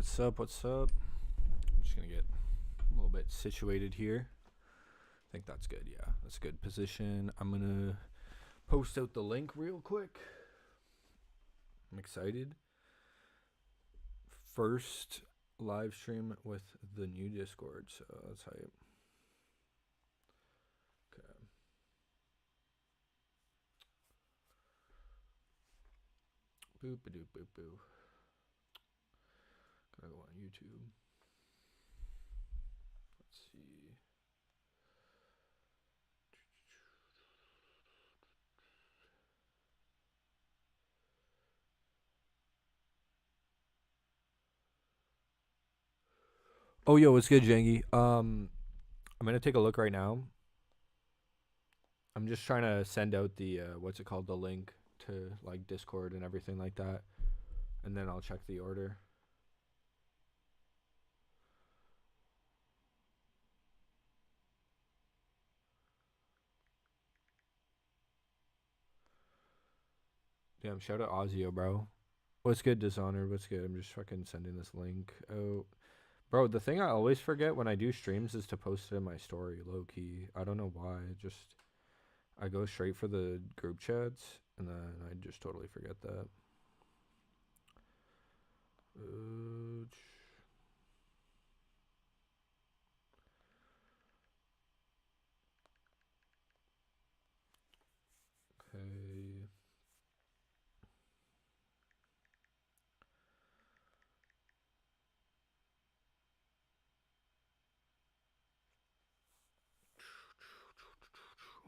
What's up? What's up? I'm just gonna get a little bit situated here. I think that's good. Yeah, that's a good position. I'm gonna post out the link real quick. I'm excited. First live stream with the new Discord, so that's hype. Okay. Boop a doop boop boo. Gotta go on YouTube. Let's see. Oh, yo, what's good, Jangy? I'm gonna take a look right now. I'm just trying to send out the what's it called, the link to like Discord and everything like that, and then I'll check the order. Damn, shout out Ozio, bro. What's good, Dishonored? What's good? I'm just fucking sending this link out. Bro, the thing I always forget when I do streams is to post it in my story, low key. I don't know why. I go straight for the group chats, and then I just totally forget that. Okay.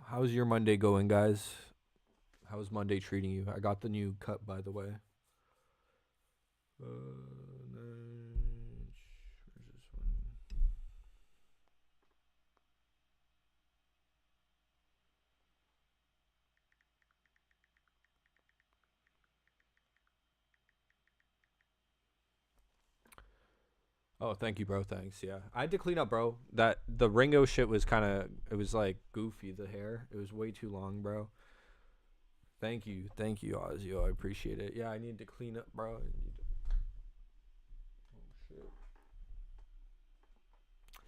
How's your Monday going, guys? How's Monday treating you? I got the new cut, by the way. Where's this one? Oh, thank you, bro. Thanks. Yeah, I had to clean up, bro. That the Ringo shit was kind of, it was like goofy. The hair, it was way too long, bro. Thank you, Ozio. I appreciate it. Yeah, I need to clean up, bro. Oh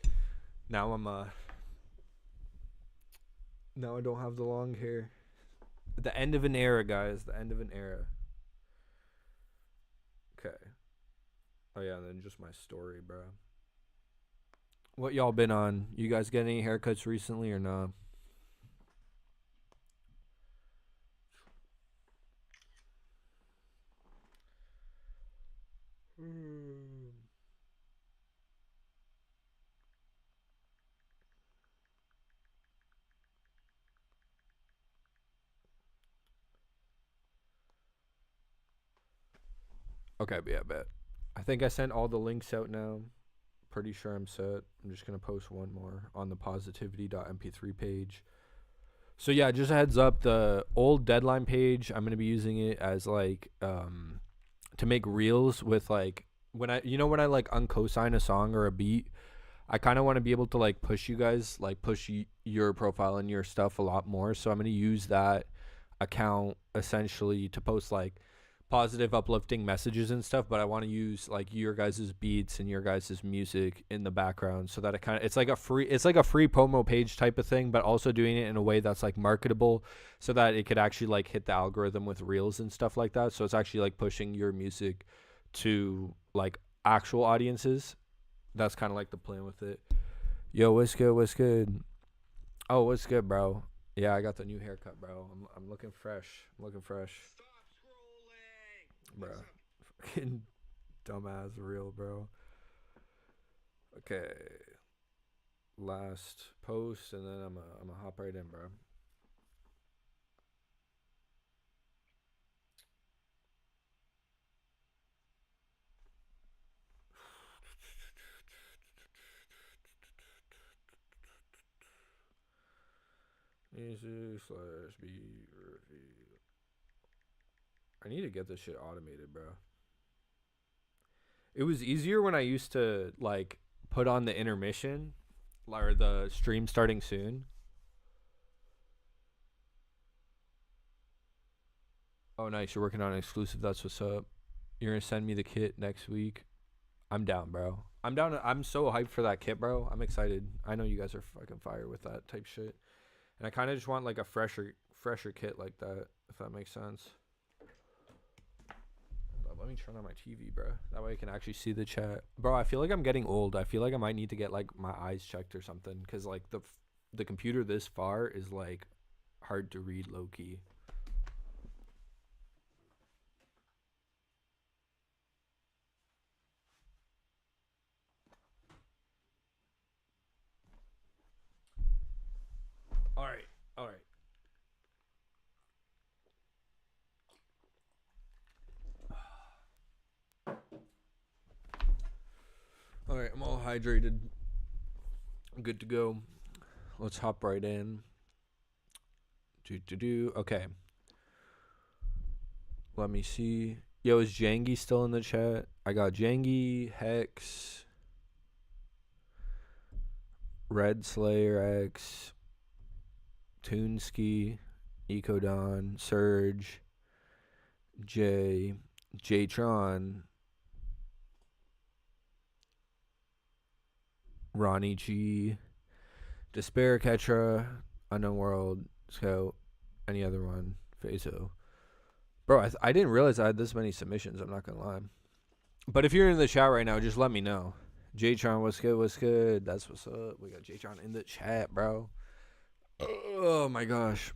shit. Now now I don't have the long hair. The end of an era, guys. The end of an era. Okay. Oh yeah, and then just my story, bro. What y'all been on? You guys get any haircuts recently or not? Okay, yeah, bet. I think I sent all the links out now. Pretty sure I'm set. I'm just gonna post one more on the positivity.mp3 page. So yeah, just a heads up, the old deadline page, I'm gonna be using it as like to make reels with like when I when I like uncosign a song or a beat, I kind of want to be able to like push you guys, like push your profile and your stuff a lot more. So I'm gonna use that account essentially to post like positive uplifting messages and stuff, but I want to use like your guys' beats and your guys' music in the background so that it kind of it's like a free promo page type of thing, but also doing it in a way that's like marketable so that it could actually like hit the algorithm with reels and stuff like that. So it's actually like pushing your music to like actual audiences. That's kind of like the plan with it. Yo, what's good? What's good? Oh, what's good, bro? Yeah, I got the new haircut, bro. I'm looking fresh. I'm looking fresh. Bro, fucking dumbass real, bro. Okay, last post, and then I'm gonna hop right in, bro. Music/beat review. I need to get this shit automated, bro. It was easier when I used to like put on the intermission or the stream starting soon. Oh, nice. You're working on an exclusive. That's what's up. You're going to send me the kit next week. I'm down, bro. I'm down. I'm so hyped for that kit, bro. I'm excited. I know you guys are fucking fire with that type shit. And I kind of just want like a fresher kit like that, if that makes sense. Hold up, let me turn on my TV, bro. That way I can actually see the chat. Bro, I feel like I'm getting old. I feel like I might need to get like my eyes checked or something, cuz like the computer this far is like hard to read low key. All right. All right. All right, I'm all hydrated. I'm good to go. Let's hop right in. Okay. Let me see. Yo, is Jangy still in the chat? I got Jangy, Hex, Red Slayer X, Toonski, Ecodon, Surge, Jtron, Ronnie G, Despair Ketra, Unknown World, Scout, any other one, Faso. Bro, I didn't realize I had this many submissions, I'm not gonna lie. But if you're in the chat right now, just let me know. Jtron, what's good, what's good? That's what's up. We got Jtron in the chat, bro. Oh my gosh.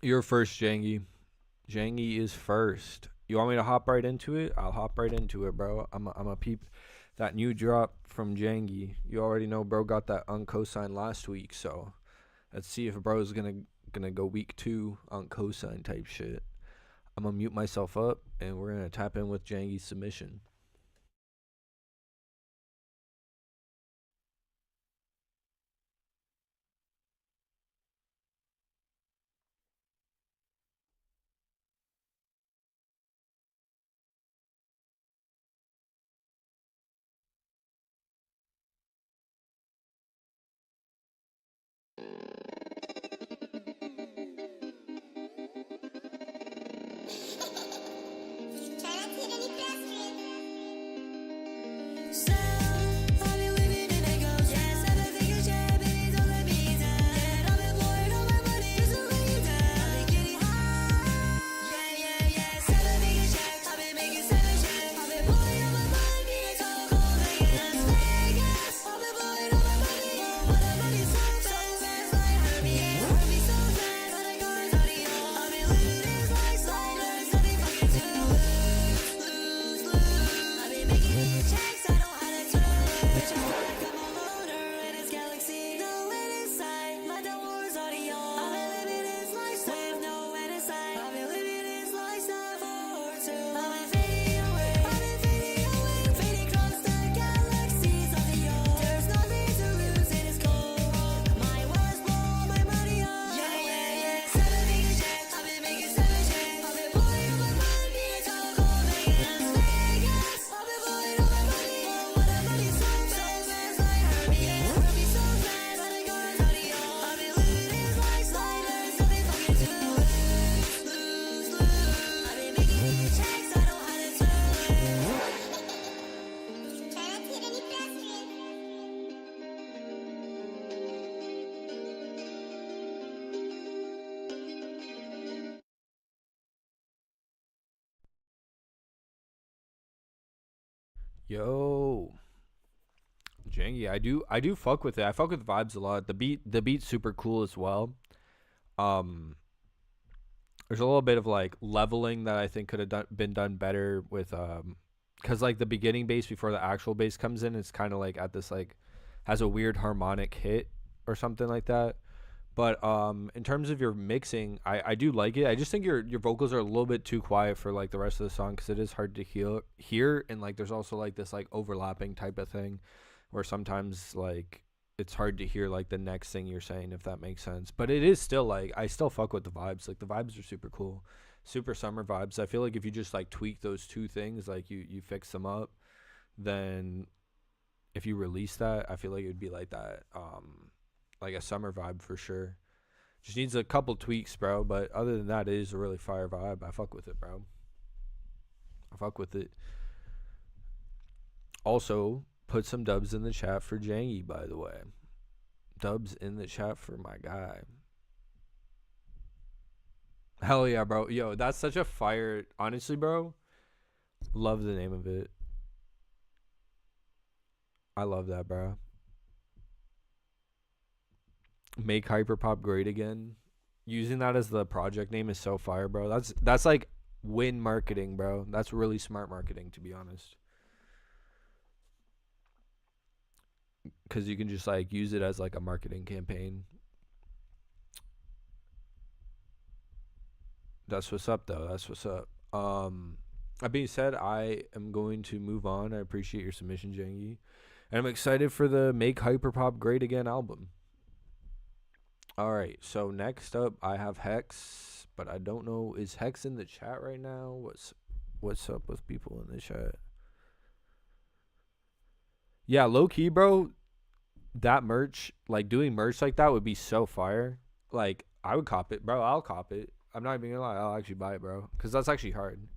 You're first, Jangy. Jangy is first. You want me to hop right into it? I'll hop right into it, bro. I'm a peep that new drop from Jangy. You already know bro got that Unc'S last week, so let's see if bro's gonna go week 2 Unc'S type shit. I'm gonna mute myself up and we're gonna tap in with Jangy's submission. Yo, Jangy, I do fuck with it. I fuck with vibes a lot. The beat's super cool as well. Um, there's a little bit of like leveling that I think could have been done better with cuz like the beginning bass before the actual bass comes in, it's kind of like at this like has a weird harmonic hit or something like that. But in terms of your mixing, I do like it. I just think your vocals are a little bit too quiet for like the rest of the song cuz it is hard to hear and like there's also like this like overlapping type of thing where sometimes like it's hard to hear like the next thing you're saying, if that makes sense. But it is still like I still fuck with the vibes. Like the vibes are super cool, super summer vibes. I feel like if you just like tweak those two things, like you fix them up, then if you release that, I feel like it would be like that, like a summer vibe for sure. Just needs a couple tweaks, bro. But other than that, it is a really fire vibe. I fuck with it, bro. I fuck with it. Also, put some dubs in the chat for Jangy, by the way. Dubs in the chat for my guy. Hell yeah, bro. Yo, that's such a fire. Honestly, bro, love the name of it. I love that, bro. Make hyperpop great again. Using that as the project name is so fire, bro. That's like win marketing, bro. That's really smart marketing, to be honest. Because you can just like use it as like a marketing campaign. That's what's up, though. That's what's up. That being said, I am going to move on. I appreciate your submission, Jangy, and I'm excited for the Make Hyperpop Great Again album. All right, so next up I have Hex, but I don't know, is Hex in the chat right now? What's up with people in the chat? Yeah, low key, bro. That merch, like doing merch like that would be so fire. Like I would cop it, bro. I'll cop it. I'm not even gonna lie. I'll actually buy it, bro, because that's actually hard.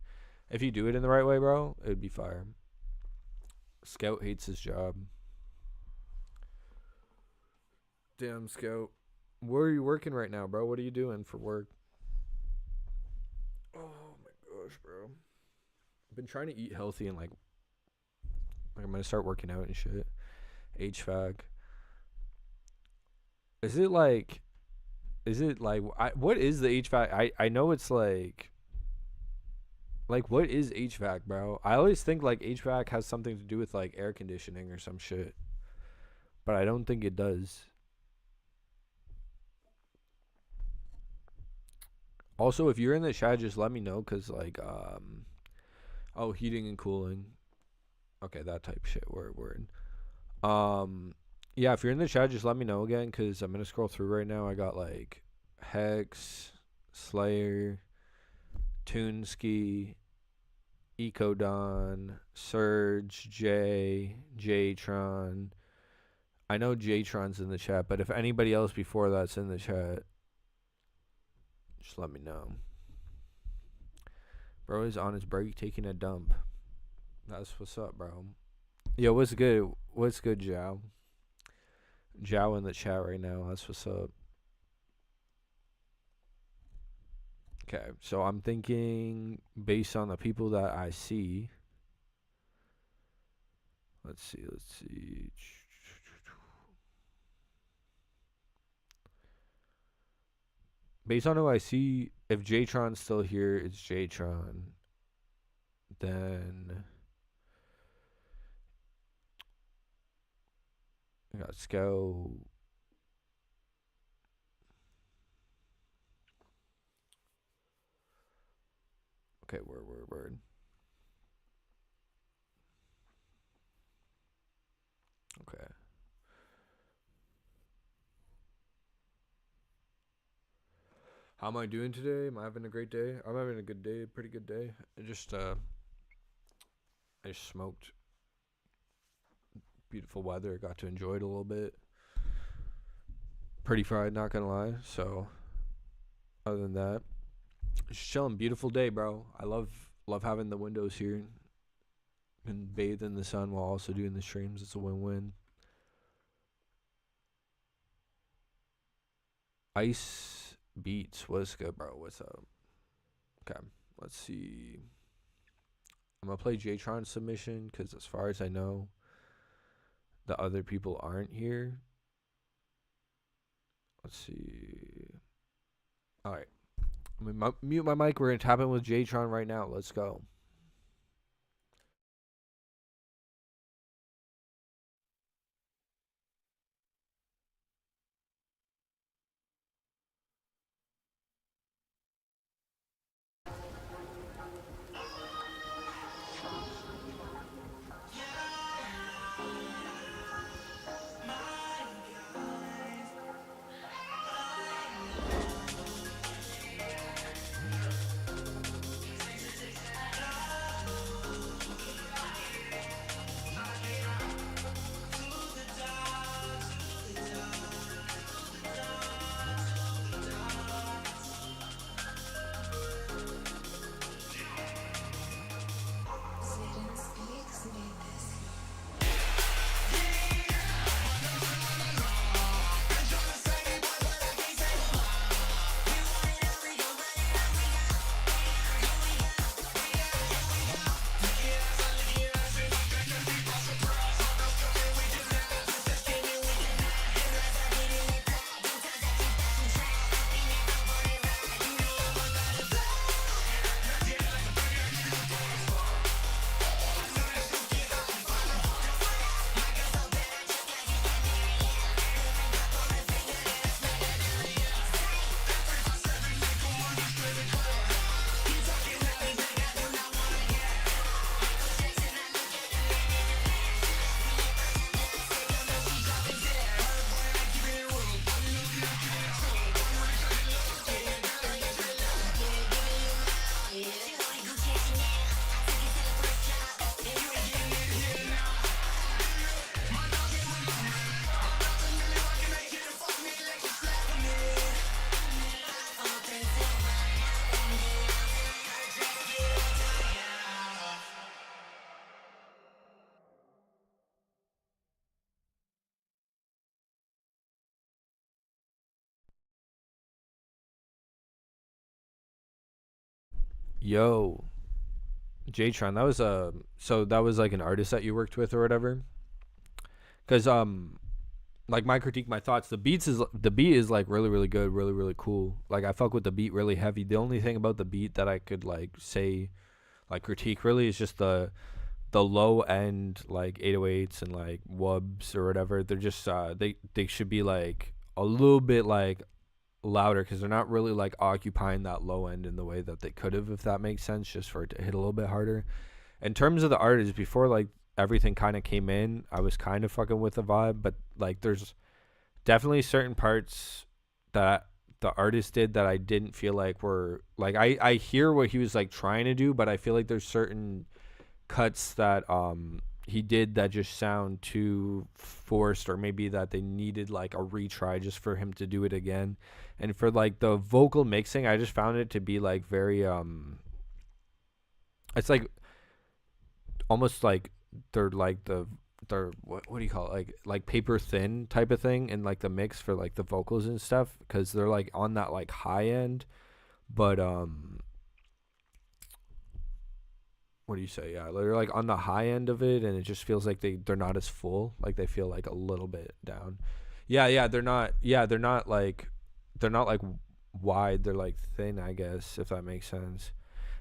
If you do it in the right way, bro, it would be fire. Scout hates his job. Damn, Scout. Where are you working right now, bro? What are you doing for work? Oh my gosh, bro. I've been trying to eat healthy and like I'm gonna start working out and shit. HVAC. Is it like what is the HVAC? I know it's like what is HVAC, bro? I always think like HVAC has something to do with like air conditioning or some shit, but I don't think it does. Also, if you're in the chat, just let me know, cause like oh, heating and cooling. Okay, that type shit. Word. Yeah, if you're in the chat, just let me know again, cause I'm gonna scroll through right now. I got like Hex, Slayer, Toonski, Ecodon, Surge, Jtron. I know Jtron's in the chat, but if anybody else before that's in the chat, just let me know. Bro is on his break taking a dump. That's what's up, bro. Yo, what's good? What's good, Zhao? Zhao in the chat right now. That's what's up. Okay, so I'm thinking based on the people that I see. Let's see. Based on who I see, if Jtron's still here, it's Jtron. Then I got Scout. Okay, word. Okay. How am I doing today? Am I having a great day? I'm having a good day, pretty good day. I just smoked. Beautiful weather. Got to enjoy it a little bit. Pretty fried, not gonna lie. So, other than that, just chilling. Beautiful day, bro. I love having the windows here and bathe in the sun while also doing the streams. It's a win-win. Ice Beats, what's good, bro? What's up? Okay, let's see. I'm gonna play Jtron submission because as far as I know, the other people aren't here. Let's see. All right, I'm gonna mute my mic. We're gonna tap in with Jtron right now. Let's go. Yo, Jtron, that was so that was like an artist that you worked with or whatever. Cause like my critique, my thoughts, the beat is like really really good, really really cool. Like I fuck with the beat really heavy. The only thing about the beat that I could like say, like critique really is just the low end like 808s and like wubs or whatever. They're just they should be like a little bit like louder because they're not really like occupying that low end in the way that they could have, if that makes sense, just for it to hit a little bit harder. In terms of the artists, before like everything kind of came in, I was kind of fucking with the vibe, but like there's definitely certain parts that the artist did that I didn't feel like were like I hear what he was like trying to do, but I feel like there's certain cuts that he did that just sound too forced, or maybe that they needed like a retry just for him to do it again. And for like the vocal mixing, I just found it to be like very it's like almost like they're what do you call it, like paper thin type of thing in like the mix for like the vocals and stuff, because they're like on that like high end, but what do you say, yeah, they're like on the high end of it, and it just feels like they're not as full, like they feel like a little bit down. They're not like wide, they're like thin, I guess, if that makes sense.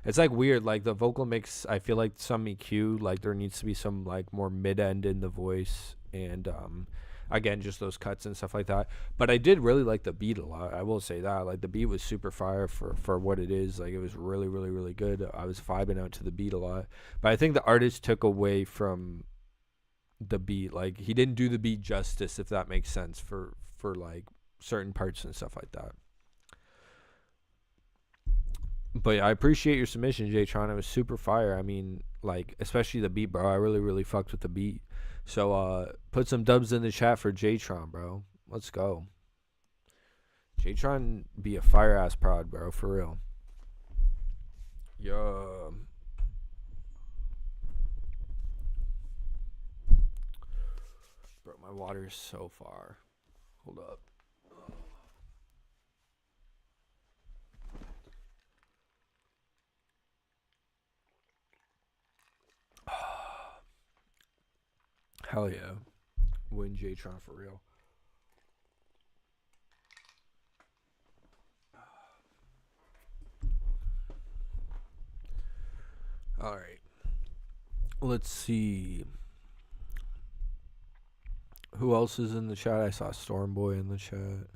It's like weird, like the vocal mix, I feel like some EQ, like there needs to be some like more mid end in the voice, and again, just those cuts and stuff like that. But I did really like the beat a lot, I will say that. Like the beat was super fire for what it is. Like it was really really really good. I was vibing out to the beat a lot, but I think the artist took away from the beat. Like he didn't do the beat justice, if that makes sense, for like certain parts and stuff like that. But yeah, I appreciate your submission, Jtron. It was super fire. I mean, like, especially the beat, bro. I really, really fucked with the beat. So, put some dubs in the chat for Jtron, bro. Let's go. Jtron be a fire ass prod, bro, for real. Yeah. Bro, my water is so far. Hold up. Hell yeah. Win Jtron for real. Alright. Let's see. Who else is in the chat? I saw Stormboy in the chat.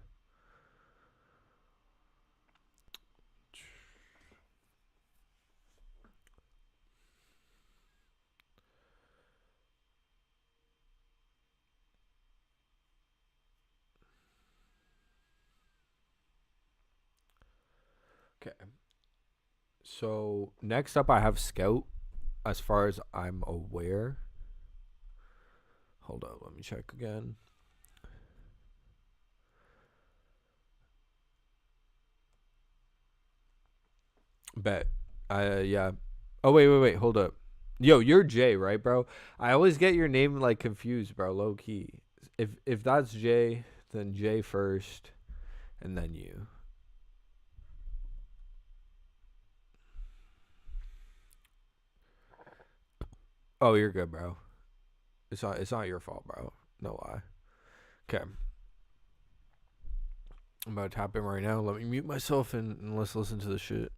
Okay. So next up I have Scout, as far as I'm aware. Hold on, let me check again. Bet. Yeah. Oh wait, hold up. Yo, you're Jay, right, bro? I always get your name like confused, bro, low key. If that's Jay, then Jay first and then you. Oh, you're good, bro. It's not your fault, bro. No lie. Okay. I'm about to tap in right now. Let me mute myself and let's listen to the shit.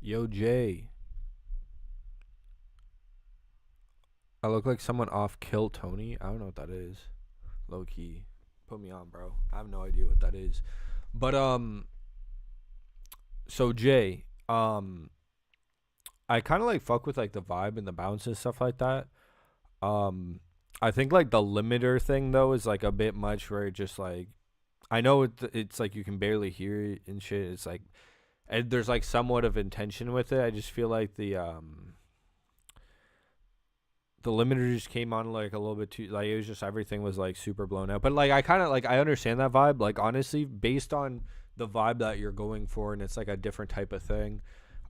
Yo, Jay. I look like someone off Kill Tony. I don't know what that is. Low key. Put me on, bro. I have no idea what that is. But so Jay, I kind of like fuck with like the vibe and the bounce and stuff like that. I think like the limiter thing though is like a bit much, where it just like, I know it's like you can barely hear it and shit. It's like, and there's like somewhat of intention with it. I just feel like the limiter just came on like a little bit too, like it was just, everything was like super blown out. But like I kind of like, I understand that vibe. Like honestly, based on the vibe that you're going for, and it's like a different type of thing,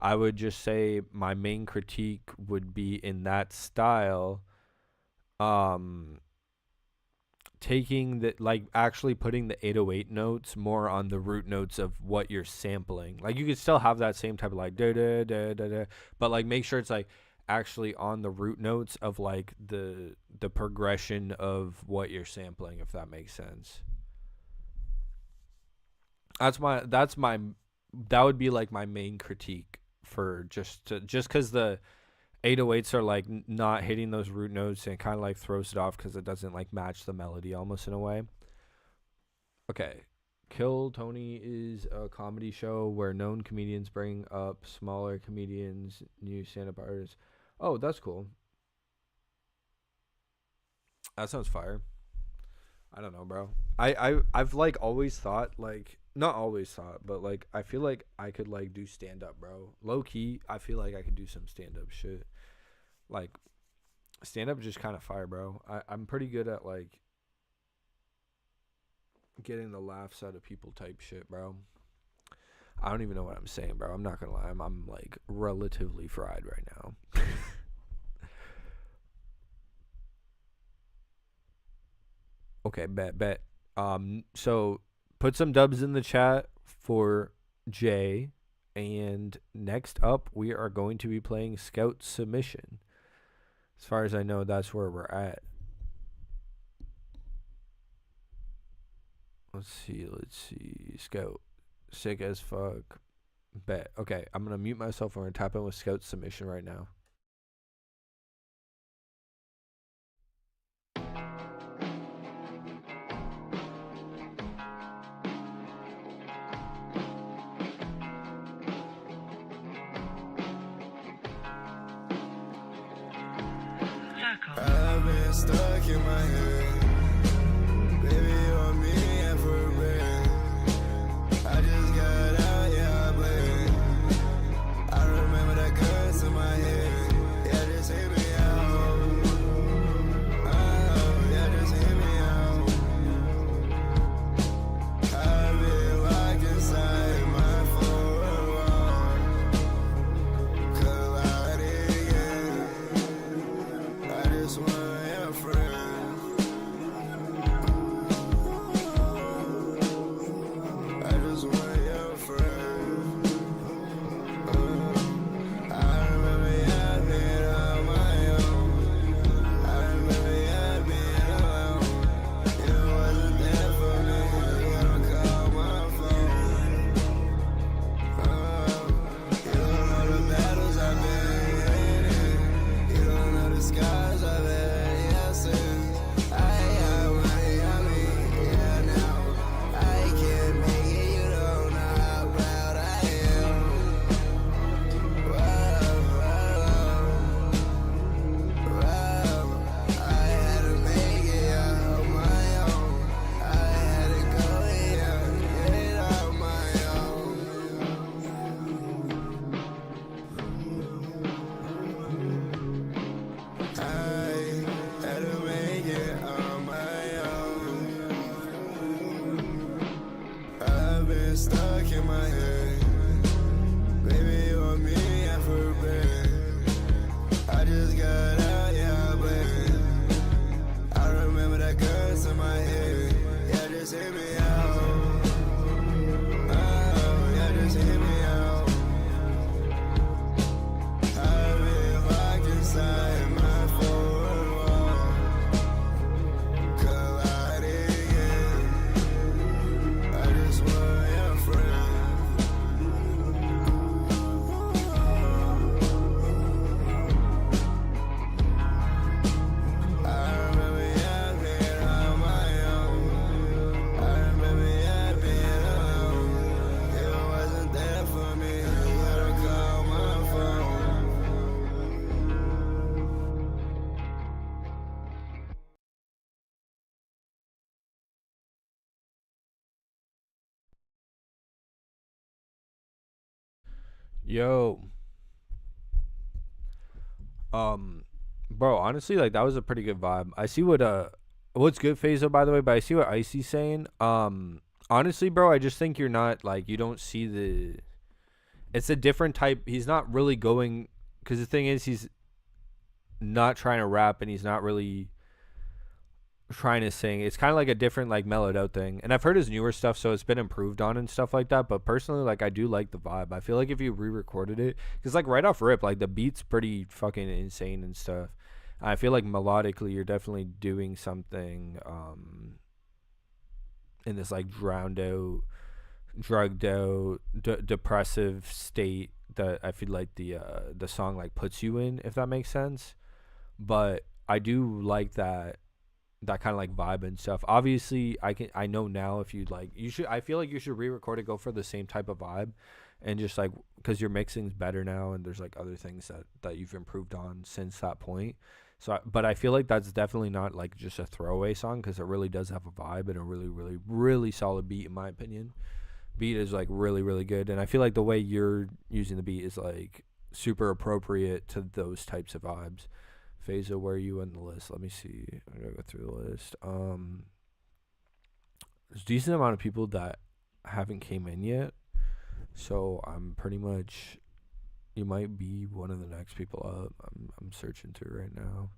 I would just say my main critique would be in that style, taking the, like actually putting the 808 notes more on the root notes of what you're sampling. Like you could still have that same type of like da da da da da, but like make sure it's like actually on the root notes of like the progression of what you're sampling, if that makes sense. That would be like my main critique for just because the 808s are like not hitting those root notes, and kind of like throws it off because it doesn't like match the melody almost in a way. Okay. Kill Tony is a comedy show where known comedians bring up smaller comedians, new stand-up artists. Oh, that's cool. That sounds fire. I don't know, bro. I've like always thought, like, not always thought, but like I feel like I could like do stand up, bro. Low key, I feel like I could do some stand up shit. Like stand up is just kind of fire, bro. I'm pretty good at like getting the laughs out of people type shit, bro. I don't even know what I'm saying, bro. I'm not gonna lie. I'm like relatively fried right now. Okay, bet. So put some dubs in the chat for Jay, and next up we are going to be playing Scout Submission. As far as I know, that's where we're at. Let's see. Scout. Sick as fuck. Bet. Okay, I'm gonna mute myself. We're gonna tap in with Scout Submission right now. I've been stuck in my head. Baby, you and me and for bed. I just got out, yeah, I bled. I remember that guns in my head. Yeah, just hit me out. Oh, yeah, just hit me out. I've been locked inside my four wall. Colliding, yeah. I just want your friend. I just want your friend. I remember you being on my own. I remember you being alone. You wasn't there for me. You don't call my phone. You don't know the battles I've been in. You don't know the scars I've had. Yeah, since yeah, now I can't make it. You don't know how proud I am. I had to make it on my own. I had to go get it on my own. I had to make it on my own. I've been stuck in my head. Baby, you and me and for bed. I just got out, yeah, I bled. I remember that guns in my head. Yeah, just hit me out. Oh, yeah, just hit me out. I've been locked inside my four wall. Colliding, yeah. I just want your friend. Yo, um, bro, honestly, like that was a pretty good vibe. I see what's good, Phaso, by the way, but I see what Icy's saying. Honestly, bro, I just think you're not like you don't see the. It's a different type. He's not really going because the thing is he's not trying to rap and he's not really trying to sing. It's kind of like a different like mellowed out thing. And I've heard his newer stuff, so it's been improved on and stuff like that. But personally, like I do like the vibe. I feel like if you re-recorded it, because like right off rip, like the beat's pretty fucking insane and stuff. I feel like melodically, you're definitely doing something in this like drowned out, drugged out, depressive state that I feel like the song like puts you in, if that makes sense. But I do like that kind of like vibe and stuff. Obviously, I know now if you like you should I feel like you should re-record it, go for the same type of vibe, and just like because your mixing's better now and there's like other things that you've improved on since that point. So, but I feel like that's definitely not like just a throwaway song because it really does have a vibe and a really, really, really solid beat in my opinion. Beat is like really, really good, and I feel like the way you're using the beat is like super appropriate to those types of vibes. Phaso, where are you in the list? Let me see. I gotta go through the list. There's a decent amount of people that haven't came in yet, so I'm pretty much. You might be one of the next people up. I'm searching through right now.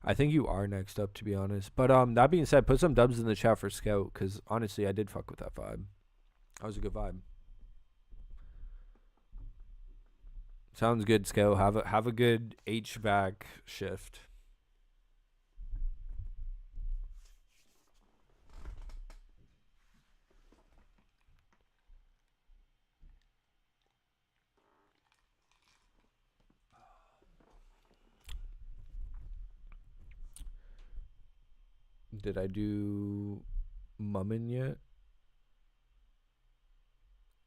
I think you are next up, to be honest. But that being said, put some dubs in the chat for Scout, because honestly, I did fuck with that vibe. That was a good vibe. Sounds good, Scout. Have a good HVAC shift. Did I do Mummin yet?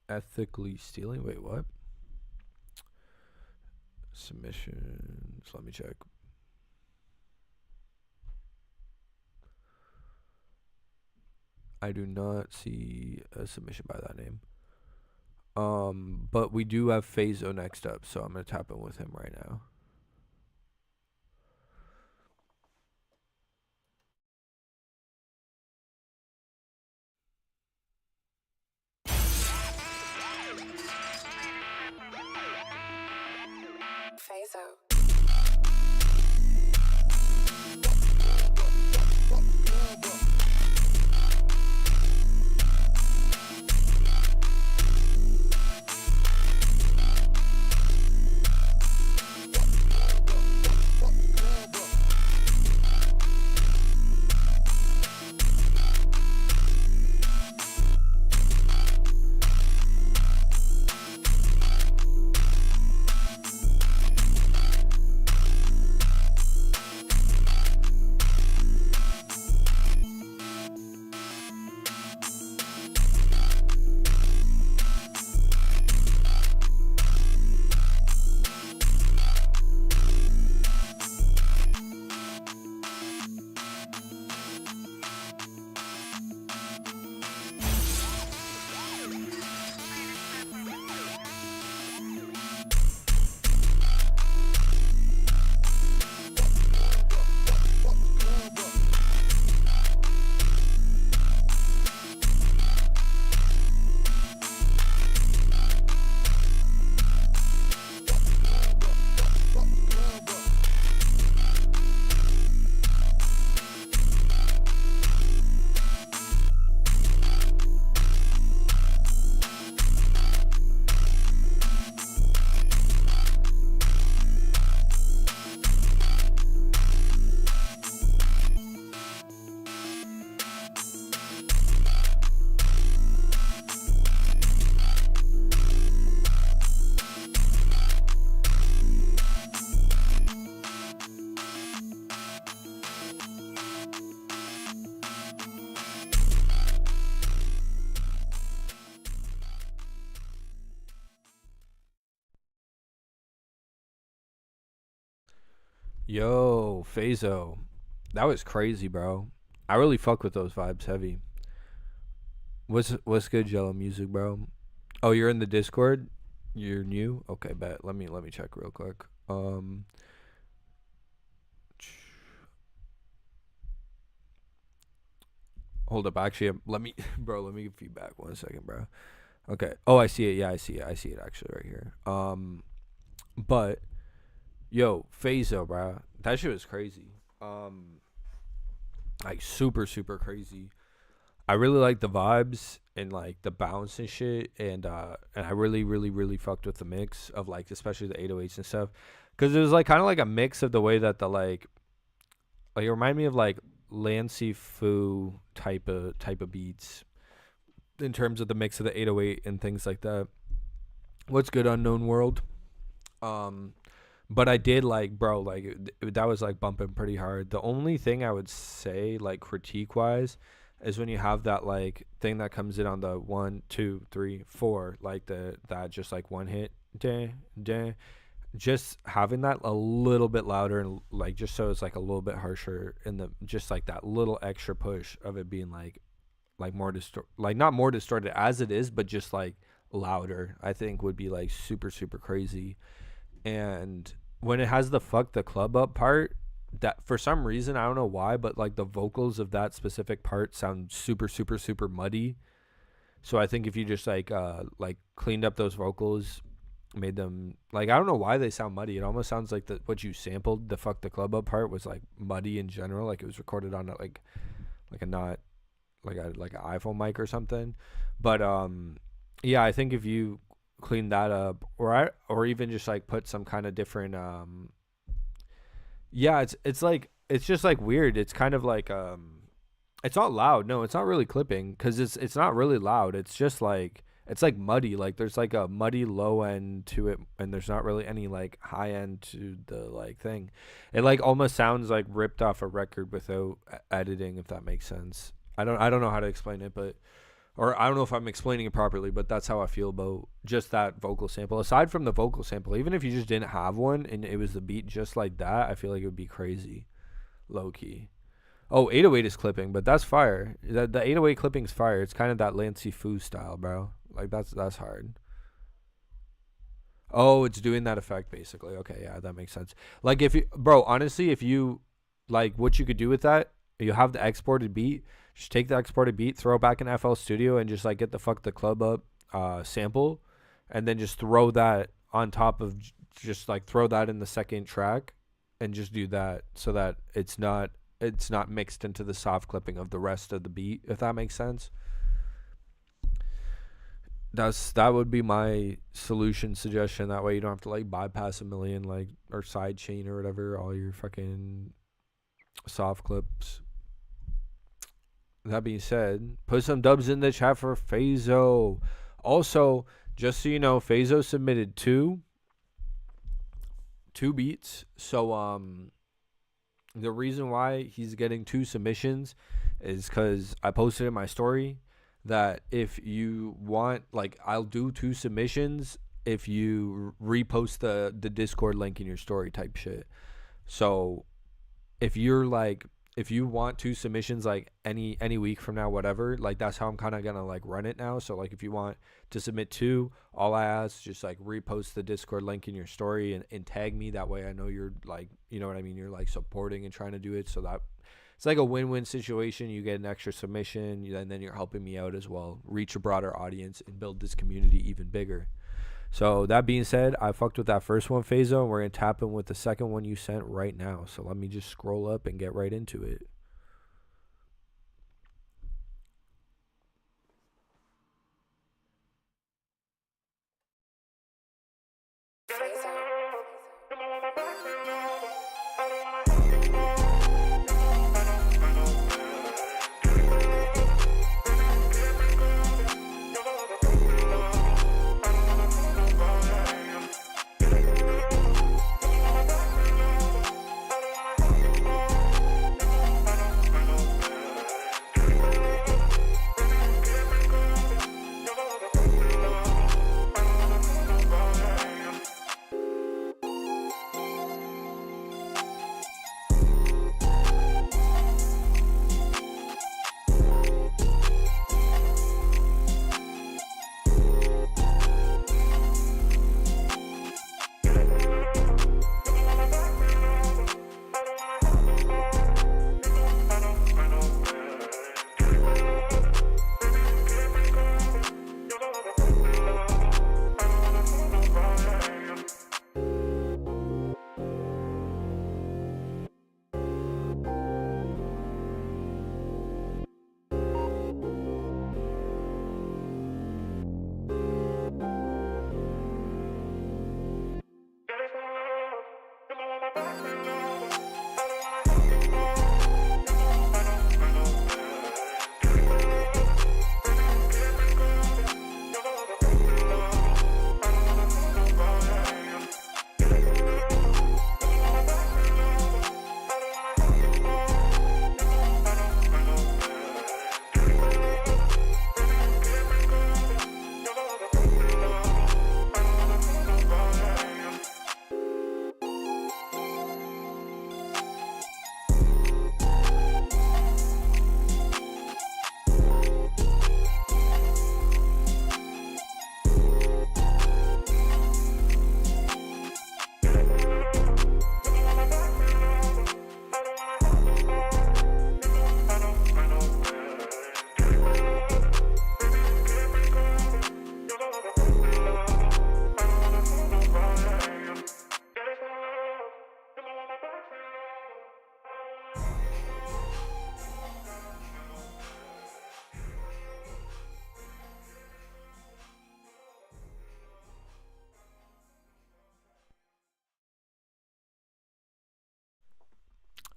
Ethically stealing? Wait, what? Submissions. Let me check. I do not see a submission by that name. But we do have Phaso next up, so I'm gonna tap in with him right now. Phaso. Yo, Phaso. That was crazy, bro. I really fuck with those vibes heavy. What's good, Jello Music, bro? Oh, you're in the Discord? You're new? Okay, bet. Let me check real quick. Hold up. Actually, let me, bro. Let me give feedback. 1 second, bro. Okay. Oh, I see it. Yeah, I see it. I see it actually right here. But yo, Phaso, bro. That shit was crazy. Like super super crazy. I really like the vibes and like the bounce and shit, and I really fucked with the mix of like especially the 808s and stuff, because it was like kind of like a mix of the way that the like it reminded me of like Lancey Foo type of beats in terms of the mix of the 808 and things like that. What's good, Unknown World? Um, but I did like, bro, like that was like bumping pretty hard. The only thing I would say, like critique wise, is when you have that like thing that comes in on the 1, 2, 3, 4, like that just like one hit, da, da, just having that a little bit louder and like just so it's like a little bit harsher in the just like that little extra push of it being like more like not more distorted as it is, but just like louder, I think would be like super super crazy. And when it has the fuck the club up part, that for some reason I don't know why, but like the vocals of that specific part sound super super super muddy. So I think if you just like cleaned up those vocals, made them like, I don't know why they sound muddy. It almost sounds like the what you sampled, the fuck the club up part, was like muddy in general, like it was recorded on like a not like an iPhone mic or something. But yeah, I think if you clean that up, or even just like put some kind of different yeah, it's like it's just like weird. It's kind of like it's not loud. No, it's not really clipping because it's not really loud. It's just like it's like muddy. Like there's like a muddy low end to it, and there's not really any like high end to the like thing. It like almost sounds like ripped off a record without editing, if that makes sense. I don't know how to explain it, but or I don't know if I'm explaining it properly, but that's how I feel about just that vocal sample. Aside from the vocal sample, even if you just didn't have one and it was the beat just like that, I feel like it would be crazy, low key. Oh, 808 is clipping, but that's fire. The 808 clipping is fire. It's kind of that Lancey Foo style, bro. Like that's hard. Oh, it's doing that effect basically. Okay, yeah, that makes sense. Like if you, bro, honestly, if you like what you could do with that, you have the exported beat. Just take the exported beat, throw it back in FL Studio, and just like get the fuck the club up sample, and then just throw that on top of just like throw that in the second track, and just do that so that it's not mixed into the soft clipping of the rest of the beat, if that makes sense. That would be my solution suggestion. That way you don't have to like bypass a million like or side chain or whatever all your fucking soft clips. That being said, put some dubs in the chat for Phaso. Also, just so you know, Phaso submitted two beats. So the reason why he's getting 2 submissions is because I posted in my story that if you want, like, I'll do 2 submissions if you repost the Discord link in your story type shit. So if you want 2 submissions like any week from now, whatever, like that's how I'm kind of gonna like run it now. So like if you want to submit 2, all I ask is just like repost the Discord link in your story and tag me. That way I know you're like, you know what I mean, you're like supporting and trying to do it, so that it's like a win-win situation. You get an extra submission, and then you're helping me out as well, reach a broader audience and build this community even bigger. So that being said, I fucked with that first one, Phaso, and we're going to tap in with the second one you sent right now. So let me just scroll up and get right into it.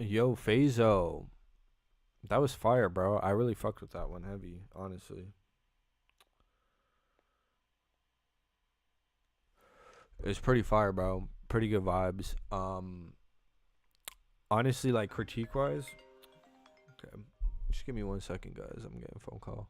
Yo, Phaso. That was fire, bro. I really fucked with that one heavy, honestly. It's pretty fire, bro. Pretty good vibes. Honestly, like critique wise. Okay. Just give me 1 second, guys. I'm getting a phone call.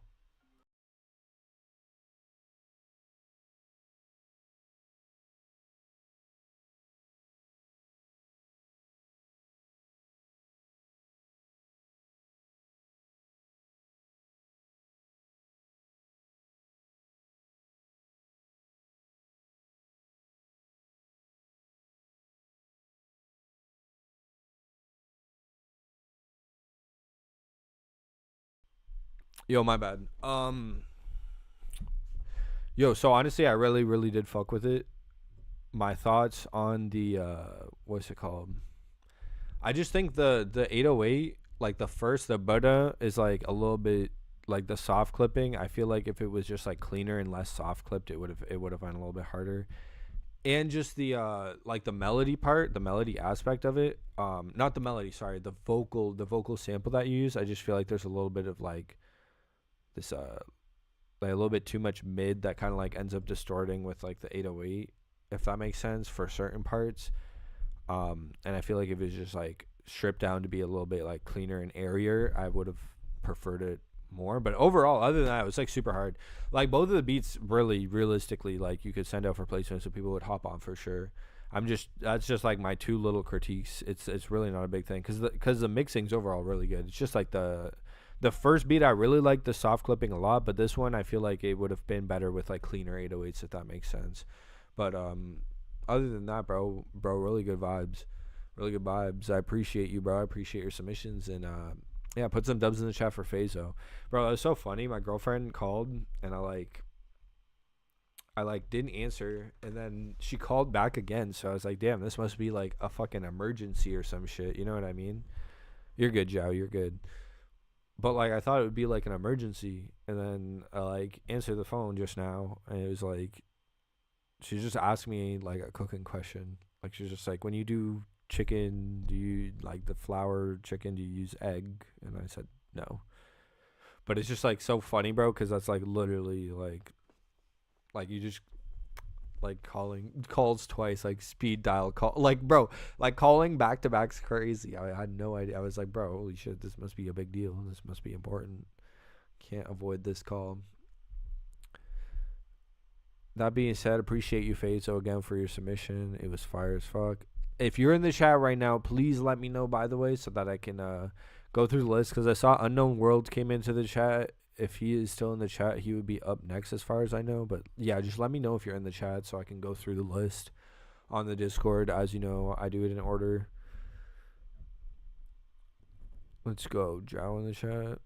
Yo, my bad. Yo, so honestly, I really, really did fuck with it. My thoughts on the what's it called? I just think the 808, like the butter is like a little bit like the soft clipping. I feel like if it was just like cleaner and less soft clipped, it would have been a little bit harder. And just the like the melody part, the melody aspect of it. Not the melody, sorry, the vocal sample that you use. I just feel like there's a little bit of like this like a little bit too much mid that kind of like ends up distorting with like the 808, if that makes sense for certain parts. And I feel like if it was just like stripped down to be a little bit like cleaner and airier, I would have preferred it more. But overall, other than that, it was like super hard. Like both of the beats, really, realistically, like you could send out for placement so people would hop on for sure. That's just like my two little critiques. It's really not a big thing because the mixing's overall really good. It's just like the first beat I really liked the soft clipping a lot, but this one I feel like it would have been better with like cleaner 808s, if that makes sense. But other than that, bro, really good vibes. Really good vibes. I appreciate you, bro. I appreciate your submissions. And yeah, put some dubs in the chat for Phaso. Bro, it was so funny. My girlfriend called and I didn't answer, and then she called back again. So I was like, damn, this must be like a fucking emergency or some shit. You know what I mean? You're good, Joe. You're good. But like I thought it would be like an emergency, and then I like answered the phone just now, and it was like she just asked me like a cooking question. Like she's just like, when you do chicken, do you like the flour chicken? Do you use egg? And I said no. But it's just like so funny, bro, because that's like literally like you just like calls twice, like speed dial call, like bro, like calling back to back's crazy. I had no idea. I was like, bro, holy shit, this must be a big deal. This must be important. Can't avoid this call. That being said, appreciate you, Fazo, again for your submission. It was fire as fuck. If you're in the chat right now, please let me know, by the way, so that I can go through the list, because I saw Unknown World came into the chat. If he is still in the chat, he would be up next as far as I know. But yeah, just let me know if you're in the chat so I can go through the list on the Discord. As you know, I do it in order. Let's go. Jow in the chat.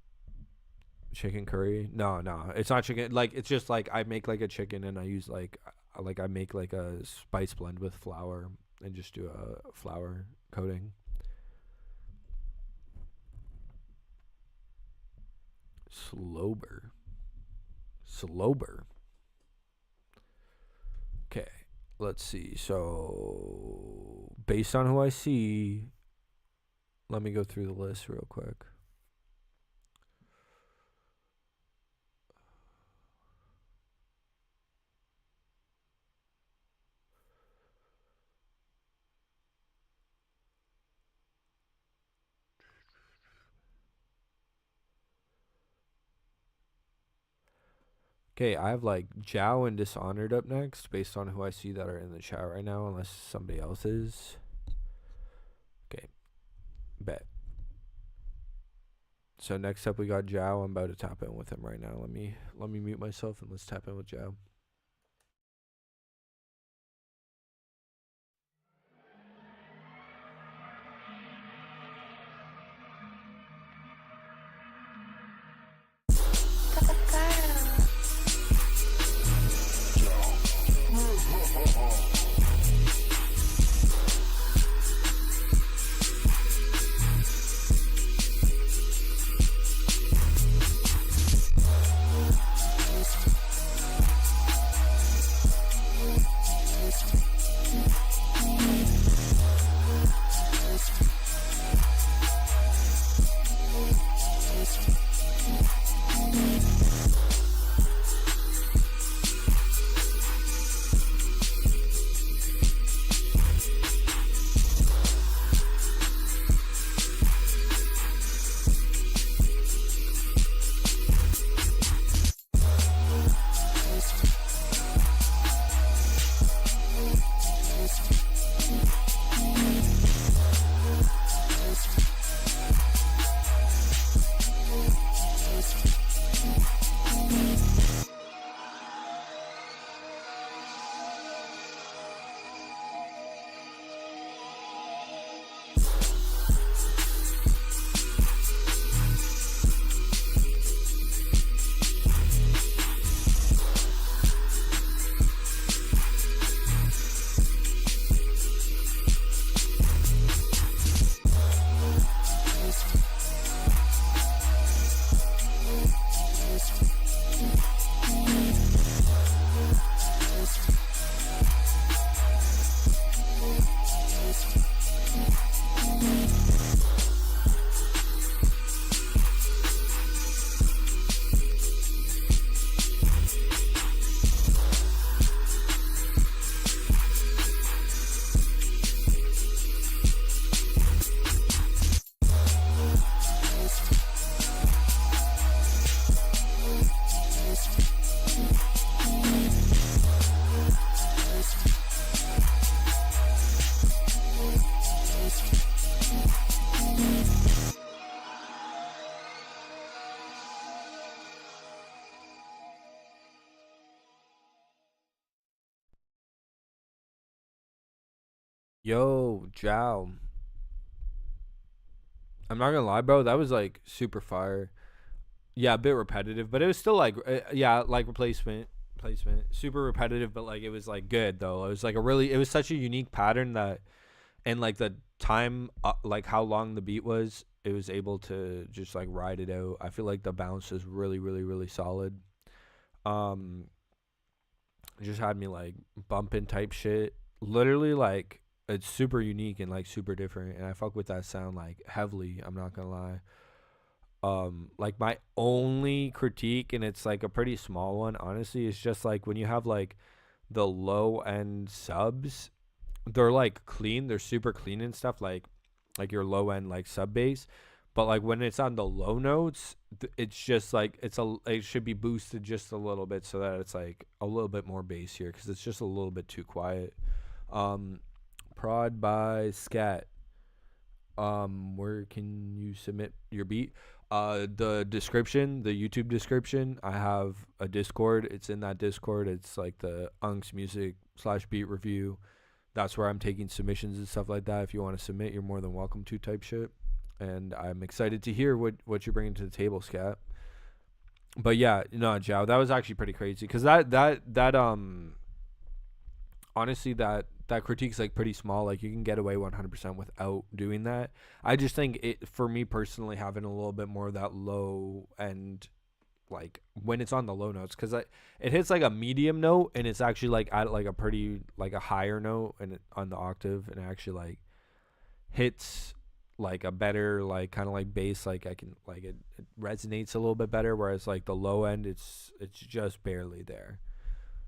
Chicken curry? No, it's not chicken. Like, it's just like I make like a chicken and I use like I make like a spice blend with flour and just do a flour coating. Slober. Okay, let's see. So based on who I see, let me go through the list real quick. Okay, I have like Jow and Dishonored up next based on who I see that are in the chat right now, unless somebody else is. Okay, bet. So next up we got Jow. I'm about to tap in with him right now. Let me mute myself and let's tap in with Jow. Yo, Jow. I'm not gonna lie, bro. That was like super fire. Yeah, a bit repetitive, but it was still like, yeah, like placement, super repetitive, but like it was like good though. It was like it was such a unique pattern that, and like the time, like how long the beat was, it was able to just like ride it out. I feel like the bounce is really, really, really solid. Um, it just had me like bumping type shit. Literally, like it's super unique and like super different, and I fuck with that sound like heavily. I'm not gonna lie. Like my only critique, and it's like a pretty small one, honestly, is just like when you have like the low end subs, they're like clean, they're super clean and stuff, like your low end like sub bass, but like when it's on the low notes, it's just like it should be boosted just a little bit so that it's like a little bit more bass here because it's just a little bit too quiet. um Prod by Scat. Where can you submit your beat? The description, the YouTube description, I have a Discord. It's in that Discord. It's like the Unc'S music/beat review. That's where I'm taking submissions and stuff like that. If you want to submit, you're more than welcome to, type shit. And I'm excited to hear what you're bringing to the table, Scat. But yeah, no, Jow, that was actually pretty crazy because that honestly, that critique's like pretty small. Like you can get away 100% without doing that. I just think it, for me personally, having a little bit more of that low end, like when it's on the low notes, because it hits like a medium note and it's actually like at like a pretty like a higher note and on the octave, and it actually like hits like a better like kind of like bass, like I can like it resonates a little bit better, whereas like the low end it's just barely there.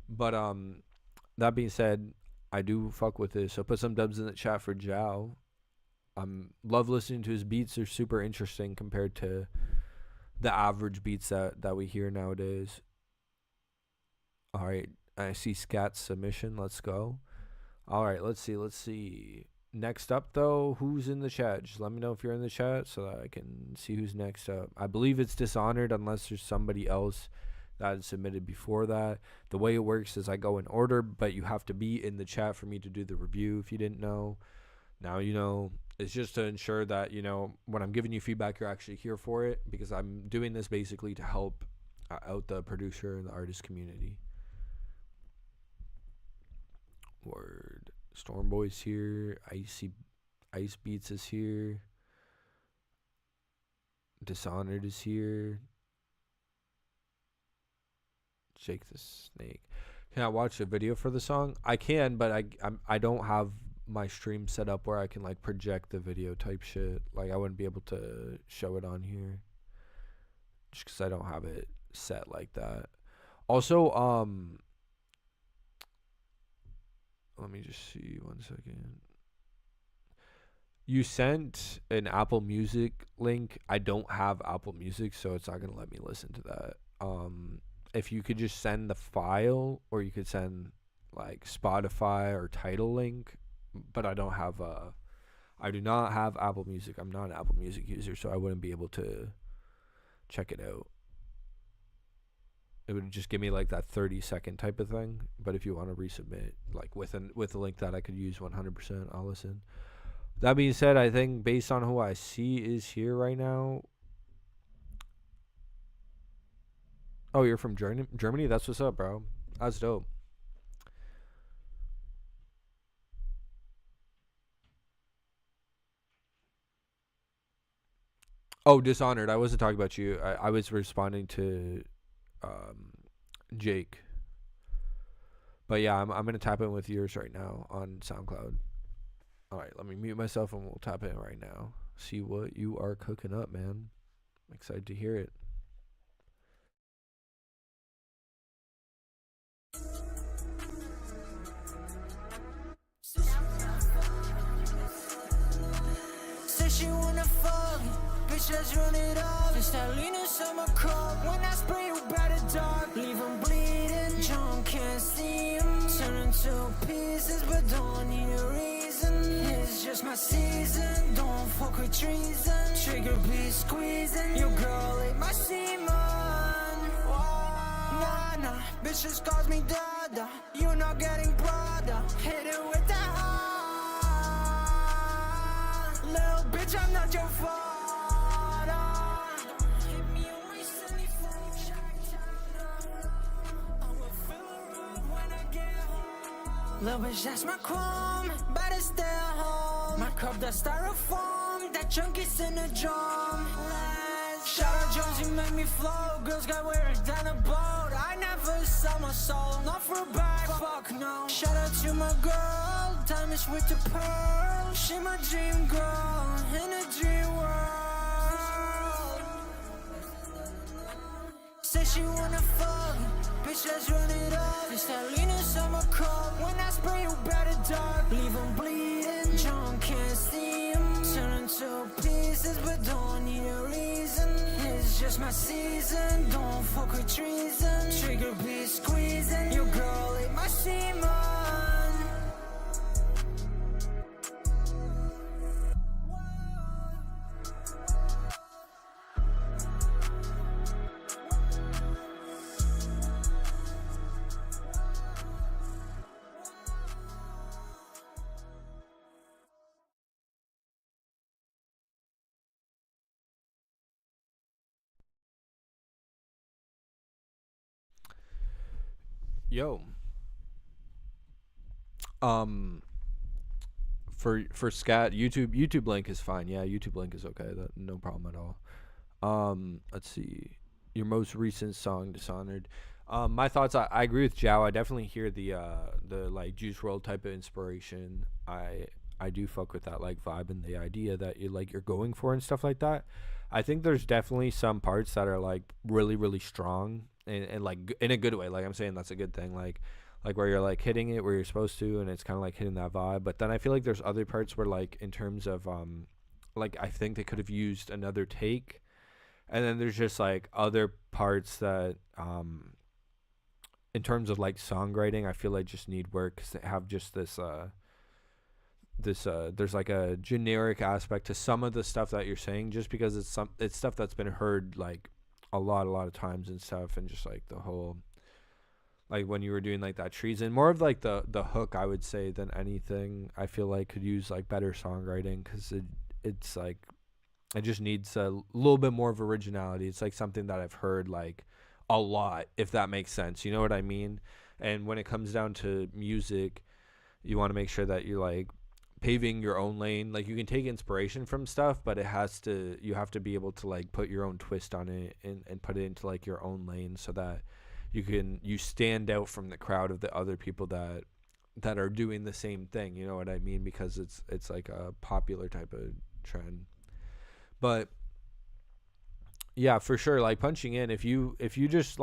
But that being said, I do fuck with this. So put some dubs in the chat for Jow. Love listening to his beats. They're super interesting compared to the average beats that we hear nowadays. All right, I see Scat's submission. Let's go. All right, let's see. Next up, though, who's in the chat? Just let me know if you're in the chat so that I can see who's next up. I believe it's Dishonored unless there's somebody else that is submitted before that. The way it works is I go in order, but you have to be in the chat for me to do the review if you didn't know. Now you know. It's just to ensure that, you know, when I'm giving you feedback, you're actually here for it, because I'm doing this basically to help out the producer and the artist community. Word. Stormboy's here. Ice Beats is here. Dishonored is here. Jake the Snake. Can I watch a video for the song? I can, but I don't have my stream set up where I can like project the video type shit. Like I wouldn't be able to show it on here just because I don't have it set like that. Also, let me just see 1 second. You sent an Apple Music link. I don't have Apple Music, so it's not gonna let me listen to that. If you could just send the file, or you could send like Spotify or Tidal link, but I don't have I do not have Apple Music. I'm not an Apple Music user, so I wouldn't be able to check it out. It would just give me like that 30-second type of thing. But if you want to resubmit like with a link that I could use 100%, I'll listen. That being said, I think based on who I see is here right now. Oh, you're from Germany? That's what's up, bro. That's dope. Oh, Dishonored. I wasn't talking about you. I was responding to Jake. But yeah, I'm gonna tap in with yours right now on SoundCloud. All right, let me mute myself and we'll tap in right now. See what you are cooking up, man. I'm excited to hear it. Say she wanna fuck, bitch, let's run it up. Just that lean inside my cup. When I spray you better dark, leave him bleeding. John can't see him. Turn into pieces, but don't need a reason. It's just my season, don't fuck with treason. Trigger be squeezing, your girl ate my semen. Nah, bitches calls me dada. You not getting Prada. Hit it with that high. Little bitch, that's my chrome, better stay at home. My cup, that styrofoam, that junk is in the drum. Shout out Jones, you make me flow. Girls got weird down the boat. I never sell my soul, not for a bag, fuck no. Shout out to my girl, diamonds with the pearl. She my dream girl, in a dream world. Say she wanna fuck, bitch, let's run it up. It's that lean in summer cup. When I spray, you better duck. Leave him bleeding, John can't see him. Turn into pieces, but don't need a reason. It's just my season, don't fuck with treason. Trigger be squeezing, your girl ate my semen. Yo, um, for scat, YouTube link is fine. Yeah, YouTube link is okay. That no problem at all. Let's see. Your most recent song, Dishonored. My thoughts. I agree with Jow. I definitely hear the like Juice WRLD type of inspiration. I do fuck with that like vibe and the idea that you're going for and stuff like that. I think there's definitely some parts that are like really really strong and like in a good way. Like I'm saying that's a good thing. Like where you're like hitting it where you're supposed to, and it's kind of like hitting that vibe. But then I feel like there's other parts where like in terms of like I think they could have used another take, and then there's just like other parts that in terms of like songwriting I feel like just need work because they have just this there's like a generic aspect to some of the stuff that you're saying just because it's stuff that's been heard like a lot of times and stuff, and just like the whole like when you were doing like that treason, more of like the hook I would say than anything I feel like could use like better songwriting because it's like it just needs a little bit more of originality. It's like something that I've heard like a lot, if that makes sense. You know what I mean? And when it comes down to music, you want to make sure that you're like paving your own lane. Like you can take inspiration from stuff, but you have to be able to like put your own twist on it and put it into like your own lane so that you stand out from the crowd of the other people that are doing the same thing. You know what I mean? Because it's like a popular type of trend. But yeah, for sure. Like punching in, if you just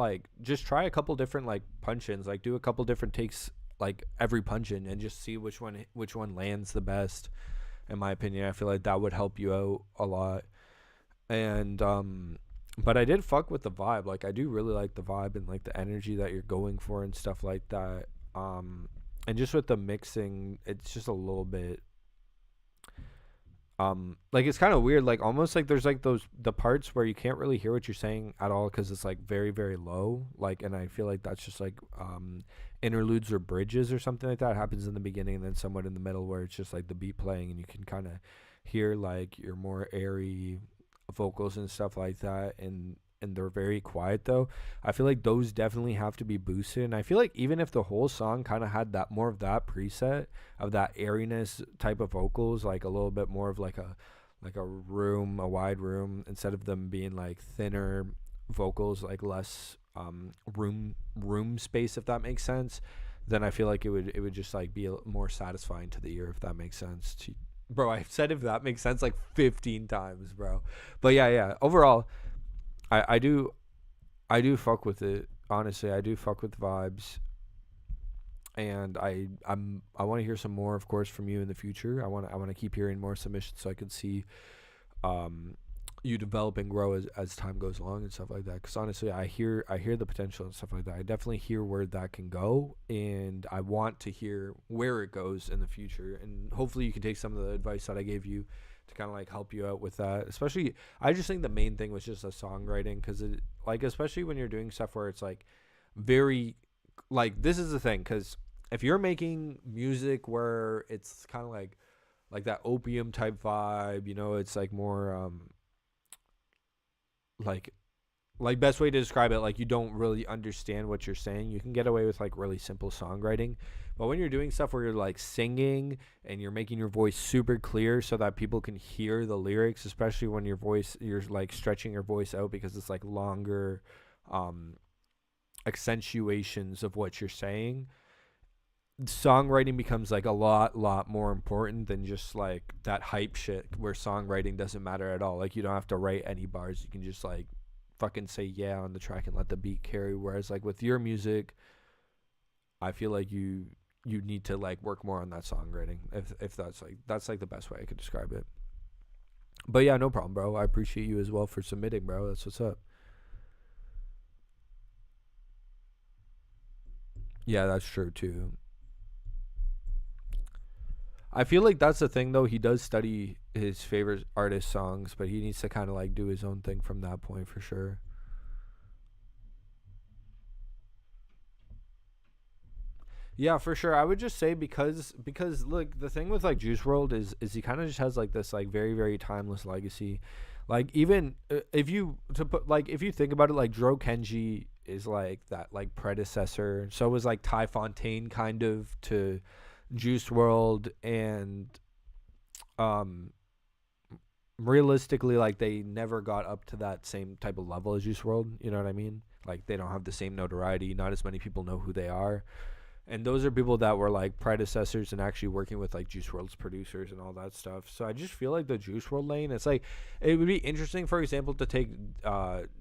try a couple different like punch ins, like do a couple different takes, like every punch in, and just see which one lands the best. In my opinion, I feel like that would help you out a lot. And but I did fuck with the vibe. Like I do really like the vibe and like the energy that you're going for and stuff like that. And just with the mixing, it's just a little bit like it's kind of weird, like almost like there's like the parts where you can't really hear what you're saying at all because it's like very very low, like, and I feel like that's just like interludes or bridges or something like that. It happens in the beginning and then somewhat in the middle where it's just like the beat playing and you can kind of hear like your more airy vocals and stuff like that, and they're very quiet though. I feel like those definitely have to be boosted, and I feel like even if the whole song kind of had that more of that preset of that airiness type of vocals, like a little bit more of like a wide room, instead of them being like thinner vocals, like less room space, if that makes sense, then I feel like it would just like be more satisfying to the ear, if that makes sense. Bro, I've said if that makes sense like 15 times, bro. But yeah, overall I do fuck with it. Honestly, I do fuck with vibes, and I want to hear some more, of course, from you in the future. I want to keep hearing more submissions so I can see you develop and grow as time goes along and stuff like that. Because honestly, I hear the potential and stuff like that. I definitely hear where that can go, and I want to hear where it goes in the future. And hopefully, you can take some of the advice that I gave you to kind of like help you out with that. Especially, I just think the main thing was just the songwriting, because it, like, especially when you're doing stuff where it's like very, like, this is the thing, because if you're making music where it's kind of like that opium type vibe, you know, it's like more like like best way to describe it, like you don't really understand what you're saying. You can get away with like really simple songwriting, but when you're doing stuff where you're like singing and you're making your voice super clear so that people can hear the lyrics, especially when you're like stretching your voice out because it's like longer accentuations of what you're saying, songwriting becomes like a lot more important than just like that hype shit where songwriting doesn't matter at all. Like you don't have to write any bars, you can just like fucking say yeah on the track and let the beat carry. Whereas like with your music, I feel like you need to like work more on that songwriting, if that's like the best way I could describe it. But yeah, no problem, bro. I appreciate you as well for submitting, bro. That's what's up. Yeah, that's true too. I feel like that's the thing though. He does study his favorite artist songs, but he needs to kind of like do his own thing from that point for sure. Yeah, for sure. I would just say because look, the thing with like Juice World is he kind of just has like this like very timeless legacy. Like even if you to put like if you think about it, like Dro Kenji is like that like predecessor. So was like Ty Fontaine kind of to Juice World, and um realistically like they never got up to that same type of level as Juice World. You know what I mean? Like they don't have the same notoriety. Not as many people know who they are. And those are people that were like predecessors and actually working with like Juice WRLD's producers and all that stuff. So I just feel like the Juice WRLD lane, it's like it would be interesting, for example, to take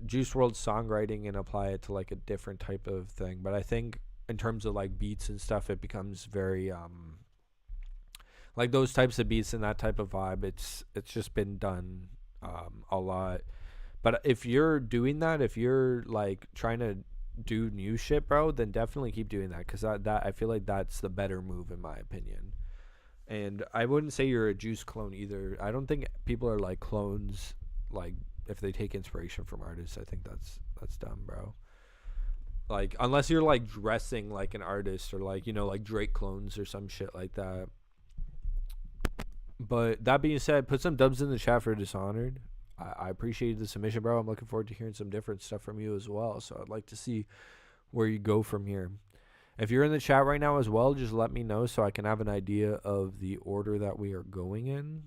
Juice WRLD's songwriting and apply it to like a different type of thing. But I think in terms of like beats and stuff, it becomes very like those types of beats and that type of vibe. It's just been done a lot. But if you're doing that, if you're like trying to do new shit, bro, then definitely keep doing that, because that I feel like that's the better move in my opinion. And I wouldn't say you're a Juice clone either. I don't think people are like clones, like if they take inspiration from artists. I think that's dumb, bro. Like unless you're like dressing like an artist, or like, you know, like Drake clones or some shit like that. But that being said, put some dubs in the chat for Dishonored. I appreciate the submission, bro. I'm looking forward to hearing some different stuff from you as well. So I'd like to see where you go from here. If you're in the chat right now as well, just let me know so I can have an idea of the order that we are going in.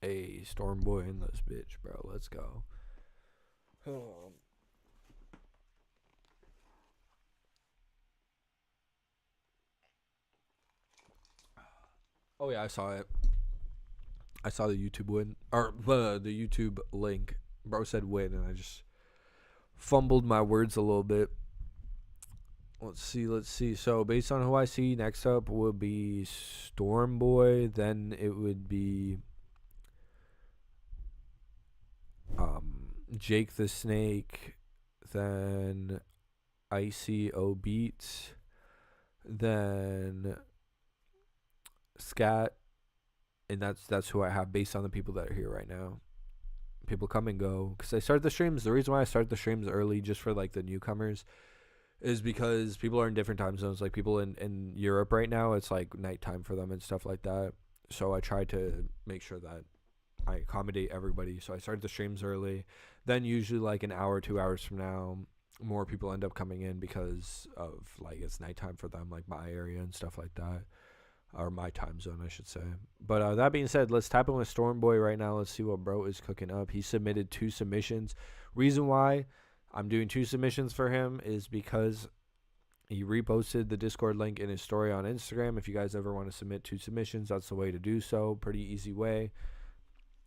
Hey, Stormboy in this bitch, bro. Let's go. Oh yeah, I saw it. I saw the YouTube win, or the YouTube link. Bro said win, and I just fumbled my words a little bit. Let's see. So based on who I see, next up will be Stormboy. Then it would be Jake the Snake. Then ICO Beats. Then Scat. And that's who I have based on the people that are here right now. People come and go because I start the streams. The reason why I start the streams early, just for like the newcomers, is because people are in different time zones. Like people in Europe right now, it's like nighttime for them and stuff like that. So I try to make sure that I accommodate everybody. So I start the streams early. Then usually like an hour, 2 hours from now, more people end up coming in because of like it's nighttime for them, like my area and stuff like that. Or my time zone, I should say. But that being said, let's tap in with Stormboy right now. Let's see what bro is cooking up. He submitted 2 submissions. Reason why I'm doing 2 submissions for him is because he reposted the Discord link in his story on Instagram. If you guys ever want to submit 2 submissions, that's the way to do so. Pretty easy way.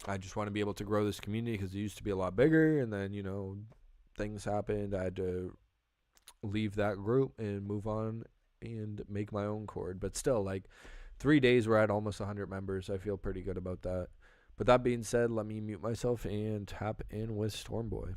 I just want to be able to grow this community because it used to be a lot bigger, and then, you know, things happened. I had to leave that group and move on and make my own chord. But still, like 3 days we're at almost 100 members. I feel pretty good about that. But that being said, let me mute myself and tap in with Stormboy.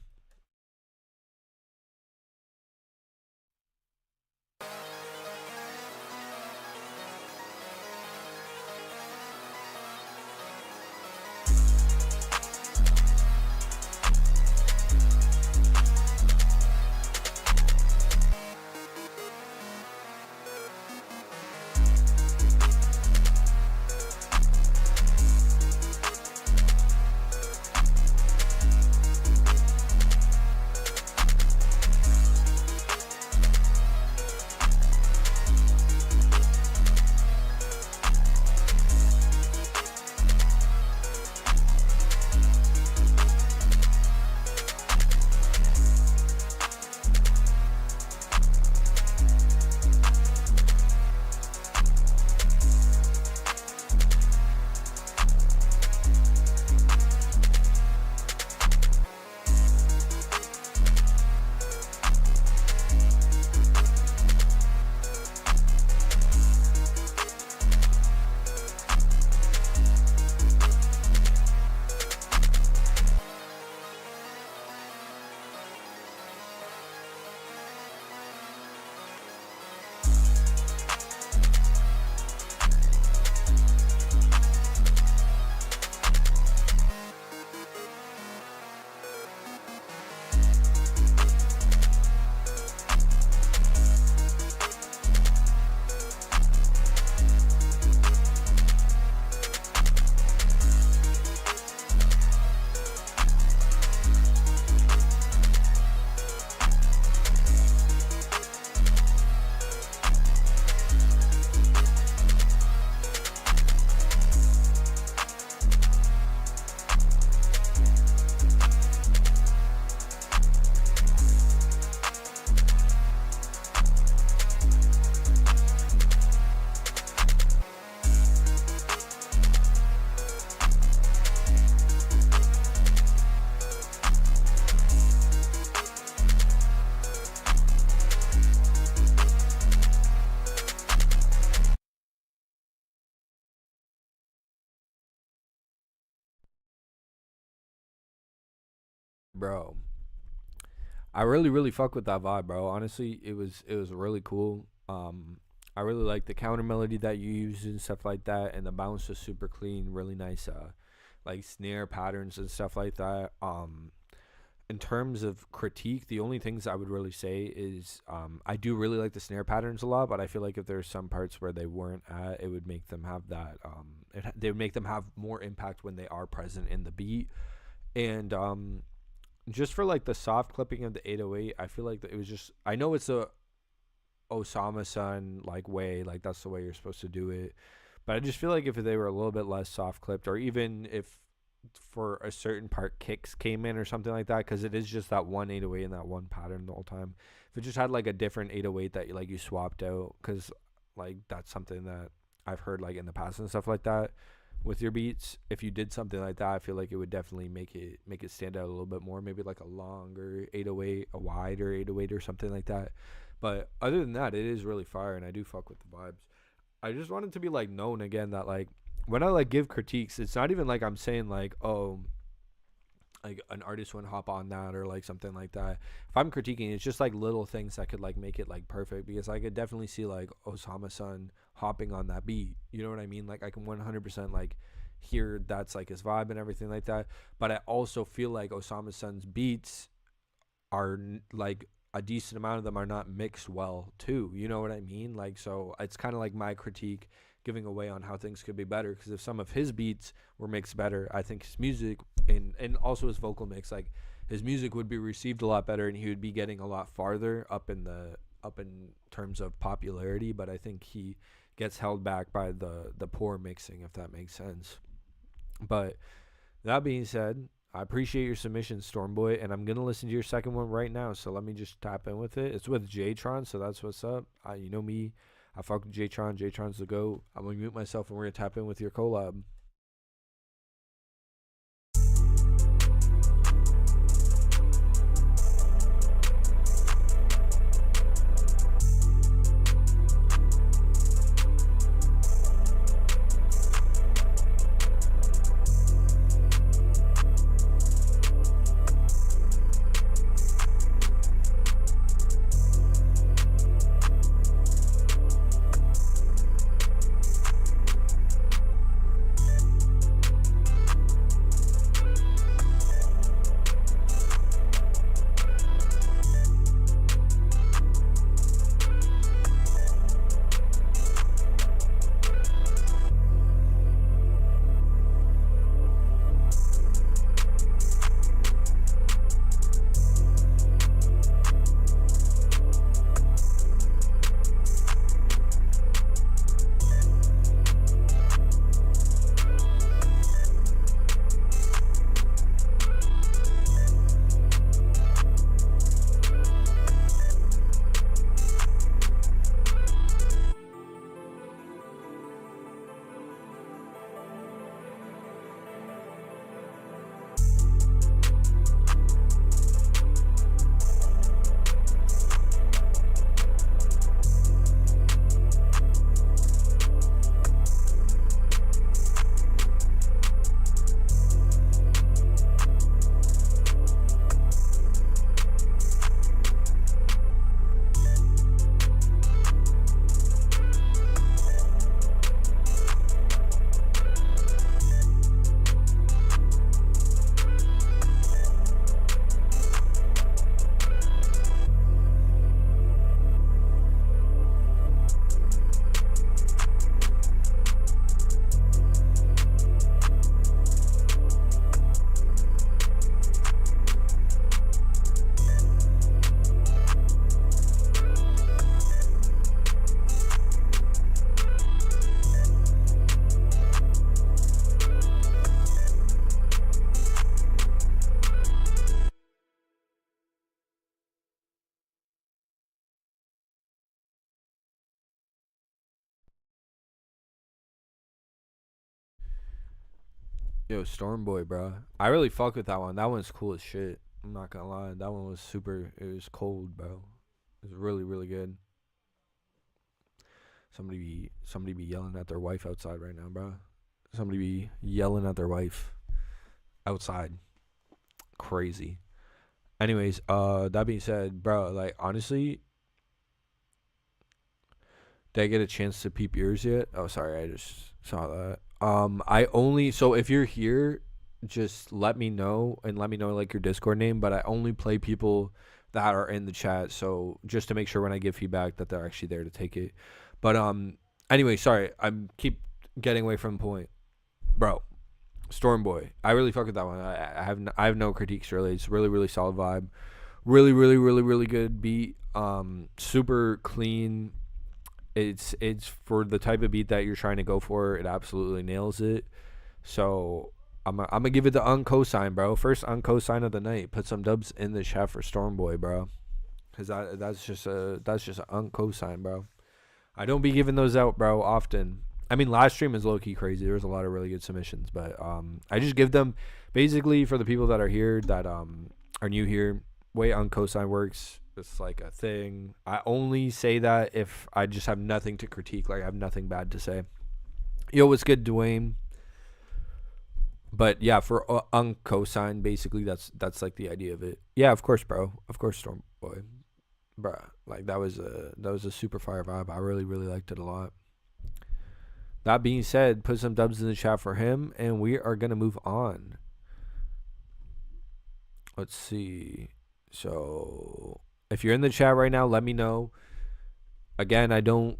bro. I really, really fuck with that vibe, bro. Honestly, it was really cool. I really like the counter melody that you use and stuff like that, and the bounce was super clean, really nice. Like snare patterns and stuff like that. In terms of critique, the only things I would really say is I do really like the snare patterns a lot, but I feel like if there's some parts where they weren't at, it would make them have that. They would make them have more impact when they are present in the beat. And just for like the soft clipping of the 808, I feel like that it was just. I know it's a Osama Sun like way, like that's the way you're supposed to do it. But I just feel like if they were a little bit less soft clipped, or even if for a certain part kicks came in or something like that, because it is just that one 808 and that one pattern the whole time. If it just had like a different 808 that you swopped out, because like that's something that I've heard like in the past and stuff like that with your beats. If you did something like that, I feel like it would definitely make it stand out a little bit more. Maybe like a longer 808, a wider 808 or something like that. But other than that, it is really fire, and I do fuck with the vibes. I just wanted to be like known again that like when I like give critiques, it's not even like I'm saying like, oh, like an artist wouldn't hop on that or like something like that. If I'm critiquing, it's just like little things that could like make it like perfect, because I could definitely see like Osama Sun hopping on that beat. You know what I mean? Like I can 100% like hear that's like his vibe and everything like that. But I also feel like Osama Sun's beats are like a decent amount of them are not mixed well too. You know what I mean? Like, so it's kind of like my critique giving away on how things could be better, because if some of his beats were mixed better, I think his music and also his vocal mix, like his music would be received a lot better, and he would be getting a lot farther up in terms of popularity. But I think he gets held back by the poor mixing, if that makes sense. But that being said, I appreciate your submission, Stormboy, and I'm gonna listen to your second one right now. So let me just tap in with it. It's with Jtron, so that's what's up. You know me, I fuck with Jtron. Jtron's the goat. I'm gonna mute myself, and we're gonna tap in with your collab. Yo, Stormboy, bro. I really fuck with that one. That one's cool as shit. I'm not gonna lie. That one was super. It was cold, bro. It was really, really good. Somebody be yelling at their wife outside right now, bro. Somebody be yelling at their wife outside. Crazy. Anyways, that being said, bro, like honestly, did I get a chance to peep yours yet? Oh, sorry, I just saw that. I only so if you're here, just let me know and let me know like your Discord name. But I only play people that are in the chat, so just to make sure when I give feedback that they're actually there to take it. But anyway, sorry, I'm keep getting away from the point, bro. Storm Boy, I really fuck with that one. I have no critiques really. It's really solid vibe. Really good beat. Super clean. It's for the type of beat that you're trying to go for. It absolutely nails it. So I'm gonna give it the uncosign, bro. First uncosign of the night. Put some dubs in the chat for Storm Boy, bro. Cause that's just an uncosign, bro. I don't be giving those out, bro, often. I mean, last stream is low key crazy. There's a lot of really good submissions, but I just give them basically for the people that are here that are new here. Way uncosign works. It's like a thing. I only say that if I just have nothing to critique, like I have nothing bad to say. Yo, what's good, Dwayne? But yeah, for uncosign, basically that's like the idea of it. Yeah, of course, bro. Of course, Storm Boy, bruh. Like that was a super fire vibe. I really liked it a lot. That being said, put some dubs in the chat for him, and we are gonna move on. Let's see. So if you're in the chat right now, let me know. Again, I don't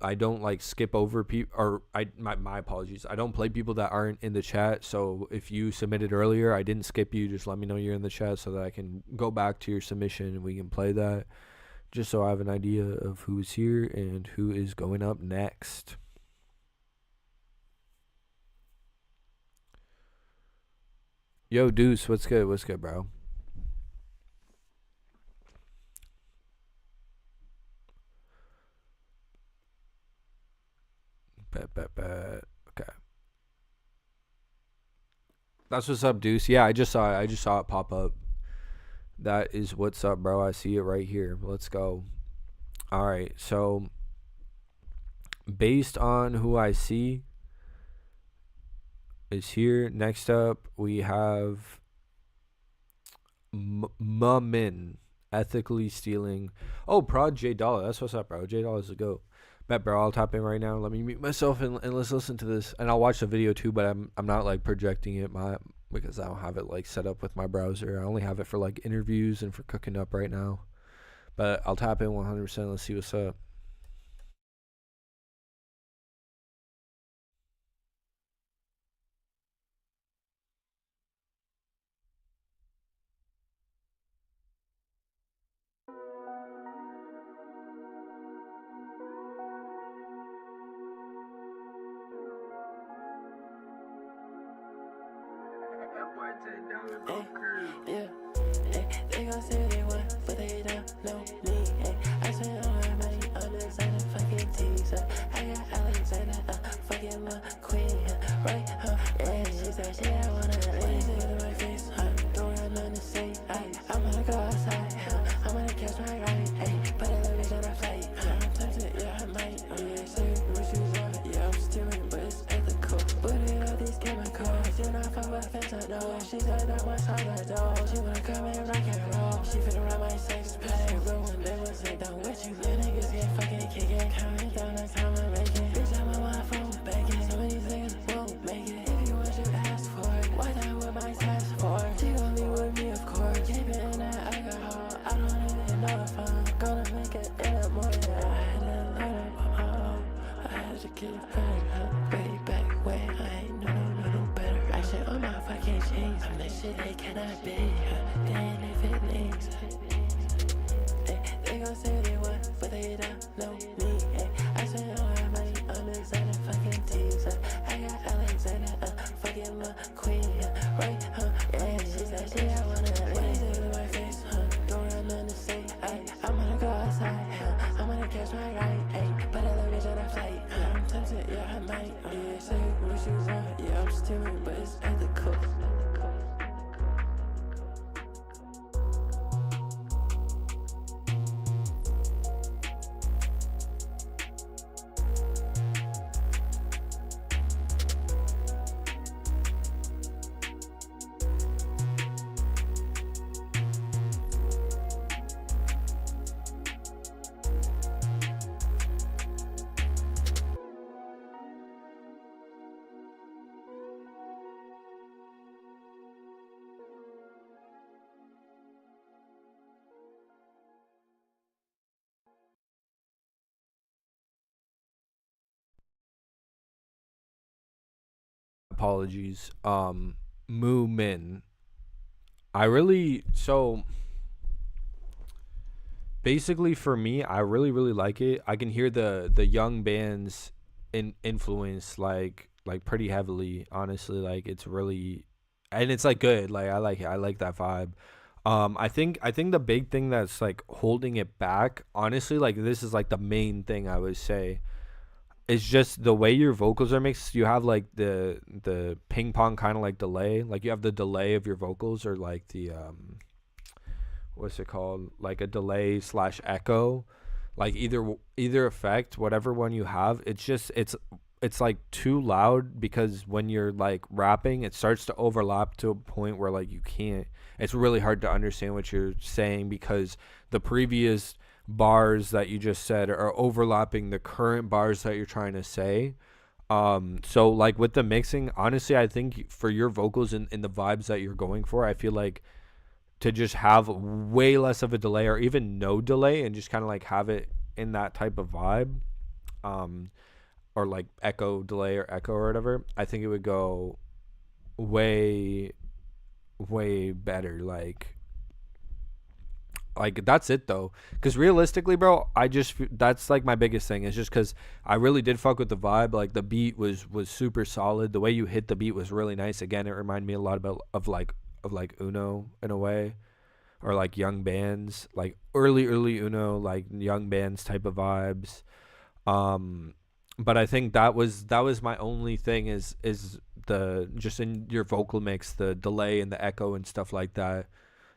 like skip over people, or my apologies. I don't play people that aren't in the chat. So if you submitted earlier, I didn't skip you. Just let me know you're in the chat so that I can go back to your submission and we can play that. Just so I have an idea of who is here and who is going up next. Yo, Deuce, what's good? What's good, bro? Bet. Okay. That's what's up, Deuce. Yeah, I just saw it pop up. That is what's up, bro. I see it right here. Let's go. All right. So based on who I see is here. Next up, we have Mumin ethically stealing. Oh, Prod J Dollar. That's what's up, bro. J Dollar's a goat. Bet, bro. I'll tap in right now. Let me mute myself and let's listen to this. And I'll watch the video too, but I'm not like projecting it because I don't have it like set up with my browser. I only have it for like interviews and for cooking up right now. But I'll tap in 100%. Let's see what's up. Yeah, they gon' say what they want, but they don't know me. I spend all my money on designer fucking teaser. I got Alexander, fucking McQueen, right? Yeah, she said she don't wanna leave. Say to my face, don't got nothing to say. I'm gonna go outside, I'm gonna catch my ride. Put a little bitch on a flight. I'm tempted, yeah, I might. Yeah, say what you want, yeah, I'm steering, but it's ethical. Put it on these chemicals. She not fuck with fentanyl. She said that was all the door. She wanna come and rock and roll. She finna ride my sex pay. Bro, when they was like, done with you. Little niggas get fucking kicking. Counting down the time I'm making. Bitch, I'm on my phone begging. Some of these niggas won't make it. If you want, you ask for it. Why not with my task for? She gon' be with me, of course. Keeping in that alcohol. I don't even know if I'm gonna make it in the morning. I had to learn it on my own. I had to get it back. Way back when I ain't no better. Action on my fucking chains. I'm the shit they cannot be. They ain't if it needs. They gon' say what they want, but they don't know me. I spend all my money on designer fucking teaser. I got Alexander, fucking McQueen, right? Yeah, she said she don't wanna leave. What is it in my face? Don't got nothing to say. I'm gonna go outside. I'm gonna catch my ride. Put a little bitch on a flight. I'm tempted, yeah, I might. Yeah, say what you want. Yeah, I'm steering, but it's ethical. apologies. Moo Min. I really so basically for me, I really really like it. I can hear the young bands in influence like pretty heavily. Honestly, like it's really, and it's like good. Like I like it. I like that vibe. I think the big thing that's like holding it back, honestly, like this is like the main thing I would say. It's just the way your vocals are mixed. You have like the ping pong kind of like delay. Like you have the delay of your vocals, or like the what's it called? Like a delay slash echo. Like either effect, whatever one you have, it's like too loud, because when you're like rapping, it starts to overlap to a point where like you can't. It's really hard to understand what you're saying, because the previous bars that you just said are overlapping the current bars that you're trying to say. So like with the mixing, honestly, I think for your vocals in the vibes that you're going for, I feel like to just have way less of a delay, or even no delay, and just kind of like have it in that type of vibe, um, or like echo delay or echo or whatever, I think it would go way way better. Like that's it though, because realistically, bro, that's like my biggest thing, is just because I really did fuck with the vibe. Like the beat was super solid. The way you hit the beat was really nice. Again, it reminded me a lot about of like Uno in a way, or like young bands, like early Uno, like young bands type of vibes. um but I think that was my only thing, is the just in your vocal mix, the delay and the echo and stuff like that.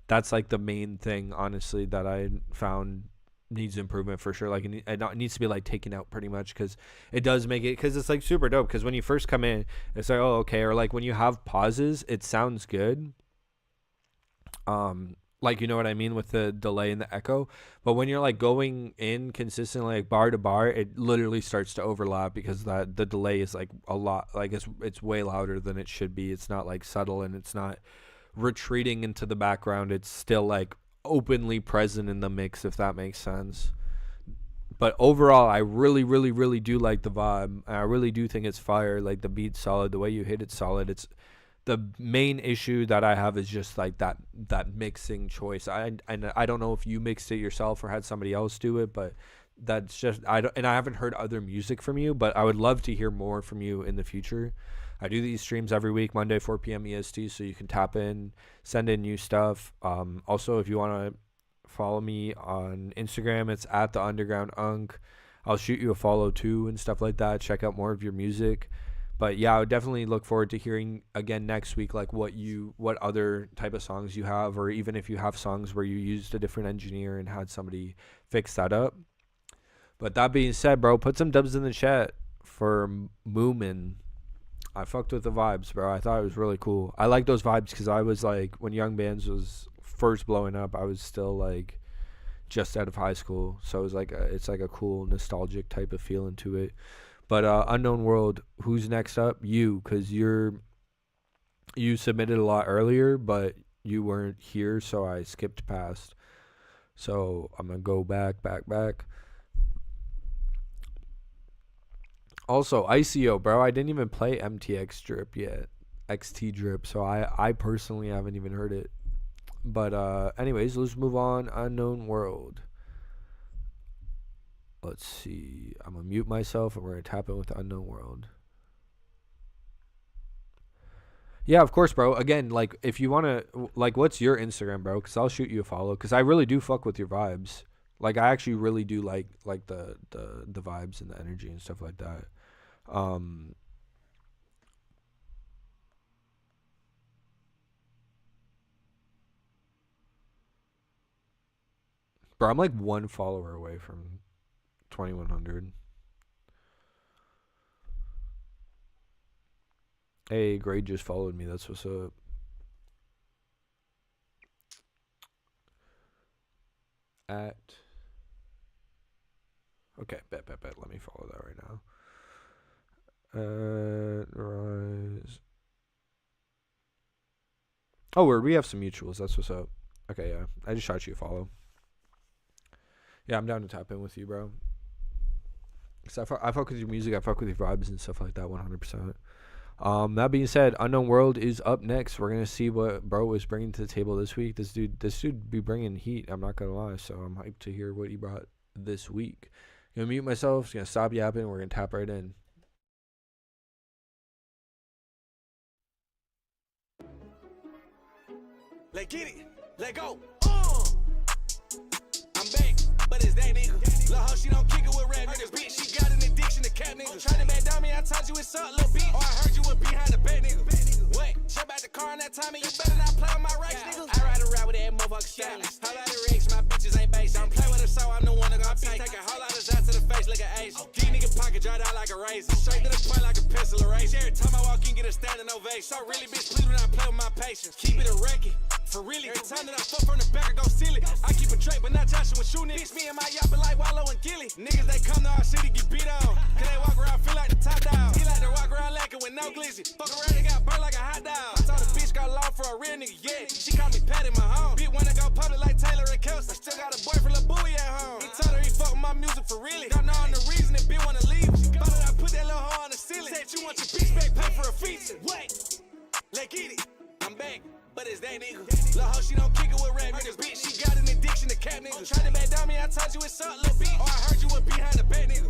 That's like the main thing, honestly, that I found needs improvement for sure. Like it needs to be like taken out pretty much, because it does make it, because it's like super dope, because when you first come in, it's like, oh okay, or like when you have pauses, it sounds good. Like, you know what I mean, with the delay and the echo. But when you're like going in consistently, like bar to bar, it literally starts to overlap, because that the delay is like a lot, like it's way louder than it should be. It's not like subtle, and it's not retreating into the background. It's still like openly present in the mix, if that makes sense. But overall, I really really really do like the vibe. I really do think it's fire. Like the beat's solid, the way you hit it's solid. It's the main issue that I have is just like that mixing choice. I don't know if you mixed it yourself or had somebody else do it, but that's just, I don't, and I haven't heard other music from you, but I would love to hear more from you in the future. I do these streams every week, Monday 4 p.m. EST, so you can tap in, send in new stuff. Also, if you want to follow me on Instagram, it's at the underground Unc. I'll shoot you a follow too and stuff like that. Check out more of your music. But yeah, I would definitely look forward to hearing again next week, like what other type of songs you have, or even if you have songs where you used a different engineer and had somebody fix that up. But that being said, bro, put some dubs in the chat for Moomin. I fucked with the vibes, bro. I thought it was really cool. I like those vibes because I was like, when Young Bands was first blowing up, I was still like just out of high school, so it was like it's like a cool nostalgic type of feeling to it. But Unknown World, who's next up? You, because you submitted a lot earlier, but you weren't here, so I skipped past. So I'm gonna go back. Also, ICO, bro, I didn't even play MTX Drip yet, XT Drip, so I personally haven't even heard it. But anyways, let's move on. Unknown World. Let's see. I'm gonna mute myself and we're gonna tap in with the Unknown World. Yeah, of course, bro. Again, like if you wanna, like, what's your Instagram, bro? Cause I'll shoot you a follow. Cause I really do fuck with your vibes. Like I actually really do like the vibes and the energy and stuff like that. Um, bro, I'm like one follower away from 2100. Hey, Grade just followed me. That's what's up. At okay, bet. Let me follow that right now. Rise. Oh, we have some mutuals. That's what's up. Okay, yeah. I just shot you a follow. Yeah, I'm down to tap in with you, bro. Cause I fuck with your music. I fuck with your vibes and stuff like that. 100%. That being said, Unknown World is up next. We're gonna see what bro is bringing to the table this week. This dude be bringing heat. I'm not gonna lie. So I'm hyped to hear what he brought this week. Gonna mute myself. Gonna stop yapping. We're gonna tap right in. Let's get it. Let go. I'm back, but it's that nigga. Lil' hoe, she don't kick it with rap niggas. Bitch, she got an addiction to cap niggas. Tryna back down me, I told you it's up, little bitch. Oh, I heard you were behind the back nigga. What? Jump out the car in that time and you better not play with my rights, nigga. I ride around with that motherfucker stylist. Whole lot of rigs, my bitches ain't basic. Don't play with her, so I'm the one that gon' take. Take a whole lot of shots to the face, look at Ace. These nigga pocket dried out like a razor. Straight to the point like a pencil erase. Every time I walk in, get a standing ovation. So really, bitch, please do not play with my patience. Keep it a record. For really, every time that I fuck from the back, I go steal it. I keep a trait, but not Joshua with shoe niggas. Bitch, me and my yappin' like Wallow and Gilly. Niggas, they come to our city, get beat on. Cause they walk around, feel like the top dog. He like to walk around lacking with no glizzy. Fuck around, they got burnt like a hot dog. I told the bitch got law for a real nigga, yeah. She call me Patty, my home. Bitch wanna go public like Taylor and Kelsey. I still got a boyfriend, Lil' Bowie at home. He told her he fuck with my music for really. Don't know the reason that bitch wanna leave. But I put that little hoe on the ceiling. Said you want your bitch back, pay for a feature. What? Let's get it. I'm back. But it's that nigga. Lil' hoe, she don't kick it with rap niggas. Bitch, she got an addiction to cap niggas. Tryna back down me, I told you it's up, little bitch. Oh, I heard you were behind the back nigga.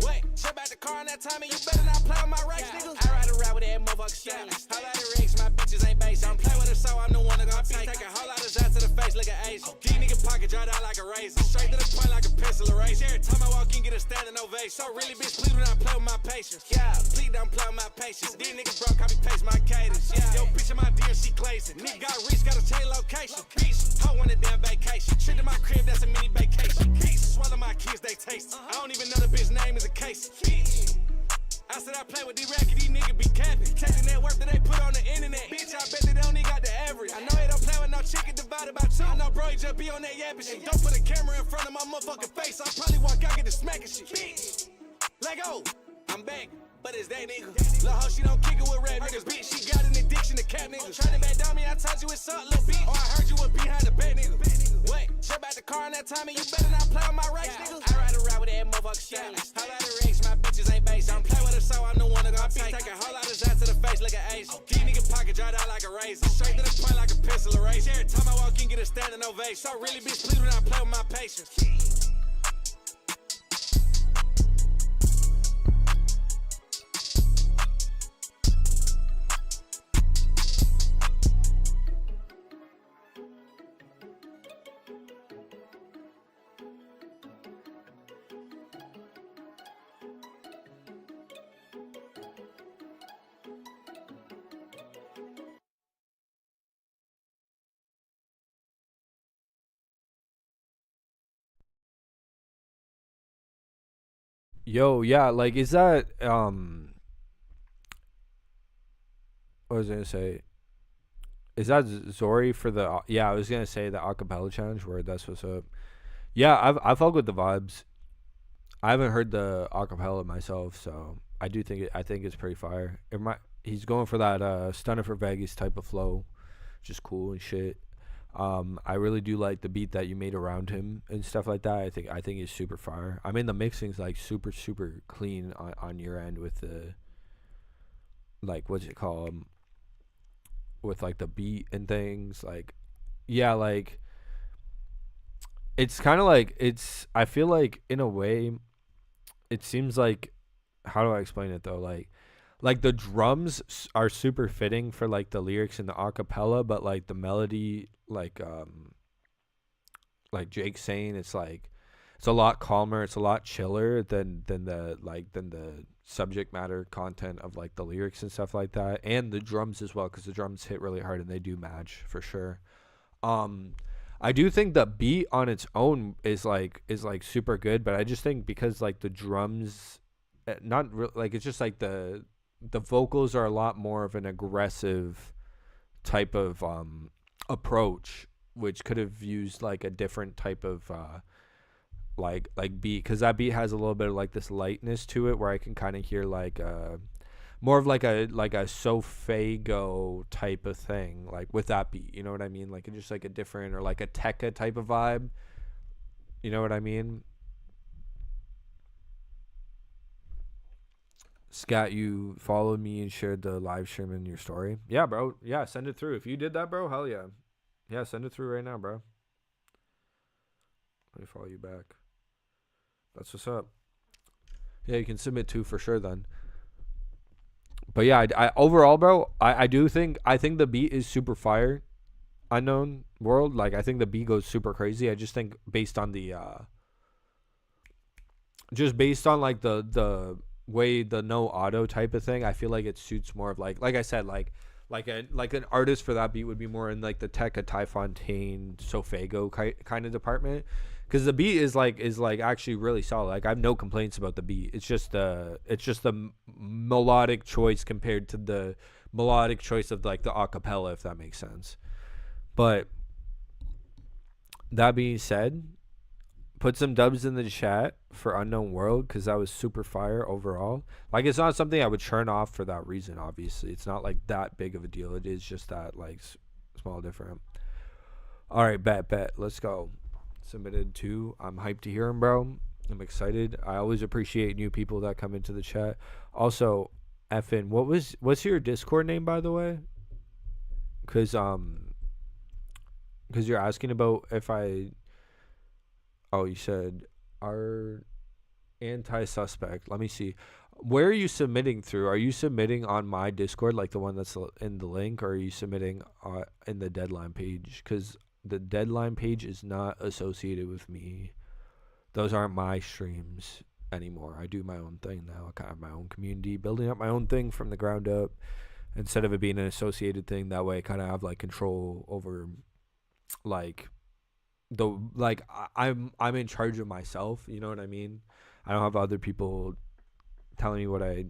What? Jump out the car in that time and you better not play with my rights, nigga. I ride around with that motherfucker stylist. Whole lot of rigs, my bitches ain't basic. Don't play with her, so I'm the one that gon' take. Take a whole lot of shots to the face, look at Ace. These nigga pocket dried out like a razor. Straight to the point like a pencil erase. Every time I walk in, get a standing ovation. So really, bitch, please do not play with my patience. Yeah, please don't play with my patience. These niggas broke, copy paste my cadence. Yeah, yo, bitch in my dear, she glazing. Nigga got rich, got a change location. Bitch, hoe on a damn vacation. Trip to my crib, that's a mini vacation. Bitch, swallow my kids, they taste it. I don't even know the bitch name is a case. Bitch, I said I play with these racket, these niggas be capping. Taking that work that they put on the internet. Bitch, I bet they don't even got the average. I know they don't play with no chicken divided by two. I know bro, he just be on that yapping shit. Don't put a camera in front of my motherfucking face. I'll probably walk out, get the smacking shit. Bitch, let go. I'm back. But it's that nigga. Lil' hoe, she don't kick it with rap niggas. Bitch, she got an addiction to cap niggas. Tryna back down me, I told you it's up, little bitch. Oh, I heard you were behind the back nigga. What? Jump out the car in that time and you better not play with my rights, nigga. I ride around with that motherfucker stylist. Whole lot of rigs, my bitches ain't basic. Don't play with her, so I'm the one that gon' take. Take a whole lot of shots to the face, look at Ace. These nigga pocket dried out like a razor. Straight to the point like a pencil erase. Every time I walk in, get a standing ovation. So really, bitch, please do not play with my patience. Yo, yeah, like is that what was I gonna say? Is that Zori for the yeah, I was gonna say the acapella challenge where that's what's up. Yeah, I fuck with the vibes. I haven't heard the acapella myself, so I think it's pretty fire. He's going for that Stunner for Vegas type of flow, which is cool and shit. I really do like the beat that you made around him and stuff like that. I think it's super fire. I mean the mixing's like super clean on your end with the like what's it called with like the beat and things like yeah like it's kind of like I feel like in a way it seems like how do I explain it though like the drums are super fitting for like the lyrics and the acapella, but like the melody like Jake's saying it's a lot calmer, it's a lot chiller than the subject matter content of like the lyrics and stuff like that, and the drums as well, because the drums hit really hard and they do match for sure. I do think the beat on its own is like super good, but I just think because like the drums like it's just like the vocals are a lot more of an aggressive type of approach, which could have used like a different type of like beat, because that beat has a little bit of like this lightness to it where I can kind of hear like more of like a Sofago type of thing, like with that beat, you know what I mean, like just like a different, or like a Tekka type of vibe, you know what I mean. Scat, you followed me and shared the live stream in your story. Yeah, bro. Yeah, send it through. If you did that, bro, hell yeah. Yeah, send it through right now, bro. Let me follow you back. That's what's up. Yeah, you can submit 2 for sure then. But yeah, I overall, bro, I think the beat is super fire. Unknown World, like I think the beat goes super crazy. I just think based on the like the way the no auto type of thing, I feel like it suits more of like I said, like an artist for that beat would be more in like the Tekka, Ty Fontaine, Sofago kind of department, because the beat is like actually really solid. Like I have no complaints about the beat. It's just the melodic choice compared to the melodic choice of like the acapella, if that makes sense. But that being said, put some dubs in the chat for Unknown World, because that was super fire overall. Like it's not something I would churn off for that reason. Obviously, it's not like that big of a deal. It is just that like small different. All right, bet. Let's go. Submitted 2. I'm hyped to hear him, bro. I'm excited. I always appreciate new people that come into the chat. Also, Effin, what's your Discord name, by the way? Because you're asking about if I. Oh, you said our anti-suspect. Let me see. Where are you submitting through? Are you submitting on my Discord, like the one that's in the link, or are you submitting in the deadline page? Because the deadline page is not associated with me. Those aren't my streams anymore. I do my own thing now. I kind of have my own community, building up my own thing from the ground up, instead of it being an associated thing. That way I kind of have like control over like I'm in charge of myself, you know what I mean? I don't have other people telling me what I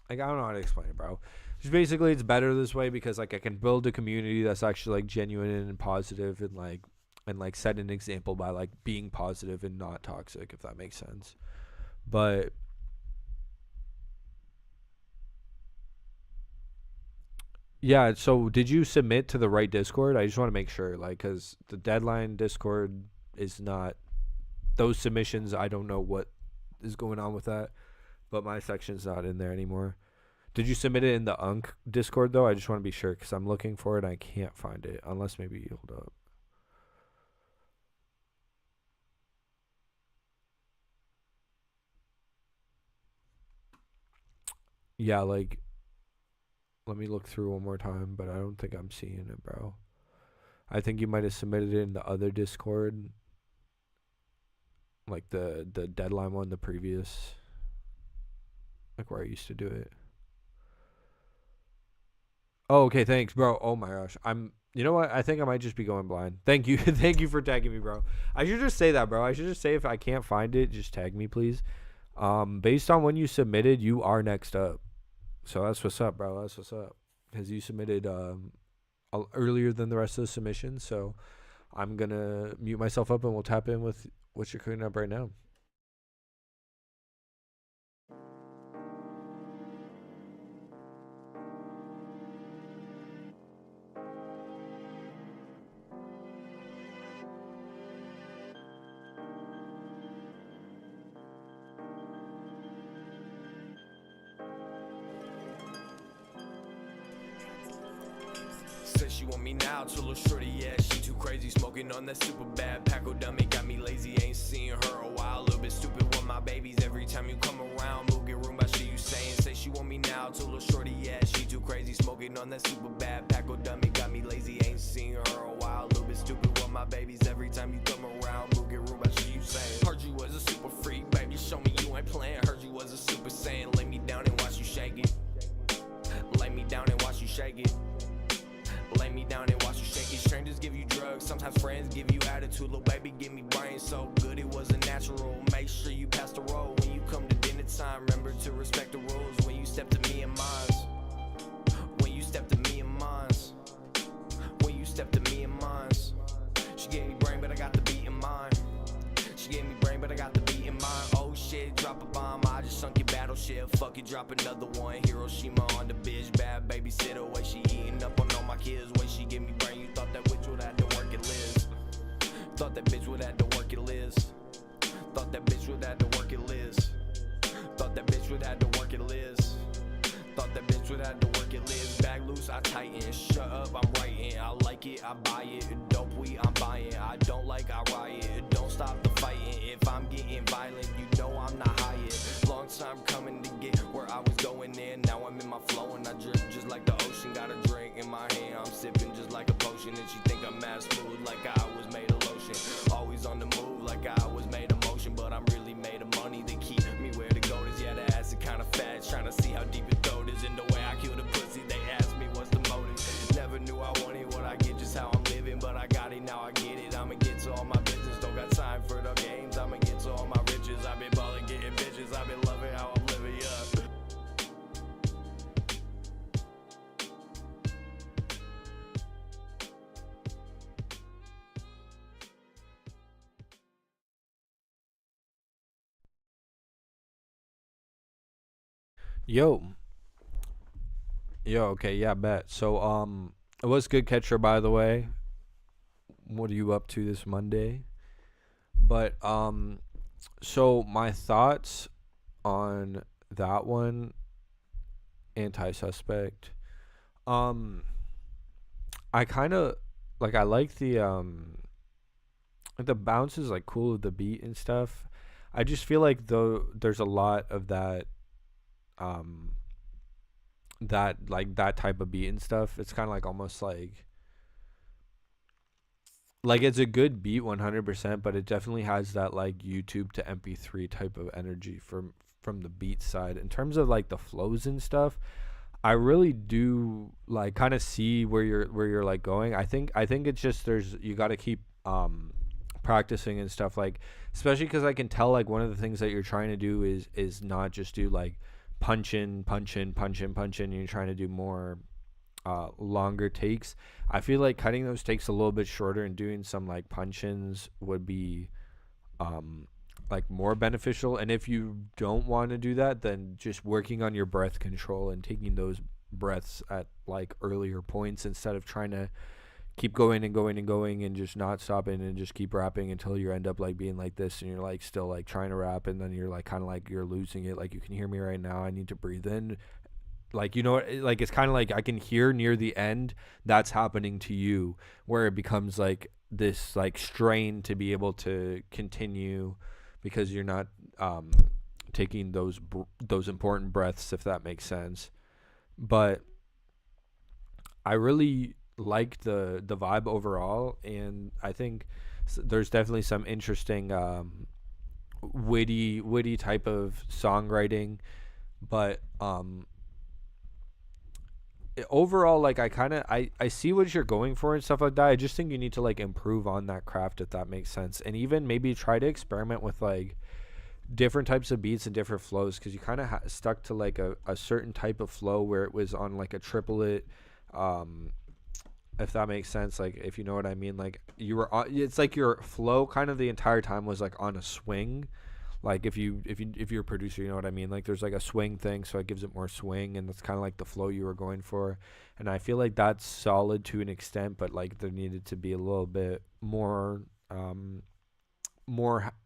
don't know how to explain it, bro. Just basically it's better this way, because like I can build a community that's actually like genuine and positive, and like set an example by like being positive and not toxic, if that makes sense. But yeah, so did you submit to the right Discord? I just want to make sure, like, because the deadline Discord is not those submissions. I don't know what is going on with that, but my section's not in there anymore. Did you submit it in the Unc'S Discord, though? I just want to be sure, because I'm looking for it and I can't find it, unless maybe you hold up. Yeah, like, let me look through one more time, but I don't think I'm seeing it, bro. I think you might have submitted it in the other Discord, like the deadline one, the previous, like where I used to do it. Oh, okay, thanks, bro. Oh my gosh, you know what? I think I might just be going blind. Thank you, thank you for tagging me, bro. I should just say that, bro. I should just say if I can't find it, just tag me, please. Based on when you submitted, you are next up. So that's what's up, bro. That's what's up. Because you submitted earlier than the rest of the submissions. So I'm going to mute myself up and we'll tap in with what you're cooking up right now. Says she want me now, to little shorty, yeah, she too crazy, smoking on that super bad Paco dummy, got me lazy, ain't seen her a while, a little bit stupid with my babies, every time you come around, move, get room by shit you saying, say she want me now, to little shorty, yeah, she too crazy, smoking on that super bad Paco dummy, got me lazy, ain't seen her a while, a little bit stupid with my babies, every time you come around, move, get room by shit you saying, heard you was a super freak, baby, show me you ain't playing, heard you was a super saiyan, lay me down and watch you shake it, lay me down and watch you shake it. Lay me down and watch you shake it. Strangers give you drugs, sometimes friends give you attitude. Little baby give me brain so good it wasn't natural. Make sure you pass the roll when you come to dinner time. Remember to respect the rules when you step to me and mines. When you step to me and mines. When you step to me and mines. She gave me brain but I got the beat in mind. She gave me brain but I got the beat in mind. Oh shit, drop a bomb, I just sunk your battleship. Fuck it, drop another one. Hiroshima on the bitch, bad babysitter. Way she eating up on all my kids. Way she give me brain, you thought that bitch would have to work it, Liz. Thought that bitch would have to work it, Liz. Thought that bitch would have to work it, Liz. Thought that bitch would have to work it, Liz. but had to work it. Lives back loose, I tighten. Shut up, I'm writing. I like it, I buy it. Dope weed, I'm buying. I don't like, I riot. Don't stop the fighting. If I'm getting violent, you know I'm not high yet. Long time coming to get where I was going in. Now I'm in my flow and I drip just like the ocean. Got a drink in my hand, I'm sipping just like a potion. And she think I'm mad smooth like I was made of lotion. Always on the move like I was made of motion. But I'm really made of money to keep me where the goat is. Yeah, the ass is kinda fat, trying to see how deep it throat is. In the way I kill the pussy, they ask me what's the motive. Never knew I wanted what I get, just how I'm living. But I got it, now I get it. I'ma get to all my business, don't got time for the games. I'ma get to all my riches. I've been ballin', getting bitches. I've been loving how I'm living, yeah. Yo, okay, yeah, bet. So, it was good catcher, by the way. What are you up to this Monday? But, so my thoughts on that one, Anti-Suspect. I kind of I like the bounce is like cool with the beat and stuff. I just feel like though there's a lot of that that type of beat and stuff. It's kind of like almost like it's a good beat 100%, but it definitely has that like YouTube to MP3 type of energy from the beat side. In terms of like the flows and stuff, I really do like kind of see where you're like going. I think it's just you got to keep practicing and stuff, like especially because I can tell like one of the things that you're trying to do is not just do like punch in, and you're trying to do more longer takes. I feel like cutting those takes a little bit shorter and doing some like punch-ins would be like more beneficial. And if you don't want to do that, then just working on your breath control and taking those breaths at like earlier points instead of trying to keep going and just not stopping and just keep rapping until you end up like being like this and you're like still like trying to rap and then you're like kind of like you're losing it. Like, you can hear me right now, I need to breathe in. Like, you know, like it's kind of like I can hear near the end that's happening to you, where it becomes like this like strain to be able to continue because you're not taking those important breaths, if that makes sense. But I really like the vibe overall, and I think there's definitely some interesting witty type of songwriting, but overall, like I see what you're going for and stuff like that. I just think you need to like improve on that craft, if that makes sense, and even maybe try to experiment with like different types of beats and different flows, because you kind of stuck to like a certain type of flow where it was on like a triplet, if that makes sense, like if you know what I mean. Like you were on, it's like your flow kind of the entire time was like on a swing. Like if you're a producer, you know what I mean. Like there's like a swing thing, so it gives it more swing, and that's kind of like the flow you were going for. And I feel like that's solid to an extent, but like there needed to be a little bit more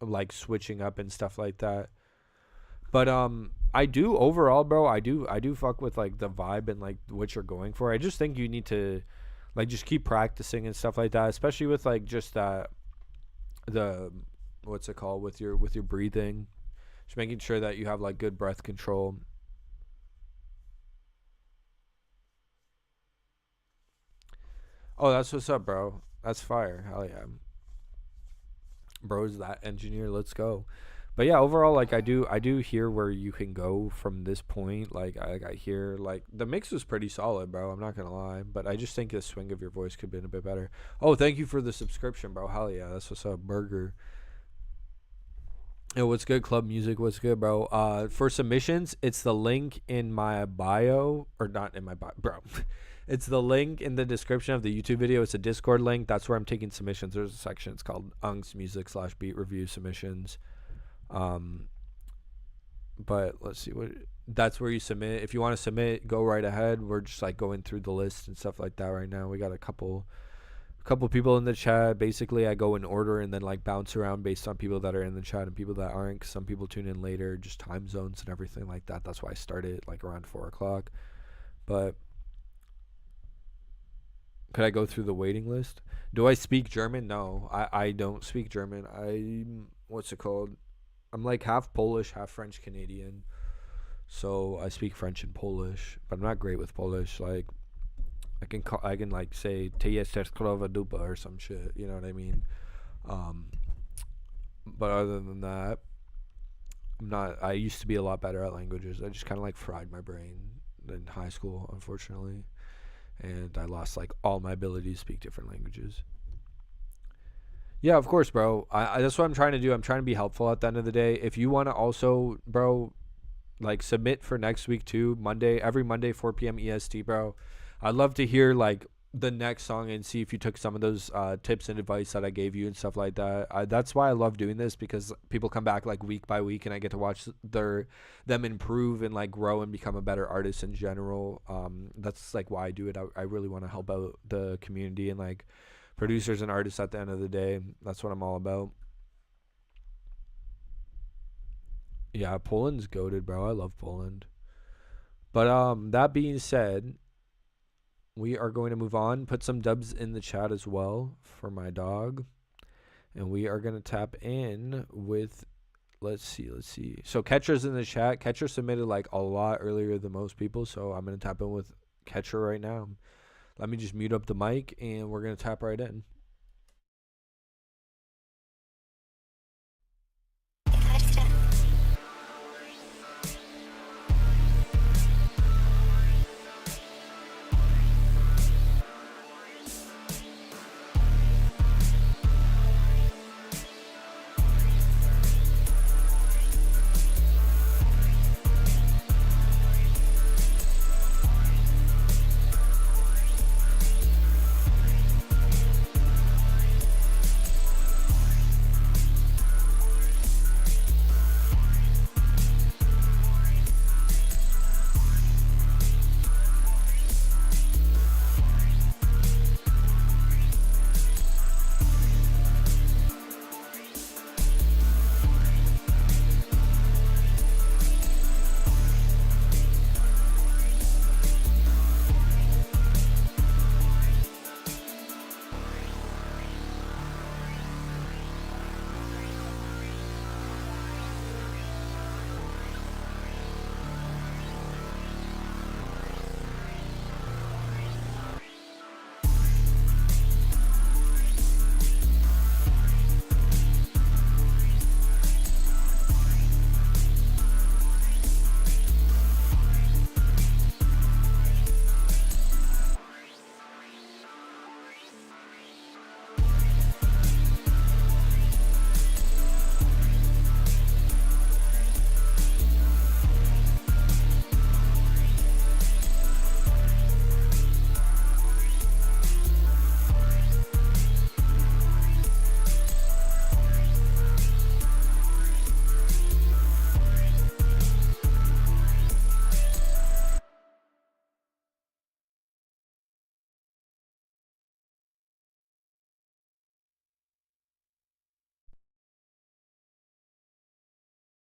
like switching up and stuff like that. But I do overall, bro, I do fuck with like the vibe and like what you're going for. I just think you need to like just keep practicing and stuff like that, especially with like just the what's it called, with your breathing, just making sure that you have like good breath control. Oh, that's what's up, bro. That's fire. Hell yeah, bro's that engineer. Let's go. But yeah, overall, like I do hear where you can go from this point. Like I hear like the mix was pretty solid, bro. I'm not gonna lie, but I just think the swing of your voice could have been a bit better. Oh, thank you for the subscription, bro. Hell yeah, that's what's up, Burger. Yo, what's good, Club Music? What's good, bro? For submissions, it's the link in my bio, or not in my bio, bro. It's the link in the description of the YouTube video. It's a Discord link. That's where I'm taking submissions. There's a section. It's called Unc'S Music / Beat Review Submissions. But let's see, what that's where you submit. If you want to submit, go right ahead. We're just like going through the list and stuff like that right now. We got a couple people in the chat. Basically, I go in order and then like bounce around based on people that are in the chat and people that aren't, 'cause some people tune in later, just time zones and everything like that. That's why I started like around 4 o'clock. But could I go through the waiting list? Do I speak German? No, I don't speak German. What's it called? I'm like half Polish, half French Canadian. So I speak French and Polish, but I'm not great with Polish. Like I can like say "Ty jesteś krowa dupa" or some shit. You know what I mean? Um, but other than that, I'm not. I used to be a lot better at languages. I just kind of like fried my brain in high school, unfortunately, and I lost like all my ability to speak different languages. Yeah, of course, bro. That's what I'm trying to do. I'm trying to be helpful at the end of the day. If you want to also, bro, like submit for next week too, Monday, every Monday 4 p.m. EST, bro. I'd love to hear like the next song and see if you took some of those tips and advice that I gave you and stuff like that. That's why I love doing this, because people come back like week by week and I get to watch them improve and like grow and become a better artist in general. That's like why I do it. I really want to help out the community and like producers and artists at the end of the day. That's what I'm all about. Yeah, Poland's goated, bro. I love Poland. But that being said, we are going to move on. Put some dubs in the chat as well for my dog. And we are going to tap in with, let's see. So Ketra's in the chat. Ketra submitted like a lot earlier than most people, so I'm going to tap in with Ketra right now. Let me just mute up the mic and we're going to tap right in.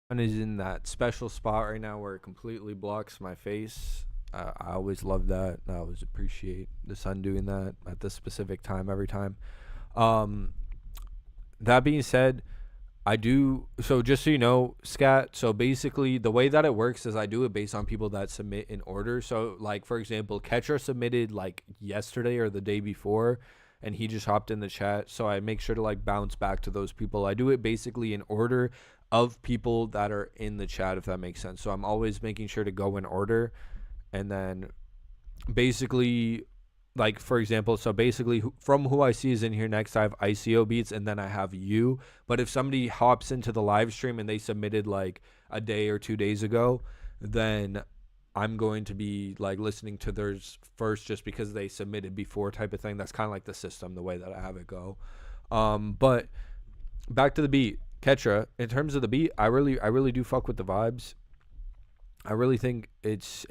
Is in that special spot right now where it completely blocks my face. I always love that. I always appreciate the sun doing that at this specific time every time. That being said, I do, so just so you know, Scat, so basically the way that it works is I do it based on people that submit in order. So like, for example, Ketra submitted like yesterday or the day before, and he just hopped in the chat, so I make sure to like bounce back to those people. I do it basically in order of people that are in the chat, if that makes sense. So I'm always making sure to go in order, and then basically, like, for example, so basically from who I see is in here next, I have ICO Beats, and then I have you. But if somebody hops into the live stream and they submitted like a day or 2 days ago, then I'm going to be like listening to theirs first just because they submitted before, type of thing. That's kind of like the system, the way that I have it go. But back to the beat, Ketra, in terms of the beat, I really do fuck with the vibes. I really think it's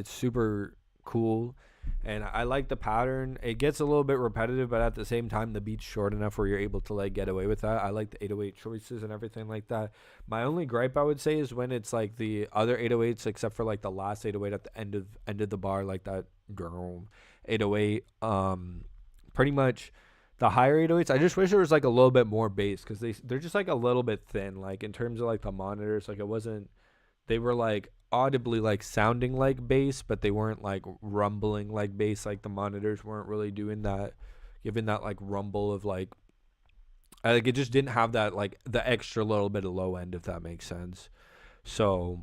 super cool. And I like the pattern. It gets a little bit repetitive, but at the same time, the beat's short enough where you're able to like get away with that. I like the 808 choices and everything like that. My only gripe I would say is when it's like the other 808s, except for like the last 808 at the end of the bar, like that 808. Pretty much the higher 808s. I just wish there was like a little bit more bass because they're just like a little bit thin. Like in terms of like the monitors, like it wasn't. They were like audibly like sounding like bass, but they weren't like rumbling like bass. Like the monitors weren't really doing that, giving that like rumble of like it just didn't have that like the extra little bit of low end, if that makes sense. So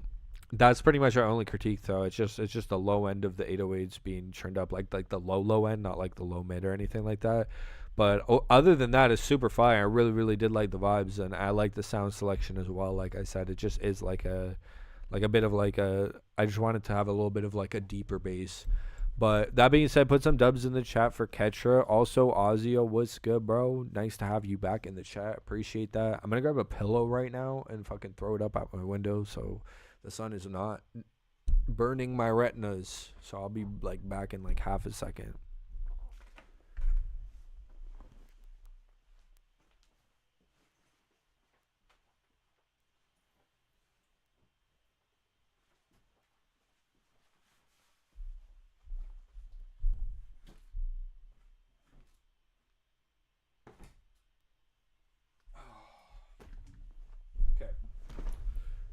that's pretty much our only critique though. It's just the low end of the 808s being turned up, like the low end, not like the low mid or anything like that. But other than that, it's super fire. I really did like the vibes, and I like the sound selection as well. Like I said, it just is like a bit of like a, I just wanted to have a little bit of like a deeper bass. But that being said, put some dubs in the chat for Ketra. Also, Ozio, what's good, bro? Nice to have you back in the chat. Appreciate that. I'm going to grab a pillow right now and fucking throw it up out my window so the sun is not burning my retinas. So I'll be like back in like half a second.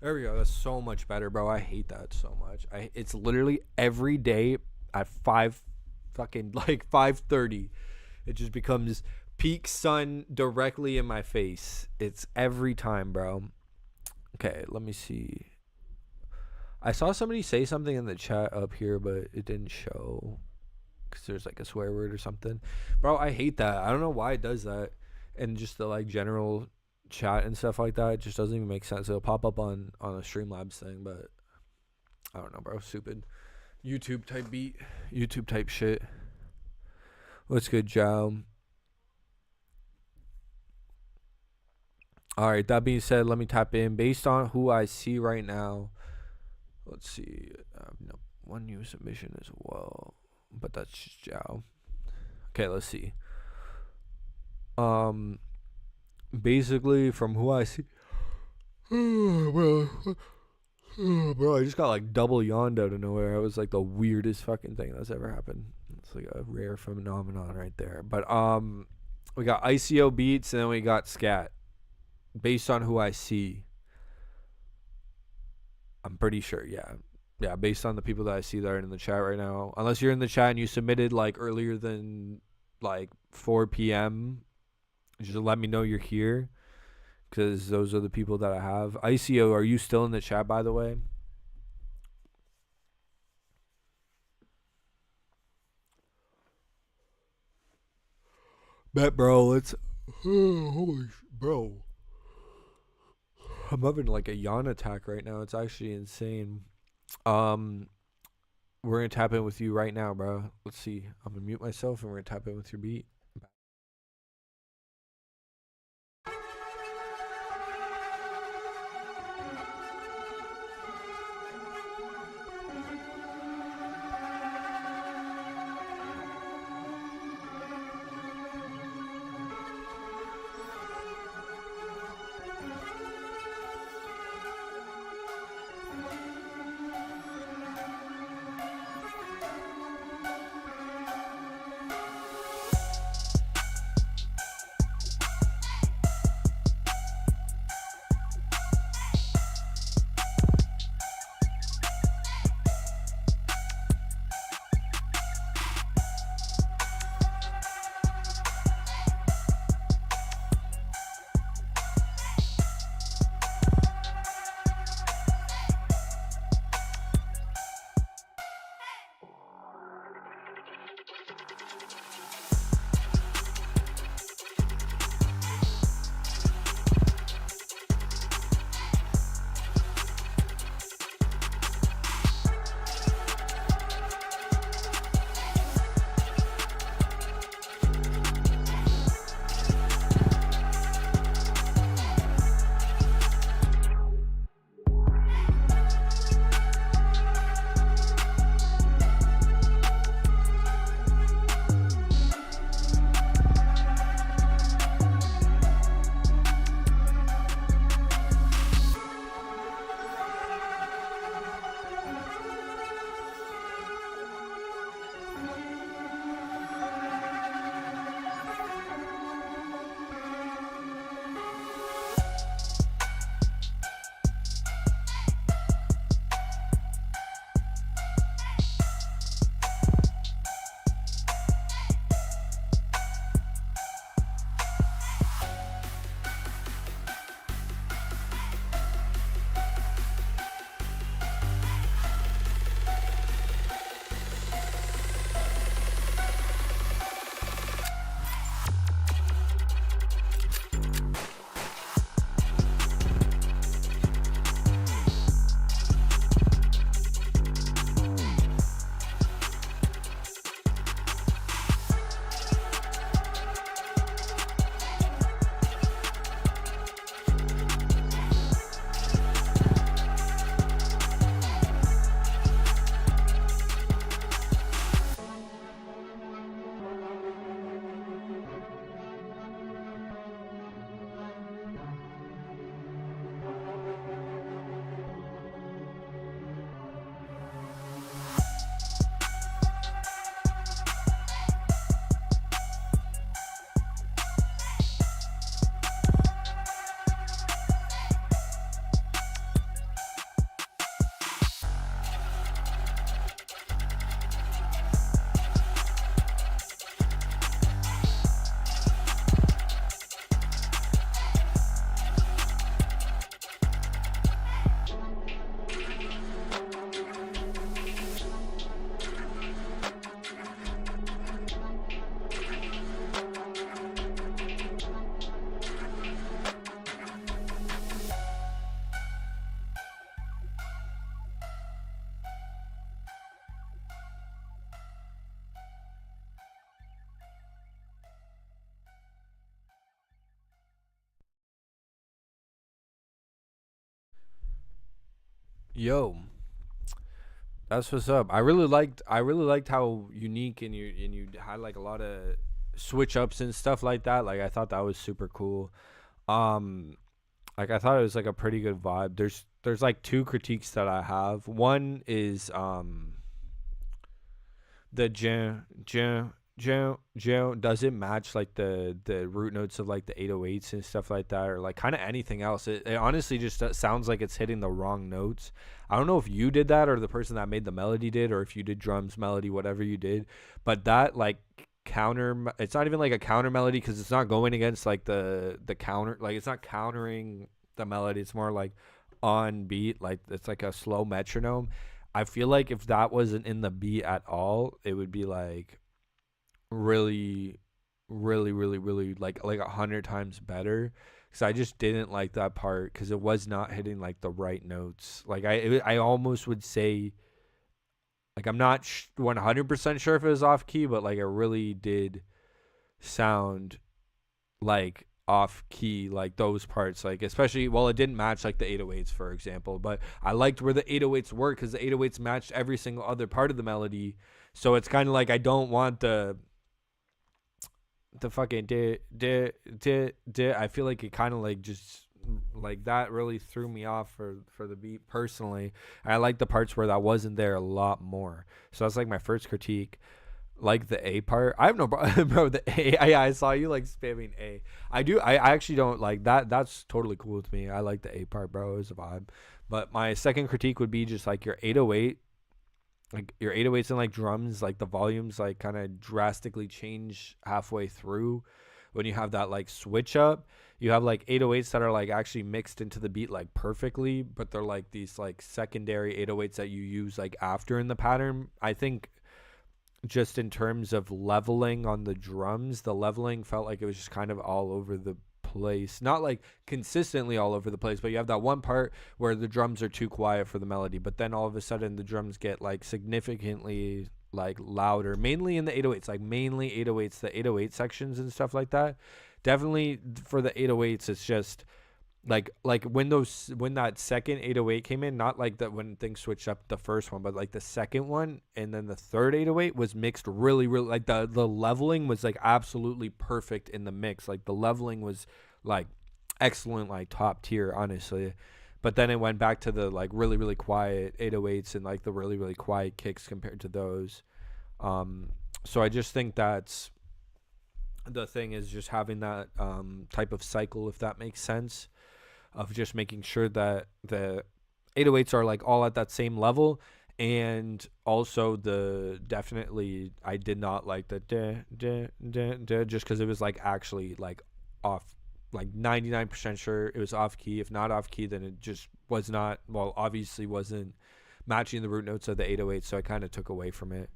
There we go. That's so much better, bro. I hate that so much. It's literally every day at 5:30. It just becomes peak sun directly in my face. It's every time, bro. Okay, let me see. I saw somebody say something in the chat up here, but it didn't show because there's like a swear word or something. Bro, I hate that. I don't know why it does that. And just the like general chat and stuff like that, it just doesn't even make sense. It'll pop up on a Streamlabs thing, but I don't know, bro. Stupid YouTube type beat, YouTube type shit. What's good, Joe? All right, that being said, let me tap in. Based on who I see right now, let's see. No, one new submission as well, but that's just Joe. Okay, let's see. Basically, from who I see, bro, I just got like double yawned out of nowhere. It was like the weirdest fucking thing that's ever happened. It's like a rare phenomenon right there. But we got ICO beats and then we got scat. Based on who I see, I'm pretty sure, yeah. Based on the people that I see that are in the chat right now, unless you're in the chat and you submitted like earlier than like 4 p.m. Just let me know you're here, because those are the people that I have. ICO, are you still in the chat, by the way? Bet, bro. It's holy bro. I'm having like a yawn attack right now. It's actually insane. We're gonna tap in with you right now, bro. Let's see. I'm gonna mute myself and we're gonna tap in with your beat. Yo, that's what's up. I really liked how unique and you had like a lot of switch ups and stuff like that. Like I thought that was super cool. Um like I thought it was like a pretty good vibe. There's like two critiques that I have. One is the doesn't match like the root notes of like the 808s and stuff like that, or like kind of anything else. It honestly just sounds like it's hitting the wrong notes. I don't know if you did that or the person that made the melody did, or if you did drums, melody, whatever you did, but that like it's not even like a counter melody because it's not going against like the counter, like it's not countering the melody. It's more like on beat, like it's like a slow metronome. I feel like if that wasn't in the beat at all, it would be like really, really like 100 times better. Because I just didn't like that part because it was not hitting like the right notes. Like I almost would say, like I'm not 100% sure if it was off key, but like it really did sound like off key, like those parts, like especially, well, it didn't match like the 808s for example, but I liked where the 808s were because the 808s matched every single other part of the melody. So it's kind of like I don't want the fucking I feel like it kind of like just like that really threw me off for the beat personally. I like the parts where that wasn't there a lot more. So that's like my first critique. Like the A part, I have no problem, bro. The A, I saw you like spamming A. I actually don't like that. That's totally cool with me. I like the A part, bro. It was a vibe. But my second critique would be just like your 808, like your 808s and like drums, like the volumes like kind of drastically change halfway through when you have that like switch up. You have like 808s that are like actually mixed into the beat like perfectly, but they're like these like secondary 808s that you use like after in the pattern. I think just in terms of leveling on the drums, the leveling felt like it was just kind of all over the place. Not like consistently all over the place, but you have that one part where the drums are too quiet for the melody, but then all of a sudden the drums get like significantly like louder, mainly in the 808s, like mainly 808s, the 808 sections and stuff like that. Definitely for the 808s, it's just like when that second 808 came in, not like that when things switched up the first one, but like the second one and then the third 808 was mixed really like the leveling was like absolutely perfect in the mix. Like the leveling was like excellent, like top tier, honestly. But then it went back to the like really quiet 808s and like the really quiet kicks compared to those. So I just think that's the thing, is just having that type of cycle, if that makes sense, of just making sure that the 808s are like all at that same level. And also definitely I did not like the just because it was like actually like off, like 99% sure it was off key. If not off key, then it just was not, well, obviously wasn't matching the root notes of the 808, so I kind of took away from it.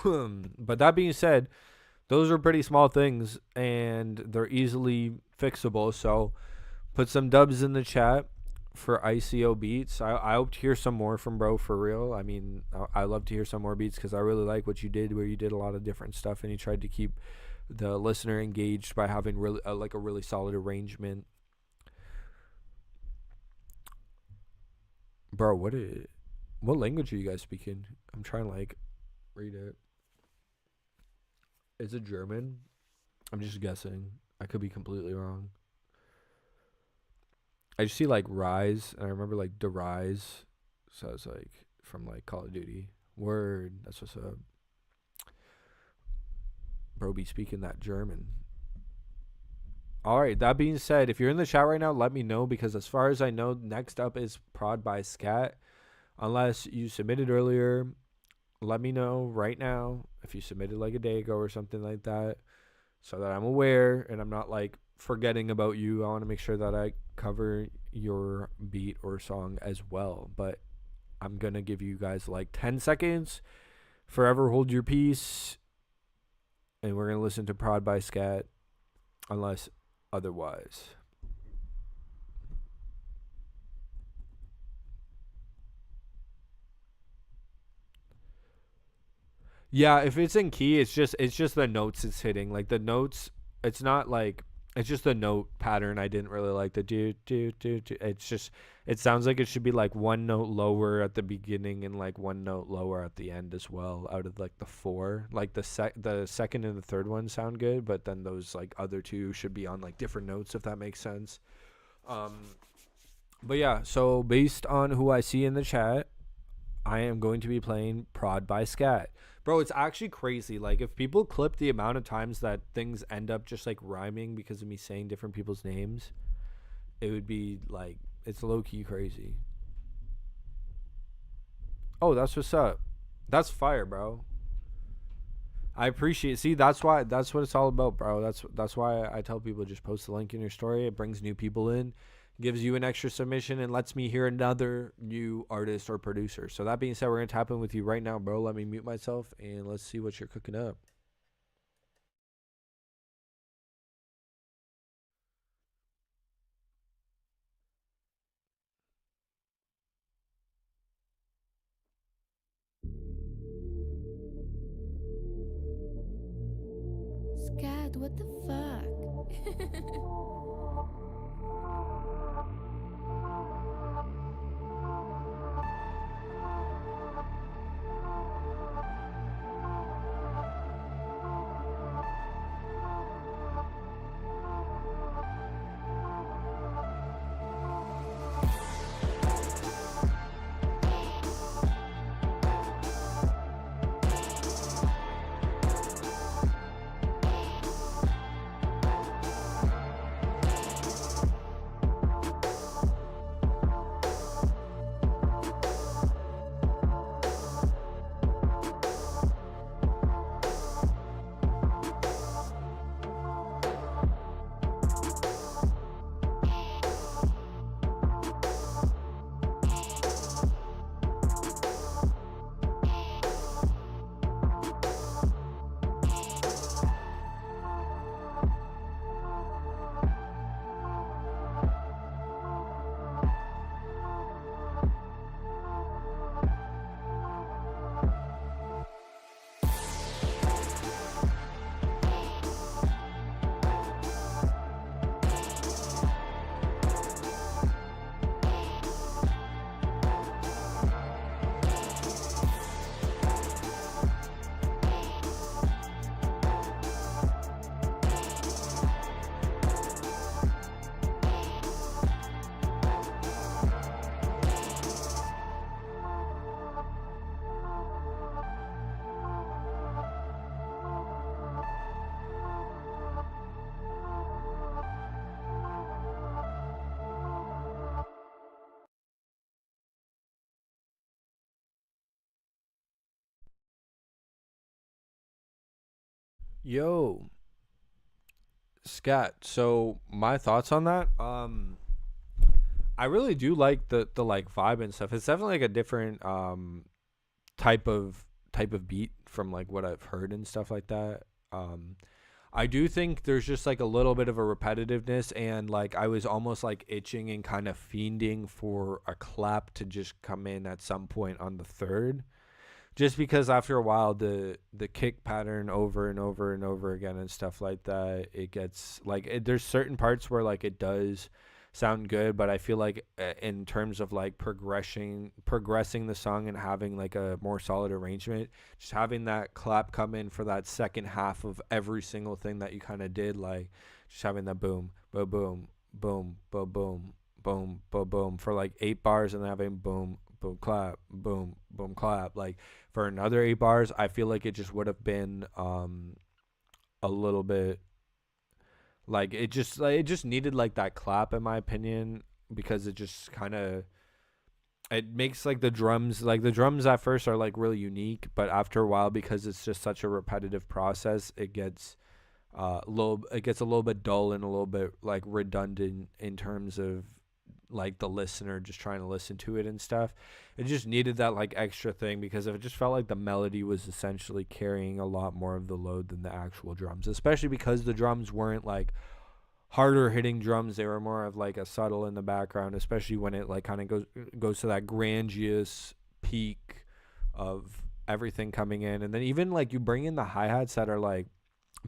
But that being said, those are pretty small things and they're easily fixable. So put some dubs in the chat for ICO beats. I hope to hear some more from bro, for real. I mean, I love to hear some more beats because I really like what you did, where you did a lot of different stuff and you tried to keep the listener engaged by having really like a really solid arrangement. Bro, what language are you guys speaking? I'm trying to like read it. Is it German? I'm just guessing. I could be completely wrong. I just see like Rise, and I remember like the Rise. So it's like from like Call of Duty. Word, that's what's up. Bro be speaking that German. Alright, that being said, if you're in the chat right now, let me know, because as far as I know, next up is Prod by Scat. Unless you submitted earlier, let me know right now if you submitted like a day ago or something like that, so that I'm aware and I'm not like forgetting about you. I want to make sure that I cover your beat or song as well. But I'm going to give you guys like 10 seconds. Forever hold your peace. And we're going to listen to Prod by Scat unless otherwise. Yeah, if it's in key, it's just the notes it's hitting. Like the notes, it's not like It's just the note pattern I didn't really like. The do. It's just, it sounds like it should be like one note lower at the beginning and like one note lower at the end as well. Out of like the four, like the second and the third one sound good, but then those like other two should be on like different notes, if that makes sense. But yeah, so based on who I see in the chat, I am going to be playing Prod by Scat. Bro, it's actually crazy. Like, if people clip the amount of times that things end up just, like, rhyming because of me saying different people's names, it would be, like, it's low-key crazy. Oh, that's what's up. That's fire, bro. I appreciate it. See, that's what it's all about, bro. That's why I tell people just post the link in your story. It brings new people in, gives you an extra submission, and lets me hear another new artist or producer. So that being said, we're gonna tap in with you right now, bro. Let me mute myself and let's see what you're cooking up. Scat, what the fuck? Yo, Scat. So my thoughts on that. I really do like the like vibe and stuff. It's definitely like a different type of beat from like what I've heard and stuff like that. I do think there's just like a little bit of a repetitiveness, and like I was almost like itching and kind of fiending for a clap to just come in at some point on the third, just because after a while the kick pattern over and over and over again and stuff like that, it gets like there's certain parts where like it does sound good, but I feel like in terms of like progressing the song and having like a more solid arrangement, just having that clap come in for that second half of every single thing that you kind of did, like just having that boom boom boom boom boom boom boom boom boom for like 8 bars, and then having boom boom clap boom boom clap like for another 8 bars. I feel like it just would have been a little bit like it just needed like that clap, in my opinion, because it just kind of, it makes like the drums at first are like really unique, but after a while, because it's just such a repetitive process, it gets a little bit dull and a little bit like redundant in terms of like the listener just trying to listen to it and stuff. It just needed that like extra thing, because it just felt like the melody was essentially carrying a lot more of the load than the actual drums, especially because the drums weren't like harder hitting drums. They were more of like a subtle in the background, especially when it like kind of goes to that grandiose peak of everything coming in. And then even like you bring in the hi-hats that are like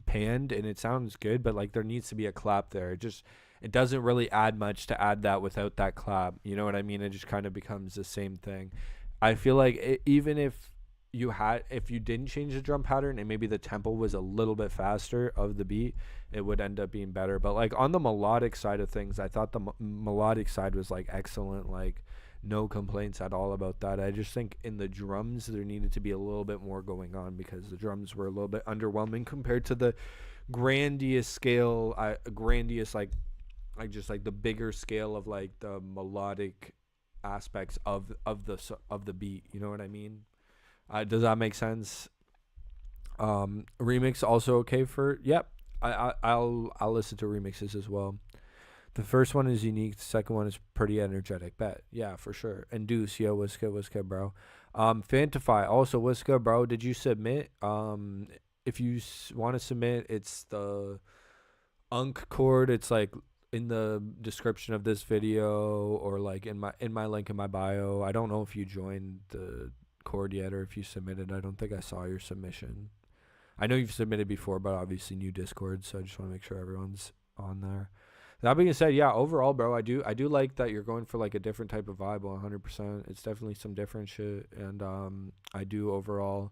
panned and it sounds good, but like there needs to be a clap there. It doesn't really add much to add that without that clap. You know what I mean? It just kind of becomes the same thing. I feel like even if you didn't change the drum pattern and maybe the tempo was a little bit faster of the beat, it would end up being better. But like on the melodic side of things, I thought the melodic side was like excellent. Like no complaints at all about that. I just think in the drums there needed to be a little bit more going on because the drums were a little bit underwhelming compared to the grandiose scale, just like the bigger scale of like the melodic aspects of the beat. You know what I mean? Does that make sense? Remix also okay for yep. I'll listen to remixes as well. The first one is unique. The second one is pretty energetic. Bet. Yeah, for sure. Induce. Yo, what's good, bro? Fantify. Also, what's good, bro? Did you submit? If you want to submit, it's the Unc chord. It's like in the description of this video or like in my link in my bio. I don't know if you joined the chord yet or if you submitted. I don't think I saw your submission. I know you've submitted before, but obviously new Discord, so I just want to make sure everyone's on there. That being said, yeah, overall, bro, I do like that you're going for like a different type of vibe 100%. It's definitely some different shit, and I do overall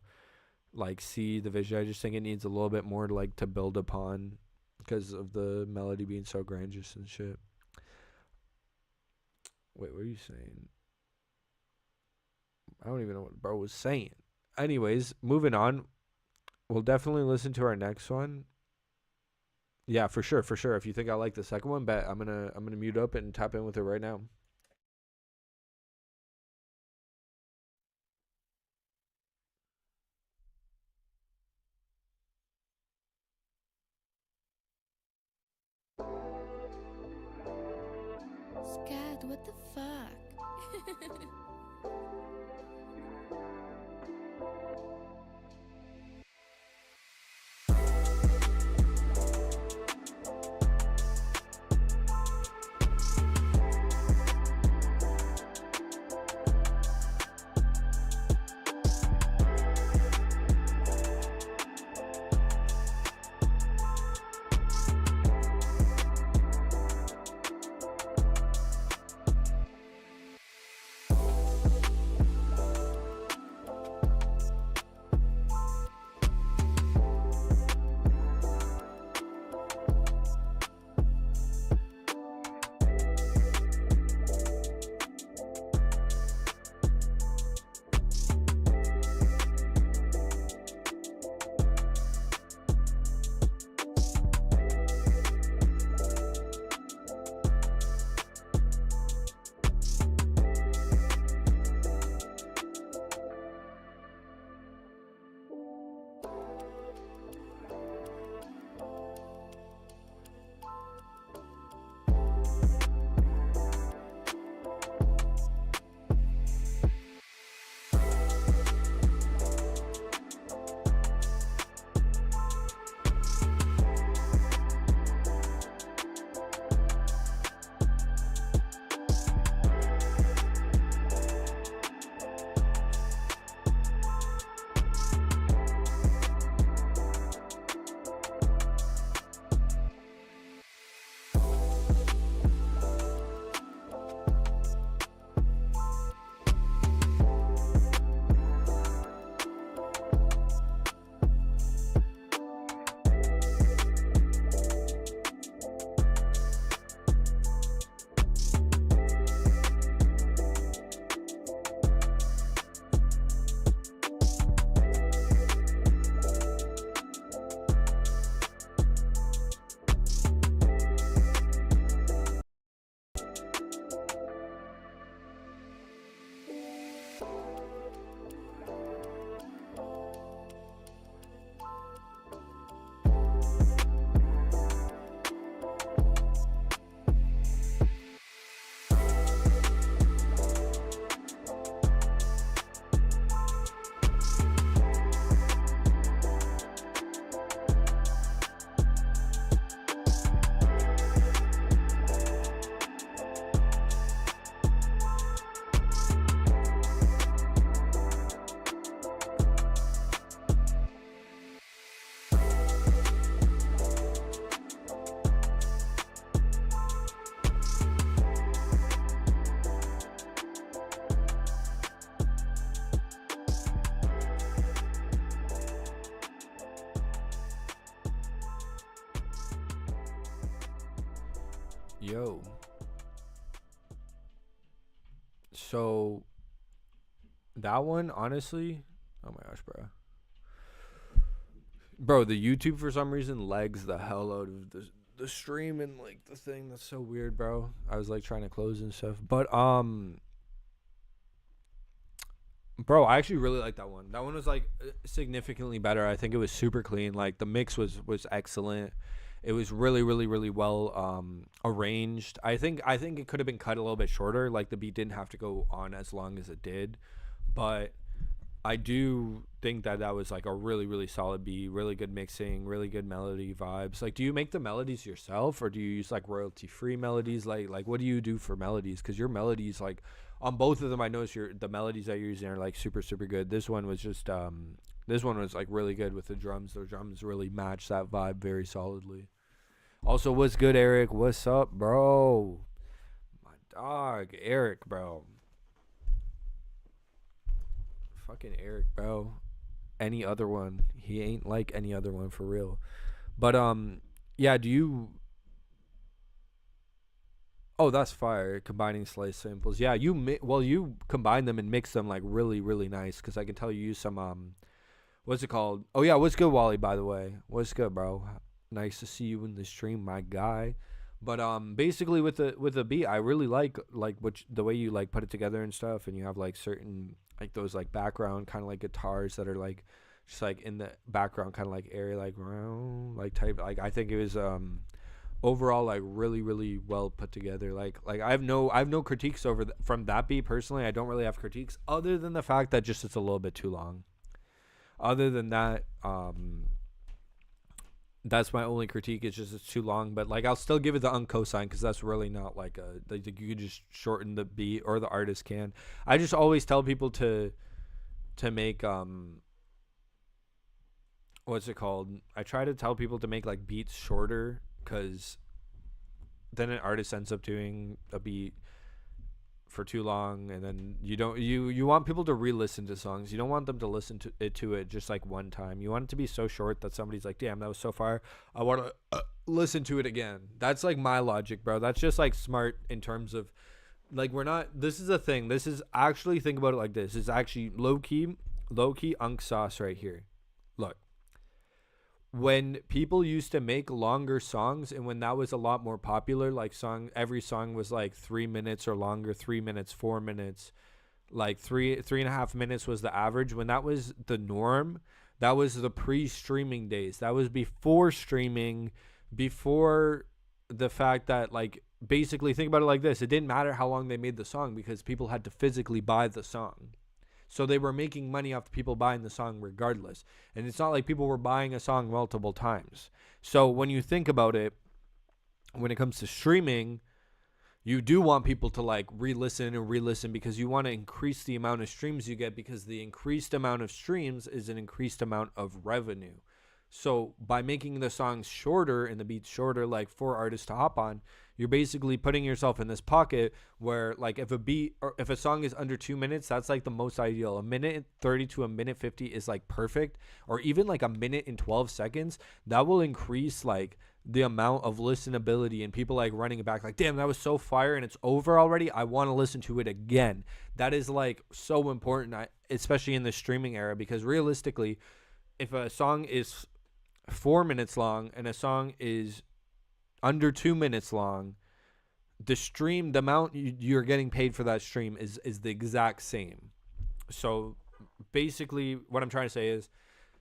like see the vision. I just think it needs a little bit more like to build upon because of the melody being so grandiose and shit. Wait, what are you saying? I don't even know what bro was saying. Anyways, moving on. We'll definitely listen to our next one. Yeah, for sure. If you think I like the second one, bet I'm gonna mute up and tap in with it right now. Scad, what the fuck? Yo. So that one, honestly, oh my gosh, bro, the YouTube for some reason lags the hell out of the stream and like the thing. That's so weird, bro. I was like trying to close and stuff, but bro, I actually really like that one. That one was like significantly better. I think it was super clean. Like the mix was excellent. It was really, really, really well arranged. I think it could have been cut a little bit shorter. Like the beat didn't have to go on as long as it did, but I do think that was like a really, really solid beat. Really good mixing. Really good melody vibes. Like, do you make the melodies yourself, or do you use like royalty free melodies? Like what do you do for melodies? Because your melodies, like on both of them, I noticed the melodies that you're using are like super, super good. This one was just this one was like really good with the drums. The drums really match that vibe very solidly. Also, what's good, Eric? What's up, bro? My dog, Eric, bro. Fucking Eric, bro. Any other one. He ain't like any other one for real. But yeah, do you Oh, that's fire. Combining slice samples. Yeah, you combine them and mix them like really, really nice, cuz I can tell you use some what's it called? Oh yeah, what's good, Wally, by the way? What's good, bro? Nice to see you in the stream, my guy. But basically with the beat, I really like the way you like put it together and stuff, and you have like certain like those like background kind of like guitars that are like just like in the background kind of like area like type, like I think it was overall like really, really well put together. Like I have no critiques from that beat personally. I don't really have critiques other than the fact that just it's a little bit too long. Other than that, that's my only critique. It's just it's too long, but like I'll still give it the uncosign because that's really not like you could just shorten the beat, or the artist can. I just always tell people to make what's it called? I try to tell people to make like beats shorter, because then an artist ends up doing a beat for too long, and then you want people to re-listen to songs. You don't want them to listen to it just like one time. You want it to be so short that somebody's like, damn, that was so fire, I want to listen to it again. That's like my logic, bro. That's just like smart in terms of like, we're not, this is a thing, this is actually, think about it like this, it's actually low-key Unc'S sauce right here. Look, when people used to make longer songs, and when that was a lot more popular, like every song was like 3 minutes or longer, 3 minutes, 4 minutes, like 3.5 minutes was the average. When that was the norm, that was the pre-streaming days. That was before streaming, before the fact that, like, basically think about it like this. It didn't matter how long they made the song because people had to physically buy the song. So they were making money off the people buying the song regardless. And it's not like people were buying a song multiple times. So when you think about it, when it comes to streaming, you do want people to like re-listen because you want to increase the amount of streams you get, because the increased amount of streams is an increased amount of revenue. So by making the songs shorter and the beats shorter, like for artists to hop on, you're basically putting yourself in this pocket where, like, if a beat or if a song is under 2 minutes, that's like the most ideal. A minute 30 to a minute 50 is like perfect, or even like a minute and 12 seconds. That will increase like the amount of listenability and people like running it back, like, damn, that was so fire and it's over already, I want to listen to it again. That is like so important, especially in the streaming era, because realistically, if a song is 4 minutes long and a song is under 2 minutes long, the amount you're getting paid for that stream is the exact same. So basically what I'm trying to say is,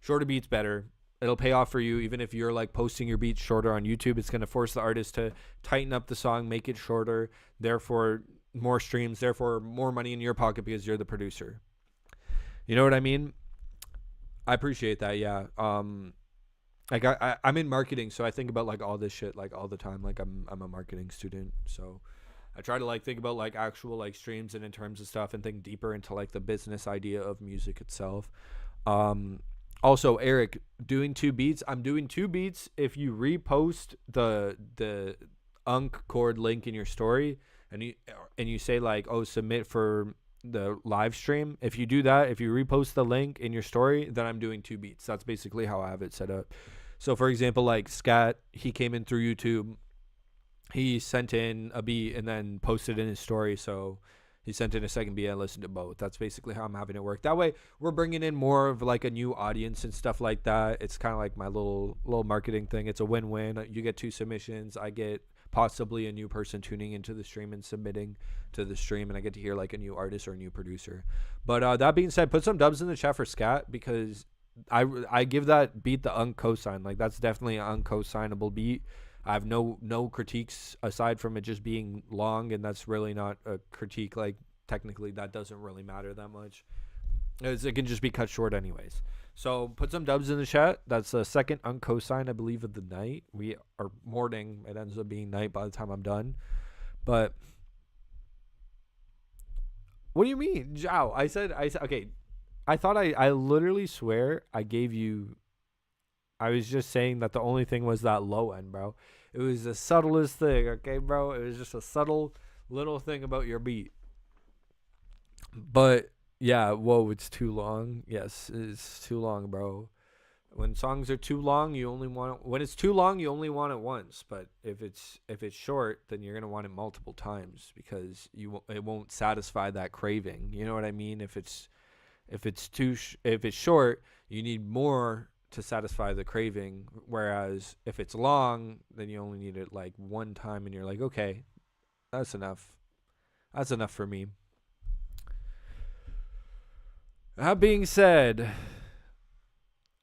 shorter beats better. It'll pay off for you. Even if you're like posting your beats shorter on YouTube, it's going to force the artist to tighten up the song, make it shorter, therefore more streams, therefore more money in your pocket because you're the producer. You know what I mean? I appreciate that. Yeah. Like I'm in marketing, so I think about like all this shit like all the time. Like I'm a marketing student, so I try to like think about like actual like streams and in terms of stuff, and think deeper into like the business idea of music itself. Also, Eric, doing 2 beats. I'm doing 2 beats. If you repost the Unc'S link in your story, and you say like, oh, submit for the live stream, if you do that, if you repost the link in your story, then I'm doing 2 beats. That's basically how I have it set up. So for example, like Scat, he came in through YouTube, he sent in a beat and then posted in his story. So he sent in a second beat and I listened to both. That's basically how I'm having it work. That way we're bringing in more of like a new audience and stuff like that. It's kind of like my little marketing thing. It's a win-win. You get 2 submissions. I get possibly a new person tuning into the stream and submitting to the stream, and I get to hear like a new artist or a new producer. But that being said, put some dubs in the chat for Scat, because I give that beat the uncosign. Like, that's definitely an uncosignable beat. I have no critiques aside from it just being long, and that's really not a critique. Like, technically that doesn't really matter that much, as it can just be cut short anyways. So put some dubs in the chat. That's the second uncosign, I believe, of the night. We are morning. It ends up being night by the time I'm done. But what do you mean, Zhao? I said okay. I thought I literally swear I gave you. I was just saying that the only thing was that low end, bro. It was the subtlest thing, okay, bro? It was just a subtle little thing about your beat. But yeah, whoa, it's too long. Yes, it's too long, bro. When songs are too long, you only want it, when it's too long, you only want it once. But if it's short, then you're gonna want it multiple times, because it won't satisfy that craving. You know what I mean? If it's short, you need more to satisfy the craving. Whereas if it's long, then you only need it like one time, and you're like, okay, that's enough. That's enough for me. That being said,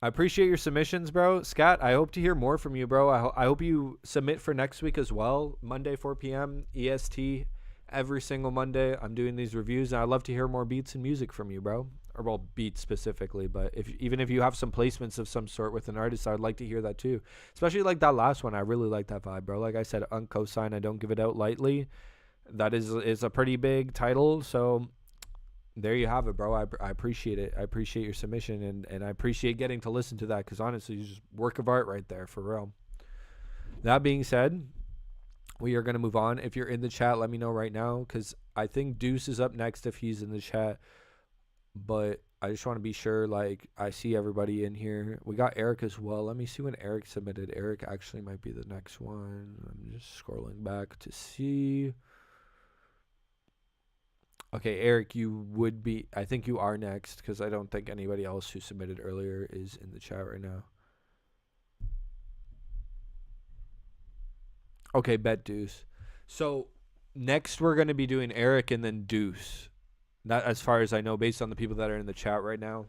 I appreciate your submissions, bro. Scat, I hope to hear more from you, bro. I hope you submit for next week as well. Monday, 4 p.m. EST. Every single Monday, I'm doing these reviews, and I'd love to hear more beats and music from you, bro. Or, well, beats specifically, but even if you have some placements of some sort with an artist, I would like to hear that too. Especially like that last one. I really like that vibe, bro. Like I said, uncosign, I don't give it out lightly. That is a pretty big title, so there you have it, bro. I appreciate it. I appreciate your submission, and I appreciate getting to listen to that, because honestly, it's just work of art right there, for real. That being said, we are going to move on. If you're in the chat, let me know right now, because I think Deuce is up next if he's in the chat. But I just want to be sure, like, I see everybody in here. We got Eric as well. Let me see when Eric submitted. Eric actually might be the next one. I'm just scrolling back to see. Okay, Eric, you would be, I think you are next, because I don't think anybody else who submitted earlier is in the chat right now. Okay, bet Deuce. So next we're going to be doing Eric and then Deuce. That, as far as I know, based on the people that are in the chat right now.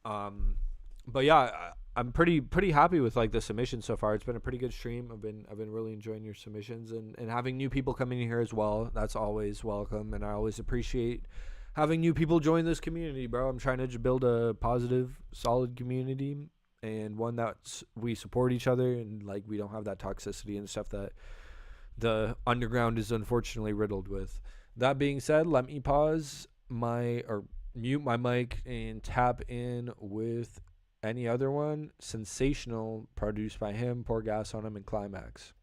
But yeah, I'm pretty happy with like the submissions so far. It's been a pretty good stream. I've been really enjoying your submissions, and having new people coming in here as well. That's always welcome, and I always appreciate having new people join this community, bro. I'm trying to build a positive, solid community, and one that we support each other, and like we don't have that toxicity and stuff that the underground is unfortunately riddled with. That being said, let me mute my mic and tap in with any other one. Sensational, produced by him, Pour Gas on Him, and Climax.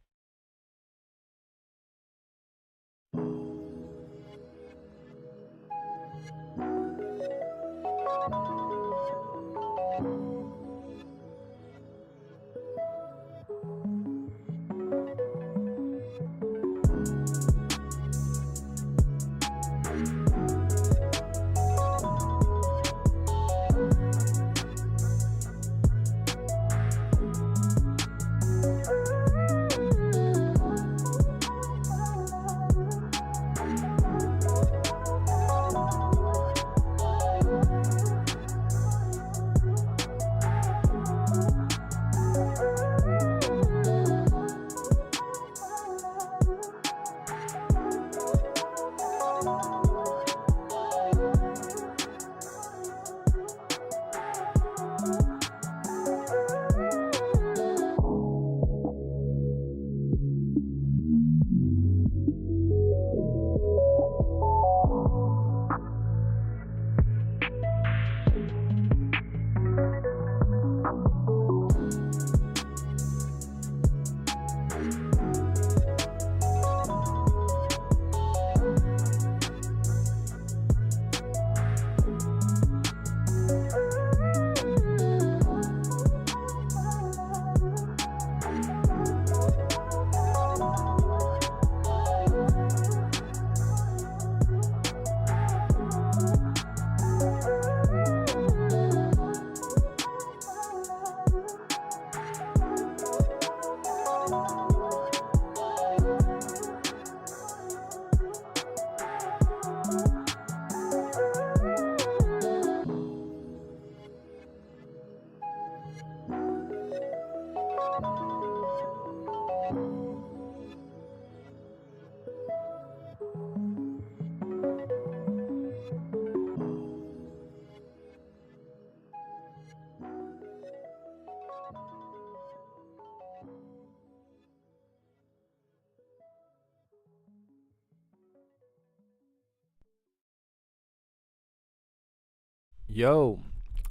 Yo,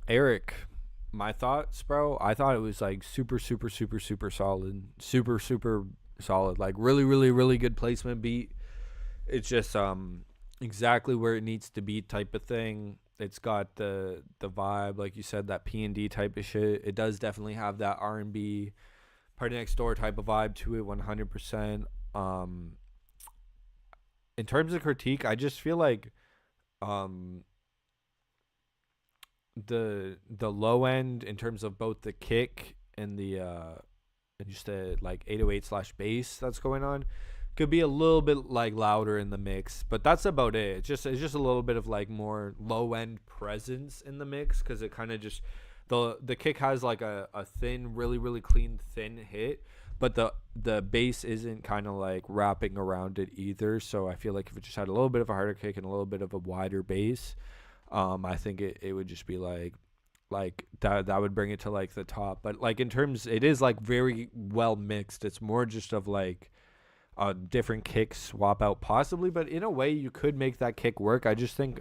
Eric, my thoughts, bro. I thought it was like super, super, super, super solid. Super, super solid. Like really, really, really good placement beat. It's just exactly where it needs to be type of thing. It's got the vibe, like you said, that P&D type of shit. It does definitely have that R&B Party Next Door type of vibe to it, 100%. Um, in terms of critique, I just feel like um the low end in terms of both the kick and the and just the like 808 slash bass that's going on could be a little bit like louder in the mix, but that's about it. It's just a little bit of like more low end presence in the mix, because it kind of just the kick has like a thin, really really clean thin hit, but the bass isn't kind of like wrapping around it either. So I feel like if it just had a little bit of a harder kick and a little bit of a wider bass, I think it would just be like that would bring it to like the top. But like in terms, it is like very well mixed. It's more just of like a different kick swap out possibly, but in a way you could make that kick work. I just think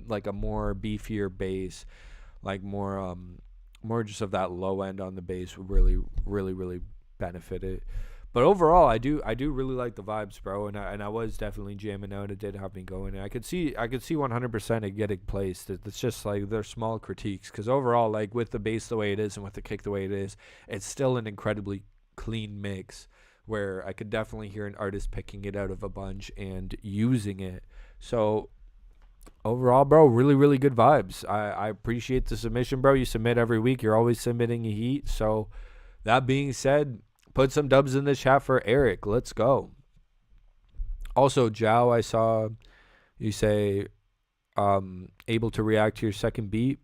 like a more beefier bass, like more just of that low end on the bass would really really really benefit it. But overall, I do really like the vibes, bro, and I was definitely jamming out. It did have me going, and I could see 100% it getting placed. It's just like they're small critiques, because overall, like with the bass the way it is and with the kick the way it is, it's still an incredibly clean mix where I could definitely hear an artist picking it out of a bunch and using it. So overall, bro, really really good vibes. I appreciate the submission, bro. You submit every week. You're always submitting a heat. So that being said, put some dubs in the chat for Eric. Let's go. Also, Jow, I saw you say able to react to your second beat.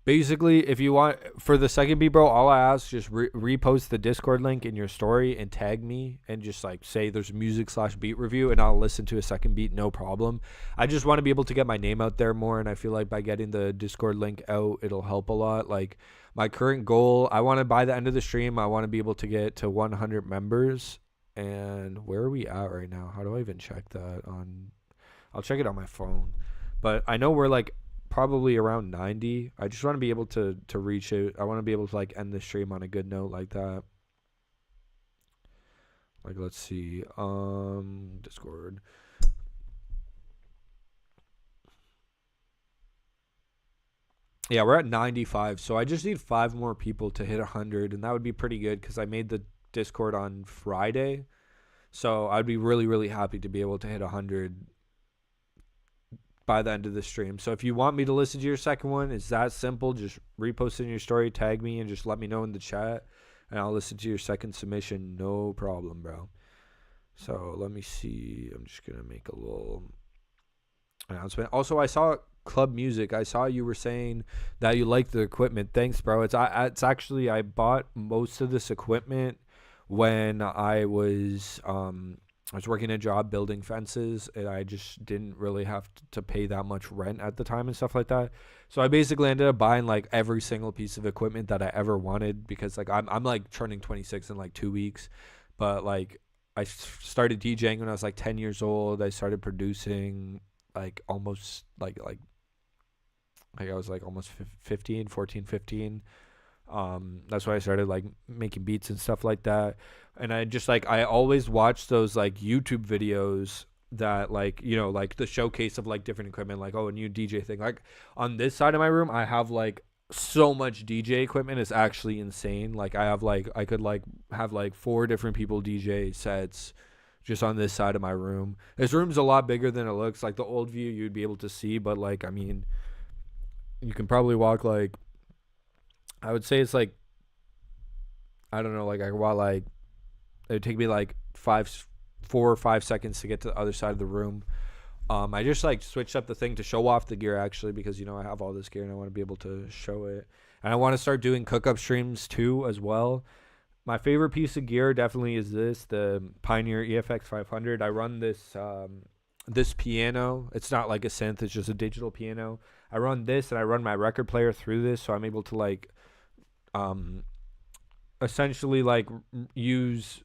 Basically, if you want, for the second beat, bro, all I ask, just repost the Discord link in your story and tag me and just like say there's music / beat review, and I'll listen to a second beat, no problem. I just want to be able to get my name out there more, and I feel like by getting the Discord link out, it'll help a lot. Like my current goal, I want to, by the end of the stream, I want to be able to get to 100 members. And where are we at right now? How do I even check that on? I'll check it on my phone. But I know we're like probably around 90. I just want to be able to reach it. I want to be able to like end the stream on a good note like that. Like, let's see. Discord. Yeah, we're at 95. So I just need 5 more people to hit 100, and that would be pretty good because I made the Discord on Friday. So I'd be really really happy to be able to hit 100 by the end of the stream. So if you want me to listen to your second one, it's that simple. Just repost in your story, tag me, and just let me know in the chat, and I'll listen to your second submission, no problem, bro. So let me see. I'm just gonna make a little announcement. Also, I saw Club Music. I saw you were saying that you like the equipment. Thanks, bro. It's actually, I bought most of this equipment when I was working a job building fences, and I just didn't really have to pay that much rent at the time and stuff like that. So I basically ended up buying like every single piece of equipment that I ever wanted, because like I'm like turning 26 in like 2 weeks, but like I started DJing when I was like 10 years old. I started producing like almost like I was like almost 15, 14, 15. That's why I started like making beats and stuff like that. And I just like, I always watch those like YouTube videos that like, you know, like the showcase of like different equipment, like, oh, a new DJ thing. Like on this side of my room, I have like so much DJ equipment. It's actually insane. Like I have like, I could like have like 4 different people DJ sets just on this side of my room. This room's a lot bigger than it looks. Like the old view you'd be able to see, but like, I mean, you can probably walk like, I would say it's like, I don't know, like I could walk like, it would take me like 4 or 5 seconds to get to the other side of the room. I just like switched up the thing to show off the gear actually, because you know I have all this gear and I want to be able to show it, and I want to start doing cook up streams too as well. My favorite piece of gear definitely is the Pioneer EFX 500. I run this this piano. It's not like a synth, it's just a digital piano. I run this and I run my record player through this, so I'm able to like essentially like use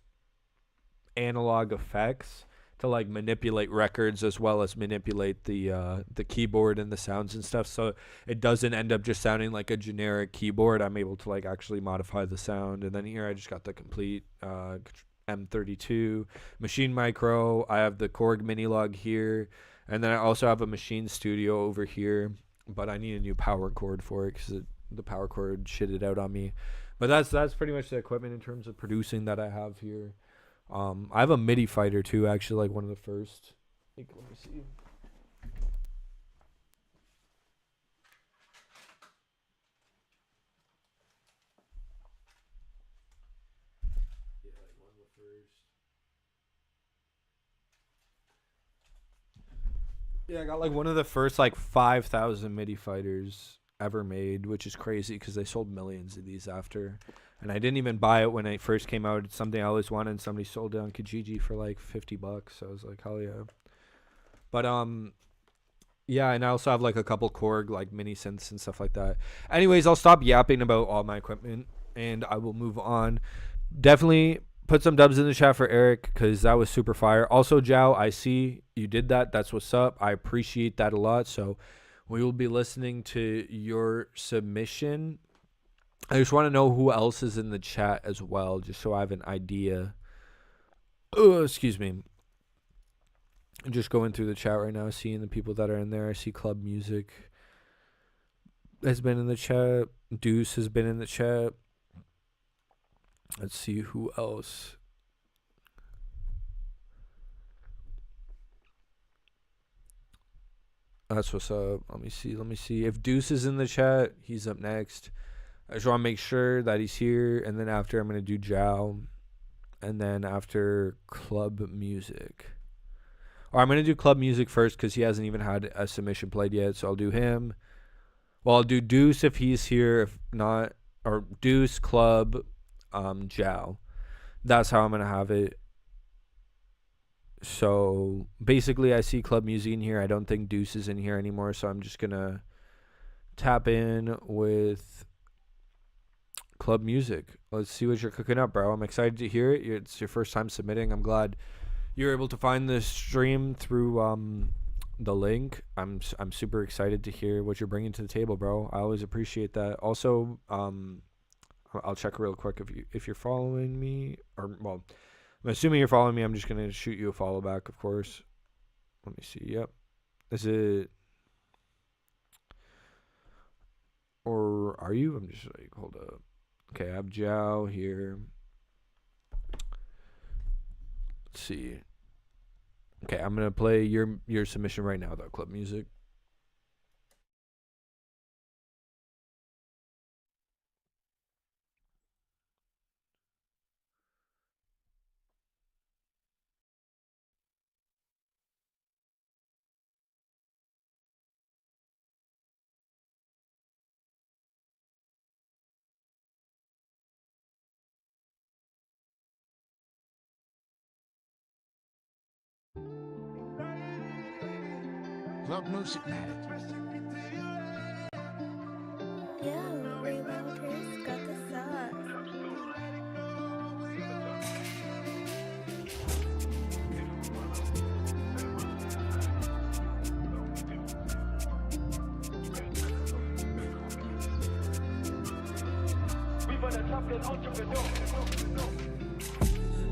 analog effects to like manipulate records as well as manipulate the keyboard and the sounds and stuff, so it doesn't end up just sounding like a generic keyboard. I'm able to like actually modify the sound. And then here I just got the complete M32 Machine Micro. I have the Korg Mini Log here, and then I also have a Machine Studio over here, but I need a new power cord for it because the power cord shitted out on me. But that's pretty much the equipment in terms of producing that I have here. I have a MIDI fighter too, actually, like one of the first. Like, let me see. Yeah, I got like one of the first like 5,000 MIDI fighters ever made, which is crazy because they sold millions of these after. And I didn't even buy it when it first came out. It's something I always wanted, and somebody sold it on Kijiji for like $50. So I was like, hell yeah. But yeah, and I also have like a couple Korg like mini synths and stuff like that. Anyways, I'll stop yapping about all my equipment and I will move on. Definitely put some dubs in the chat for Eric because that was super fire. Also, Jow, I see you did that. That's what's up. I appreciate that a lot. So we will be listening to your submission. I just want to know who else is in the chat as well, just so I have an idea. Oh, excuse me. I'm just going through the chat right now, seeing the people that are in there. I see Club Music has been in the chat. Deuce has been in the chat. Let's see who else. That's what's up. Let me see. If Deuce is in the chat, he's up next. I just want to make sure that he's here. And then after, I'm going to do Jow. And then after Club Music. Or I'm going to do Club Music first because he hasn't even had a submission played yet. So I'll do him. Well, I'll do Deuce if he's here. If not, or Deuce, Club, Jow. That's how I'm going to have it. So basically, I see Club Music in here. I don't think Deuce is in here anymore. So I'm just going to tap in with Club Music. Let's see what you're cooking up, bro. I'm excited to hear it. It's your first time submitting. I'm glad you're able to find this stream through the link. I'm super excited to hear what you're bringing to the table, bro. I always appreciate that. Also, I'll check real quick if you're following me, or well, I'm assuming you're following me. I'm just gonna shoot you a follow back, of course. Let me see. Yep. Is it? Or are you? I'm just like, hold up. Okay, I have Jow here. Let's see. Okay, I'm gonna play your submission right now, though. Club Music. Club Music Night. Yo, Reloaders got the sauce.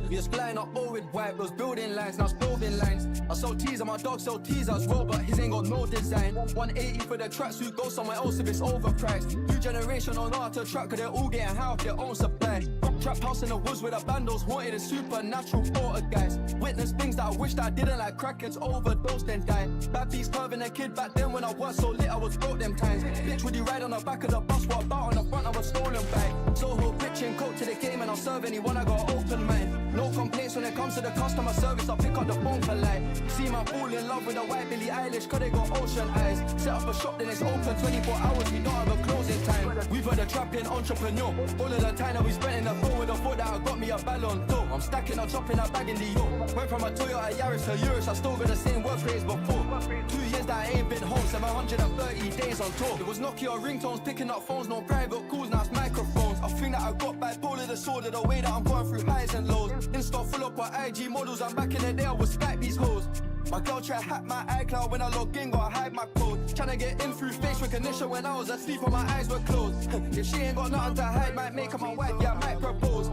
We just flying up all with white, those building lines, now clothing lines. I sell teaser, my dog sell teasers, roll, but his ain't got no design. 180 for the tracksuit, go somewhere else if it's overpriced. New generation on how to track, cause they're all getting high off their own supply. Trap house in the woods with the bandos, wanted a supernatural photo, guys. Witness things that I wished I didn't, like crackheads overdose then die. Bad beats curving a kid back then when I was so lit, I was broke them times. Bitch, would you ride on the back of the bus, what about on the front of a stolen bike? Soho pitching coke to the game and I'll serve anyone, I got an open mind. No complaints when it comes to the customer service, I'll pick up the phone for life. See my fool in love with a white Billie Eilish, cause they got ocean eyes. Set up a shop, then it's open 24 hours, we don't have a closing time. We've heard a trapping entrepreneur, all of the time that we spent in the phone with a foot that I got me a ballon d'or. I'm stacking up, dropping a bag in the yo. Went from a Toyota Yaris to Urus, I still got the same work rates before. 2 years that I ain't been home, 730 days on tour. It was Nokia ringtones, picking up phones, no private calls, now it's microphones. I think that I got bipolar disorder, the way that I'm going through highs and lows. Insta full up on IG models. I'm back in the day, I was Skype these hoes. My girl try hack my iCloud when I log in, gotta hide my code. Tryna get in through face recognition when I was asleep and my eyes were closed. If she ain't got nothing to hide, might make her my wife, yeah, I might propose.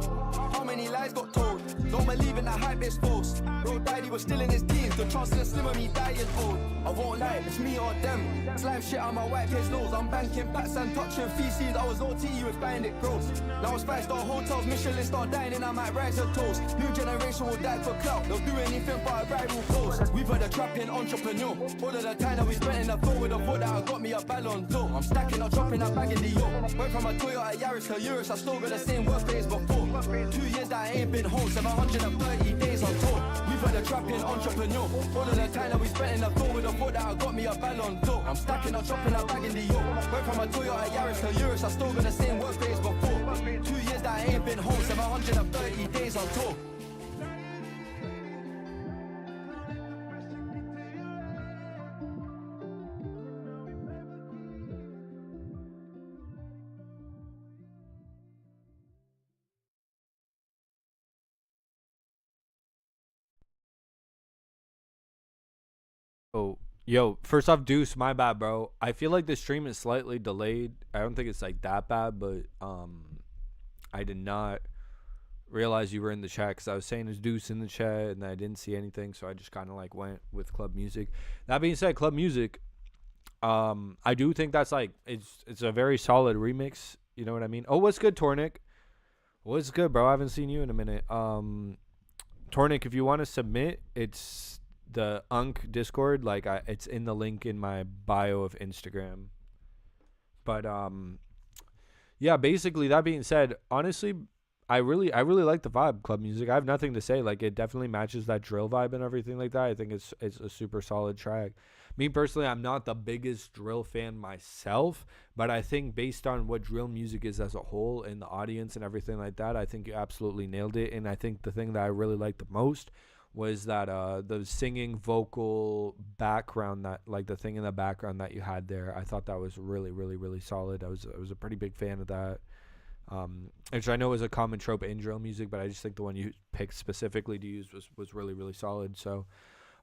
How many lies got told? Don't believe in the hype, it's false. Bro died, he was still in his teens. The chances are slim of me dying old. I won't lie, it's me or them. Slime shit on my white face nose. I'm banking bats and touching feces. I was OT, you was buying it gross. Now it's 5-star hotels, Michelin star dining, I might rise a toast. New generation will die for clout. They'll do anything for a rival post. We've heard a trapping entrepreneur. All of the time that we spent in the floor with a foot that I got me a Ballon d'Or. I'm stacking, I'm dropping that bag in the yoke. Went from a Toyota Yaris to Urus, I still got the same workplace before. 2 years that I ain't been home, 730 days on tour. We've heard a trapping entrepreneur. All of the time that we spent in the floor with a foot that I got me a Ballon d'Or. I'm stacking, I'm dropping that bag in the yoke. Went from a Toyota Yaris to Urus, I still got the same workplace before. 2 years that I ain't been home, 730 days on tour. Oh, yo, first off, Deuce, my bad, bro. I feel like the stream is slightly delayed. I don't think it's like that bad, but I did not realize you were in the chat because I was saying it's Deuce in the chat and I didn't see anything, so I just kind of like went with Club Music. That being said, Club Music, I do think that's like it's a very solid remix. You know what I mean? Oh, what's good, Tornik? What's good, bro? I haven't seen you in a minute. Tornik, if you want to submit, it's the Unc'S Discord. Like it's in the link in my bio of Instagram. But yeah, basically that being said, honestly, I really like the vibe, Club Music. I have nothing to say. Like it definitely matches that drill vibe and everything like that. I think it's a super solid track. Me personally, I'm not the biggest drill fan myself, but I think based on what drill music is as a whole in the audience and everything like that, I think you absolutely nailed it. And I think the thing that I really liked the most was that the singing vocal background, that like the thing in the background that you had there, I thought that was really solid. I was a pretty big fan of that, which I know is a common trope in drill music, but I just think the one you picked specifically to use was really solid. So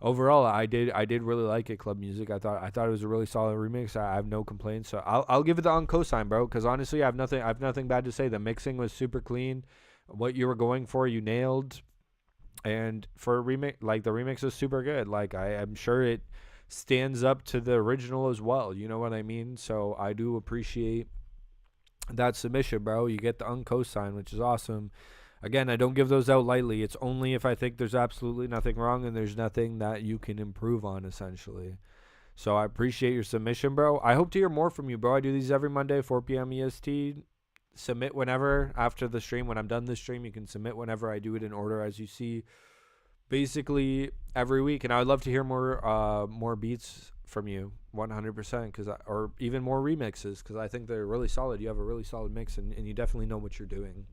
overall, I did really like it, Club Music. I thought it was a really solid remix. I have no complaints. So I'll give it the on cosign, bro, because honestly, I have nothing bad to say. The mixing was super clean. What you were going for, you nailed. And for a remix, like the remix is super good. Like I'm sure it stands up to the original as well. You know what I mean? So I do appreciate that submission, bro. You get the uncosign, which is awesome. Again, I don't give those out lightly. It's only if I think there's absolutely nothing wrong and there's nothing that you can improve on, essentially. So I appreciate your submission, bro. I hope to hear more from you, bro. I do these every Monday, 4 p.m. EST. Submit whenever after the stream. When I'm done this stream, you can submit whenever. I do it in order as you see, basically every week. And I would love to hear more beats from you, 100%, or even more remixes, because I think they're really solid. You have a really solid mix, and you definitely know what you're doing.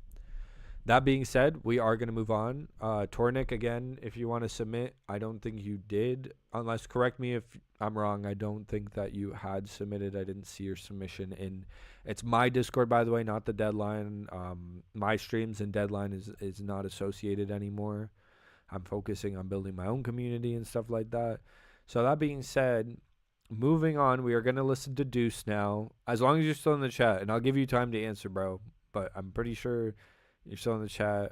That being said, we are going to move on. Tornik, again, if you want to submit, I don't think you did. Unless, correct me if I'm wrong, I don't think that you had submitted. I didn't see your submission in. It's my Discord, by the way, not the Deadline. My streams and Deadline is not associated anymore. I'm focusing on building my own community and stuff like that. So that being said, moving on, we are going to listen to Deuce now. As long as you're still in the chat, and I'll give you time to answer, bro. But I'm pretty sure you're still in the chat.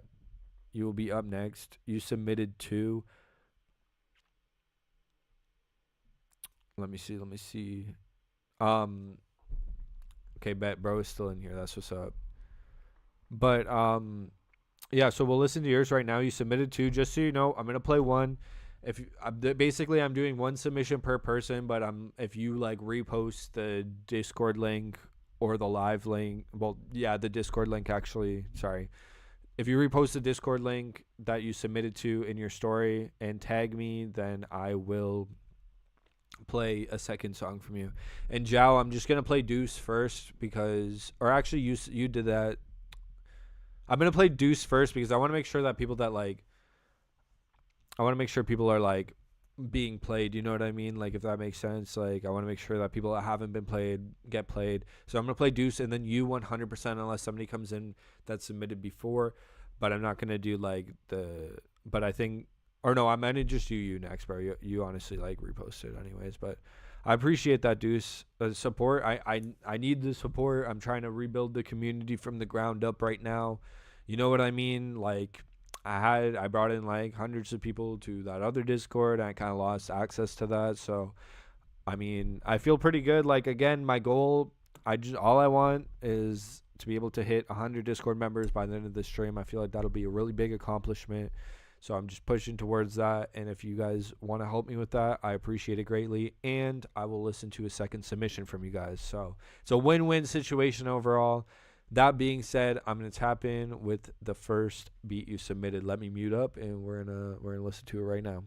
You will be up next. You submitted 2. Let me see. Okay, bet bro is still in here. That's what's up. But yeah, so we'll listen to yours right now. You submitted 2. Just so you know, I'm gonna play 1. If you, basically I'm doing 1 submission per person, but if you like repost the Discord link or the live link, well, yeah, the Discord link actually. Sorry. If you repost the Discord link that you submitted to in your story and tag me, then I will play a second song from you. And Jao, I'm just gonna play Deuce first because, or actually, you did that. I'm gonna play Deuce first because I want to make sure that people that like, I want to make sure people are like being played. You know what I mean? Like if that makes sense. Like I want to make sure that people that haven't been played get played. So I'm gonna play Deuce and then you 100% unless somebody comes in that submitted before. but I'm not gonna do like the. But I think, or no, I'm gonna just do you next, bro. You honestly like reposted anyways, but I appreciate that, Deuce. Support. I need the support. I'm trying to rebuild the community from the ground up right now. You know what I mean? Like, I brought in like hundreds of people to that other Discord. And I kind of lost access to that, so I mean, I feel pretty good. Like, again, my goal, all I want is to be able to hit 100 Discord members by the end of the stream. I feel like that'll be a really big accomplishment. So I'm just pushing towards that. And if you guys want to help me with that, I appreciate it greatly. And I will listen to a second submission from you guys. So it's a win-win situation overall. That being said, I'm gonna tap in with the first beat you submitted. Let me mute up, and we're gonna listen to it right now.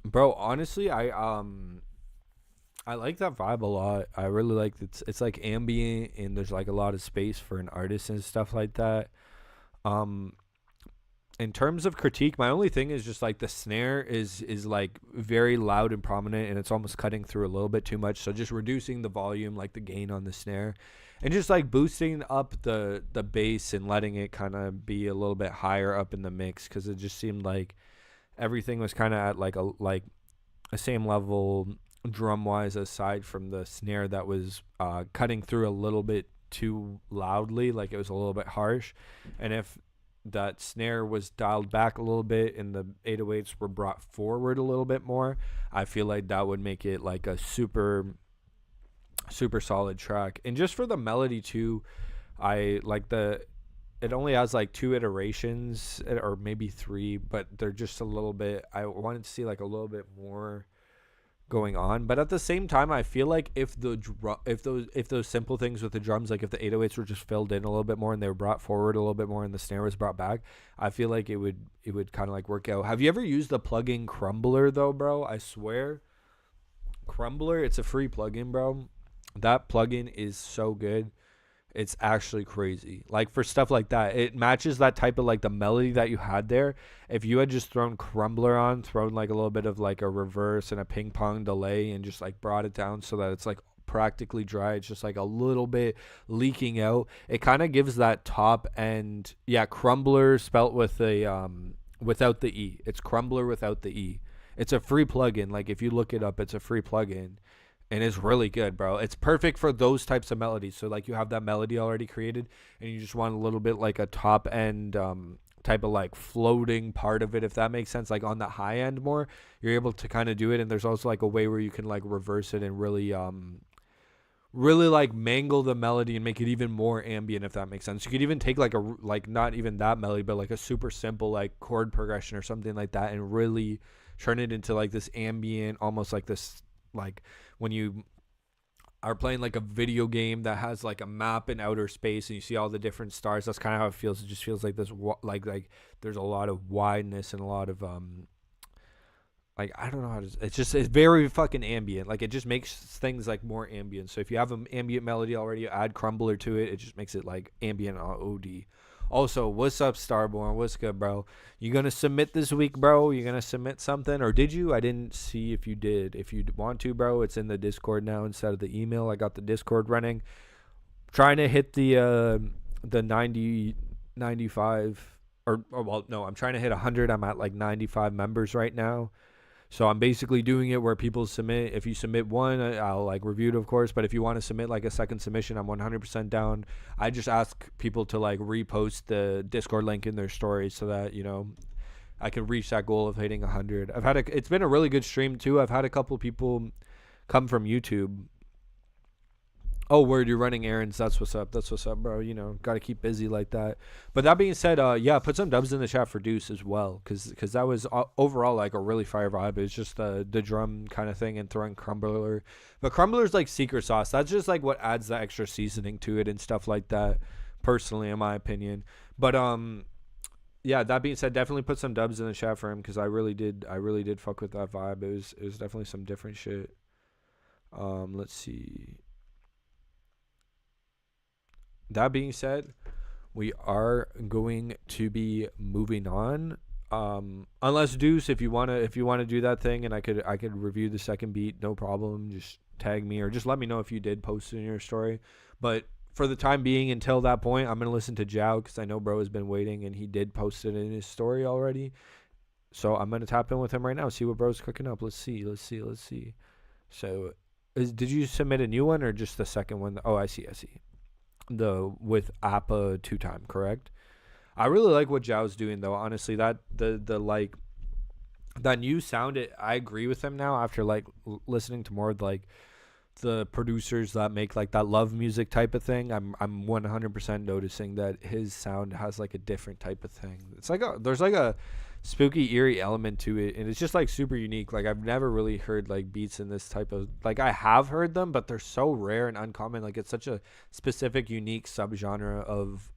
Bro, honestly, I like that vibe a lot. I really like it's like ambient, and there's like a lot of space for an artist and stuff like that. Um in terms of critique, my only thing is just like the snare is like very loud and prominent, and it's almost cutting through a little bit too much. So just reducing the volume, like the gain on the snare, and just like boosting up the bass and letting it kind of be a little bit higher up in the mix, because it just seemed like everything was kind of at like a same level drum wise, aside from the snare that was cutting through a little bit too loudly, like it was a little bit harsh. And if that snare was dialed back a little bit and the 808s were brought forward a little bit more, I feel like that would make it like a super solid track. And just for the melody too, I like it only has like 2 iterations, or maybe 3, but they're just a little bit, I wanted to see like a little bit more going on. But at the same time, I feel like if those simple things with the drums, like if the 808s were just filled in a little bit more and they were brought forward a little bit more and the snare was brought back, I feel like it would kind of like work out. Have you ever used the plugin Crumbler though, bro? I swear, Crumbler, it's a free plugin, bro. That plugin is so good. It's actually crazy. Like for stuff like that, it matches that type of like the melody that you had there. If you had just thrown Crumbler on, thrown like a little bit of like a reverse and a ping pong delay, and just like brought it down so that it's like practically dry, it's just like a little bit leaking out, it kind of gives that top end. Yeah, Crumbler spelt with a without the E. It's Crumbler without the E. It's a free plugin. Like if you look it up, it's a free plugin. And it's really good, bro. It's perfect for those types of melodies. So like you have that melody already created, and you just want a little bit like a top end type of like floating part of it, if that makes sense. Like on the high end more, you're able to kind of do it. And there's also like a way where you can like reverse it and really really like mangle the melody and make it even more ambient, if that makes sense. You could even take like not even that melody, but like a super simple like chord progression or something like that, and really turn it into like this ambient, almost like this, like when you are playing like a video game that has like a map in outer space and you see all the different stars. That's kind of how it feels. It just feels like this like there's a lot of wideness and a lot of like, I don't know how to, it's very fucking ambient. Like, it just makes things like more ambient. So if you have an ambient melody already, you add crumbler to it, it just makes it like ambient OD. Also, what's up, Starborn? What's good, bro? You gonna submit this week, bro? You gonna submit something, or did you? I didn't see if you did. If you want to, bro, it's in the Discord now instead of the email. I got the Discord running. Trying to hit the 90, 95, or well, no, I'm trying to hit 100. I'm at like 95 members right now. So I'm basically doing it where people submit. If you submit one, I'll like review it, of course. But if you want to submit like a second submission, I'm 100% down. I just ask people to like repost the Discord link in their stories so that, you know, I can reach that goal of hitting 100. It's been a really good stream too. I've had a couple people come from YouTube. Oh, word, you're running errands. That's what's up. That's what's up, bro. You know, got to keep busy like that. But that being said, yeah, put some dubs in the chat for Deuce as well, because that was overall like a really fire vibe. It's just the drum kind of thing and throwing Crumbler. But Crumbler's like secret sauce. That's just like what adds the extra seasoning to it and stuff like that, personally, in my opinion. But yeah, that being said, definitely put some dubs in the chat for him, because I really did fuck with that vibe. It was definitely some different shit. Let's see. That being said, we are going to be moving on. Unless Deuce, if you wanna do that thing, and I could review the second beat, no problem. Just tag me or just let me know if you did post it in your story. But for the time being, until that point, I'm gonna listen to Jao, because I know bro has been waiting and he did post it in his story already. So I'm gonna tap in with him right now, see what bro's cooking up. Let's see. So, did you submit a new one or just the second one? Oh, I see. The with Appa 2-time, correct? I really like what Jao's doing though, honestly. That the like that new sound, I agree with him now after like listening to more of like the producers that make like that love music type of thing. I'm 100% noticing that his sound has like a different type of thing. It's like there's like a spooky, eerie element to it, and it's just like super unique. Like, I've never really heard like beats in this type of, like, I have heard them, but they're so rare and uncommon. Like, it's such a specific, unique subgenre of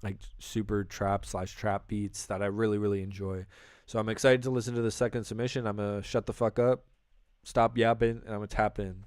like super trap / beats that I really enjoy. So I'm excited to listen to the second submission. I'm gonna shut the fuck up, stop yapping, and I'm gonna tap in.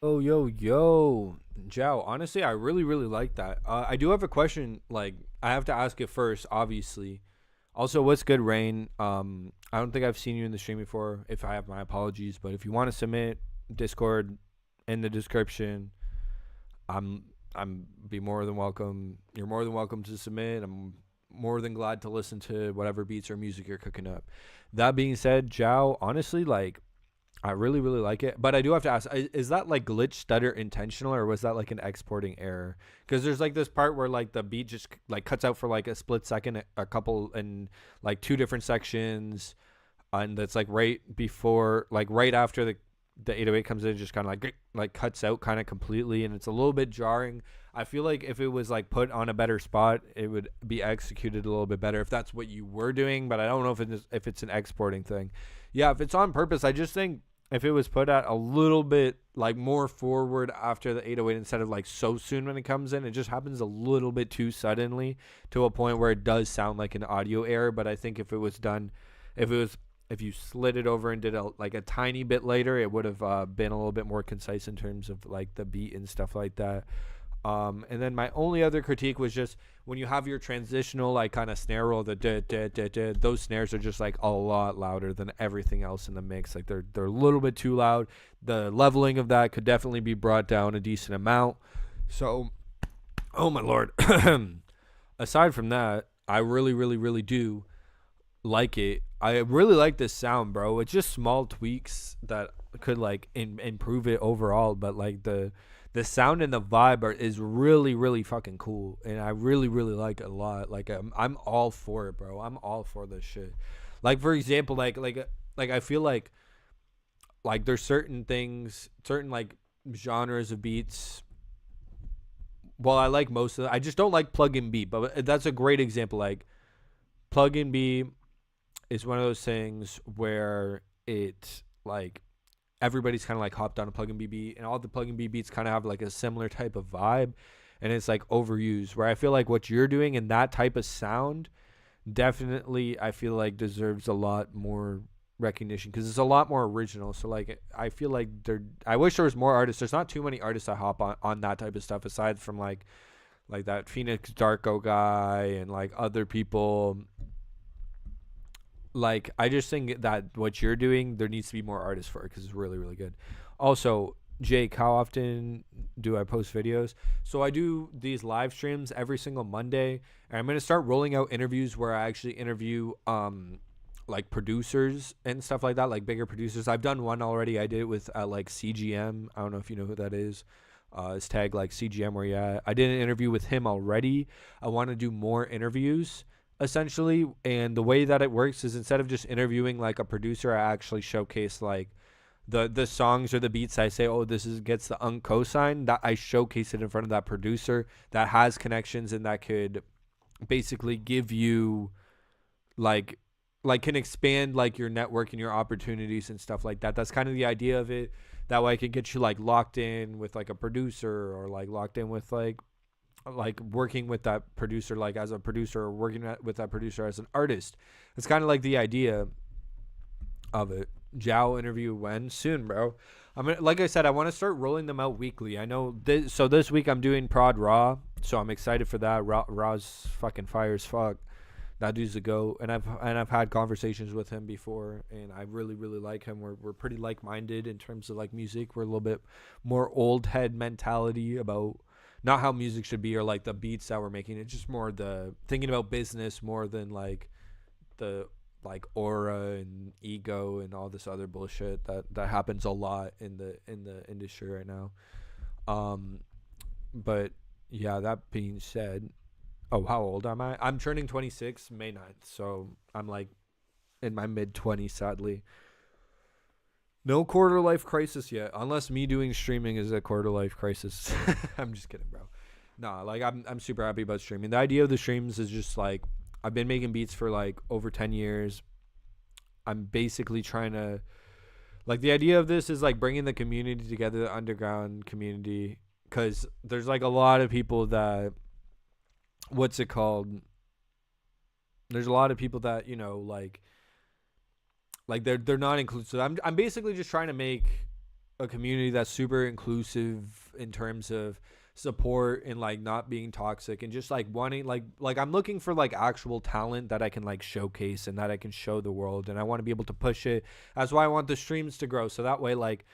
Yo, Jow. Honestly, I really, really like that. I do have a question. Like, I have to ask it first, obviously. Also, what's good, Rain? I don't think I've seen you in the stream before. If I have, my apologies. But if you want to submit, Discord in the description. I'm I'm be more than welcome. You're more than welcome to submit. I'm more than glad to listen to whatever beats or music you're cooking up. That being said, Jow, honestly, like I really, really like it. But I do have to ask, is that like glitch stutter intentional or was that like an exporting error? Because there's like this part where like the beat just like cuts out for like a split second, a couple in like two different sections. And that's like right before, like right after the 808 comes in, it just kind of like cuts out kind of completely. And it's a little bit jarring. I feel like if it was like put on a better spot, it would be executed a little bit better if that's what you were doing. But I don't know if it's an exporting thing. Yeah, if it's on purpose, I just think if it was put at a little bit like more forward after the 808 instead of like so soon when it comes in, it just happens a little bit too suddenly to a point where it does sound like an audio error. But I think if it was done, if you slid it over and did like a tiny bit later, it would have been a little bit more concise in terms of like the beat and stuff like that. And then my only other critique was just when you have your transitional like kind of snare roll, the da, da, da, da, those snares are just like a lot louder than everything else in the mix. Like they're a little bit too loud. The leveling of that could definitely be brought down a decent amount. So, oh my lord. Aside from that, I really, really, really do like it. I really like this sound, bro. It's just small tweaks that could like improve it overall, but like the sound and the vibe is really, really fucking cool, and I really, really like it a lot. Like I'm all for it, bro. I'm all for this shit. Like for example, like I feel like there's certain things, certain like genres of beats. Well, I like most of it. I just don't like plug-in beat, but that's a great example. Like plug-in beat is one of those things where it like everybody's kind of like hopped on a plug-in B beat, and all the plug-in B beats kind of have like a similar type of vibe, and it's like overused. Where I feel like what you're doing in that type of sound definitely I feel like deserves a lot more recognition because it's a lot more original. So like I feel like I wish there was more artists. There's not too many artists that hop on that type of stuff aside from like that Phoenix Darko guy and like other people. Like I just think that what you're doing, there needs to be more artists for it because it's really, really good. Also, Jake, how often do I post videos? So I do these live streams every single Monday, and I'm gonna start rolling out interviews where I actually interview like producers and stuff like that, like bigger producers. I've done one already. I did it with like CGM. I don't know if you know who that is. It's tagged like CGM where you at. I did an interview with him already. I want to do more interviews essentially, and the way that it works is instead of just interviewing like a producer, I actually showcase like the songs or the beats. I say, oh, this is gets the Unc'S sign, that I showcase it in front of that producer that has connections and that could basically give you like can expand like your network and your opportunities and stuff like that. That's kind of the idea of it. That way I can get you like locked in with like a producer or like locked in with like working with that producer like as a producer or working with that producer as an artist. It's kind of like the idea of it. Jow interview when? Soon, bro. I mean, like I said, I want to start rolling them out weekly. I know this week I'm doing Prod Raw, so I'm excited for that. Raw's fucking fire as fuck. That dude's a go, and I've had conversations with him before, and I really, really like him. We're pretty like-minded in terms of like music. We're a little bit more old head mentality about not how music should be or like the beats that we're making. It's just more the thinking about business more than like the like aura and ego and all this other bullshit that happens a lot in the industry right now. But yeah, that being said, oh, how old am I? I'm turning 26 May 9th, so I'm like in my mid 20s sadly. No quarter life crisis yet, unless me doing streaming is a quarter life crisis. I'm just kidding, bro. Nah, like I'm super happy about streaming. The idea of the streams is just like I've been making beats for like over 10 years. I'm basically trying to like the idea of this is like bringing the community together, the underground community, cuz there's like a lot of people that what's it called? There's a lot of people that, you know, like they're not inclusive. I'm basically just trying to make a community that's super inclusive in terms of support and like not being toxic and just like wanting like I'm looking for like actual talent that I can like showcase and that I can show the world, and I want to be able to push it. That's why I want the streams to grow, so that way like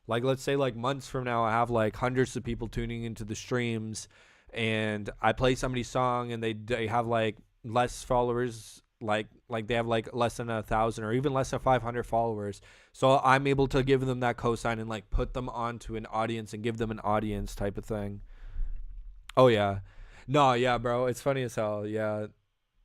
let's say like months from now I have like hundreds of people tuning into the streams, and I play somebody's song and they have like less followers, like they have like less than 1,000 or even less than 500 followers. So I'm able to give them that cosign and like put them onto an audience and give them an audience type of thing. Oh yeah. No, yeah, bro. It's funny as hell. Yeah.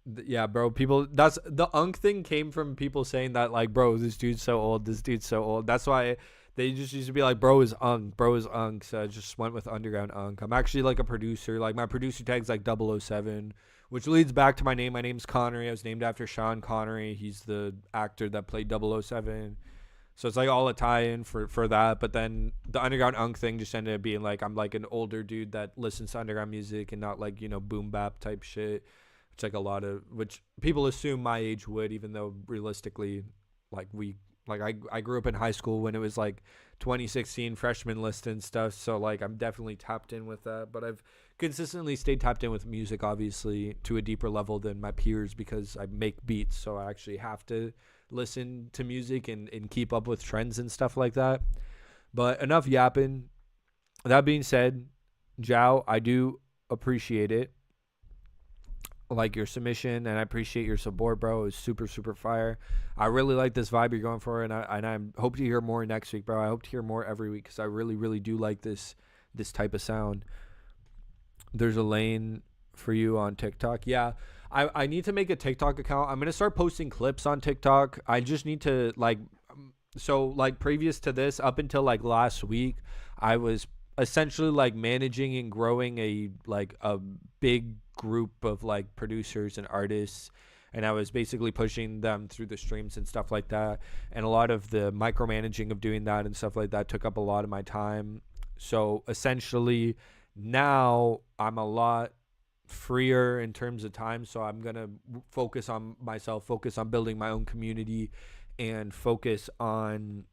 Yeah, bro. People, that's the Unc thing came from people saying that, like, bro, this dude's so old. This dude's so old. That's why they just used to be like, bro is Unc. Bro is Unc. So I just went with Underground Unc. I'm actually like a producer. Like, my producer tag's like 007, which leads back to my name. My name's Connery. I was named after Sean Connery. He's the actor that played 007. So it's like all a tie-in for that. But then the Underground Unc thing just ended up being like I'm like an older dude that listens to underground music and not like, you know, boom bap type shit. It's like a lot of which people assume my age would, even though realistically, like I grew up in high school when it was like 2016 freshman list and stuff. So like I'm definitely tapped in with that. But I've consistently stayed tapped in with music, obviously, to a deeper level than my peers because I make beats. So I actually have to listen to music and keep up with trends and stuff like that. But enough yapping. That being said, Jao, I do appreciate it. Like your submission, and I appreciate your support, bro. It's super fire. I really like this vibe you're going for, and I hope to hear more next week, bro. I hope to hear more every week because I really do like this type of sound. There's a lane for you on TikTok. Yeah, I need to make a TikTok account. I'm gonna start posting clips on TikTok. I just need to like, so like previous to this, up until like last week, I was essentially like managing and growing a big group of like producers and artists, and I was basically pushing them through the streams and stuff like that, and a lot of the micromanaging of doing that and stuff like that took up a lot of my time. So essentially now I'm a lot freer in terms of time, so I'm gonna focus on myself, focus on building my own community, and focus on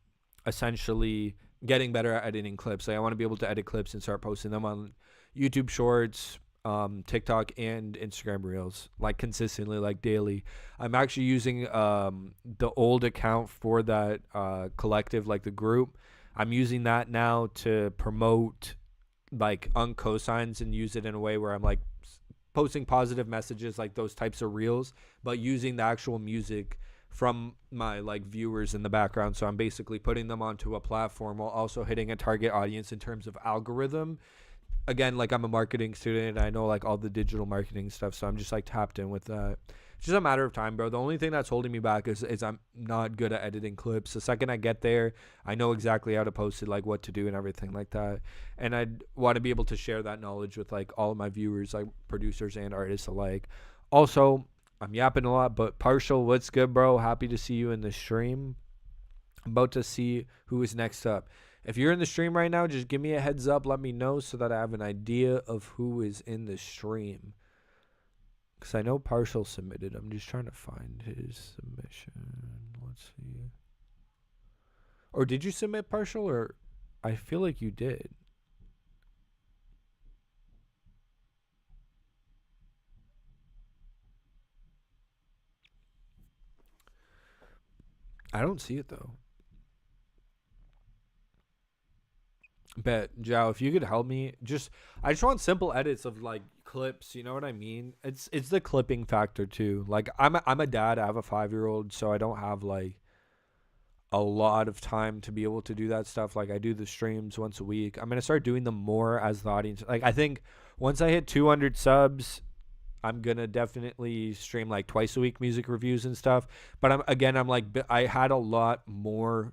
essentially getting better at editing clips. Like I want to be able to edit clips and start posting them on YouTube Shorts, TikTok, and Instagram Reels, like consistently, like daily. I'm actually using the old account for that collective, like the group. I'm using that now to promote like cosigns and use it in a way where I'm like posting positive messages, like those types of reels, but using the actual music from my like viewers in the background. So I'm basically putting them onto a platform while also hitting a target audience in terms of algorithm. Again, like I'm a marketing student and I know like all the digital marketing stuff, so I'm just like tapped in with that. It's just a matter of time, bro. The only thing that's holding me back is I'm not good at editing clips. The second I get there, I know exactly how to post it, like what to do and everything like that. And I'd want to be able to share that knowledge with like all of my viewers, like producers and artists alike. Also, I'm yapping a lot, but Partial, what's good, bro? Happy to see you in the stream. I'm about to see who is next up. If you're in the stream right now, just give me a heads up. Let me know so that I have an idea of who is in the stream. Because I know Partial submitted. I'm just trying to find his submission. Let's see. Or did you submit Partial? Or I feel like you did. I don't see it though. Bet, Jao, if you could help me, I just want simple edits of like clips, you know what I mean? It's the clipping factor too. Like I'm a dad, I have a 5-year-old, so I don't have like a lot of time to be able to do that stuff. Like I do the streams once a week. I'm gonna start doing them more as the audience. Like I think once I hit 200 subs, I'm gonna definitely stream like twice a week music reviews and stuff. But I'm like I had a lot more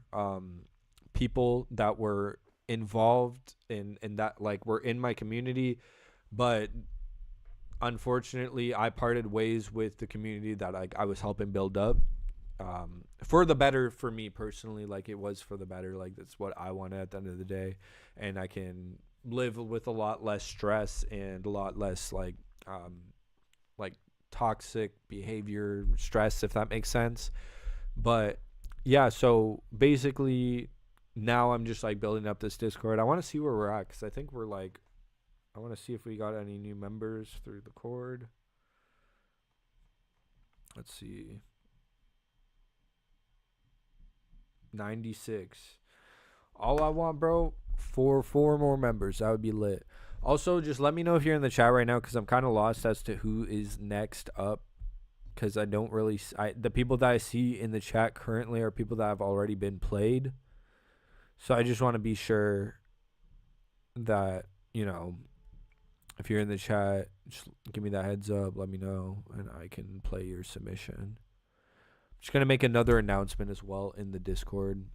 people that were involved in that like were in my community, but unfortunately I parted ways with the community that like I was helping build up, for the better for me personally. Like it was for the better, like that's what I wanted at the end of the day, and I can live with a lot less stress and a lot less like toxic behavior, stress, if that makes sense. But yeah, so basically now I'm just like building up this Discord. I want to see where we're at because I think we're like, I want to see if we got any new members through the cord. Let's see. 96. All I want, bro, four more members. That would be lit. Also, just let me know if you're in the chat right now because I'm kind of lost as to who is next up. Because I don't really, the people that I see in the chat currently are people that have already been played. So I just want to be sure that, you know, if you're in the chat, just give me that heads up, let me know, and I can play your submission. I'm just going to make another announcement as well in the Discord.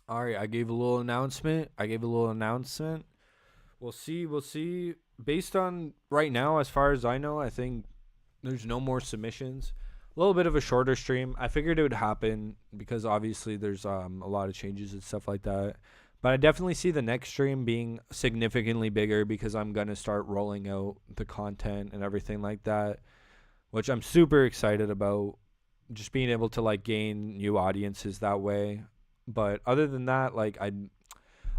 All right, I gave a little announcement. We'll see. Based on right now, as far as I know, I think there's no more submissions. A little bit of a shorter stream. I figured it would happen because obviously there's a lot of changes and stuff like that. But I definitely see the next stream being significantly bigger because I'm going to start rolling out the content and everything like that, which I'm super excited about. Just being able to like gain new audiences that way. But other than that, like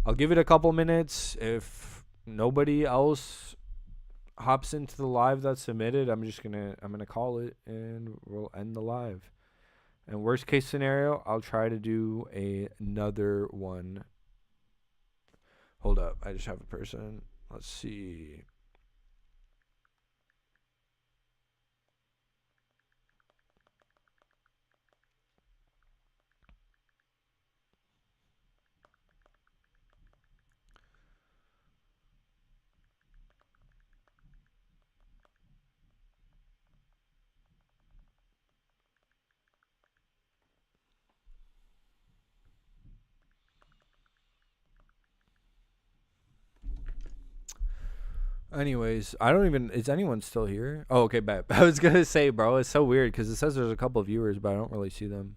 I'll give it a couple minutes. If nobody else hops into the live that's submitted, I'm gonna call it and we'll end the live. And worst case scenario, I'll try to do another one. Hold up, I just have a person. Let's see. Anyways, I don't even, is anyone still here? Oh, okay, bet. I was gonna say, bro, it's so weird because it says there's a couple of viewers, but I don't really see them.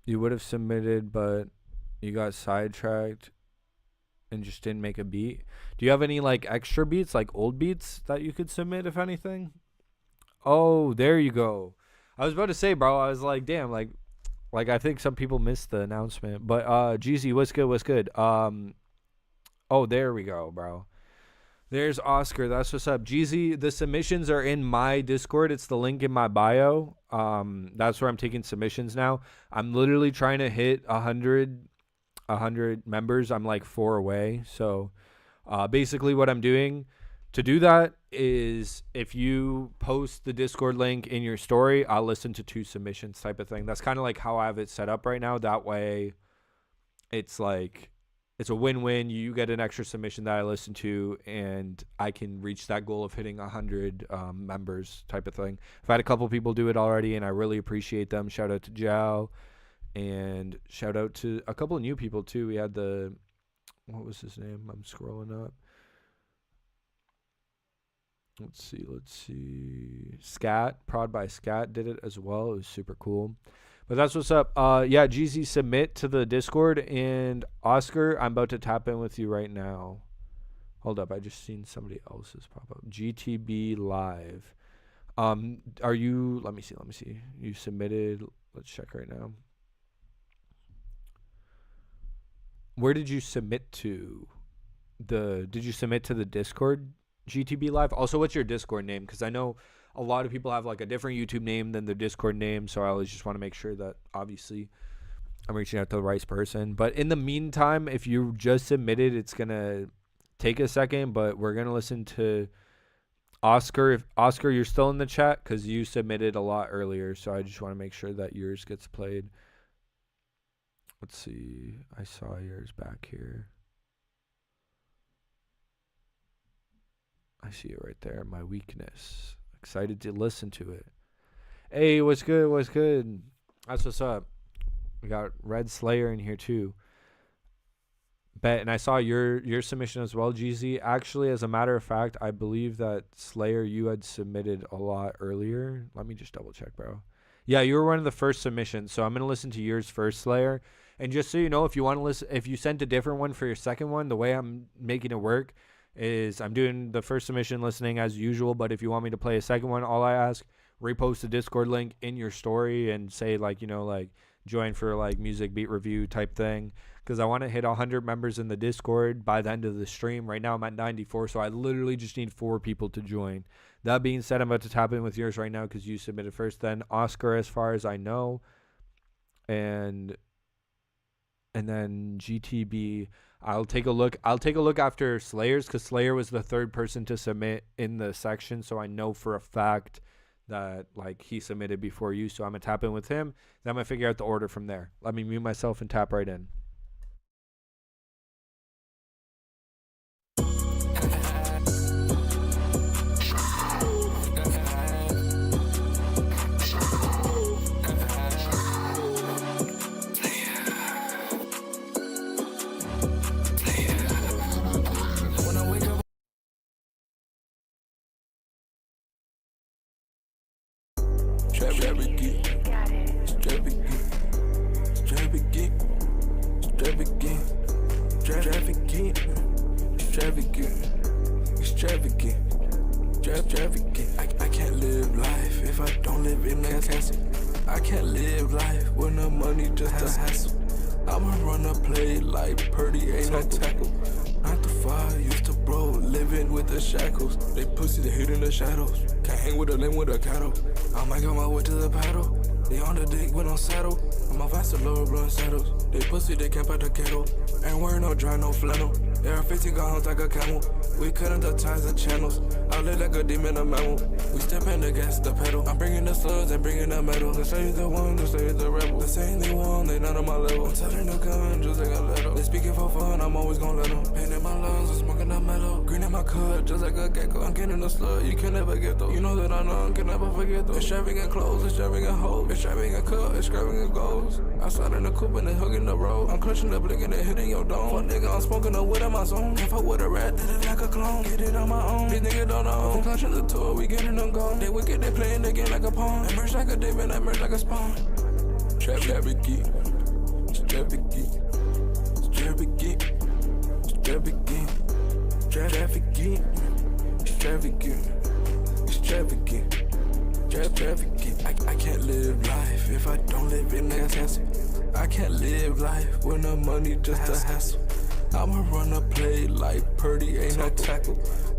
You would have submitted, but you got sidetracked and just didn't make a beat. Do you have any like extra beats, like old beats that you could submit, if anything? Oh, there you go. I was about to say, bro, I was like, damn, like I think some people missed the announcement. But GZ, what's good? Oh, there we go, bro. There's Oscar. That's what's up. GZ, the submissions are in my Discord. It's the link in my bio. That's where I'm taking submissions now. I'm literally trying to hit 100 members. I'm like 4 away. So basically what I'm doing to do that is if you post the Discord link in your story, I'll listen to 2 submissions type of thing. That's kind of like how I have it set up right now. That way it's like, it's a win-win. You get an extra submission that I listen to, and I can reach that goal of hitting 100 members type of thing. I've had a couple people do it already, and I really appreciate them. Shout out to Jao, and shout out to a couple of new people, too. We had what was his name? I'm scrolling up. Let's see. Scat, Prod by Scat did it as well. It was super cool. But that's what's up. Yeah, GZ, submit to the Discord. And Oscar, I'm about to tap in with you right now. Hold up, I just seen somebody else's pop up. GTB Live. Are you, let me see. You submitted, let's check right now. Where did you submit to? Did you submit to the Discord, GTB Live? Also, what's your Discord name? Because I know a lot of people have like a different YouTube name than their Discord name, so I always just want to make sure that obviously I'm reaching out to the right person. But in the meantime, if you just submitted, it's gonna take a second, but we're gonna listen to Oscar, you're still in the chat because you submitted a lot earlier, so I just want to make sure that yours gets played. Let's see. I saw yours back here. I see it right there. My weakness. Excited to listen to it. Hey, what's good? What's good? That's what's up. We got Red Slayer in here too. Bet, and I saw your submission as well, GZ. Actually, as a matter of fact, I believe that Slayer, you had submitted a lot earlier. Let me just double check, bro. Yeah, you were one of the first submissions, so I'm gonna listen to yours first, Slayer. And just so you know, if you want to listen, if you sent a different one for your second one, the way I'm making it work is I'm doing the first submission listening as usual. But if you want me to play a second one, all I ask, repost the Discord link in your story and say like, you know, like join for like music beat review type thing, because I want to hit 100 members in the Discord by the end of the stream. Right now I'm at 94, so I literally just need 4 people to join. That being said, I'm about to tap in with yours right now because you submitted first, then Oscar as far as I know, and then GTB. I'll take a look after Slayer's, because Slayer was the third person to submit in the section, so I know for a fact that like he submitted before you, so I'm gonna tap in with him. Then I'm gonna figure out the order from there. Let me mute myself and tap right in. I can't live life if I don't live in that castle. I can't live life when the money just a hassle. I'ma run a play like Purdy ain't no tackle. 9 to 5, used to bro, living with the shackles. They pussy, they hid in the shadows. Can't hang with a limb with a cattle. I might go my way to the paddle. They on the dick when on saddle. I'm a vast lower blunt saddles. They pussy, they camp at the kettle. Ain't wearing no dry, no flannel. AR-15 got homes like a camel. We couldn't ties the channels. I live like a demon, a mammal. We step in the gas, the pedal. I'm bringing the slugs and bringing the metal. They say the one, they say the rebel. They saying they won, they not on my level. I'm telling the gun, just like a little. They speaking for fun, I'm always gonna let them. Pain in my lungs, I'm smoking the metal. Green in my cut, just like a gecko. I'm getting the slug, you can never get those. You know that I know, can never forget those. Extravagant clothes, extravagant hoes. Extravagant cut, extravagant goals. Outside in the coupe and they hugging the road. I'm clutching the blick and they hitting your dome. Fuck nigga, I'm smoking the wood in my zone. Can't fuck with a rat, did it like a clone. Get it on my own, these niggas don't know. I'm clutching the tour, we getting them gone. They wicked, they playing the game like a pawn. I merge like a David, I merge like a spawn. Extravagant, extravagant, extravagant, extravagant, extravagant, extravagant, extravagant, extravagant. I can't live life if I don't live in that castle. I can't live life when the money just a hassle. I'ma run a play like Purdy ain't no tackle.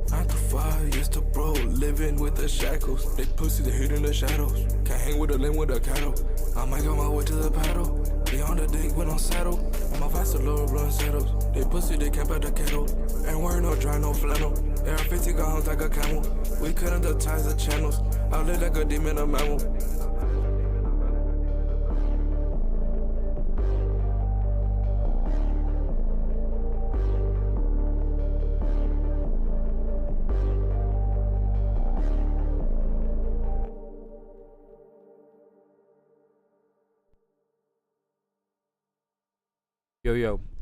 9 to 5, used to bro, living with the shackles. They pussy, they hid in the shadows. Can't hang with a limb with a cattle. I might go my way to the paddle. They on the dick when on saddle. I'm a vast lower blunt saddles. They pussy, they camp at the kettle. Ain't wearing no dry, no flannel. AR-15 got homes like a camel. We couldn't ties the channels. I live like a demon, a mammal.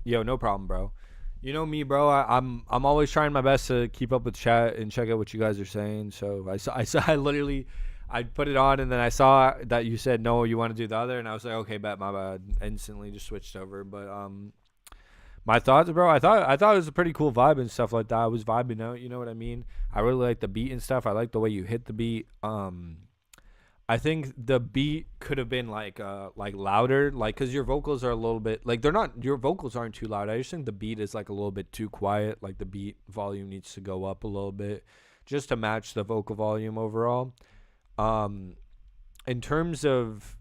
Yo, no problem, bro. You know me, bro. I'm always trying my best to keep up with chat and check out what you guys are saying. So I literally, I put it on and then I saw that you said no, you want to do the other, and I was like, okay, bet, my bad. Instantly just switched over. But my thoughts, bro. I thought it was a pretty cool vibe and stuff like that. I was vibing out. You know what I mean? I really like the beat and stuff. I like the way you hit the beat. I think the beat could have been like louder, like, because your vocals are a little bit like, your vocals aren't too loud. I just think the beat is like a little bit too quiet. Like the beat volume needs to go up a little bit just to match the vocal volume overall. In terms of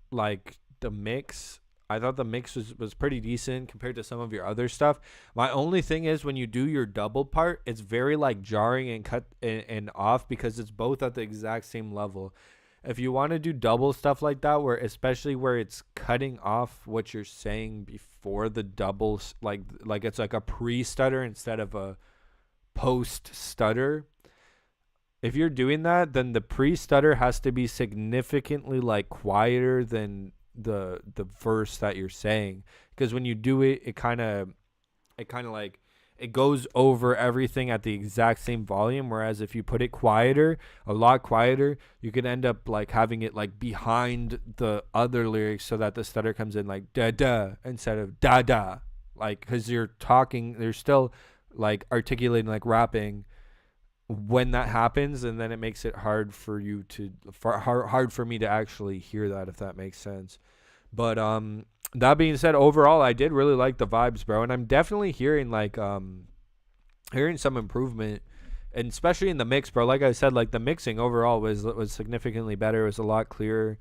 like the mix, I thought the mix was pretty decent compared to some of your other stuff. My only thing is when you do your double part, it's very like jarring and cut and off because it's both at the exact same level. If you want to do double stuff like that, where especially where it's cutting off what you're saying before the doubles, like it's like a pre-stutter instead of a post-stutter. If you're doing that, then the pre-stutter has to be significantly like quieter than the verse that you're saying, because when you do it, it kind of like it goes over everything at the exact same volume, whereas if you put it quieter, a lot quieter, you can end up like having it like behind the other lyrics so that the stutter comes in like da da instead of da da, like because you're talking, they're still like articulating like rapping when that happens, and then it makes it hard for you to hard for me to actually hear that, if that makes sense. But that being said, overall I did really like the vibes, bro, and I'm definitely hearing like hearing some improvement, and especially in the mix, bro. Like I said, like the mixing overall was significantly better. It was a lot clearer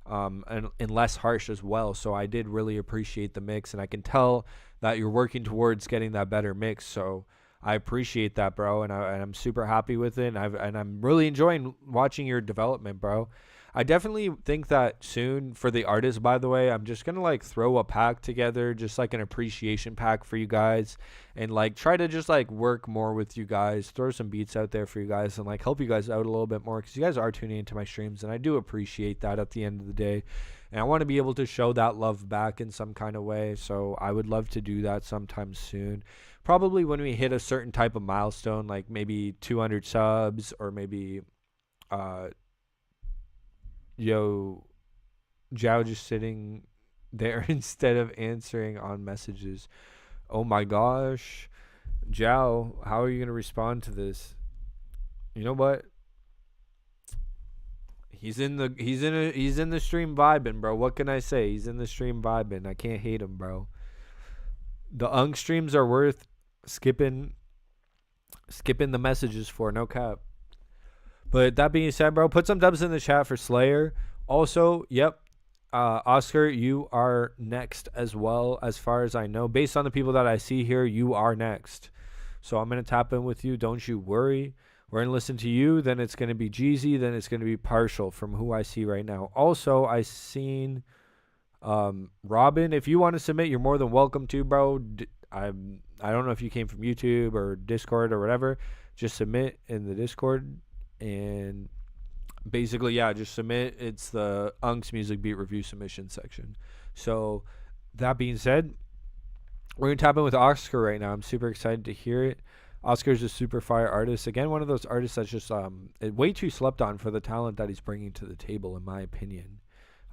and less harsh as well. So I did really appreciate the mix, and I can tell that you're working towards getting that better mix. So I appreciate that, bro, and I'm super happy with it, and I'm really enjoying watching your development, bro. I definitely think that soon for the artists, by the way, I'm just going to like throw a pack together, just like an appreciation pack for you guys, and like try to just like work more with you guys, throw some beats out there for you guys, and like help you guys out a little bit more, because you guys are tuning into my streams, and I do appreciate that at the end of the day. And I want to be able to show that love back in some kind of way, so I would love to do that sometime soon. Probably when we hit a certain type of milestone, like maybe 200 subs, or maybe Joe just sitting there instead of answering on messages. Oh my gosh. Joe, how are you going to respond to this? You know what? He's in the stream vibing, bro. What can I say? He's in the stream vibing. I can't hate him, bro. The Unc'S streams are worth skipping the messages for, no cap. But that being said, bro, put some dubs in the chat for Slayer. Also, yep, Oscar, you are next as well, as far as I know. Based on the people that I see here, you are next. So I'm going to tap in with you. Don't you worry. We're going to listen to you. Then it's going to be Jeezy. Then it's going to be Partial from who I see right now. Also, I seen Robin. If you want to submit, you're more than welcome to, bro. I don't know if you came from YouTube or Discord or whatever. Just submit in the Discord. And basically, yeah, just submit. It's the Unc'S music beat review submission section. So that being said, we're going to tap in with Oscar right now. I'm super excited to hear it. Oscar's a super fire artist. Again, one of those artists that's just way too slept on for the talent that he's bringing to the table, in my opinion.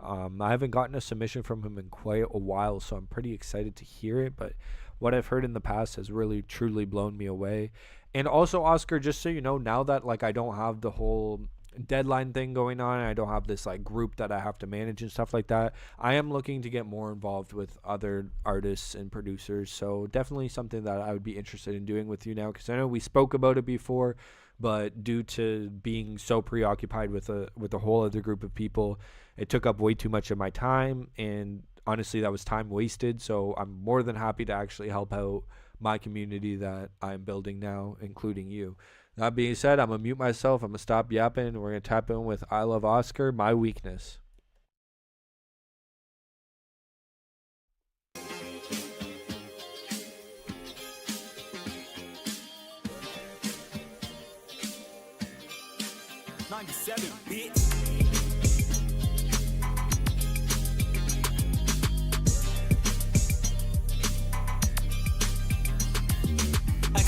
I haven't gotten a submission from him in quite a while, so I'm pretty excited to hear it. But what I've heard in the past has really, truly blown me away. And also, Oscar, just so you know, now that like I don't have the whole deadline thing going on, I don't have this like group that I have to manage and stuff like that, I am looking to get more involved with other artists and producers. So definitely something that I would be interested in doing with you now, because I know we spoke about it before, but due to being so preoccupied with a whole other group of people, it took up way too much of my time, and honestly that was time wasted. So I'm more than happy to actually help out my community that I'm building now, including you. That being said, I'm gonna mute myself, I'm gonna stop yapping, and we're gonna tap in with I Love Oscar, My Weakness.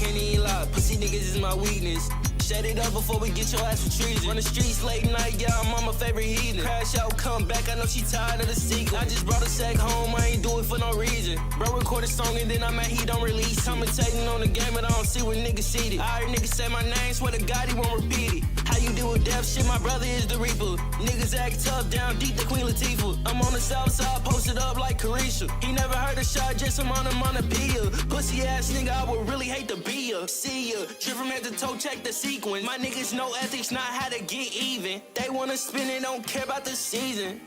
Can't even lie, pussy niggas is my weakness. Shut it up before we get your ass for treason. Run the streets late night, yeah, I'm on my favorite heathen. Crash out, come back, I know she tired of the sequel. I just brought a sack home, I ain't do it for no reason. Bro, record a song and then I'm mad he don't release. Commentating on the game, but I don't see what niggas see it. I heard niggas say my name, swear to God he won't repeat it. How you deal with death shit, my brother is the reaper. Niggas act tough, down deep, the Queen Latifah. I'm on the south side, posted up like Carisha. He never heard a shot, just I'm on him on a beer. Pussy ass nigga, I would really hate to be ya. See ya, trip from head to toe, check the sequence. My niggas know ethics, not how to get even. They wanna spin it, don't care about the season.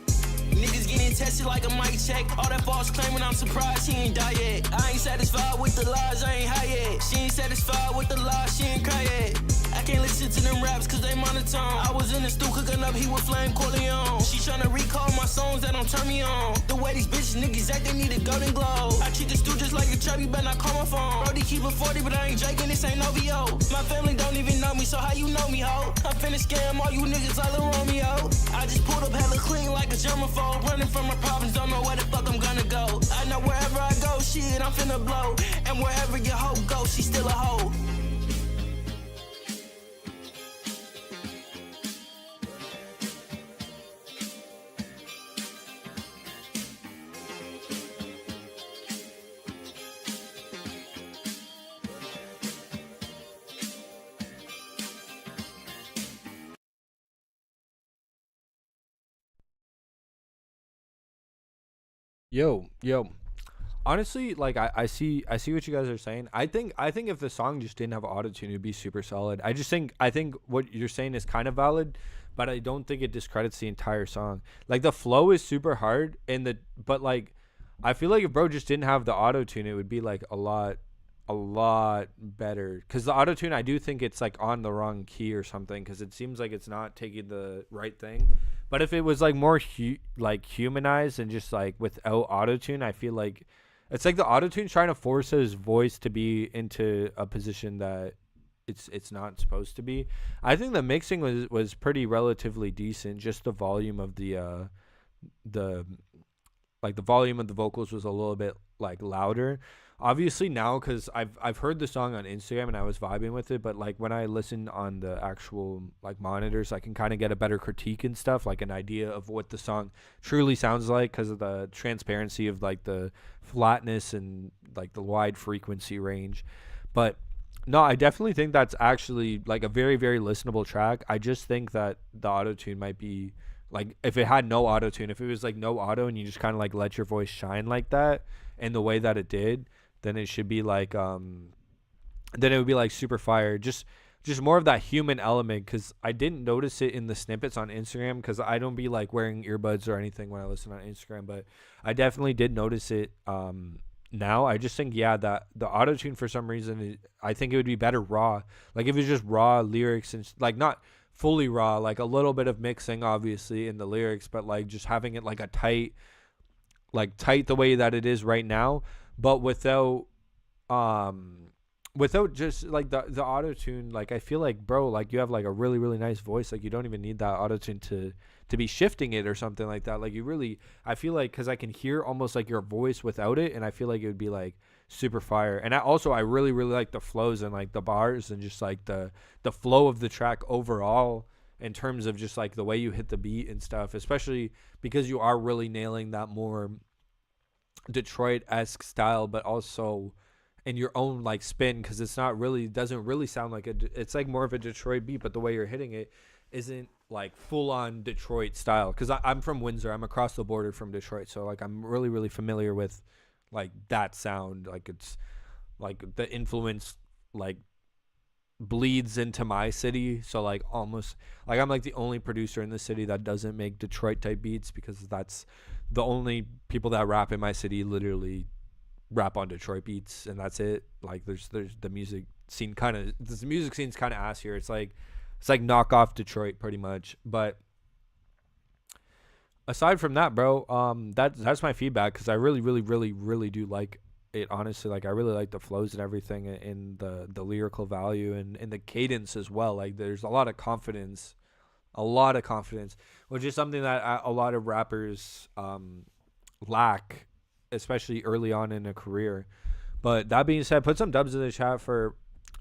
Niggas getting tested like a mic check. All that false claiming, I'm surprised he ain't die yet. I ain't satisfied with the lies, I ain't high yet. She ain't satisfied with the lies, she ain't cry yet. I can't listen to them raps cause they monotone. I was in the stew cooking up heat with Flame Corleone. She tryna recall my songs that don't turn me on. The way these bitches niggas act, they need a golden glow. I treat the stew just like a trap, you better not call my phone. Brody keep it 40, but I ain't Jake and this ain't no VO. My family don't even know me, so how you know me, ho? I'm finna scam all you niggas like Lil Romeo. I just pulled up hella clean like a germaphobe. Running from my problems, don't know where the fuck I'm gonna go. I know wherever I go, shit, I'm finna blow. And wherever your hoe goes, she's still a hoe. Yo. Honestly, like I see what you guys are saying. I think if the song just didn't have autotune, it'd be super solid. I think what you're saying is kind of valid, but I don't think it discredits the entire song. Like the flow is super hard but like I feel like if bro just didn't have the autotune, it would be like a lot better. Cuz the autotune, I do think it's like on the wrong key or something, cuz it seems like it's not taking the right thing. But if it was like more like humanized and just like without autotune, I feel like it's like the autotune's trying to force his voice to be into a position that it's not supposed to be. I think the mixing was pretty relatively decent. Just the volume of the volume of the vocals was a little bit like louder. Obviously now, because I've heard the song on Instagram and I was vibing with it, but like when I listen on the actual like monitors, I can kind of get a better critique and stuff, like an idea of what the song truly sounds like because of the transparency of like the flatness and like the wide frequency range. But no, I definitely think that's actually like a very, very listenable track. I just think that the autotune might be like, if it had no autotune, if it was like no auto and you just kind of like let your voice shine like that in the way that it did, then it should be like then it would be like super fire. Just more of that human element, because I didn't notice it in the snippets on Instagram, because I don't be like wearing earbuds or anything when I listen on Instagram, but I definitely did notice it now. I just think that the autotune for some reason, I think it would be better raw. Like if it's just raw lyrics and like not fully raw, like a little bit of mixing obviously in the lyrics, but like just having it like a tight the way that it is right now, but without just like the auto tune. Like I feel like, bro, like you have like a really, really nice voice, like you don't even need that auto tune to be shifting it or something like that. Like you really, I feel like, because I can hear almost like your voice without it, and I feel like it would be like super fire. And I really, really like the flows and like the bars and just like the flow of the track overall, in terms of just like the way you hit the beat and stuff, especially because you are really nailing that more Detroit-esque style, but also in your own like spin, because it's not really, doesn't really sound like it's like more of a Detroit beat, but the way you're hitting it isn't like full on Detroit style. Because I'm from Windsor, I'm across the border from Detroit, so like I'm really, really familiar with like that sound. Like it's like the influence like bleeds into my city, so like almost like I'm like the only producer in the city that doesn't make Detroit type beats, because that's the only people that rap in my city literally rap on Detroit beats, and that's it. Like there's the music scene this music scene's kind of ass here. It's like knock off Detroit pretty much. But aside from that, bro, that's my feedback, because I really, really, really, really do like it, honestly. Like I really like the flows and everything, and the lyrical value and the cadence as well. Like there's a lot of confidence, which is something that a lot of rappers lack, especially early on in a career. But that being said, put some dubs in the chat for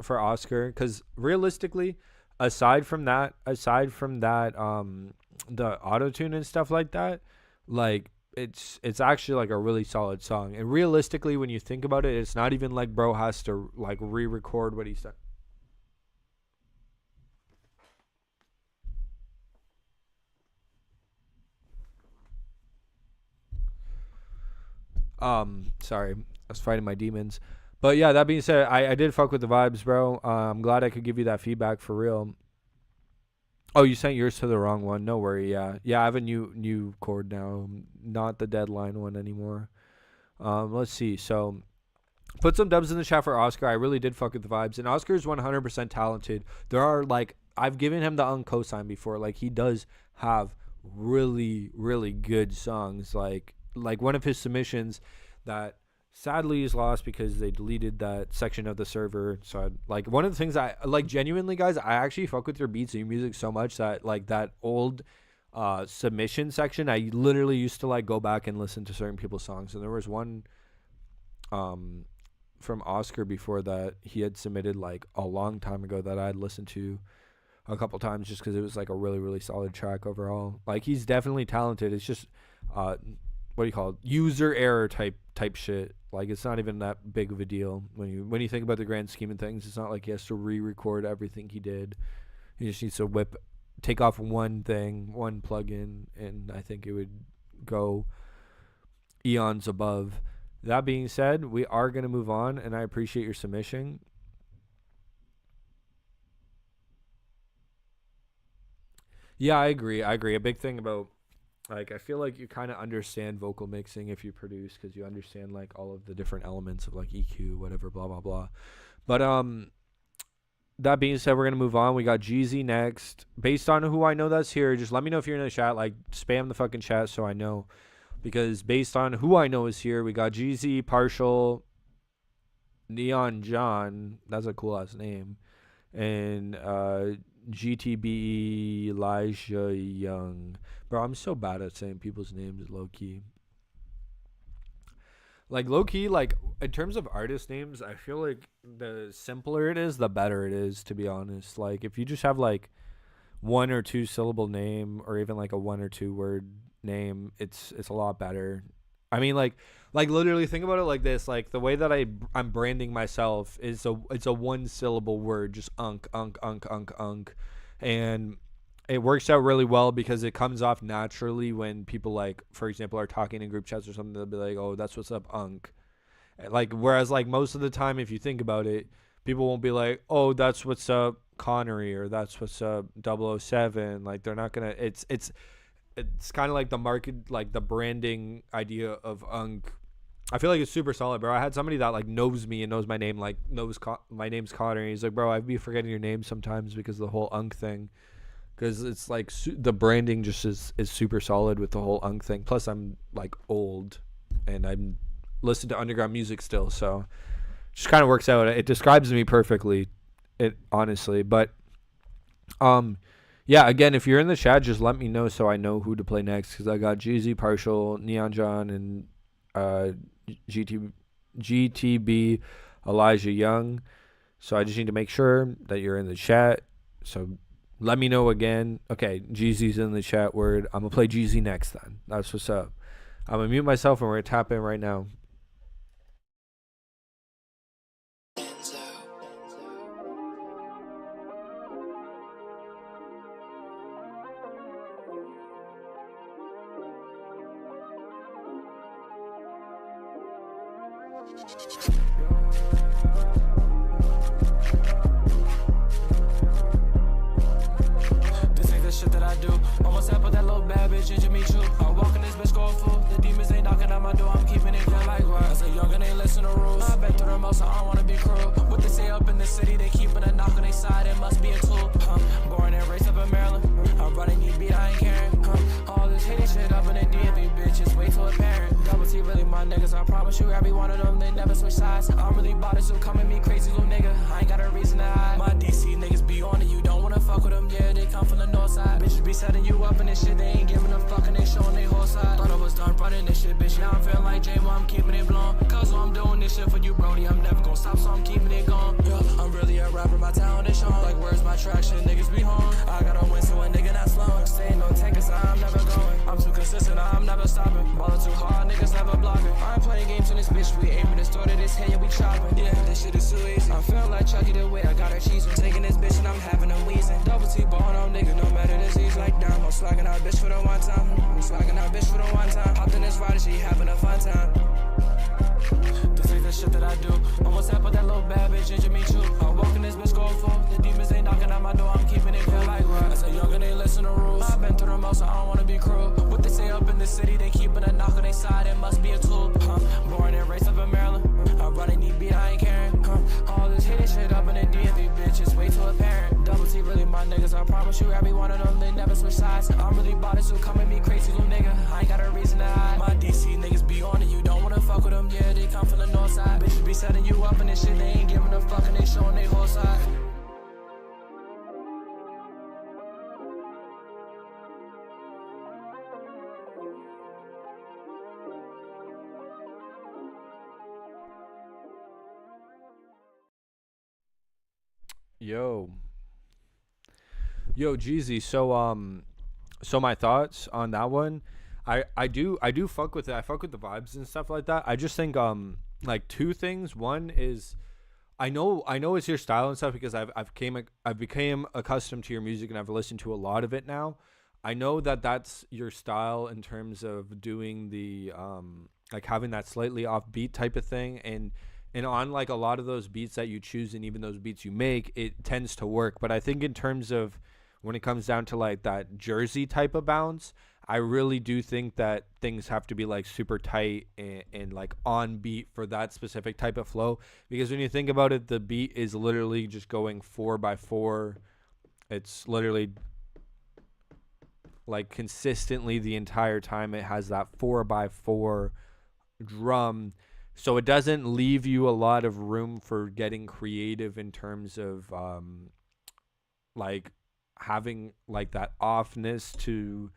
Oscar, because realistically, aside from that, the auto-tune and stuff like that, like it's actually like a really solid song. And realistically, when you think about it, it's not even like bro has to like re-record what he said. Sorry, I was fighting my demons. But yeah, that being said, I did fuck with the vibes, bro. I'm glad I could give you that feedback for real. Oh, you sent yours to the wrong one. No worry. Yeah. Yeah, I have a new chord now. Not the deadline one anymore. Let's see. So, put some dubs in the chat for Oscar. I really did fuck with the vibes. And Oscar is 100% talented. There are, like, I've given him the cosign before. Like, he does have really, really good songs. Like one of his submissions that sadly is lost because they deleted that section of the server. So like one of the things I like, genuinely guys, I actually fuck with your beats and your music so much that like that old submission section, I literally used to like go back and listen to certain people's songs. And there was one from Oscar before that he had submitted like a long time ago that I'd listened to a couple times just because it was like a really, really solid track overall. Like he's definitely talented. It's just what do you call it? User error type shit. Like it's not even that big of a deal when you think about the grand scheme of things. It's not like he has to re-record everything he did. He just needs to take off one thing, one plugin, and I think it would go eons above. That being said, we are gonna move on, and I appreciate your submission. Yeah, I agree. A big thing about, like, I feel like you kind of understand vocal mixing if you produce because you understand, like, all of the different elements of, like, EQ, whatever, blah, blah, blah. But, that being said, we're going to move on. We got Jeezy next. Based on who I know that's here, just let me know if you're in the chat. Like, spam the fucking chat so I know. Because based on who I know is here, we got Jeezy, Partial, Neon John. That's a cool-ass name. And, GTB Elijah Young. Bro, I'm so bad at saying people's names low-key. Like, low-key, like, in terms of artist names, I feel like the simpler it is, the better it is, to be honest. Like, if you just have, like, 1 or 2 syllable name or even, like, a 1 or 2 word name, it's a lot better. I mean, like literally think about it like this. Like, the way that I'm branding myself is it's a 1 syllable word, just unk. And it works out really well because it comes off naturally when people, like, for example, are talking in group chats or something. They'll be like, oh, that's what's up, unk. Like, whereas, like, most of the time, if you think about it, people won't be like, oh, that's what's up, Connery, or that's what's up, 007. Like, they're not gonna, it's kind of like the market, like the branding idea of unk. I feel like it's super solid, bro. I had somebody that, like, knows me and knows my name, like, knows my name's Connor. He's like, bro, I'd be forgetting your name sometimes because of the whole unk thing. Because it's like the branding just is super solid with the whole unk thing. Plus, I'm, like, old and I'm listening to underground music still, so it just kind of works out. It describes me perfectly, honestly. But yeah, again, if you're in the chat, just let me know so I know who to play next. Because I got Jeezy, Partial, Neon John, and GTB Elijah Young. So I just need to make sure that you're in the chat. So let me know again. Okay, Jeezy's in the chat word. I'm going to play Jeezy next then. That's what's up. I'm going to mute myself and we're going to tap in right now. This ain't the shit that I do. Almost up with that little bad bitch in Jimmy Choo. I walk in this bitch going full. The demons ain't knocking at my door. I'm keeping it clear like what? As a youngin' ain't listen to rules. I bet through the most, I don't wanna be cruel. What they say up in the city, they keeping a knock on their side. It must be a tool. Born and raised up in Maryland. I'm running these beat, I ain't caring. All this hating shit up in the DMV, bitches way too apparent. Double T really my niggas. I promise you, every one of them, they never switch sides. I'm really bought it, so come at me crazy, little nigga. I ain't got a reason to hide. My DC niggas be on it, you don't wanna fuck with them, yeah, they come from the north side. Bitches be setting you up in this shit, they ain't giving a fuck and they showing they whole side. Thought I was done running this shit, bitch, now I'm feeling like J, I'm keeping it blown. Cause I'm doing this shit for you, brody, I'm never gonna stop, so I'm keeping it going. Yeah, I'm really a rapper, my town is shown. Like, where's my traction, niggas be home. I gotta win, so a nigga not slowing. Stay no tankers, I'm never going. I'm too consistent, I'm never stopping. Ballin' too hard, niggas never blocking. I ain't playing games in this bitch, we aiming to store to this head, yeah, we chopping. Yeah, this shit is too easy. I'm feeling like Chucky the way I got her cheese. I'm taking this bitch and I'm having a wheezing. Double T ballin' on nigga, no matter disease like down. I'm slagging out bitch for the one time. I'm slagging out bitch for the one time. Hopped in this ride and she having a fun time. This ain't the shit that I do. Almost happened that little bad bitch into me too. I walk in this bitch go full. The demons ain't knocking at my door, I'm keeping it cool like what? I say young and they listen to rules. I've been through the most, so I don't wanna be cruel. What they say up in the city, they keeping a knock on their side, it must be a tool. Born and raised up in Maryland. I'm running these beat, I ain't caring. All this hit shit up in the DMV, bitch, it's way too apparent. Double T really my niggas, I promise you, every one of them, they never switch sides. I'm really bought it, so come at me crazy, little nigga. I ain't got a reason to hide. My DC niggas be on it, you don't wanna fuck with them, yeah, they come from the north side. Bitches be setting you up and this shit, they ain't giving a fuck and they showing they whole side. Yo, Jeezy. So my thoughts on that one. I do fuck with it. I fuck with the vibes and stuff like that. I just think like two things. One is I know it's your style and stuff because I've became accustomed to your music and I've listened to a lot of it now. I know that that's your style in terms of doing the like having that slightly offbeat type of thing, and on like a lot of those beats that you choose and even those beats you make, it tends to work. But I think in terms of when it comes down to like that Jersey type of bounce, I really do think that things have to be like super tight and like on beat for that specific type of flow. Because when you think about it, the beat is literally just going 4x4. It's literally like consistently the entire time it has that 4x4 drum. So it doesn't leave you a lot of room for getting creative in terms of like having like that offness to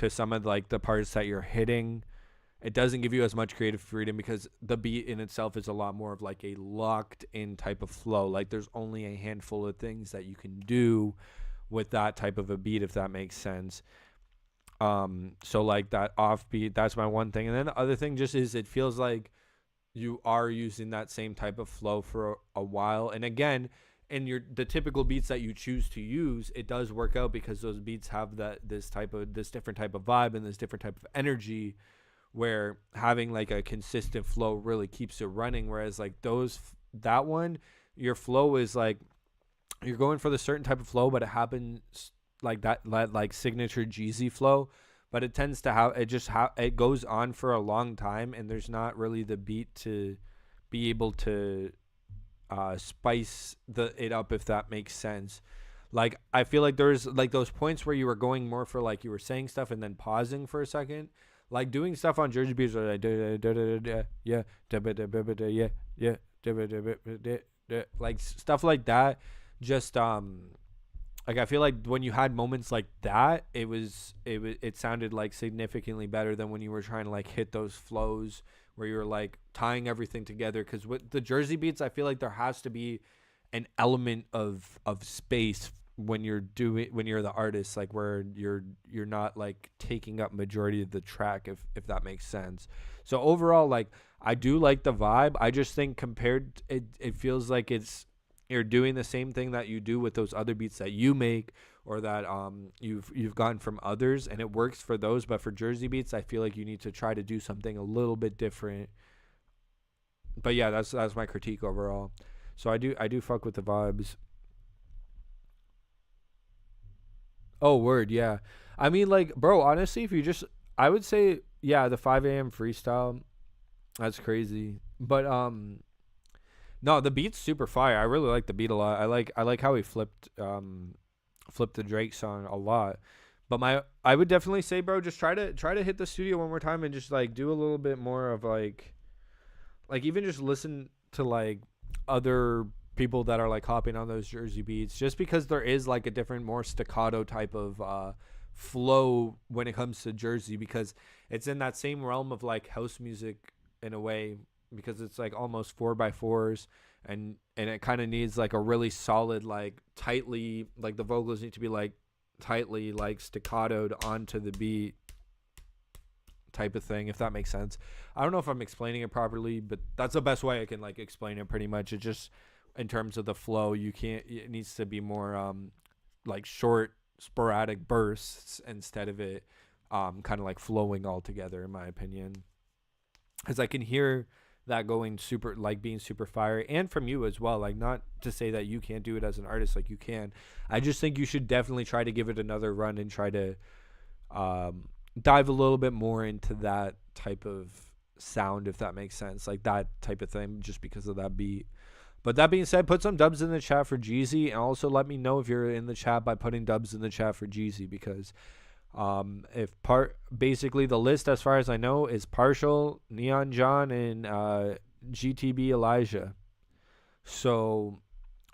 some of like the parts that you're hitting. It doesn't give you as much creative freedom because the beat in itself is a lot more of like a locked in type of flow. Like there's only a handful of things that you can do with that type of a beat, if that makes sense. So like that offbeat, that's my one thing. And then the other thing just is it feels like you are using that same type of flow for a while. And again, in the typical beats that you choose to use, it does work out because those beats have this different type of vibe and this different type of energy, where having like a consistent flow really keeps it running. Whereas like that one, your flow is like you're going for the certain type of flow, but it happens like that like signature Jeezy flow. But it tends to have it goes on for a long time, and there's not really the beat to be able to spice it up, if that makes sense. Like I feel like there's like those points where you were going more for like you were saying stuff and then pausing for a second, like doing stuff on Jersey beats like like stuff like that. Just like I feel like when you had moments like that, it sounded like significantly better than when you were trying to like hit those flows where you were like tying everything together. Because with the Jersey beats, I feel like there has to be an element of space when you're the artist, like where you're not like taking up majority of the track, if that makes sense. So overall, like I do like the vibe. I just think compared, it feels like you're doing the same thing that you do with those other beats that you make or that you've gotten from others, and it works for those. But for Jersey beats, I feel like you need to try to do something a little bit different. But yeah, that's my critique overall. So I do fuck with the vibes. Oh, word, yeah. I mean, like, bro, honestly, I would say, yeah, the 5 a.m. freestyle, that's crazy. But no, the beat's super fire. I really like the beat a lot. I like how he flipped the Drake song a lot. But I would definitely say, bro, just try to hit the studio one more time and just like do a little bit more of like even just listen to like other people that are like hopping on those Jersey beats, just because there is like a different, more staccato type of flow when it comes to Jersey, because it's in that same realm of like house music in a way, because it's like almost 4x4s, and it kind of needs like a really solid, like tightly, like the vocals need to be like tightly like staccatoed onto the beat type of thing, if that makes sense. I don't know if I'm explaining it properly, but that's the best way I can like explain it pretty much. It just, in terms of the flow, it needs to be more like short sporadic bursts instead of it kind of like flowing all together, in my opinion. Because I can hear that going super, like being super fire, and from you as well. Like, not to say that you can't do it as an artist, like you can. I just think you should definitely try to give it another run and try to dive a little bit more into that type of sound, if that makes sense, like that type of thing, just because of that beat. But that being said, put some dubs in the chat for Jeezy, and also let me know if you're in the chat by putting dubs in the chat for Jeezy, because basically the list, as far as I know, is Partial, Neon John, and GTB Elijah. So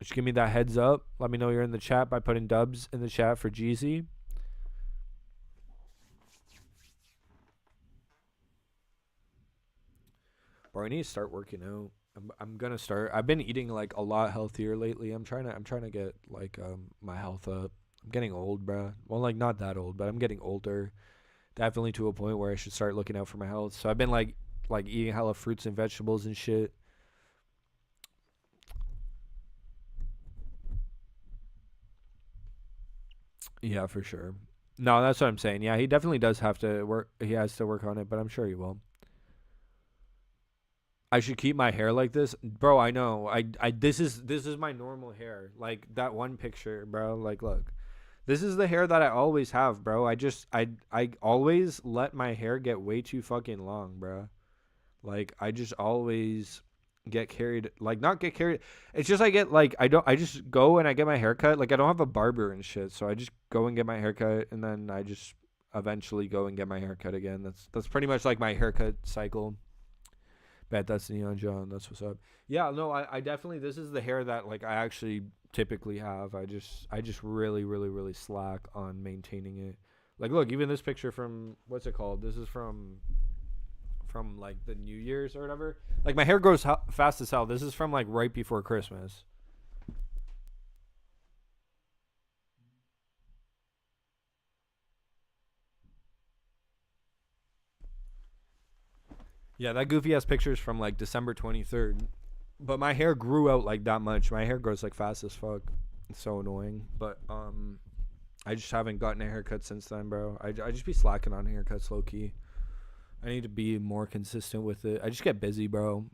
just give me that heads up. Let me know you're in the chat by putting dubs in the chat for Jeezy. Bro, I need to start working out. I'm gonna start. I've been eating like a lot healthier lately. I'm trying to get like my health up. I'm getting old, bro. Well, like not that old, but I'm getting older. Definitely to a point where I should start looking out for my health. So I've been like eating hella fruits and vegetables and shit. Yeah, for sure. No, that's what I'm saying. Yeah, he definitely does have to work. He has to work on it, but I'm sure he will. I should keep my hair like this, bro. I know. This is my normal hair. Like that one picture, bro. Like, look, this is the hair that I always have, bro. I always let my hair get way too fucking long, bro. Like I just always get carried, like not get carried. It's just I get like I just go and I get my hair cut. Like I don't have a barber and shit, so I just go and get my hair cut, and then I just eventually go and get my hair cut again. That's pretty much like my haircut cycle. Bet that's Neon John. That's what's up. Yeah, no, I definitely, this is the hair that like I actually typically have. I just really, really, really slack on maintaining it. Like, look, even this picture from, what's it called? This is from like the New Year's or whatever. Like my hair grows fast as hell. This is from like right before Christmas. Yeah, that goofy ass picture is from like December 23rd. But my hair grew out like that much. My hair grows like fast as fuck. It's so annoying. But I just haven't gotten a haircut since then, bro. I just be slacking on haircuts low key. I need to be more consistent with it. I just get busy, bro.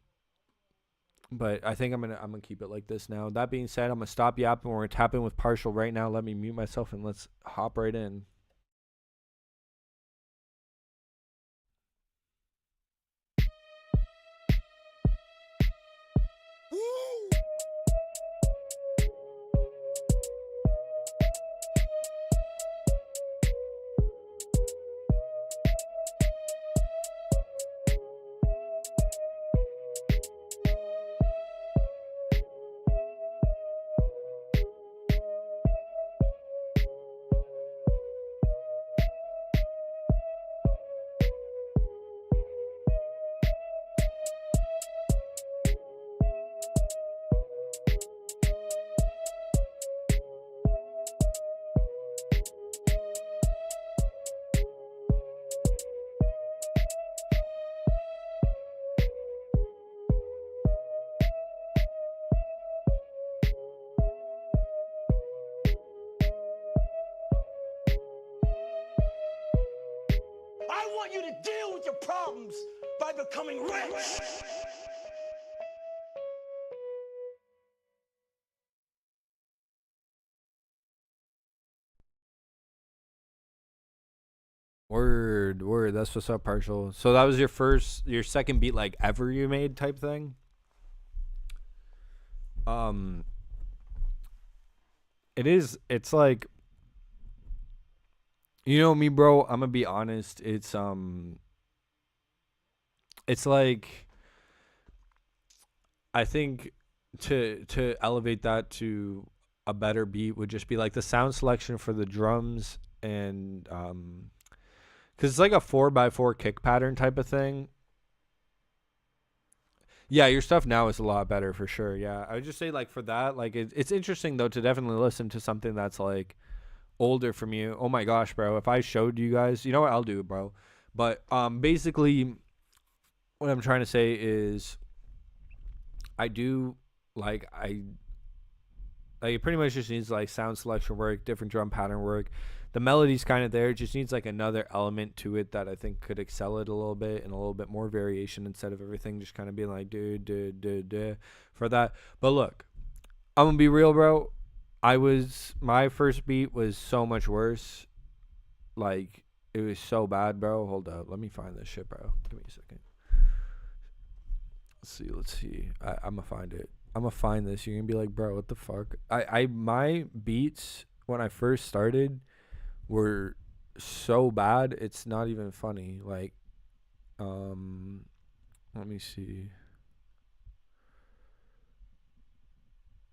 But I think I'm gonna keep it like this now. That being said, I'm gonna stop yapping. We're gonna tap in with Partial right now. Let me mute myself and let's hop right in. I want you to deal with your problems by becoming rich. Word. That's what's up, Partial. So that was your second beat like ever you made type thing. It's like, you know me, bro. I'm gonna be honest. It's like, I think to elevate that to a better beat would just be like the sound selection for the drums, and because it's like a 4x4 kick pattern type of thing. Yeah, your stuff now is a lot better for sure. Yeah, I would just say like for that, like it's interesting though to definitely listen to something that's like older from you. Oh my gosh, bro! If I showed you guys, you know what I'll do, bro. But basically, what I'm trying to say is, I do like it pretty much just needs like sound selection work, different drum pattern work. the melody's kind of there. It just needs like another element to it that I think could excel it a little bit, and a little bit more variation instead of everything just kind of being like do for that. But look, I'm gonna be real, bro. My first beat was so much worse. Like, it was so bad, bro. Hold up, let me find this shit, bro. Give me a second. Let's see. I'm gonna find it. I'm gonna find this. You're gonna be like, bro, what the fuck? My beats when I first started were so bad, it's not even funny. Like, let me see.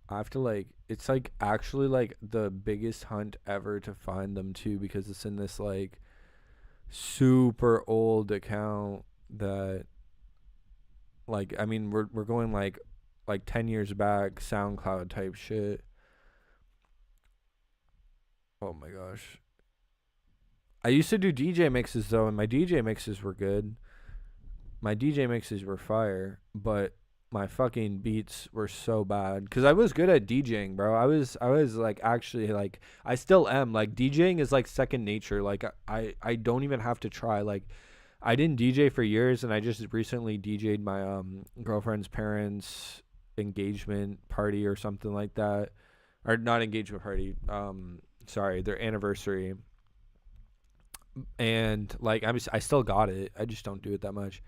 I have to like, it's like actually like the biggest hunt ever to find them too, because it's in this like super old account that, like, I mean, we're going like 10 years back, SoundCloud type shit. Oh my gosh. I used to do DJ mixes though, and my DJ mixes were good. My DJ mixes were fire, but my fucking beats were so bad. Cause I was good at DJing, bro. I was like, actually, like, I still am. Like, DJing is like second nature. Like, I don't even have to try. Like, I didn't DJ for years, and I just recently DJ'd my girlfriend's parents' engagement party or something like that. Or not engagement party. Sorry, their anniversary. And like, I still got it. I just don't do it that much.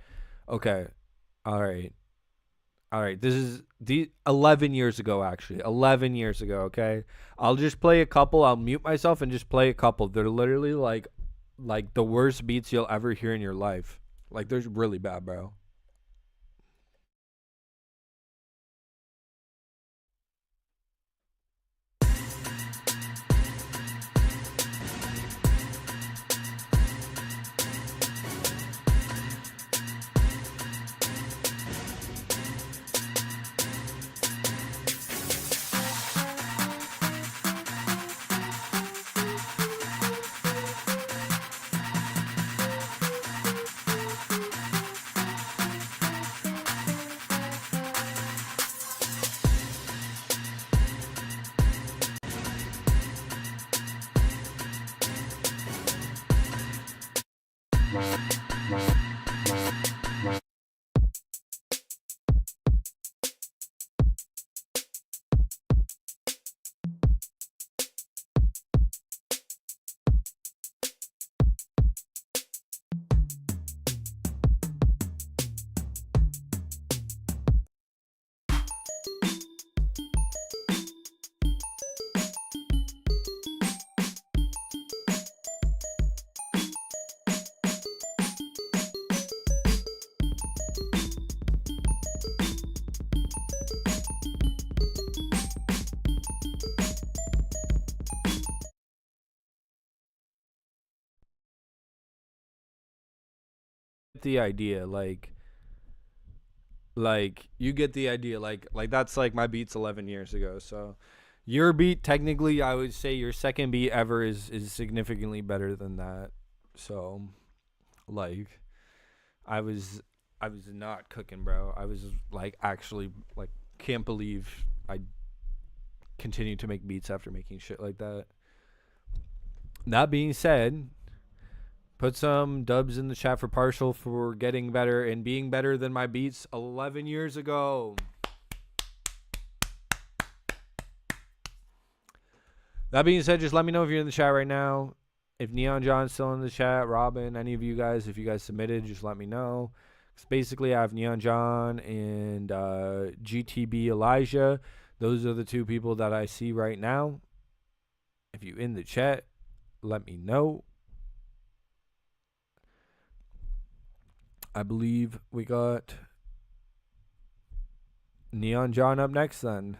Okay. All right. This is the 11 years ago, actually. 11 years ago, okay? I'll just play a couple. I'll mute myself and just play a couple. They're literally like the worst beats you'll ever hear in your life. Like, they're really bad, bro. The idea, like you get the idea. Like that's like my beats 11 years ago. So your beat, technically, I would say your second beat ever is significantly better than that. So like, I was not cooking, bro. I was like, actually, like, can't believe I continued to make beats after making shit like that. That being said, put some dubs in the chat for Partial for getting better and being better than my beats 11 years ago. That being said, just let me know if you're in the chat right now. If Neon John's still in the chat, Robin, any of you guys, if you guys submitted, just let me know. Because basically, I have Neon John and GTB Elijah. Those are the two people that I see right now. If you in the chat, let me know. I believe we got Neon John up next then.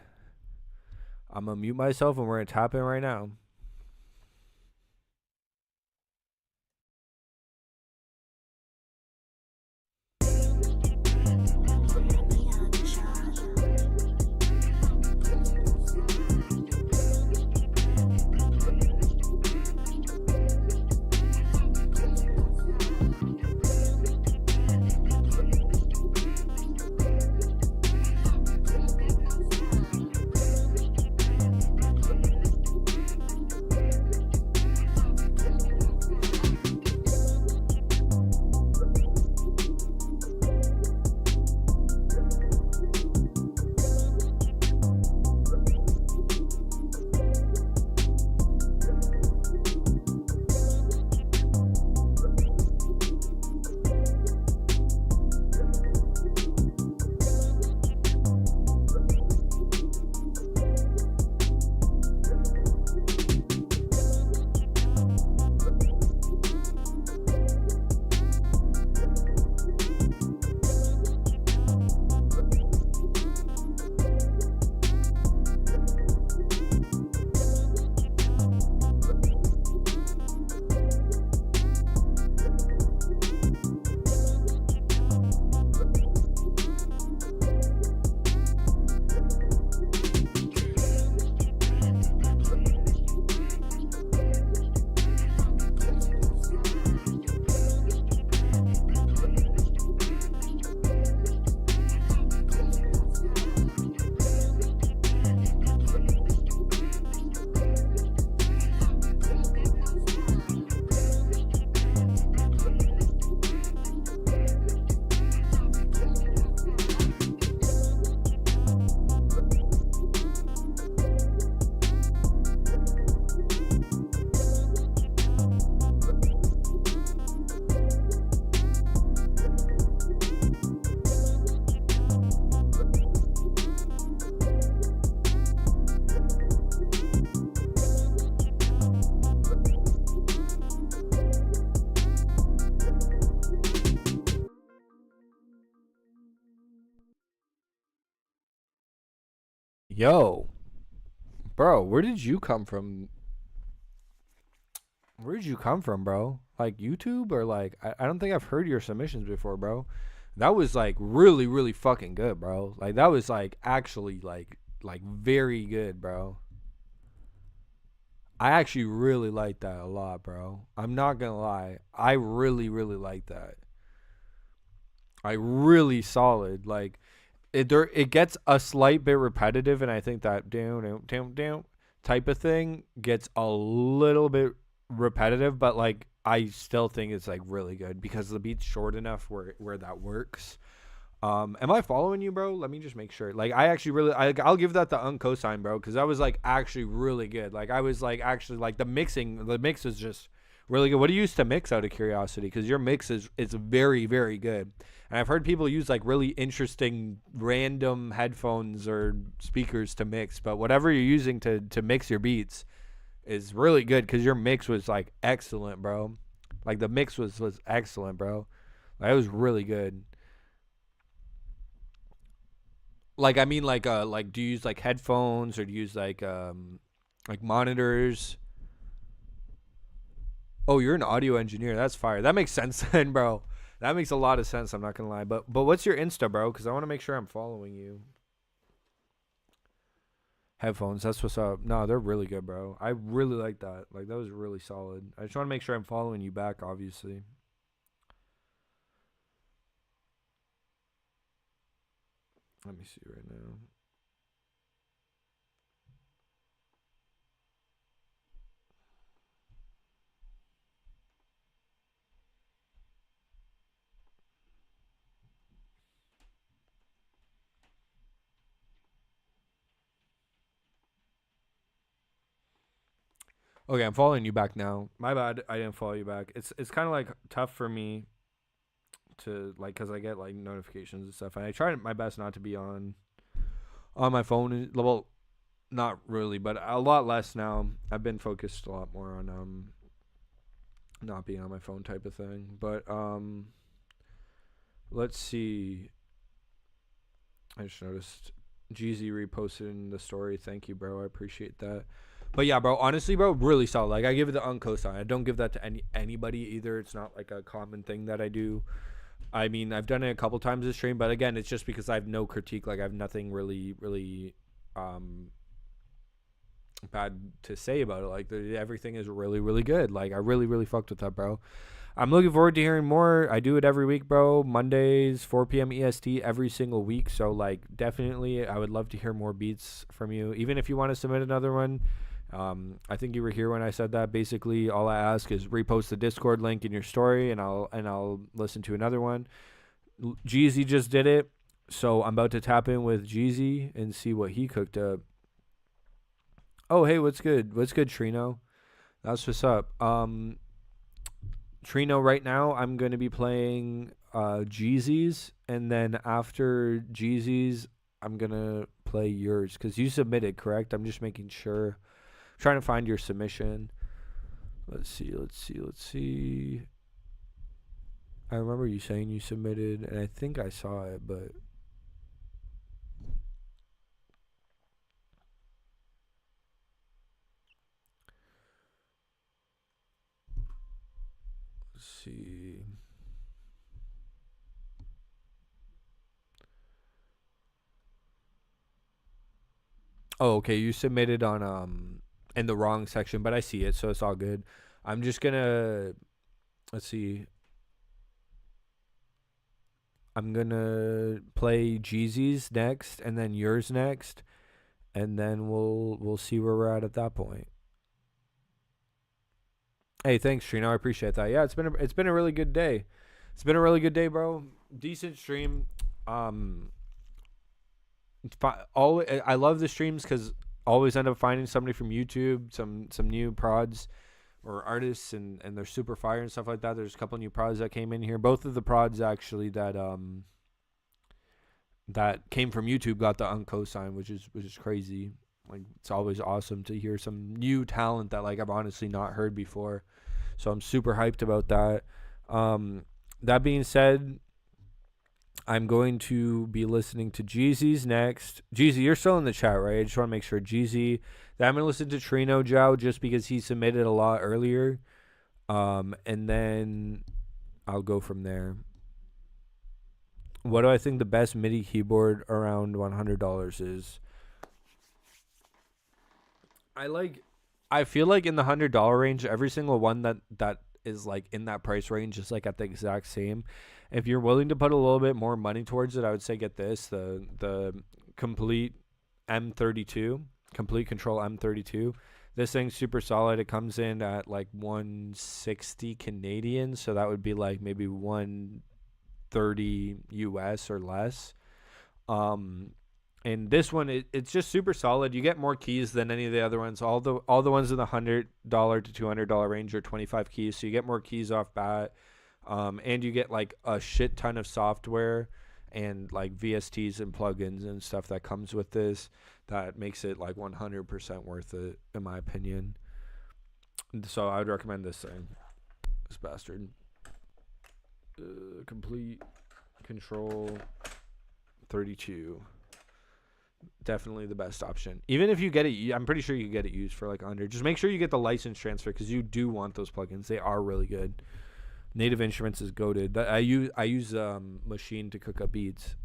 I'm going to mute myself and we're going to tap in right now. Yo, bro, where did you come from? Where did you come from, bro? Like YouTube or like I don't think I've heard your submissions before, bro. That was like really, really fucking good, bro. Like that was like actually like very good, bro. I actually really like that a lot, bro. I'm not gonna lie. I really, really like that. I really solid. Like it gets a slight bit repetitive, and I think that down type of thing gets a little bit repetitive, but like I still think it's like really good because the beat's short enough where that works. Am I following you, bro? Let me just make sure. Like, I actually really, I'll give that the uncosign, bro, because that was like actually really good. Like, I was like actually like the mix is just really good. What do you use to mix, out of curiosity? Because your mix is very, very good. And I've heard people use like really interesting random headphones or speakers to mix, but whatever you're using to mix your beats is really good because your mix was like excellent, bro. Like the mix was excellent, bro. Like, it was really good. Like, I mean, like do you use like headphones or do you use like monitors? Oh, you're an audio engineer. That's fire. That makes sense then, bro. That makes a lot of sense. I'm not gonna lie. But what's your Insta, bro? Because I want to make sure I'm following you. Headphones. That's what's up. No, they're really good, bro. I really like that. Like, that was really solid. I just want to make sure I'm following you back, obviously. Let me see right now. Okay, I'm following you back now. My bad, I didn't follow you back. It's kind of like tough for me to like, cause I get like notifications and stuff, and I try my best not to be on my phone. Well, not really, but a lot less now. I've been focused a lot more on not being on my phone type of thing. But let's see. I just noticed Jeezy reposted in the story. Thank you, bro. I appreciate that. But yeah, bro, honestly, bro, really solid. Like, I give it the uncosign. I don't give that to anybody either. It's not like a common thing that I do. I mean, I've done it a couple times this stream, but again, it's just because I have no critique. Like, I have nothing really bad to say about it. Like, everything is really, really good. Like, I really, really fucked with that, bro. I'm looking forward to hearing more. I do it every week, bro. Mondays, 4 p.m. EST every single week. So, like, definitely, I would love to hear more beats from you. Even if you want to submit another one. I think you were here when I said that. Basically, all I ask is repost the Discord link in your story, and I'll listen to another one. Jeezy just did it, so I'm about to tap in with Jeezy and see what he cooked up. Oh, hey, what's good? What's good, Trino? That's what's up. Trino, right now I'm going to be playing Jeezy's, and then after Jeezy's, I'm going to play yours, because you submitted, correct? I'm just making sure. I'm trying to find your submission. Let's see. I remember you saying you submitted, and I think I saw it, but... Let's see. Oh, okay. You submitted on in the wrong section, but I see it, so it's all good. I'm just gonna let's see. I'm gonna play Jeezy's next, and then yours next, and then we'll see where we're at that point. Hey, thanks, Trino. I appreciate that. Yeah, it's been a really good day. It's been a really good day, bro. Decent stream. I love the streams because always end up finding somebody from YouTube, some new prods or artists, and they're super fire and stuff like that. There's a couple new prods that came in here. Both of the prods actually that came from YouTube got the uncosign, which is crazy. Like, it's always awesome to hear some new talent that like I've honestly not heard before. So I'm super hyped about that. That being said, I'm going to be listening to Jeezy's next. Jeezy, you're still in the chat, right? I just want to make sure. Jeezy, then I'm going to listen to Trino Jow just because he submitted a lot earlier. And then I'll go from there. What do I think the best MIDI keyboard around $100 is? I feel like in the $100 range, every single one that is like in that price range is like at the exact same. If you're willing to put a little bit more money towards it, I would say get this, the complete M32, complete control M32. This thing's super solid. It comes in at like 160 Canadian, so that would be like maybe 130 US or less. And this one, it's just super solid. You get more keys than any of the other ones. All the ones in the $100 to $200 range are 25 keys, so you get more keys off bat. And you get like a shit ton of software and like VSTs and plugins and stuff that comes with this that makes it like 100% worth it, in my opinion. So I would recommend this thing. This bastard. Complete control 32. Definitely the best option. Even if you get it, I'm pretty sure you can get it used for like under. Just make sure you get the license transfer because you do want those plugins. They are really good. Native Instruments is goated. I use Machine to cook up beats.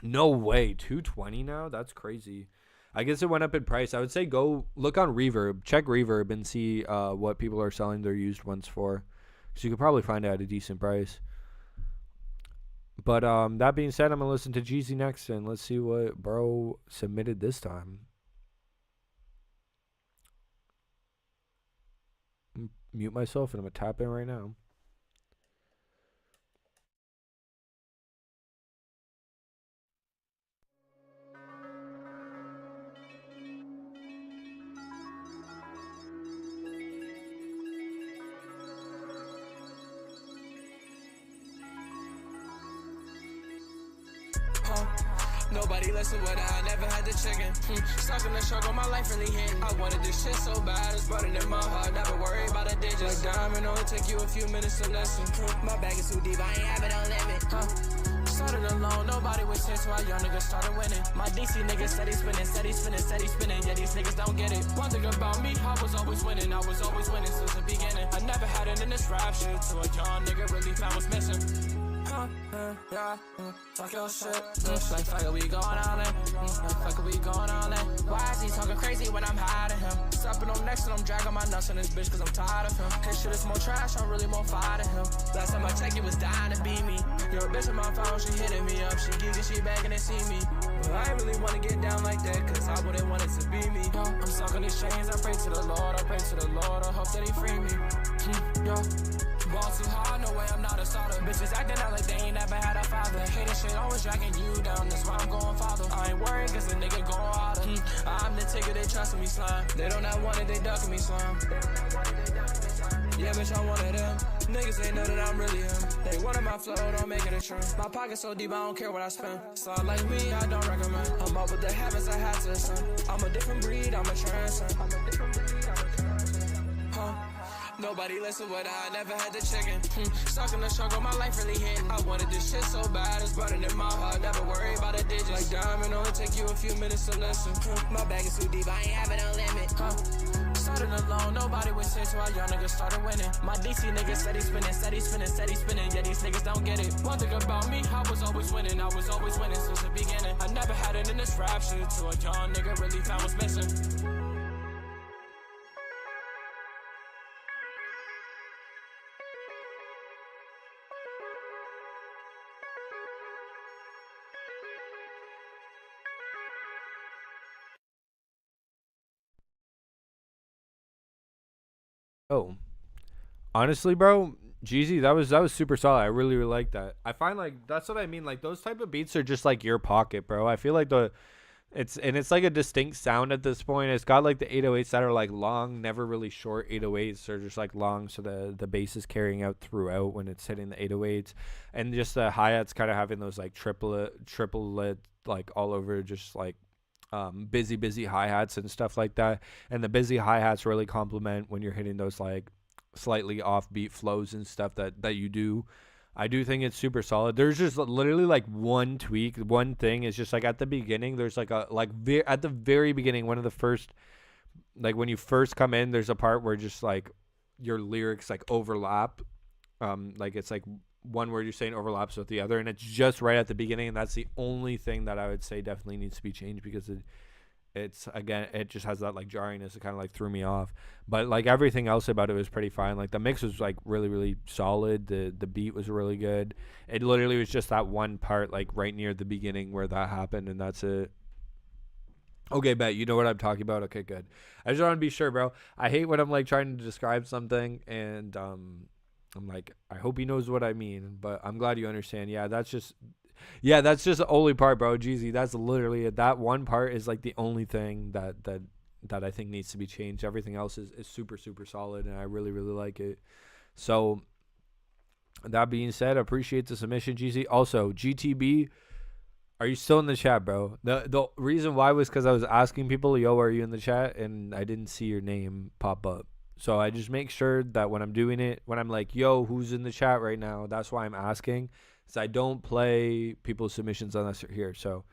No way, 220 now? That's crazy. I guess it went up in price. I would say go look on Reverb, check Reverb, and see what people are selling their used ones for. So you could probably find it at a decent price. But that being said, I'm gonna listen to Jeezy next, and let's see what bro submitted this time. Mute myself, and I'm gonna tap in right now. Nobody listen what I never had the chicken. Stuck in the struggle, my life really hit. I wanted this shit so bad, it's burning in my heart. Never worry about the digits. Like diamond, only take you a few minutes to listen. My bag is too deep, I ain't have it on limit. Started alone, nobody was here, so our young niggas started winning. My DC niggas steady spinning, steady spinning, steady spinning. Yeah, these niggas don't get it. One thing about me, I was always winning since the beginning. I never had it in this rap shit, so a young nigga really found what's missing. Yeah, talk your shit. Like fuck it, we going all in. Fuck it, we going all in. Why is he talking crazy when I'm hiding him? Stepping on next and I'm dragging my nuts on this bitch cause I'm tired of him. His shit is more trash, I'm really more fire than him. Last time I checked, it was dying to be me. Yo, bitch on my phone, she hitting me up. She geeking, she begging to see me. But I ain't really wanna get down like that cause I wouldn't want it to be me. Yo, I'm stuck on these chains, I pray to the Lord, I pray to the Lord, I hope that he free me. Yo. Ball too hard, no way I'm not a starter. Bitches acting out like they ain't never had a father. Hating shit, always dragging you down, that's why I'm going farther. I ain't worried cause the nigga going harder. I'm the ticket, they trusting me slime. They don't not want it, they ducking me slime. Yeah, bitch, I'm one of them. Niggas ain't know that I'm really him. They wanted my flow, don't make it a trend. My pocket so deep, I don't care what I spend. So like me, I don't recommend. I'm up with the habits I had to ascend. I'm a different breed, I'm a transcend. Nobody listen what I never had the chicken. Stuck in the struggle, my life really hit. I wanted this shit so bad, it's burning in my heart. Never worry about the digits. Like diamond, only take you a few minutes to listen. My bag is too deep, I ain't have it on limit. Started alone, nobody was here, so our young niggas started winning. My DC niggas steady spinning, steady spinning, steady spinning. Yeah, these niggas don't get it. One thing about me, I was always winning since the beginning. I never had it in this rap shit, so a young nigga really found what's missing. Oh, honestly, bro, Jeezy, that was super solid. I really like that. I find like that's what I mean. Like those type of beats are just like your pocket, bro. I feel like it's like a distinct sound at this point. It's got like the 808s that are like long, never really short 808s. They're just like long, so the bass is carrying out throughout when it's hitting the 808s, and just the hi-hats kind of having those like triplet like all over, just like busy hi-hats and stuff like that. And the busy hi-hats really complement when you're hitting those like slightly offbeat flows and stuff that you do. I do think it's super solid. There's just literally like one tweak, one thing is just like at the beginning. There's like at the very beginning, one of the first, like when you first come in, there's a part where just like your lyrics like overlap. Like it's like one word you're saying overlaps with the other, and it's just right at the beginning, and that's the only thing that I would say definitely needs to be changed because it's again, it just has that like jarriness. It kind of like threw me off, but like everything else about it was pretty fine. Like the mix was like really really solid. The beat was really good. It literally was just that one part like right near the beginning where that happened, and that's it. Okay, bet you know what I'm talking about. Okay, good. I just want to be sure, bro. I hate when I'm like trying to describe something and I'm like, I hope he knows what I mean, but I'm glad you understand. Yeah, that's just the only part, bro. Jeezy, that's literally it. That one part is like the only thing that I think needs to be changed. Everything else is super, super solid, and I really, really like it. So, that being said, appreciate the submission, Jeezy. Also, GTB, are you still in the chat, bro? The reason why was because I was asking people, yo, are you in the chat? And I didn't see your name pop up. So I just make sure that when I'm doing it, when I'm like, yo, who's in the chat right now? That's why I'm asking. So I don't play people's submissions unless you're here. So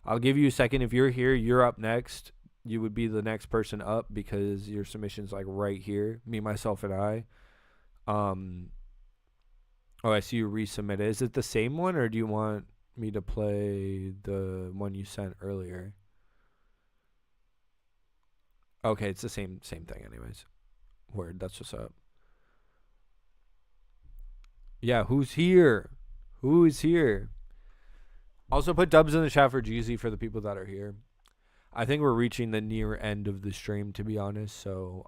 I'll give you a second. If you're here, you're up next. You would be the next person up because your submission's like right here. Me, myself, and I. Oh, I see you resubmitted. Is it the same one or do you want me to play the one you sent earlier? Okay, it's the same thing anyways. Word, that's what's up. Yeah, who's here? Who is here? Also put dubs in the chat for Jeezy for the people that are here. I think we're reaching the near end of the stream, to be honest. So,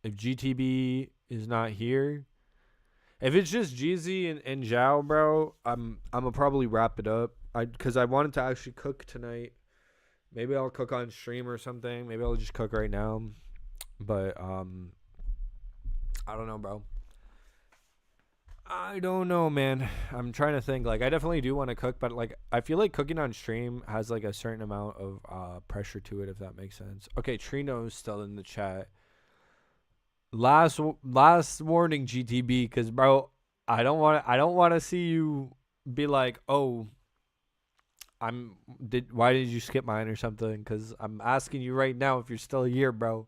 if GTB is not here, if it's just Jeezy and Zhao, bro, I'm gonna probably wrap it up. Because I wanted to actually cook tonight. Maybe I'll cook on stream or something. Maybe I'll just cook right now. But I don't know, bro. I don't know, man. I'm trying to think. Like, I definitely do want to cook, but like, I feel like cooking on stream has like a certain amount of pressure to it, if that makes sense. Okay, Trino's still in the chat. Last warning, GTB, because bro, I don't want to see you be like, oh, why did you skip mine or something? Because I'm asking you right now if you're still here, bro.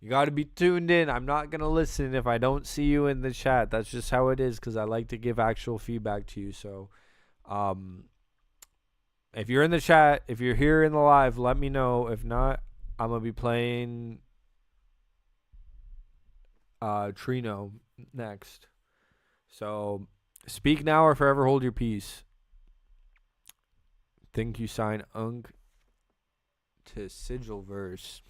You got to be tuned in. I'm not going to listen if I don't see you in the chat. That's just how it is because I like to give actual feedback to you. So, if you're in the chat, if you're here in the live, let me know. If not, I'm going to be playing Trino next. So, speak now or forever hold your peace. Think you sign Unc'S to Sigil verse.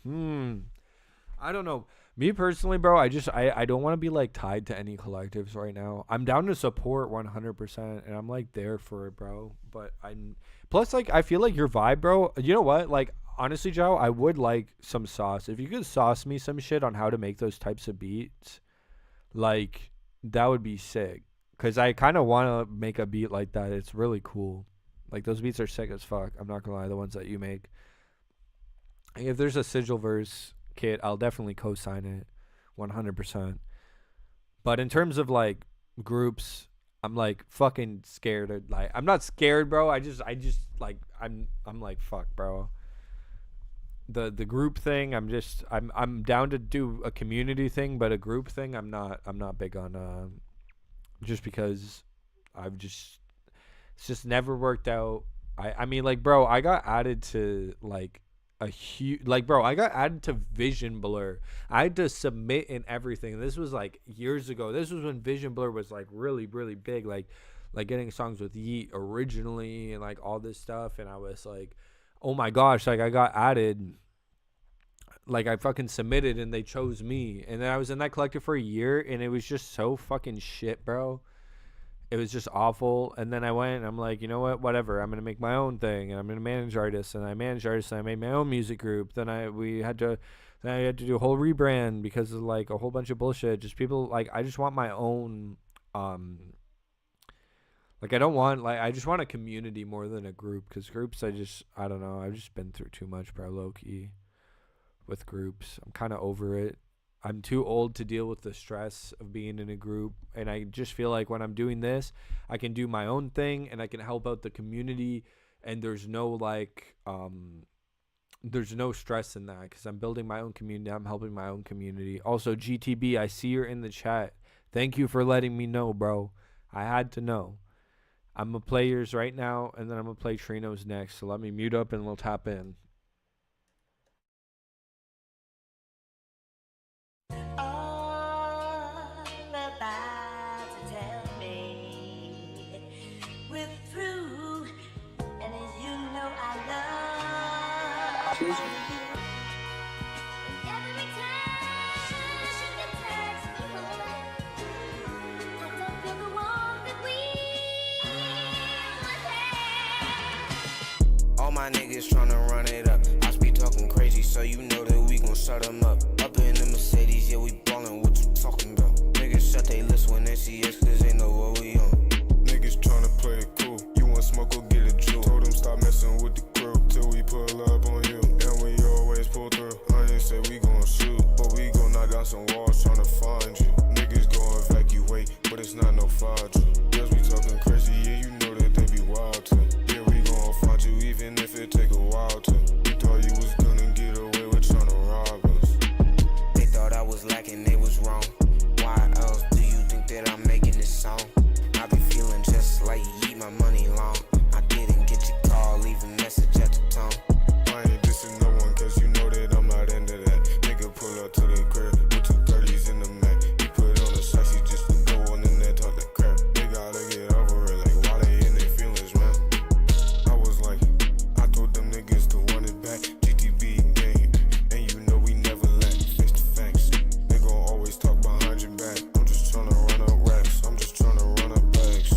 I don't know. Me personally, bro, I don't want to be like tied to any collectives right now. I'm down to support 100% and I'm like there for it, bro. But plus like I feel like your vibe, bro. You know what? Like honestly, Joe, I would like some sauce. If you could sauce me some shit on how to make those types of beats, like that would be sick. Cause I kind of want to make a beat like that. It's really cool. Like those beats are sick as fuck. I'm not gonna lie, the ones that you make. If there's a Sigil verse kit, I'll definitely co-sign it 100%. But in terms of like groups, I'm like fucking scared of, like I'm not scared, bro. I just like I'm like fuck, bro. The group thing, I'm down to do a community thing, but a group thing I'm not big on, just because it's just never worked out. I mean like bro, I got added to like a huge, like bro, I got added to Vision Blur. I had to submit and everything. This was like years ago. This was when Vision Blur was like really really big, like getting songs with Yeet originally and like all this stuff. And I was like, oh my gosh, like I got added, like I fucking submitted and they chose me. And then I was in that collective for a year and it was just so fucking shit, bro. It was just awful. And then I went and I'm like, you know what, whatever, I'm gonna make my own thing and I'm gonna manage artists. And I managed artists and I made my own music group. Then I had to do a whole rebrand because of like a whole bunch of bullshit. Just people, like I just want my own like I don't want, like I just want a community more than a group, because groups I don't know, I've just been through too much, bro, low key with groups. I'm kind of over it. I'm too old to deal with the stress of being in a group, and I just feel like when I'm doing this, I can do my own thing and I can help out the community, and there's no there's no stress in that because I'm building my own community. I'm helping my own community. Also, GTB, I see you're in the chat. Thank you for letting me know, bro. I had to know. I'm going to play yours right now, and then I'm going to play Trino's next. So let me mute up and we'll tap in. All about to tell me we're through, and as you know I love you. And every time she can text me home, I don't feel the warmth that we once had. All my niggas tryna run it up. I speak talking crazy, so you know that we gon' shut them up. Up in the Mercedes, yeah, we ballin', what you talking about? Niggas shut they lists when they see us, cause they know what we on. Niggas tryna play it cool. You want smoke or get a jewel. Told them stop messing with the crew till we pull up on you. And we always pull through. I ain't say we gon' shoot, but we gon' knock down some walls tryna find you. Niggas gon' evacuate, but it's not no fire drill. Yes, we talking crazy, yeah, you know that they be wild too. Yeah, we gon' find you even if it take a while to. You thought you was gonna get away with tryna rob us. They thought I was lacking, they was wrong. Why else do you think that I'm making this song? I be feeling just like you eat my money long. I didn't get your call, leave a message at the tone. I ain't dissing no one, cause you know that I'm not into that. Nigga pull up to the crib with 230s in the Mac. He put on a sassy just to go on the net, talk that crap. They gotta get over it, like why they in their feelings, man? I was like, I told them niggas to run it back. GTB gang, and you know we never lack. Face the facts, they gon' always talk behind your back. I'm just tryna run up racks, I'm just tryna run up bags.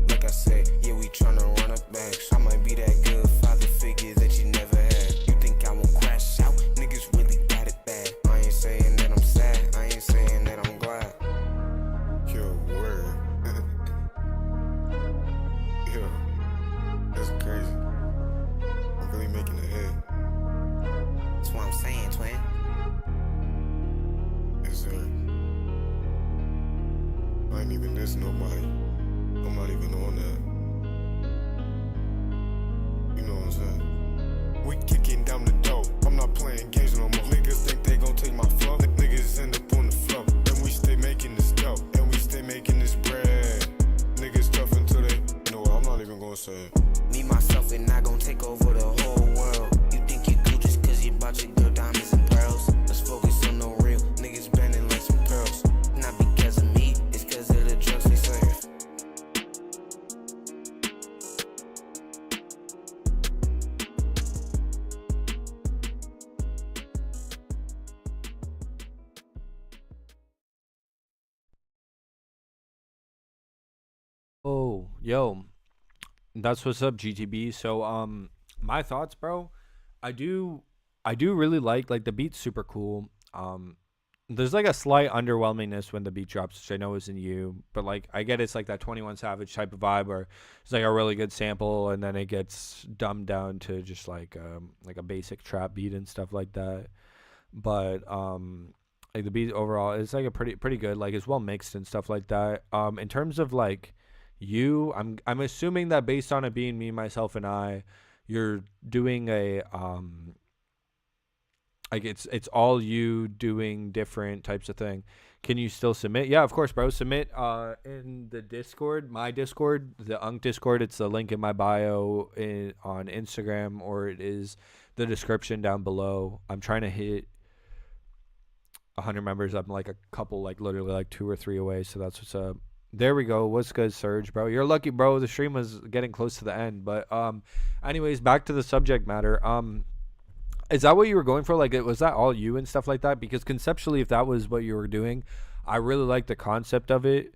Like I said, yeah, we tryna run up bags. I might be that good father figure that you never had. You think I won't crash out? Niggas really got it bad. I ain't saying that I'm sad, I ain't saying that I'm glad. Yo, word. Yo, that's crazy. I'm really making a hit. That's what I'm saying, twin. Yes, sir. I ain't even diss nobody. I'm not even on that. You know what I'm saying? We kicking down the door. I'm not playing games no more. Niggas think they gon' take my flow. Niggas end up on the floor. And we stay making this dough. And we stay making this bread. Niggas tough until they. You know what? I'm not even gonna say it. Me, myself, and I gon' take over the whole world. You think you cool just cause you bought your girl diamonds and pearls? Let's focus on the real. Niggas bending like some curls. Not because of me, it's cause of the drugs they serve. Oh, yo. That's what's up, GTB. So, my thoughts, bro. I do really like the beat's super cool. There's like a slight underwhelmingness when the beat drops, which I know isn't you, but like I get it's like that 21 Savage type of vibe where it's like a really good sample and then it gets dumbed down to just like a basic trap beat and stuff like that. But like the beat overall is like a pretty good, like it's well mixed and stuff like that. In terms of like you, I'm assuming that based on it being me, myself, and I, you're doing a like it's all you doing different types of thing. Can you still submit? Yeah, of course, bro. Submit in the Discord, my Discord, the Unc'S Discord. It's the link in my bio on Instagram, or it is the description down below. I'm trying to hit 100 members. I'm like a couple, like literally like 2 or 3 away. So that's what's up. There we go. What's good, Surge, bro? You're lucky, bro. The stream was getting close to the end. But anyways, back to the subject matter. Is that what you were going for? Like, was that all you and stuff like that? Because conceptually, if that was what you were doing, I really like the concept of it.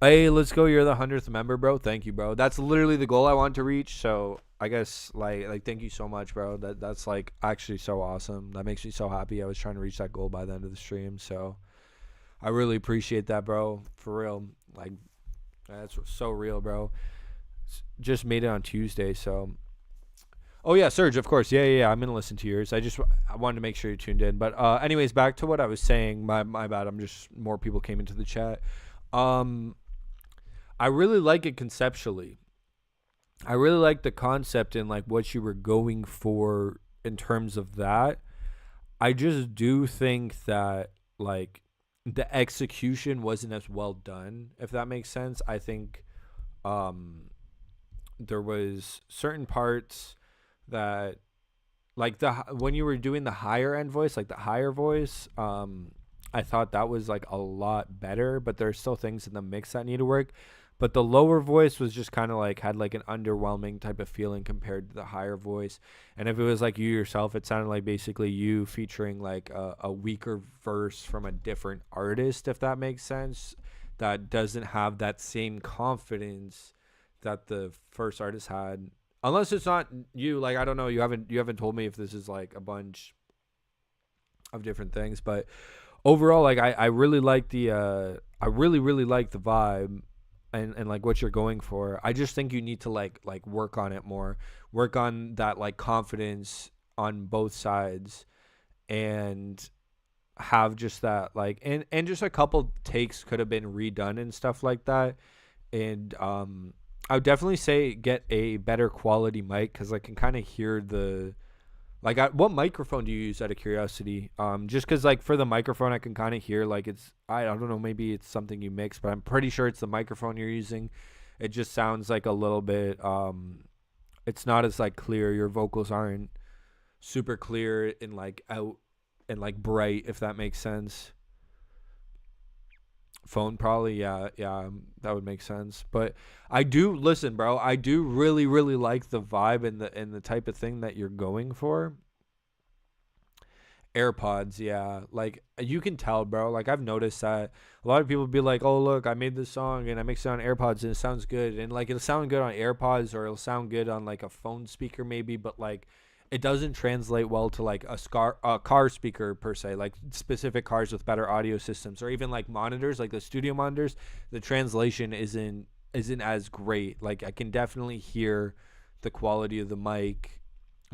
Hey, let's go. You're the 100th member, bro. Thank you, bro. That's literally the goal I want to reach. So I guess like thank you so much, bro. That's like actually so awesome. That makes me so happy. I was trying to reach that goal by the end of the stream. So I really appreciate that, bro. For real. Like, that's so real, bro. Just made it on Tuesday, so. Oh yeah, Surge, of course. Yeah. I'm gonna listen to yours. I wanted to make sure you tuned in. But anyways, back to what I was saying. My bad. I'm just more people came into the chat. I really like it conceptually. I really like the concept and like what you were going for in terms of that. I just do think that like the execution wasn't as well done, if that makes sense. I think there was certain parts that like when you were doing the higher end voice, like the higher voice, I thought that was like a lot better, but there's still things in the mix that need to work. But the lower voice was just kind of like had like an underwhelming type of feeling compared to the higher voice. And if it was like you yourself, it sounded like basically you featuring like a weaker verse from a different artist, if that makes sense, that doesn't have that same confidence that the first artist had. Unless it's not you, like I don't know, you haven't told me if this is like a bunch of different things, but overall, like I really like the I really like the vibe and like what you're going for. I just think you need to like work on it more, work on that like confidence on both sides, and have just that like and just a couple takes could have been redone and stuff like that. And I would definitely say get a better quality mic, because I can kind of hear the like what microphone do you use out of curiosity? Just because like for the microphone I can kind of hear like it's I don't know, maybe it's something you mix, but I'm pretty sure it's the microphone you're using. It just sounds like a little bit it's not as like clear. Your vocals aren't super clear and like out and like bright, if that makes sense. Phone probably, yeah, that would make sense. But I do listen, bro. I do really like the vibe and the type of thing that you're going for. AirPods, yeah, like you can tell, bro. Like I've noticed that a lot of people be like, "Oh, look, I made this song and I mixed it on AirPods and it sounds good." And like it'll sound good on AirPods or it'll sound good on like a phone speaker maybe, but like it doesn't translate well to like a car speaker per se, like specific cars with better audio systems or even like monitors, like the studio monitors. The translation isn't as great. Like I can definitely hear the quality of the mic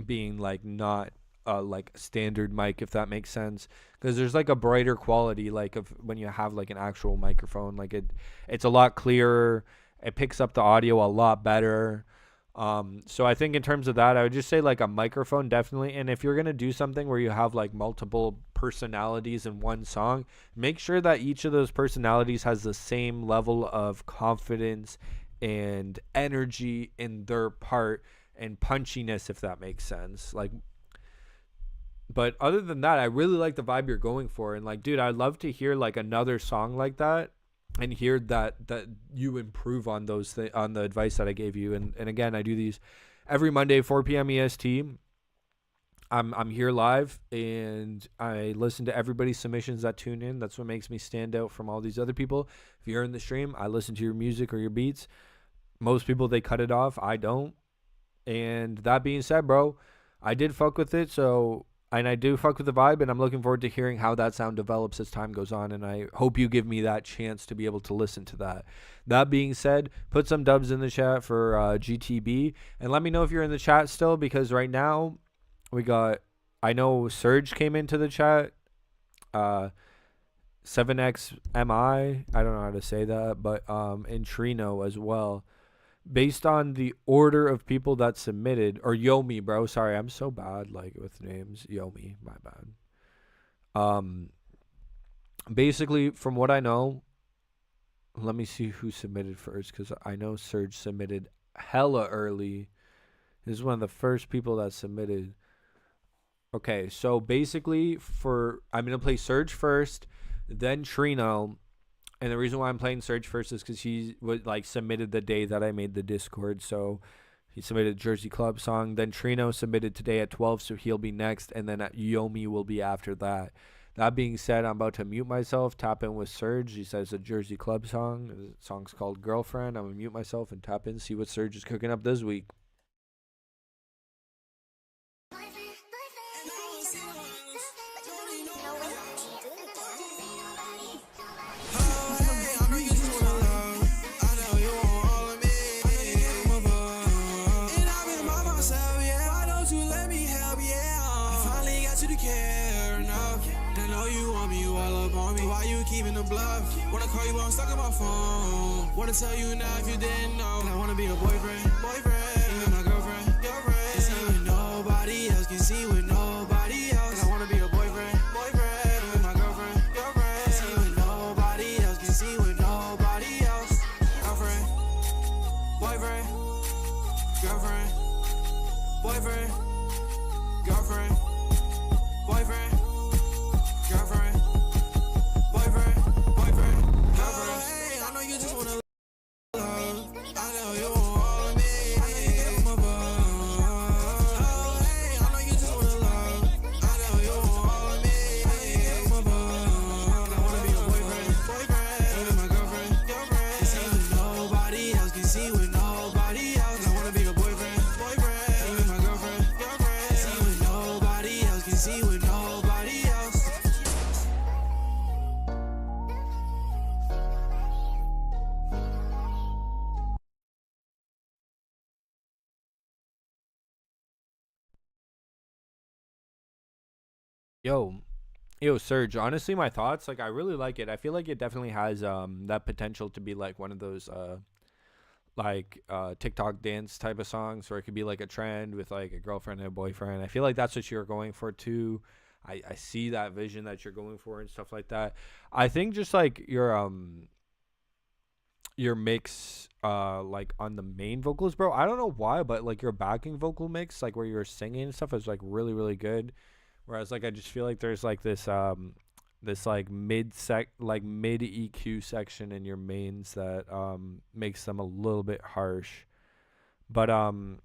being like not like a standard mic, if that makes sense, because there's like a brighter quality like of when you have like an actual microphone. Like it's a lot clearer. It picks up the audio a lot better. So I think in terms of that, I would just say like a microphone definitely. And if you're going to do something where you have like multiple personalities in one song, make sure that each of those personalities has the same level of confidence and energy in their part and punchiness, if that makes sense. Like, but other than that, I really like the vibe you're going for. And like, dude, I'd love to hear like another song like that and hear that you improve on those on the advice that I gave you. And again, I do these every Monday, 4 p.m. EST. I'm here live and I listen to everybody's submissions that tune in. That's what makes me stand out from all these other people. If you're in the stream, I listen to your music or your beats. Most people, they cut it off. I don't. And that being said, bro, I did fuck with it. And I do fuck with the vibe, and I'm looking forward to hearing how that sound develops as time goes on, and I hope you give me that chance to be able to listen to that. That being said, put some dubs in the chat for GTB, and let me know if you're in the chat still, because right now we got, I know Surge came into the chat, 7XMI, I don't know how to say that, but and Trino as well. Based on the order of people that submitted, or Yomi, bro. Sorry, I'm so bad like with names. Yomi, my bad. Basically, from what I know, let me see who submitted first, because I know Surge submitted hella early. This is one of the first people that submitted. Okay, so basically, I'm gonna play Surge first, then Trino. And the reason why I'm playing Surge first is because he was like submitted the day that I made the Discord. So he submitted a Jersey Club song. Then Trino submitted today at 12, so he'll be next. And then Yomi will be after that. That being said, I'm about to mute myself, tap in with Surge. He says a Jersey Club song. The song's called Girlfriend. I'm going to mute myself and tap in, see what Surge is cooking up this week. keeping the bluff. Wanna call you, but I'm stuck on my phone. Wanna tell you now if you didn't know. And I wanna be a boyfriend, even my girlfriend. Can see with nobody else, can see with nobody else. And I wanna be a boyfriend, even my girlfriend. Can see with nobody else, can see with nobody else. Girlfriend, boyfriend, girlfriend, boyfriend, girlfriend, boyfriend, girlfriend, boyfriend, boyfriend, girlfriend. Hey, I know you just wanna love. I know you want all of me. I know you get from above. Hey, I know you just wanna love. I know you want all of me. I know you get from above. I wanna be a boyfriend, even my girlfriend. Can see with nobody else, can see with nobody else. I wanna be a boyfriend, even my girlfriend. Can see with nobody else, can see with nobody else. Yo, Serge, honestly, my thoughts, like, I really like it. I feel like it definitely has that potential to be like one of those TikTok dance type of songs, where it could be like a trend with like a girlfriend and a boyfriend. I feel like that's what you're going for too. I see that vision that you're going for and stuff like that. I think just like your mix like on the main vocals, bro, I don't know why, but like your backing vocal mix, like where you're singing and stuff, is like really, really good. Whereas like I just feel like there's like this like mid EQ section in your mains that makes them a little bit harsh. But other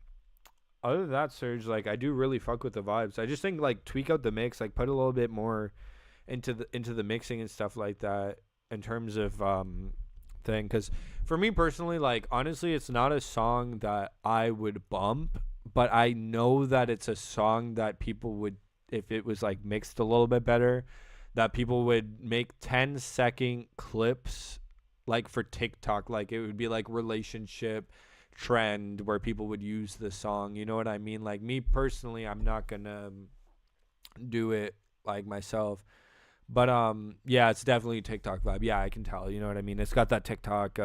than that, Serge, like I do really fuck with the vibes. I just think like tweak out the mix, like put a little bit more into the mixing and stuff like that in terms of thing. Because for me personally, like honestly, it's not a song that I would bump, but I know that it's a song that people would, if it was like mixed a little bit better, that people would make 10-second clips like for TikTok. Like it would be like relationship trend where people would use the song. You know what I mean? Like me personally, I'm not gonna do it like myself. But yeah, it's definitely a TikTok vibe. Yeah, I can tell. You know what I mean? It's got that TikTok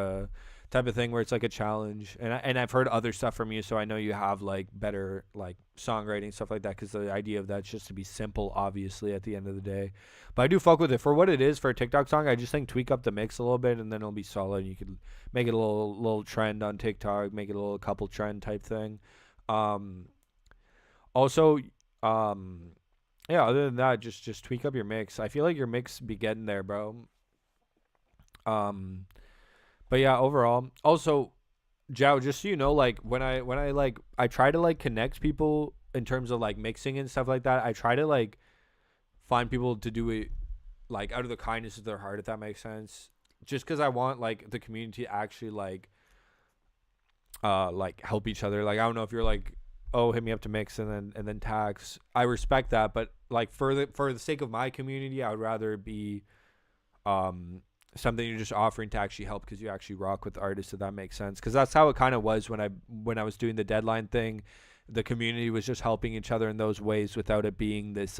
type of thing where it's like a challenge. And I've heard other stuff from you, so I know you have like better like songwriting stuff like that. Because the idea of that's just to be simple, obviously, at the end of the day. But I do fuck with it for what it is for a TikTok song. I just think tweak up the mix a little bit, and then it'll be solid. You could make it a little trend on TikTok, make it a little couple trend type thing. Also, yeah, other than that, just tweak up your mix. I feel like your mix be getting there, bro. Um, but yeah, overall, also, Jow, just so you know, like when I like I try to like connect people in terms of like mixing and stuff like that. I try to like find people to do it like out of the kindness of their heart, if that makes sense. Just because I want like the community to actually like help each other. Like I don't know if you're like, oh, hit me up to mix and then tax. I respect that, but like for the sake of my community, I would rather it be something you're just offering to actually help because you actually rock with the artists, if that makes sense. Because that's how it kind of was when I was doing the deadline thing. The community was just helping each other in those ways without it being this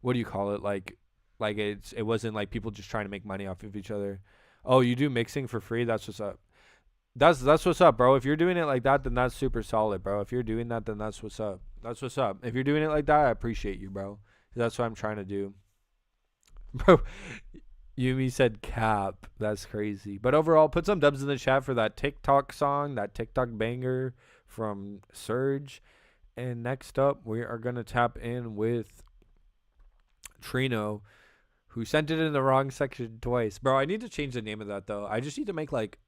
what do you call it, like it wasn't like people just trying to make money off of each other. Oh, you do mixing for free? That's what's up. That's what's up, bro. If you're doing it like that, then that's super solid, bro. If you're doing that, then that's what's up. That's what's up. If you're doing it like that, I appreciate you, bro. That's what I'm trying to do. Bro, Yumi said cap. That's crazy. But overall, put some dubs in the chat for that TikTok song, that TikTok banger from Surge. And next up, we are going to tap in with Trino, who sent it in the wrong section twice. Bro, I need to change the name of that, though. I just need to make, like,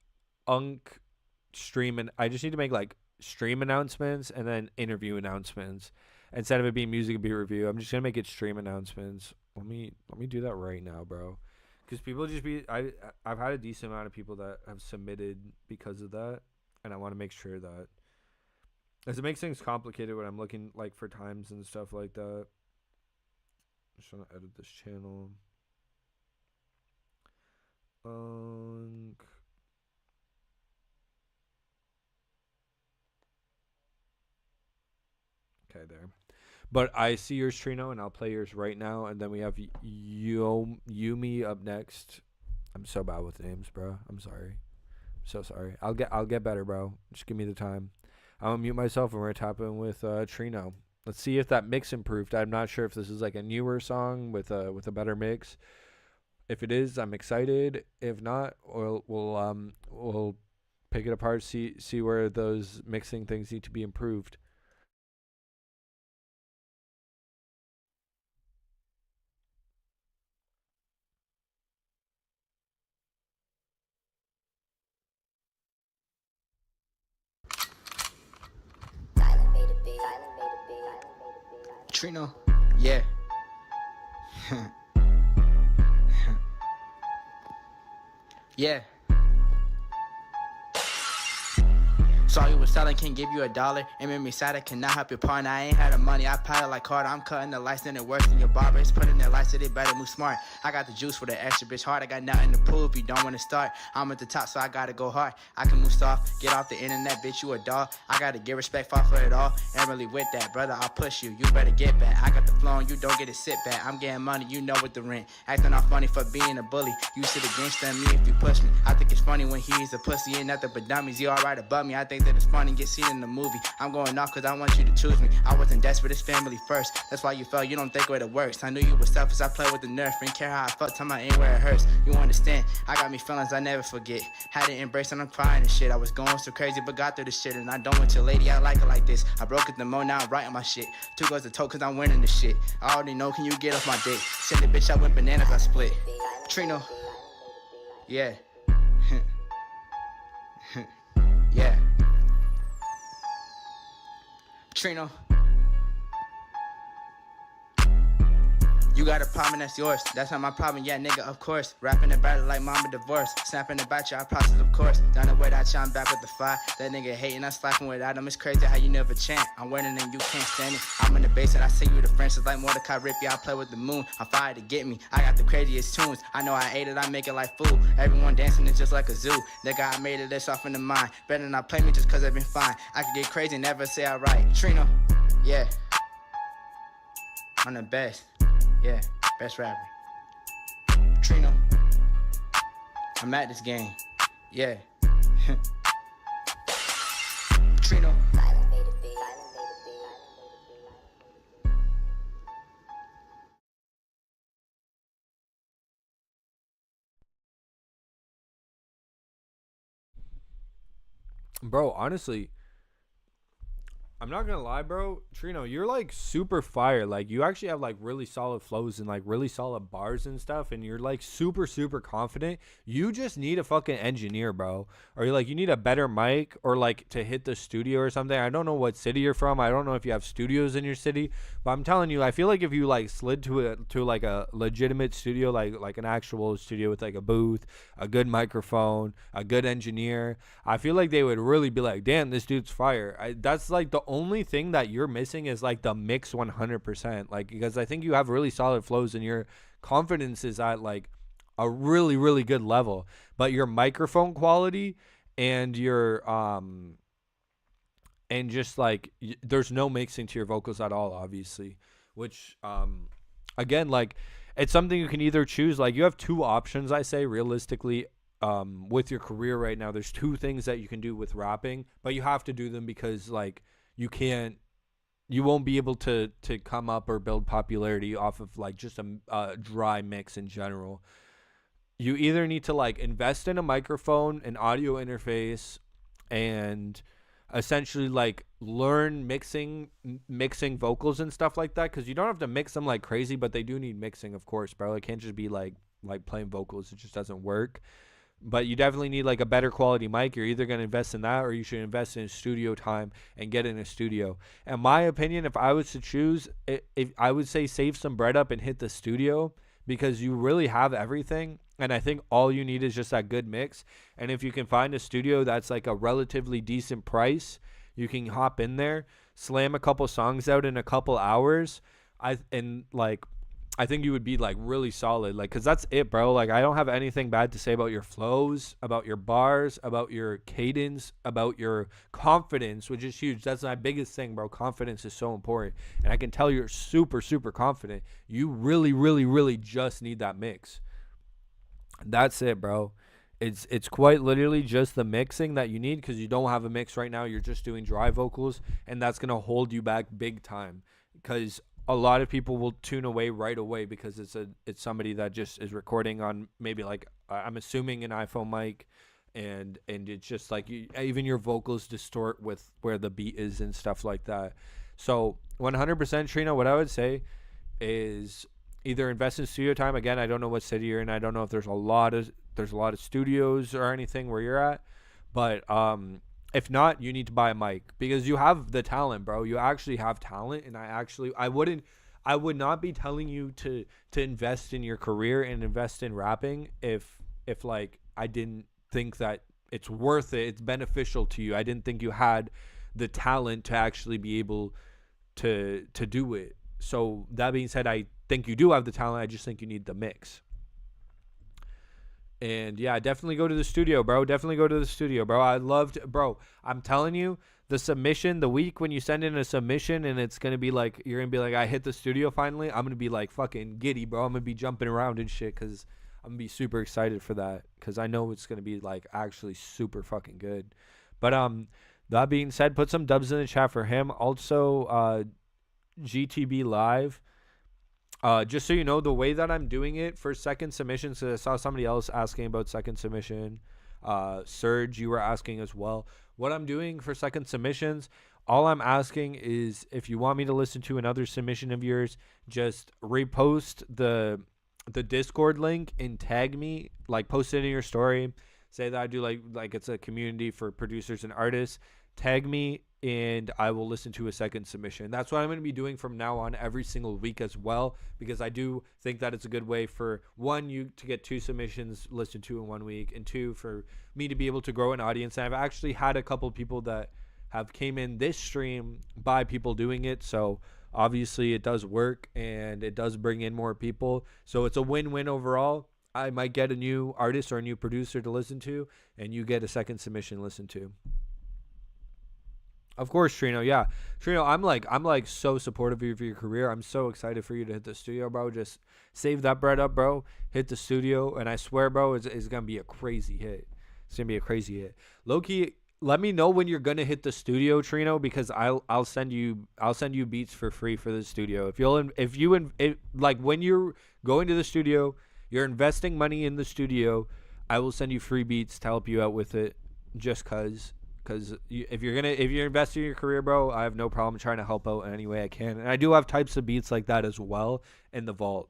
Unc'S, and I just need to make, like, stream announcements and then interview announcements. Instead of it being music and beat review, I'm just going to make it stream announcements. Let me do that right now, bro. Because people just be... I've had a decent amount of people that have submitted because of that. And I want to make sure that... As it makes things complicated when I'm looking, like, for times and stuff like that. I'm just trying to edit this channel. Okay, there. But I see yours, Trino, and I'll play yours right now. And then we have Yumi up next. I'm so bad with names, bro. I'm sorry. So sorry. I'll get better, bro. Just give me the time. I'll mute myself and we're tapping with Trino. Let's see if that mix improved. I'm not sure if this is like a newer song with a better mix. If it is, I'm excited. If not, we'll pick it apart, see where those mixing things need to be improved. Trino, yeah. Yeah. Saw you was selling, can't give you $1. It made me sad, I cannot help your partner. I ain't had the money, I pilot like hard. I'm cutting the lights, then it worse than your barber. It's putting their lights so they better move smart. I got the juice for the extra bitch hard. I got nothing to prove, you don't wanna start. I'm at the top, so I gotta go hard. I can move soft, get off the internet, bitch, you a dog. I gotta get respect, fall for it all. Ain't really with that, brother, I'll push you. You better get back. I got the flow and you don't get it sit back. I'm getting money, you know what the rent. Acting all funny for being a bully. You should the gangster in me if you push me. I think it's funny when he's a pussy, ain't nothing but dummies. You alright above me, I think that it's funny, get seen in the movie. I'm going off cause I want you to choose me. I wasn't desperate, it's family first. That's why you felt, you don't think it works. I knew you were selfish, I played with the nerve. Didn't care how I felt, time I ain't where it hurts. You understand, I got me feelings I never forget. Had to embrace and I'm crying and shit. I was going so crazy but got through the shit. And I don't want your lady, I like her like this. I broke it the mo, now I'm writing my shit. 2 goes to toe cause I'm winning the shit. I already know, can you get off my dick? Send the bitch out with bananas, I split. Trino, yeah. Yeah. Trino, you got a problem, that's yours. That's not my problem, yeah, nigga, of course. Rapping about it like mama divorced. Snapping about you, I process, of course. Down the way that I'm back with the fire. That nigga hating, I'm slapping without him. It's crazy how you never chant. I'm winning and you can't stand it. I'm in the base and I sing you the French. It's like Mordecai Rip, yeah, I play with the moon. I'm fired to get me. I got the craziest tunes. I know I ate it, I make it like food. Everyone dancing is just like a zoo. Nigga, I made it, that's off in the mind. Better not play me just cause I've been fine. I could get crazy, never say I right. Trino, yeah. I'm the best. Yeah, best rapper. Trino, I'm at this game. Yeah. Trino. Bro, honestly, I'm not gonna lie, bro. Trino, you're like super fire. Like you actually have like really solid flows and like really solid bars and stuff, and you're like super confident. You just need a fucking engineer, bro. Or you need a better mic or like to hit the studio or something. I don't know what city you're from. I don't know if you have studios in your city, but I'm telling you, I feel like if you like slid to like a legitimate studio, like an actual studio with like a booth, a good microphone, a good engineer, I feel like they would really be like, damn, this dude's fire. That's like the only thing that you're missing is like the mix 100%. Like, because I think you have really solid flows and your confidence is at like a really good level, but your microphone quality and your and just like there's no mixing to your vocals at all, obviously, which again, like it's something you can either choose. Like you have 2 options, I say realistically, with your career right now. There's 2 things that you can do with rapping, but you have to do them because like you won't be able to come up or build popularity off of like just a dry mix in general. You either need to like invest in a microphone, an audio interface, and essentially like learn mixing vocals and stuff like that, because you don't have to mix them like crazy, but they do need mixing, of course, bro. It can't just be like playing vocals. It just doesn't work. But you definitely need like a better quality mic. You're either going to invest in that or you should invest in studio time and get in a studio. In my opinion, if I was to choose, if I would say save some bread up and hit the studio, because you really have everything. And I think all you need is just that good mix. And if you can find a studio that's like a relatively decent price, you can hop in there, slam a couple songs out in a couple hours. And like I think you would be like really solid, like, cause that's it, bro. Like, I don't have anything bad to say about your flows, about your bars, about your cadence, about your confidence, which is huge. That's my biggest thing, bro. Confidence is so important, and I can tell you're super, super confident. You really, really, really just need that mix. That's it, bro. It's quite literally just the mixing that you need because you don't have a mix right now. You're just doing dry vocals, and that's gonna hold you back big time. Because a lot of people will tune away right away because it's somebody that just is recording on maybe like I'm assuming an iPhone mic, and it's just like even your vocals distort with where the beat is and stuff like that. So 100% Trina, what I would say is either invest in studio time. Again, I don't know what city you're in. I don't know if there's a lot of studios or anything where you're at. But if not, you need to buy a mic because you have the talent, bro. You actually have talent, and I would not be telling you to invest in your career and invest in rapping if like I didn't think that it's worth it. It's beneficial to you. I didn't think you had the talent to actually be able to do it. So that being said, I think you do have the talent. I just think you need the mix. And yeah, definitely go to the studio, bro. Definitely go to the studio, bro. I loved, bro. I'm telling you, the submission, the week when you send in a submission and it's gonna be like you're gonna be like, I hit the studio finally. I'm gonna be like fucking giddy, bro. I'm gonna be jumping around and shit because I'm gonna be super excited for that because I know it's gonna be like actually super fucking good. But that being said, put some dubs in the chat for him. Also, GTB Live. Just so you know, the way that I'm doing it for second submission, so I saw somebody else asking about second submission. Serge, you were asking as well. What I'm doing for second submissions, all I'm asking is if you want me to listen to another submission of yours, just repost the Discord link and tag me, like post it in your story. Say that I do like it's a community for producers and artists. Tag me and I will listen to a second submission. That's what I'm going to be doing from now on every single week as well, because I do think that it's a good way for one, you to get two submissions listened to in 1 week, and two, for me to be able to grow an audience. And I've actually had a couple people that have came in this stream by people doing it. So obviously it does work and it does bring in more people. So it's a win-win overall. I might get a new artist or a new producer to listen to, and you get a second submission listened to. Of course, Trino. Yeah, Trino. I'm like so supportive of your career. I'm so excited for you to hit the studio, bro. Just save that bread up, bro. Hit the studio, and I swear, bro, it's gonna be a crazy hit. It's gonna be a crazy hit. Loki, let me know when you're gonna hit the studio, Trino, because I'll send you beats for free for the studio. Like when you're going to the studio, you're investing money in the studio. I will send you free beats to help you out with it, just cause. Because if you're investing in your career, bro, I have no problem trying to help out in any way I can. And I do have types of beats like that as well in the vault.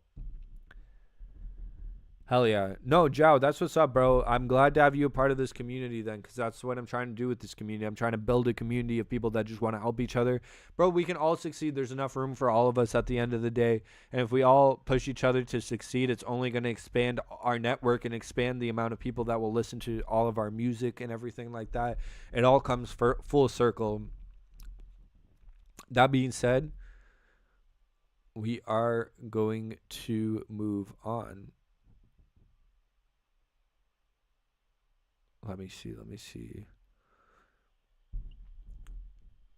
Hell yeah. No, Joe, that's what's up, bro. I'm glad to have you a part of this community then, because that's what I'm trying to do with this community. I'm trying to build a community of people that just want to help each other. Bro, we can all succeed. There's enough room for all of us at the end of the day. And if we all push each other to succeed, it's only going to expand our network and expand the amount of people that will listen to all of our music and everything like that. It all comes full circle. That being said, we are going to move on. Let me see.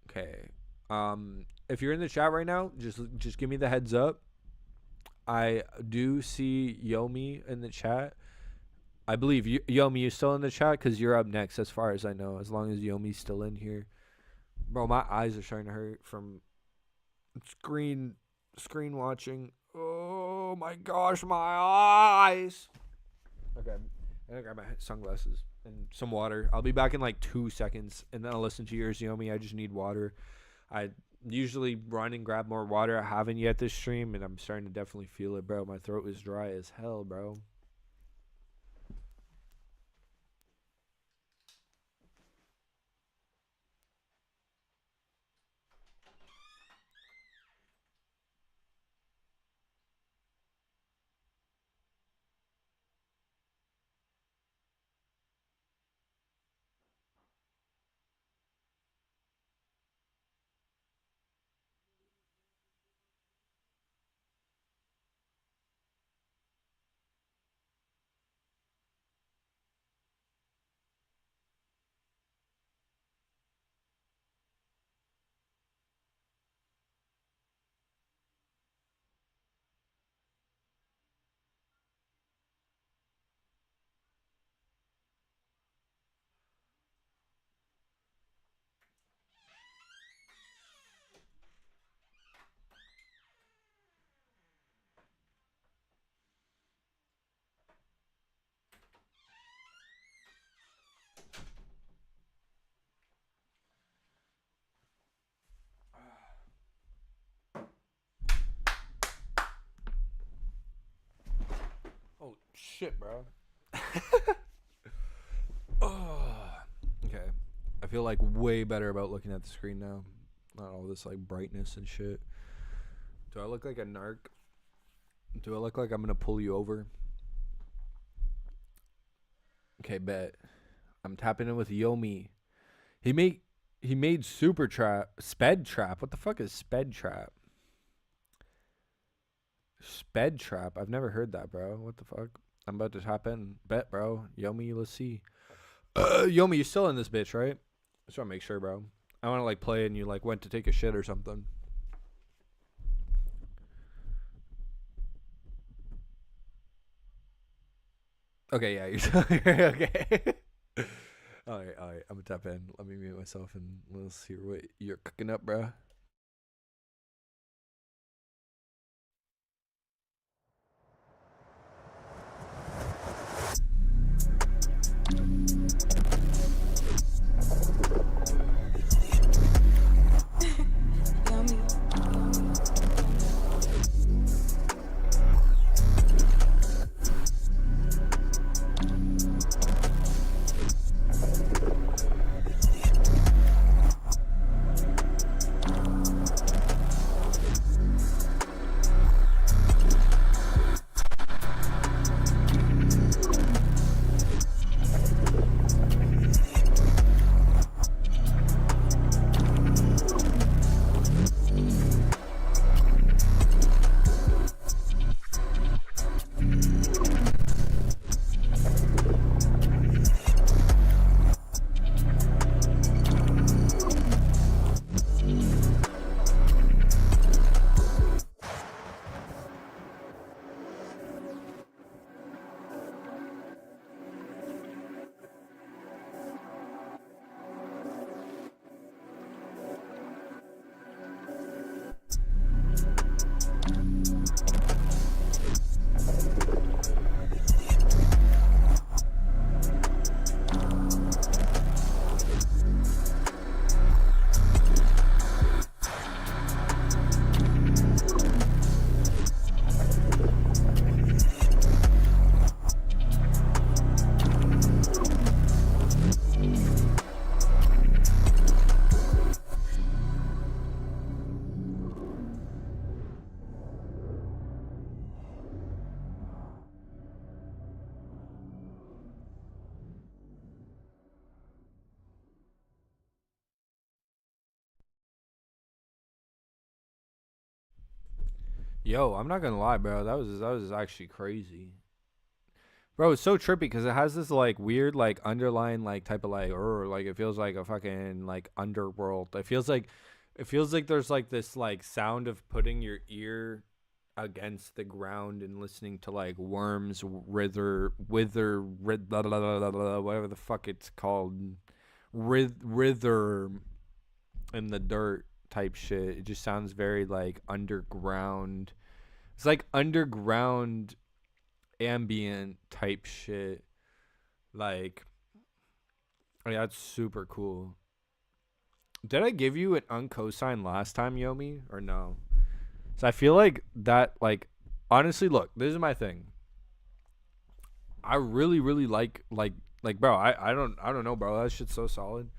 Okay. If you're in the chat right now, just give me the heads up. I do see Yomi in the chat. I believe Yomi, you still in the chat? Because you're up next as far as I know, as long as Yomi's still in here. Bro, my eyes are starting to hurt from screen watching. Oh my gosh, my eyes. Okay. I'm gonna grab my sunglasses and some water. I'll be back in like 2 seconds, and then I'll listen to yours, Yomi. I just need water. I usually run and grab more water. I haven't yet this stream, and I'm starting to definitely feel it, bro. My throat is dry as hell, bro. shit, bro. Oh, okay. I feel like way better about looking at the screen now. Not all this like brightness and shit. Do I look like a narc? Do I look like I'm gonna pull you over? Okay, bet. I'm tapping in with Yomi. He made Super Trap, Sped Trap. What the fuck is Sped Trap? Sped Trap. I've never heard that, bro. What the fuck? I'm about to tap in. Bet, bro. Yomi, let's see. Yomi, you still in this bitch, right? Just want to make sure, bro. I want to like play and you like went to take a shit or something. Okay, yeah, you're okay. All right. I'm gonna tap in. Let me mute myself and let's hear what you're cooking up, bro. Yo, I'm not gonna lie, bro. That was actually crazy, bro. It's so trippy because it has this like weird like underlying like type of like it feels like a fucking like underworld. It feels like there's like this like sound of putting your ear against the ground and listening to like worms whatever the fuck it's called, wither in the dirt type shit. It just sounds very like underground. It's like underground ambient type shit. Like, yeah, that's super cool. Did I give you an uncosine last time, Yomi, or no? So I feel like that, like, honestly, look, this is my thing. I really, really like, bro. I don't know, bro. That shit's so solid.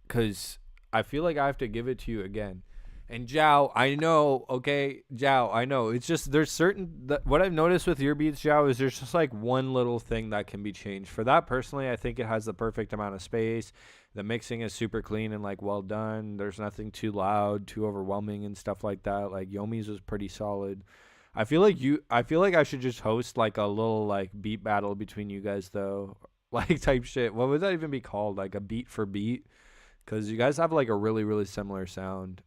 Cause I feel like I have to give it to you again. And Jao, I know, okay, Jao, I know. It's just there's what I've noticed with your beats, Jao, is there's just like one little thing that can be changed. For that personally, I think it has the perfect amount of space. The mixing is super clean and like well done. There's nothing too loud, too overwhelming and stuff like that. Like Yomi's was pretty solid. I feel like I should just host like a little like beat battle between you guys though. Like type shit. What would that even be called? Like a beat for beat? Cuz you guys have like a really really similar sound.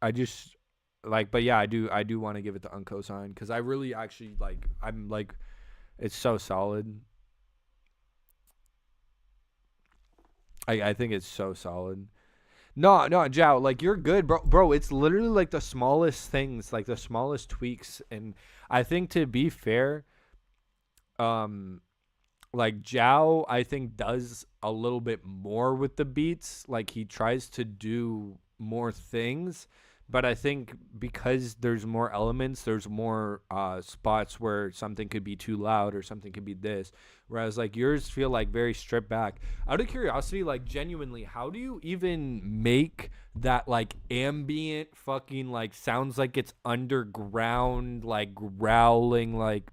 I just like, but yeah, I do want to give it the uncosine because I really actually like. I'm like, it's so solid. I think it's so solid. No, Jao, like you're good, bro. Bro, it's literally like the smallest things, like the smallest tweaks, and I think to be fair, like Jao, I think does a little bit more with the beats. Like he tries to do more things. But I think because there's more elements, there's more spots where something could be too loud or something could be this. Whereas like yours feel like very stripped back. Out of curiosity, like genuinely, how do you even make that like ambient fucking like sounds like it's underground, like growling, like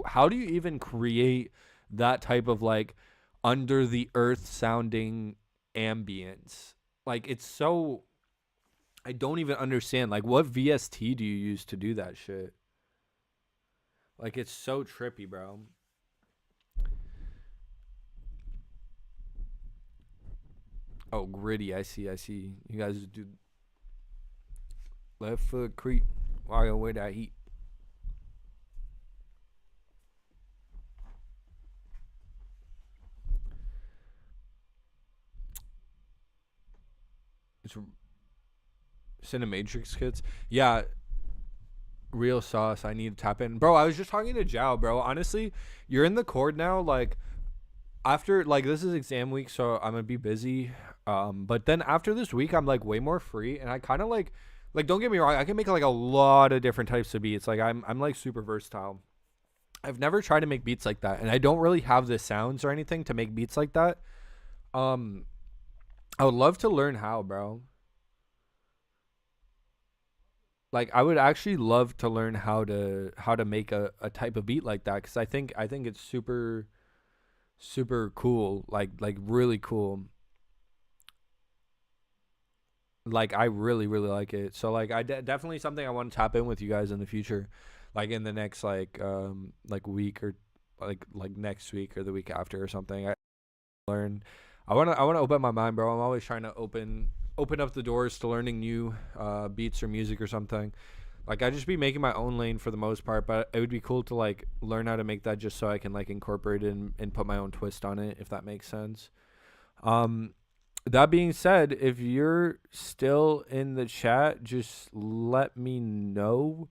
how do you even create that type of like under the earth sounding ambience? Like it's so I don't even understand. Like, what VST do you use to do that shit? Like, it's so trippy, bro. Oh, gritty. I see. You guys do left foot creep. Walking away that heat. It's Cinematrix kits. Yeah. Real sauce. I need to tap in. Bro, I was just talking to Jao, bro. Honestly, you're in the cord now. Like, after, like, this is exam week, so I'm gonna be busy. But then after this week, I'm, like, way more free. And I kind of, like, don't get me wrong. I can make, like, a lot of different types of beats. Like, I'm like, super versatile. I've never tried to make beats like that. And I don't really have the sounds or anything to make beats like that. I would love to learn how, bro. Like I would actually love to learn how to make a type of beat like that because I think it's super cool, like really cool. Like I really like it. So like definitely something I want to tap in with you guys in the future, like in the next like week or like next week or the week after or something. I learn. I want to open my mind, bro. I'm always trying to open up the doors to learning new beats or music or something. Like I just be making my own lane for the most part, but it would be cool to like learn how to make that just so I can like incorporate it and put my own twist on it, if that makes sense. That being said, if you're still in the chat, just let me know,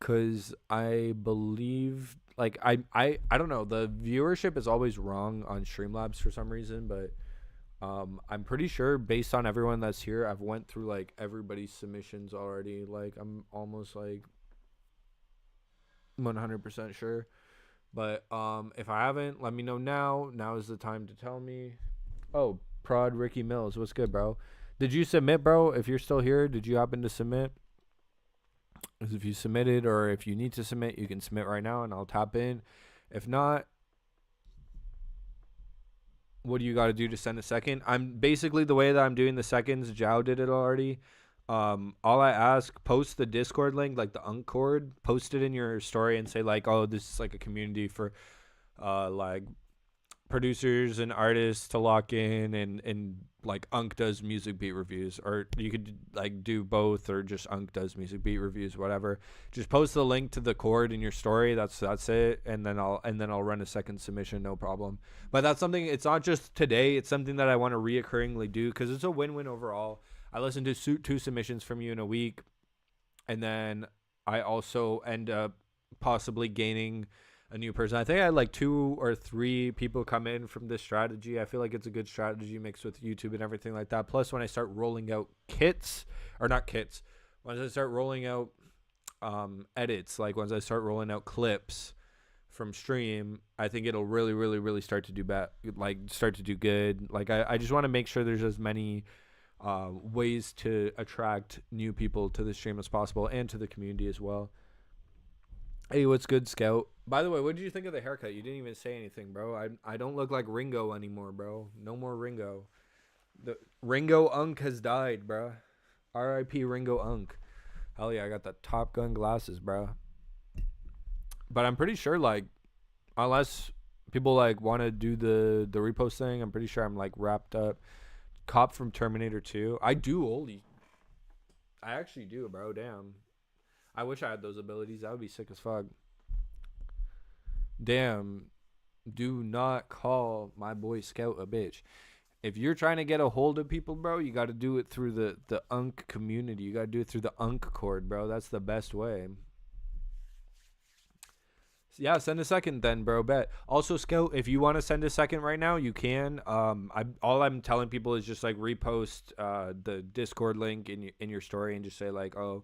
cuz I believe like I don't know, the viewership is always wrong on Streamlabs for some reason, but I'm pretty sure based on everyone that's here, I've went through like everybody's submissions already. Like I'm almost like 100% sure. But if I haven't, let me know now. Now is the time to tell me. Oh, Prod Ricky Mills, what's good, bro? Did you submit, bro? If you're still here, did you happen to submit? Because if you submitted or if you need to submit, you can submit right now and I'll tap in. If not, what do you got to do to send a second? I'm basically the way that I'm doing the seconds. Jao did it already. All I ask, post the Discord link, like the Unc'S, post it in your story and say like, oh, this is like a community for like producers and artists to lock in, and like Unc does music beat reviews, or you could like do both, or just Unc does music beat reviews, whatever. Just post the link to the chord in your story. That's it, and then I'll run a second submission, no problem. But that's something. It's not just today. It's something that I want to reoccurringly do because it's a win-win overall. I listen to two submissions from you in a week, and then I also end up possibly gaining a new person. I think I had like 2 or 3 people come in from this strategy. I feel like it's a good strategy mixed with YouTube and everything like that. Plus, when I start rolling out once I start rolling out edits, like once I start rolling out clips from stream, I think it'll really start to do start to do good. Like I just want to make sure there's as many ways to attract new people to the stream as possible and to the community as well. Hey, what's good, Scout? By the way, what did you think of the haircut? You didn't even say anything, bro. I don't look like Ringo anymore, bro. No more Ringo. The Ringo Unc has died, bro. R.I.P. Ringo Unc. Hell yeah, I got the Top Gun glasses, bro. But I'm pretty sure, like, unless people like want to do the repost thing, I'm pretty sure I'm like wrapped up. Cop from Terminator 2. I do, Oldie. I actually do, bro. Damn. I wish I had those abilities. That would be sick as fuck. Damn. Do not call my boy Scout a bitch. If you're trying to get a hold of people, bro, you got to do it through the Unc community. You got to do it through the Unc'S, bro. That's the best way. Yeah, send a second then, bro. Bet. Also, Scout, if you want to send a second right now, you can. All I'm telling people is just like repost the Discord link in your story and just say like, oh,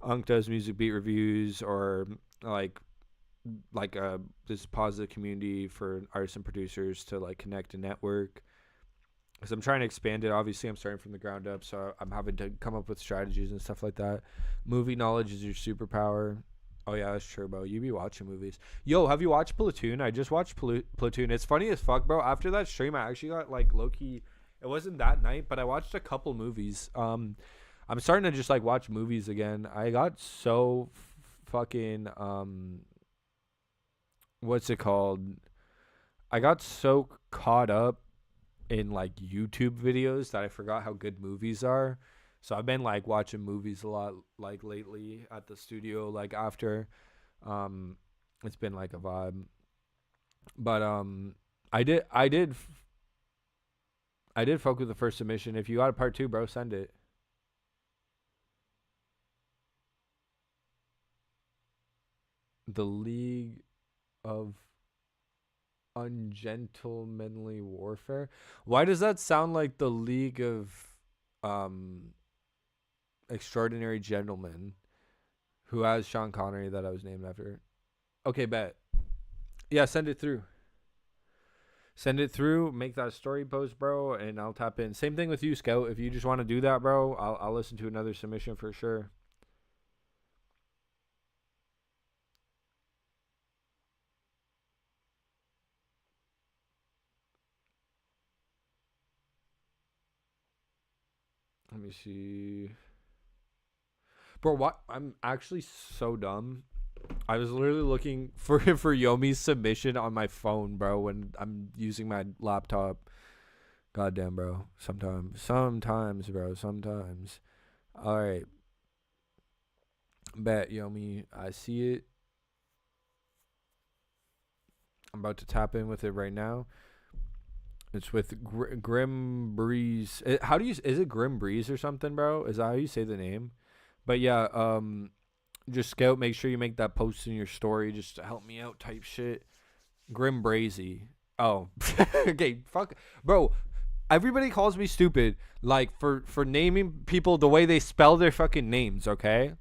Unc does music beat reviews, or like this positive community for artists and producers to like connect and network. Because I'm trying to expand it. Obviously, I'm starting from the ground up, so I'm having to come up with strategies and stuff like that. Movie knowledge is your superpower. Oh, yeah, that's true, bro. You be watching movies. Yo, have you watched Platoon? I just watched Platoon. It's funny as fuck, bro. After that stream, I actually got, like, low-key... It wasn't that night, but I watched a couple movies. I'm starting to just, like, watch movies again. I got so fucking... what's it called? I got so caught up in like YouTube videos that I forgot how good movies are. So I've been like watching movies a lot like lately at the studio, like after it's been like a vibe. But I did fuck with the first submission. If you got a part 2, bro, send it. The League of Ungentlemanly Warfare. Why does that sound like the League of Extraordinary Gentlemen, who has Sean Connery that I was named after? Okay, bet. Yeah, send it through. Send it through. Make that story post, bro, and I'll tap in. Same thing with you, Scout. If you just want to do that, bro, I'll listen to another submission for sure. Let me see. Bro, what? I'm actually so dumb. I was literally looking for Yomi's submission on my phone, bro, when I'm using my laptop. Goddamn, bro. Sometimes, bro. Sometimes. All right. Bet, Yomi. I see it. I'm about to tap in with it right now. It's with Grim Breeze. How do you... Is it Grim Breeze or something, bro? Is that how you say the name? But yeah, just Scout, make sure you make that post in your story just to help me out type shit. Grim Brazy. Oh. Okay, fuck. Bro, everybody calls me stupid, like, for naming people the way they spell their fucking names, okay?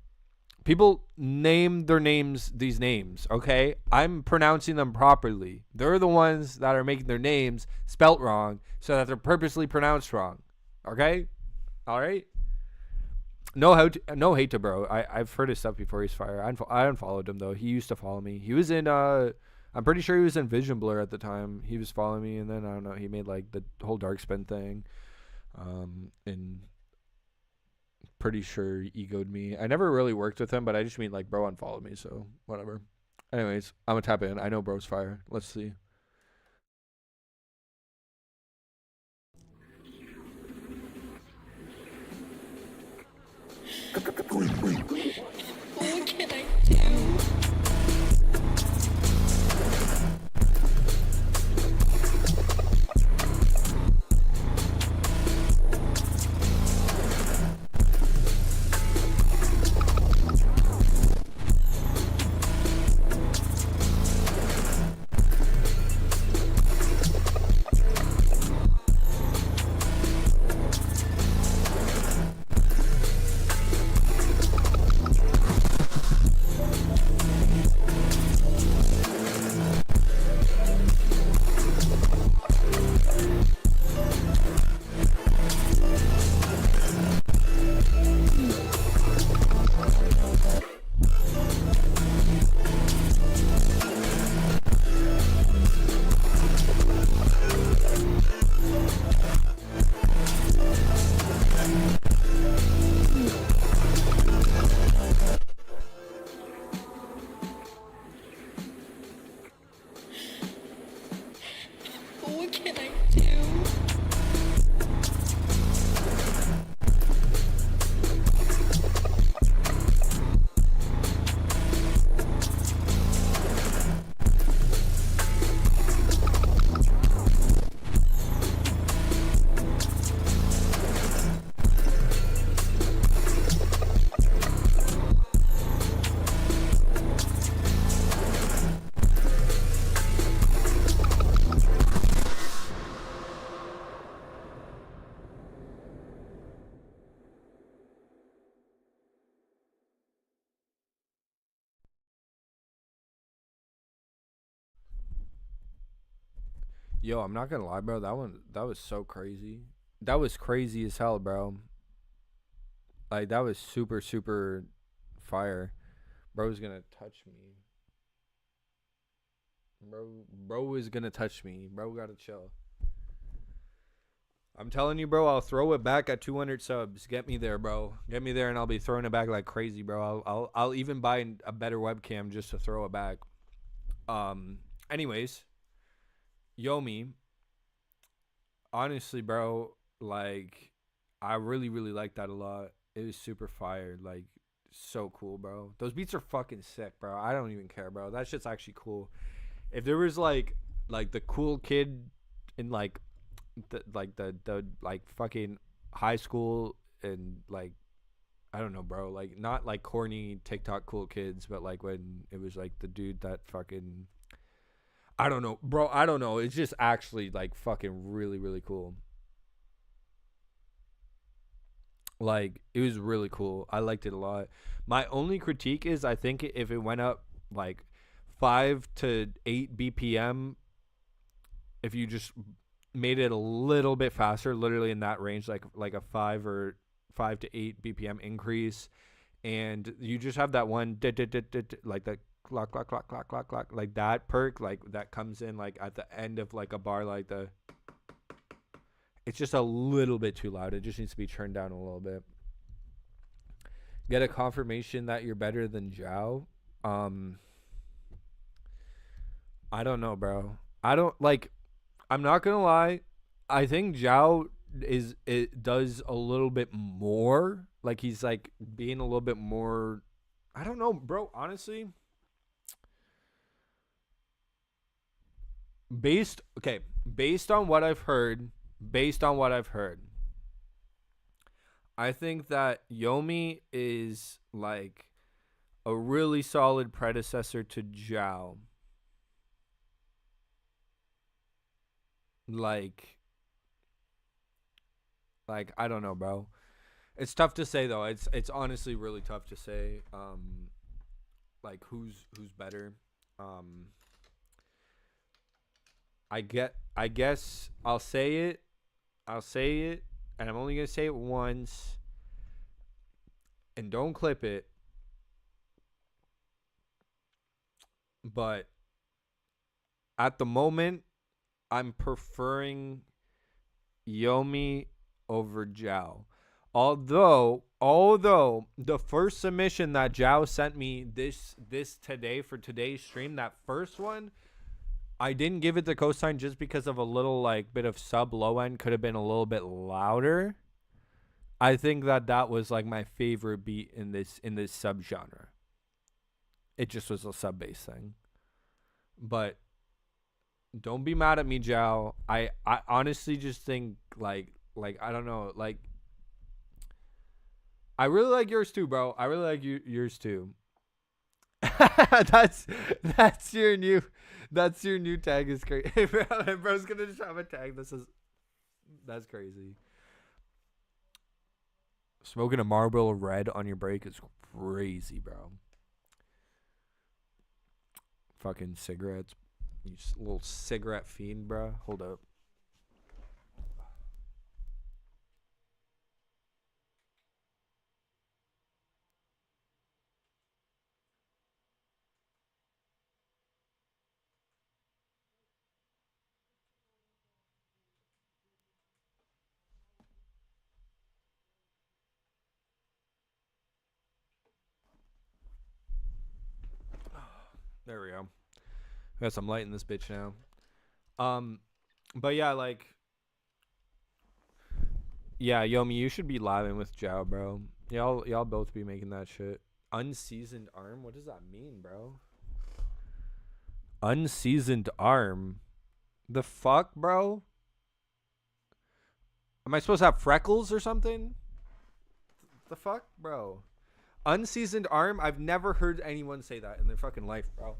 People name their names these names, okay? I'm pronouncing them properly. They're the ones that are making their names spelt wrong so that they're purposely pronounced wrong, okay? All right? No hate to bro. I've heard his stuff before. He's fire. I unfollowed him, though. He used to follow me. He was in, I'm pretty sure he was in Vision Blur at the time. He was following me, and then, I don't know, he made, like, the whole Dark Spin thing. And pretty sure he egoed me. I never really worked with him, but I just mean, like, bro unfollowed me, so whatever. Anyways, I'm gonna tap in. I know bro's fire. Let's see. What can I do? Yo, I'm not gonna lie, bro. That was so crazy. That was crazy as hell, bro. Like that was super, super fire. Bro's gonna touch me. Bro is gonna touch me. Bro gotta chill. I'm telling you, bro, I'll throw it back at 200 subs. Get me there, bro. Get me there and I'll be throwing it back like crazy, bro. I'll even buy a better webcam just to throw it back. Anyways, Yomi, honestly, bro, like I really, really like that a lot. It was super fire. Like so cool, bro. Those beats are fucking sick, bro. I don't even care, bro. That shit's actually cool. If there was like the cool kid in like the fucking high school and like I don't know, bro, like not like corny TikTok cool kids, but like when it was like the dude that fucking I don't know, bro. I don't know. It's just actually like fucking really, really cool. Like it was really cool. I liked it a lot. My only critique is I think if it went up like 5 to 8 BPM, if you just made it a little bit faster, literally in that range, like a 5 to 8 BPM increase, and you just have that one like the clock clock clock clock clock clock like that perk like that comes in like at the end of like a bar like the. It's just a little bit too loud. It just needs to be turned down a little bit. Get a confirmation that you're better than Zhao. I don't know, bro. I don't like. I'm not gonna lie. I think Zhao does a little bit more. Like he's like being a little bit more. I don't know, bro. Honestly, based on what I've heard. I think that Yomi is like a really solid predecessor to Zhao. Like I don't know, bro. It's tough to say though. It's honestly really tough to say. Like who's better. I guess I'll say it. And I'm only gonna say it once. And don't clip it. But at the moment, I'm preferring Yomi over Zhao. Although the first submission that Zhao sent me this today for today's stream, that first one, I didn't give it the cosign just because of a little like bit of sub low end could have been a little bit louder. I think that was like my favorite beat in this sub genre. It just was a sub bass thing. But don't be mad at me, Zhao. I honestly just think like I don't know, like I really like yours too, bro. I really like yours too. that's your new tag is crazy. Bro's gonna just have a tag. That's crazy. Smoking a Marlboro Red on your break is crazy, bro. Fucking cigarettes. You little cigarette fiend, bro. Hold up. There we go. Got some light in this bitch now. But yeah, like, yeah, Yomi, you should be living with Zhao, bro. Y'all both be making that shit. Unseasoned arm? What does that mean, bro? Unseasoned arm? The fuck, bro? Am I supposed to have freckles or something? The fuck, bro? Unseasoned arm? I've never heard anyone say that in their fucking life, bro.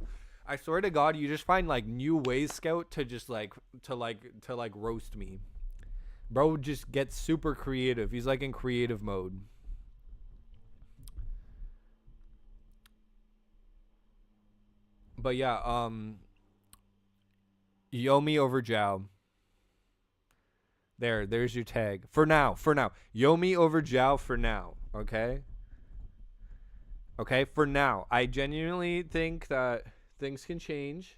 I swear to God, you just find like new ways, Scout, to just to roast me. Bro just gets super creative. He's like in creative mode. But yeah, Yomi over Zhao. There's your tag. For now. Yomi over Zhao for now. Okay? Okay, for now. I genuinely think that things can change.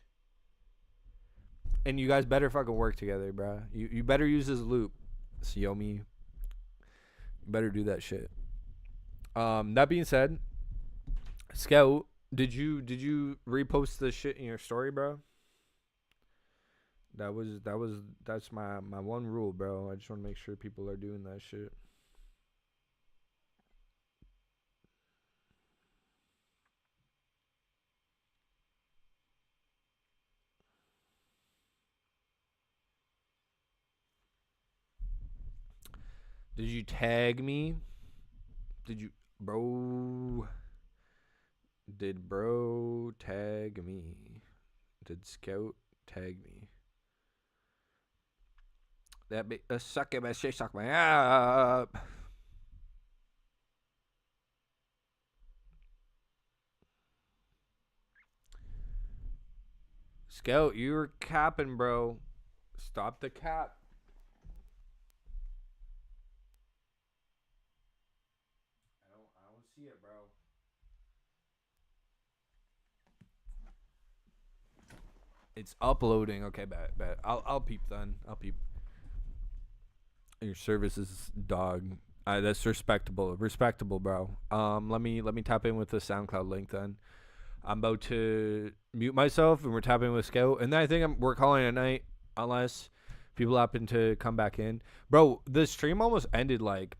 And you guys better fucking work together, bro. You better use this loop. It's Yomi. You better do that shit. That being said, Scout, did you repost this shit in your story, bro? That's my one rule, bro. I just want to make sure people are doing that shit. Did you tag me? Did you, bro? Did bro tag me? Did Scout tag me? That be a suck at my shit, suck my up. Scout, you were capping, bro. Stop the cap. I don't see it, bro. It's uploading. Okay, bet. I'll peep then. I'll peep. Your service is dog. That's respectable, bro. Let me tap in with the SoundCloud link then. I'm about to mute myself, and we're tapping with Scout, and then I think we're calling it a night, unless people happen to come back in. Bro, the stream almost ended like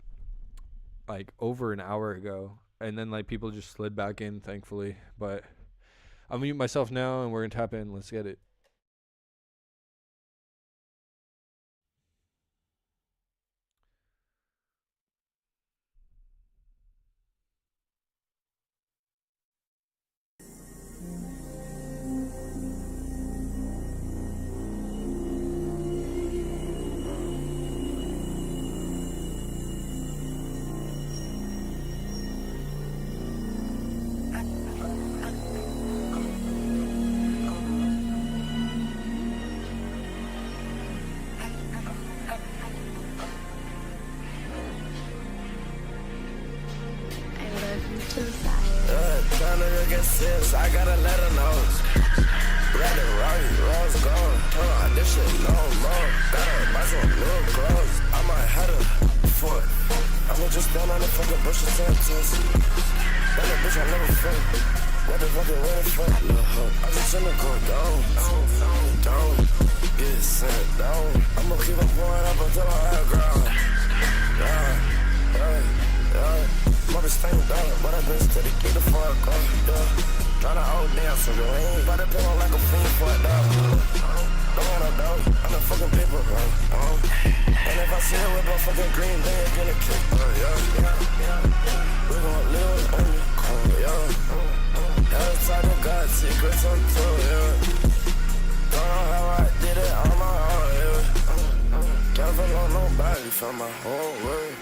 over an hour ago, and then like people just slid back in, thankfully. But I'll mute myself now, and we're gonna tap in. Let's get it. Since I gotta let her know. Red and right, rose gold. Turn on this shit no more. Gotta buy some new clothes. I might have a foot. I'ma just stand on the fucking bush of Santos. That a bitch I never fuck. What the fuck is waiting for? I just tryna go down. Don't get sent down. I'ma keep on pouring up until I'm at ground. Mother staying down, but I been steady, keep the fuck up, Tryna hold down, so you ain't about to pill like a fiend for a dog. Don't wanna know, I'm a fucking paper, bro. And if I see it with a fucking green, they ain't gonna kick, we gon' live on the corner, outside the God, secrets on tour, Don't know how I did it on my own, Can't feel on nobody for my whole world.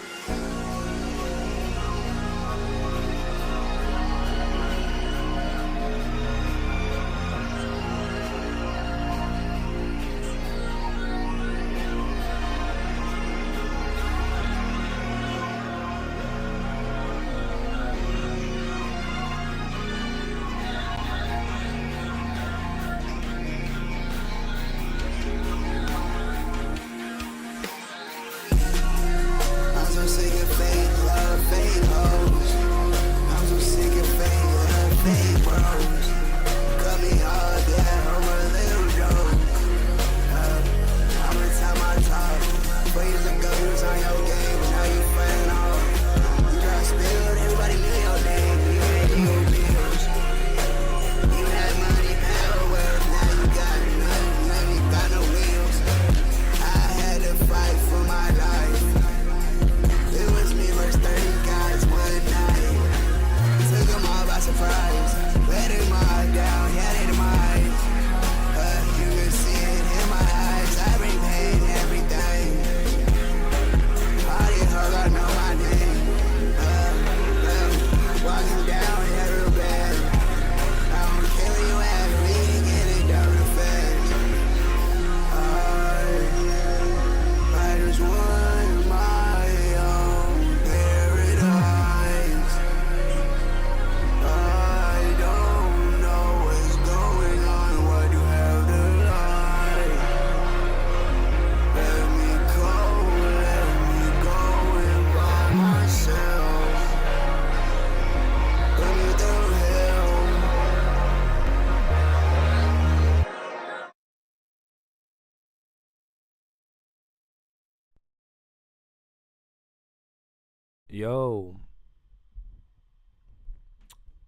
Yo.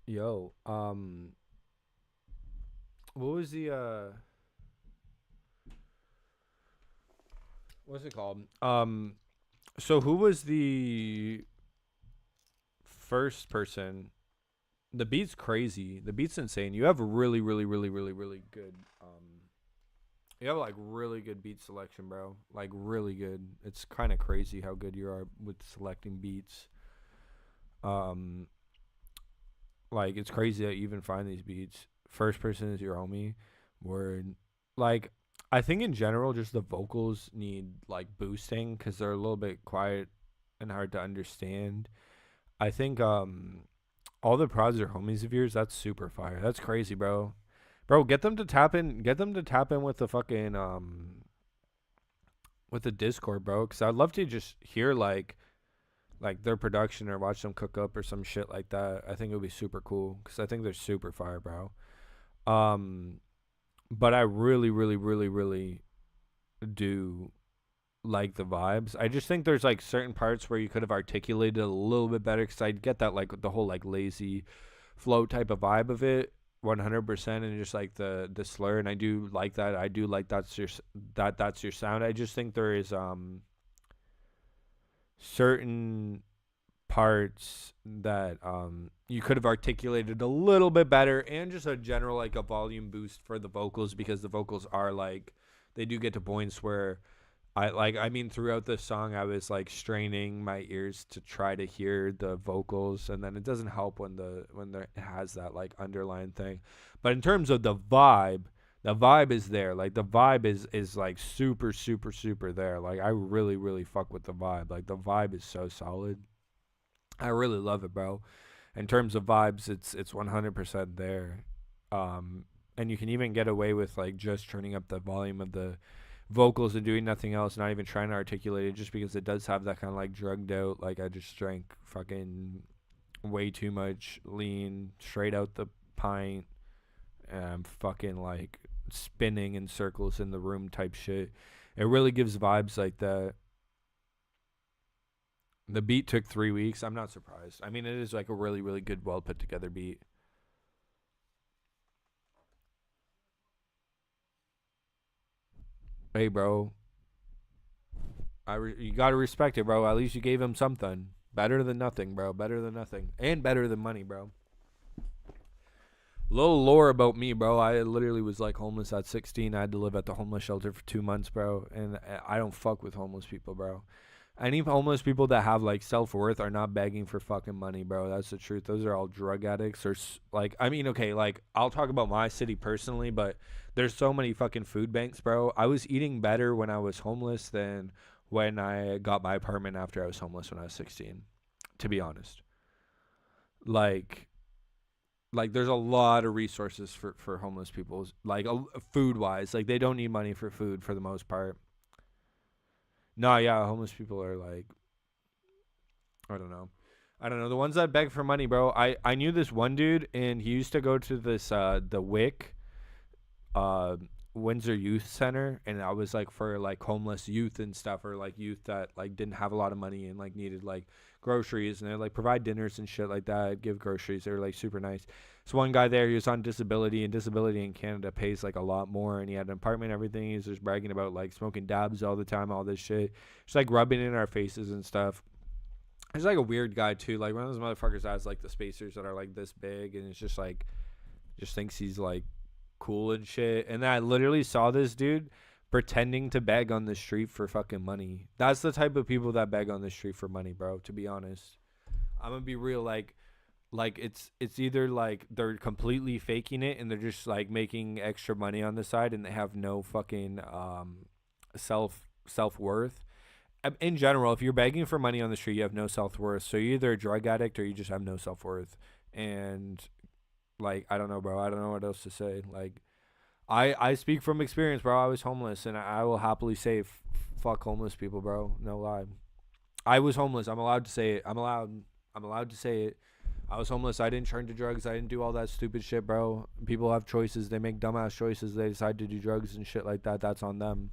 What was the what's it called? So who was the first person? The beat's crazy. The beat's insane. You have really, really, really, really, really good you have like really good beat selection, bro. Like really good. It's kind of crazy how good you are with selecting beats. Like it's crazy that you even find these beats. First person is your homie. Word. Like I think in general, just the vocals need like boosting because they're a little bit quiet and hard to understand. I think all the prods are homies of yours. That's super fire. That's crazy, bro. Bro, get them to tap in. Get them to tap in with the fucking with the Discord, bro. Cause I'd love to just hear like their production or watch them cook up or some shit like that. I think it would be super cool. Cause I think they're super fire, bro. But I really, really, really, really do like the vibes. I just think there's like certain parts where you could have articulated a little bit better because I get that like the whole like lazy flow type of vibe of it 100% and just like the slur, and I do like that. I do like that's your sound. I just think there is certain parts that you could have articulated a little bit better, and just a general like a volume boost for the vocals, because the vocals are like they do get to points where I mean throughout the song I was like straining my ears to try to hear the vocals, and then it doesn't help when it has that like underlying thing. But in terms of the vibe is there. Like the vibe is like super super super there. Like I really really fuck with the vibe. Like the vibe is so solid. I really love it, bro. In terms of vibes, it's 100% there. And you can even get away with like just turning up the volume of the vocals and doing nothing else, not even trying to articulate it, just because it does have that kind of like drugged out, like I just drank fucking way too much lean straight out the pint, and I'm fucking like spinning in circles in the room type shit. It really gives vibes like that. The beat took 3 weeks. I'm not surprised. I mean, it is like a really, really good, well put together beat. Hey, bro. You gotta respect it, bro. At least you gave him something. Better than nothing, bro. Better than nothing. And better than money, bro. Little lore about me, bro. I literally was like homeless at 16. I had to live at the homeless shelter for 2 months, bro. And I don't fuck with homeless people, bro. Any homeless people that have like self-worth are not begging for fucking money, bro. That's the truth. Those are all drug addicts or like, I mean, okay, like I'll talk about my city personally, but there's so many fucking food banks, bro. I was eating better when I was homeless than when I got my apartment after I was homeless when I was 16, to be honest. Like there's a lot of resources for homeless people, like food wise. Like they don't need money for food for the most part. No, yeah, homeless people are like, I don't know. The ones that beg for money, bro. I knew this one dude, and he used to go to this the WIC, Windsor Youth Center, and I was like for like homeless youth and stuff, or like youth that like didn't have a lot of money and like needed like groceries, and they like provide dinners and shit like that, give groceries. They were like super nice. So one guy there, he was on disability, and disability in Canada pays like a lot more, and he had an apartment and everything. He was just bragging about like smoking dabs all the time, all this shit, just like rubbing it in our faces and stuff. He's like a weird guy too, like one of those motherfuckers that has like the spacers that are like this big, and it's just like just thinks he's like cool and shit. And then I literally saw this dude pretending to beg on the street for fucking money. That's the type of people that beg on the street for money, bro, to be honest. I'm gonna be real, like it's either like they're completely faking it and they're just like making extra money on the side, and they have no fucking self-worth. In general, if you're begging for money on the street, you have no self-worth. So you're either a drug addict or you just have no self-worth. And like, I don't know, bro. I don't know what else to say. Like, I speak from experience, bro. I was homeless, and I will happily say fuck homeless people, bro. No lie. I was homeless. I'm allowed to say it. I'm allowed to say it. I was homeless. I didn't turn to drugs. I didn't do all that stupid shit, bro. People have choices. They make dumbass choices. They decide to do drugs and shit like that. That's on them.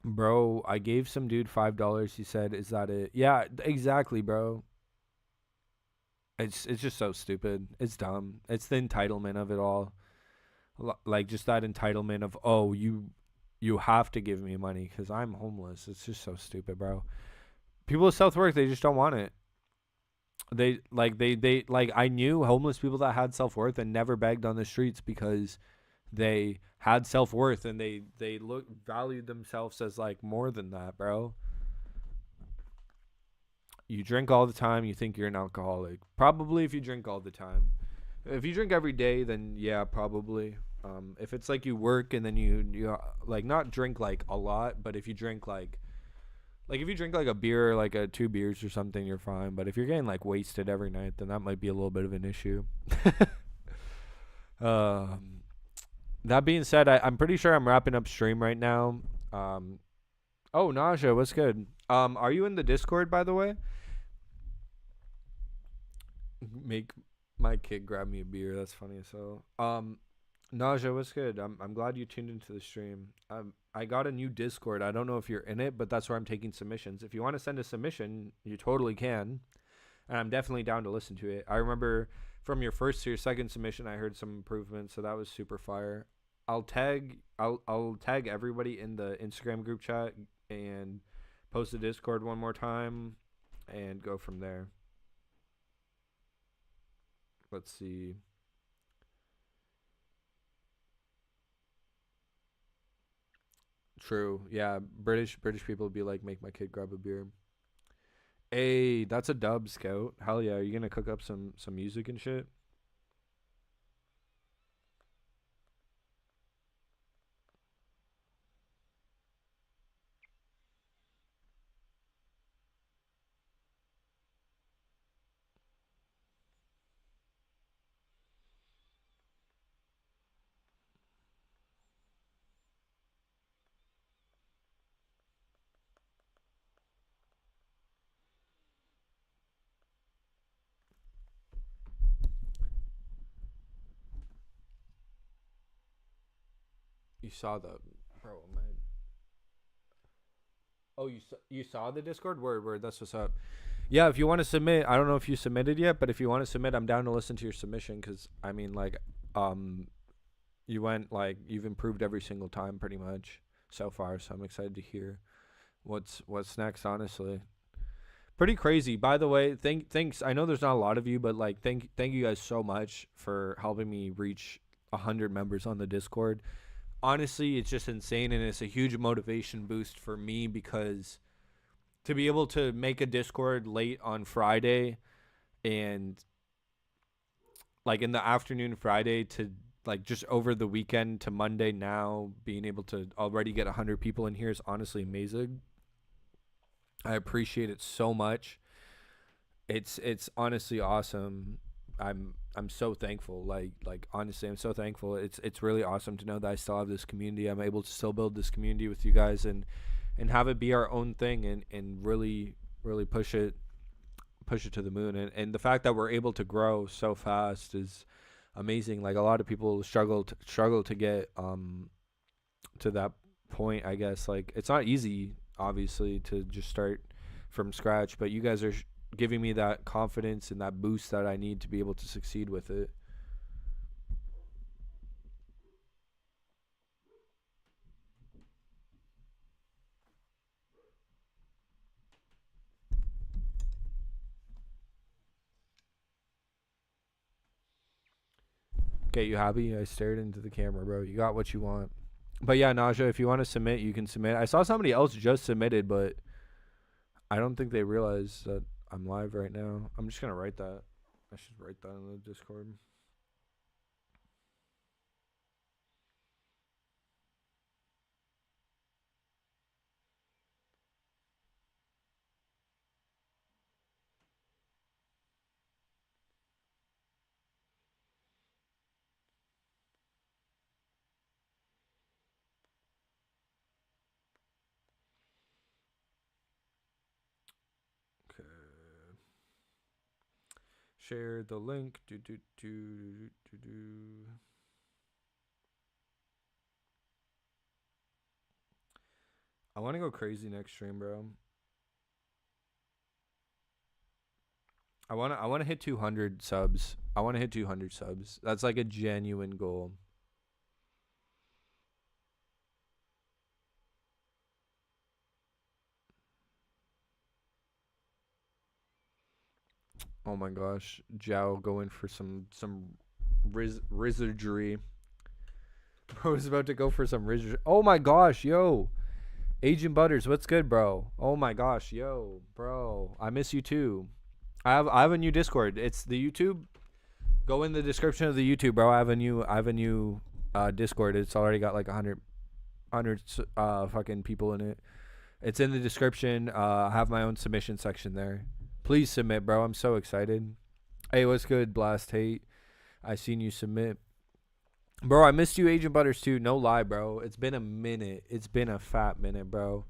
Bro, I gave some dude $5. He said, "Is that it?" Yeah, exactly, bro. It's just so stupid. It's dumb. It's the entitlement of it all. Like just that entitlement of, "Oh, you have to give me money cuz I'm homeless." It's just so stupid, bro. People with self-worth, they just don't want it. They like I knew homeless people that had self-worth and never begged on the streets because they had self-worth and they valued themselves as like more than that, bro. You drink all the time, you think you're an alcoholic. Probably if you drink all the time. If you drink every day, then yeah, probably. If it's like you work and then you like not drink like a lot, but if you drink like if you drink like a beer or like a 2 beers or something, you're fine. But if you're getting like wasted every night, then that might be a little bit of an issue. That being said, I'm pretty sure I'm wrapping up stream right now. Oh, Naja, what's good? Are you in the Discord, by the way? Make my kid grab me a beer. That's funny. So, Naja, what's good? I'm glad you tuned into the stream. I got a new Discord. I don't know if you're in it, but that's where I'm taking submissions. If you want to send a submission, you totally can. And I'm definitely down to listen to it. I remember from your first to your second submission, I heard some improvements, so that was super fire. I'll tag everybody in the Instagram group chat and post the Discord one more time and go from there. Let's see. True. Yeah, British people be like, make my kid grab a beer. Hey, that's a dub, Scout. Hell yeah. Are you gonna cook up some music and shit? You saw the bro, man. Oh, you saw the Discord? Word. That's what's up. Yeah, if you want to submit, I don't know if you submitted yet, but if you want to submit, I'm down to listen to your submission because I mean, like, you went like you've improved every single time pretty much so far. So I'm excited to hear what's next. Honestly, pretty crazy. By the way, thanks. I know there's not a lot of you, but like, thank you guys so much for helping me reach 100 members on the Discord. Honestly, it's just insane, and it's a huge motivation boost for me because to be able to make a Discord late on Friday and like in the afternoon Friday to like just over the weekend to Monday now being able to already get 100 people in here is honestly amazing. I appreciate it so much. It's honestly awesome. I'm so thankful. Like honestly, I'm so thankful. It's really awesome to know that I still have this community. I'm able to still build this community with you guys and have it be our own thing and really push it to the moon. And the fact that we're able to grow so fast is amazing. Like a lot of people struggle to get to that point, I guess. Like it's not easy obviously to just start from scratch, but you guys are giving me that confidence and that boost that I need to be able to succeed with it. Okay, you happy? I stared into the camera, bro. You got what you want. But yeah, Naja, if you want to submit, you can submit. I saw somebody else just submitted, but I don't think they realize that I'm live right now. I'm just gonna write that. I should write that in the Discord. Okay. Share the link. Do. I want to go crazy next stream, bro. I want to hit 200 subs. I want to hit 200 subs. That's like a genuine goal. Oh my gosh, Jao going for some wizardry. Bro is about to go for some wizardry. Oh my gosh, yo, Agent Butters, what's good, bro? Oh my gosh, yo, bro, I miss you too. I have a new Discord. It's the YouTube. Go in the description of the YouTube, bro. I have a new Discord. It's already got like 100 fucking people in it. It's in the description. I have my own submission section there. Please submit, bro. I'm so excited. Hey, what's good, Blast Hate? I seen you submit. Bro, I missed you, Agent Butters, too. No lie, bro. It's been a minute. It's been a fat minute, bro.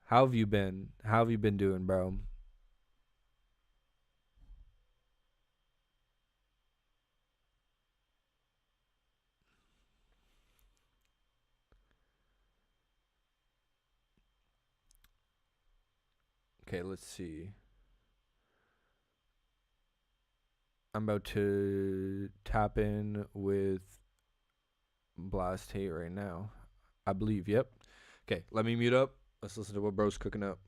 How have you been? How have you been doing, bro? Okay, let's see. I'm about to tap in with Blast Hate right now. I believe, yep. Okay, let me mute up. Let's listen to what bro's cooking up.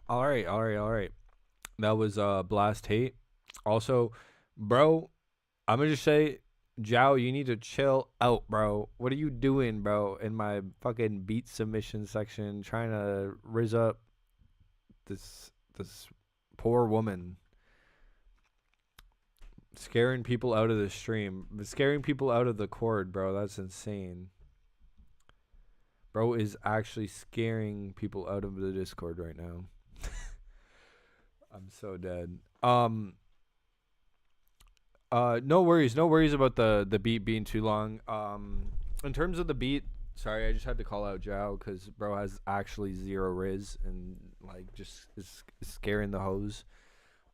All right, all right, all right. That was Blast Hate. Also, bro, I'm gonna just say, Jow, you need to chill out, bro. What are you doing, bro? In my fucking beat submission section, trying to riz up this poor woman, scaring people out of the stream, scaring people out of the cord, bro. That's insane. Bro is actually scaring people out of the Discord right now. I'm so dead. No worries about the beat being too long. In terms of the beat, sorry, I just had to call out Jow because bro has actually zero riz and like just is scaring the hoes.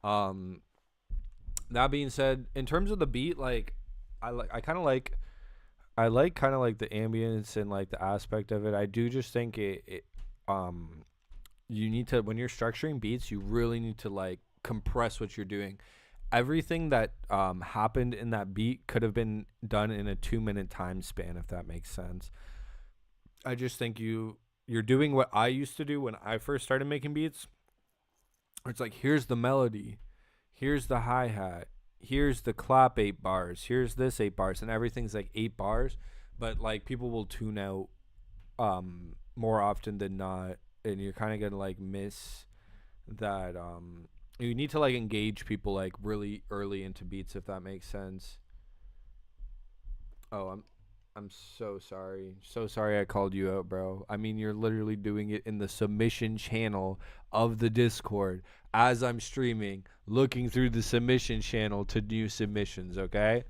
That being said, in terms of the beat, like I like kind of like the ambience and like the aspect of it. I do just think it you need to, when you're structuring beats, you really need to like compress what you're doing. Everything that happened in that beat could have been done in a 2-minute time span, if that makes sense. I just think you're doing what I used to do when I first started making beats. It's like, here's the melody, here's the hi-hat, here's the clap 8 bars, here's this 8 bars, and everything's like 8 bars, but like people will tune out more often than not, and you're kind of gonna like miss that. You need to like engage people like really early into beats, if that makes sense. Oh, I'm so sorry I called you out, bro. I mean, you're literally doing it in the submission channel of the Discord as I'm streaming, looking through the submission channel to new submissions, okay?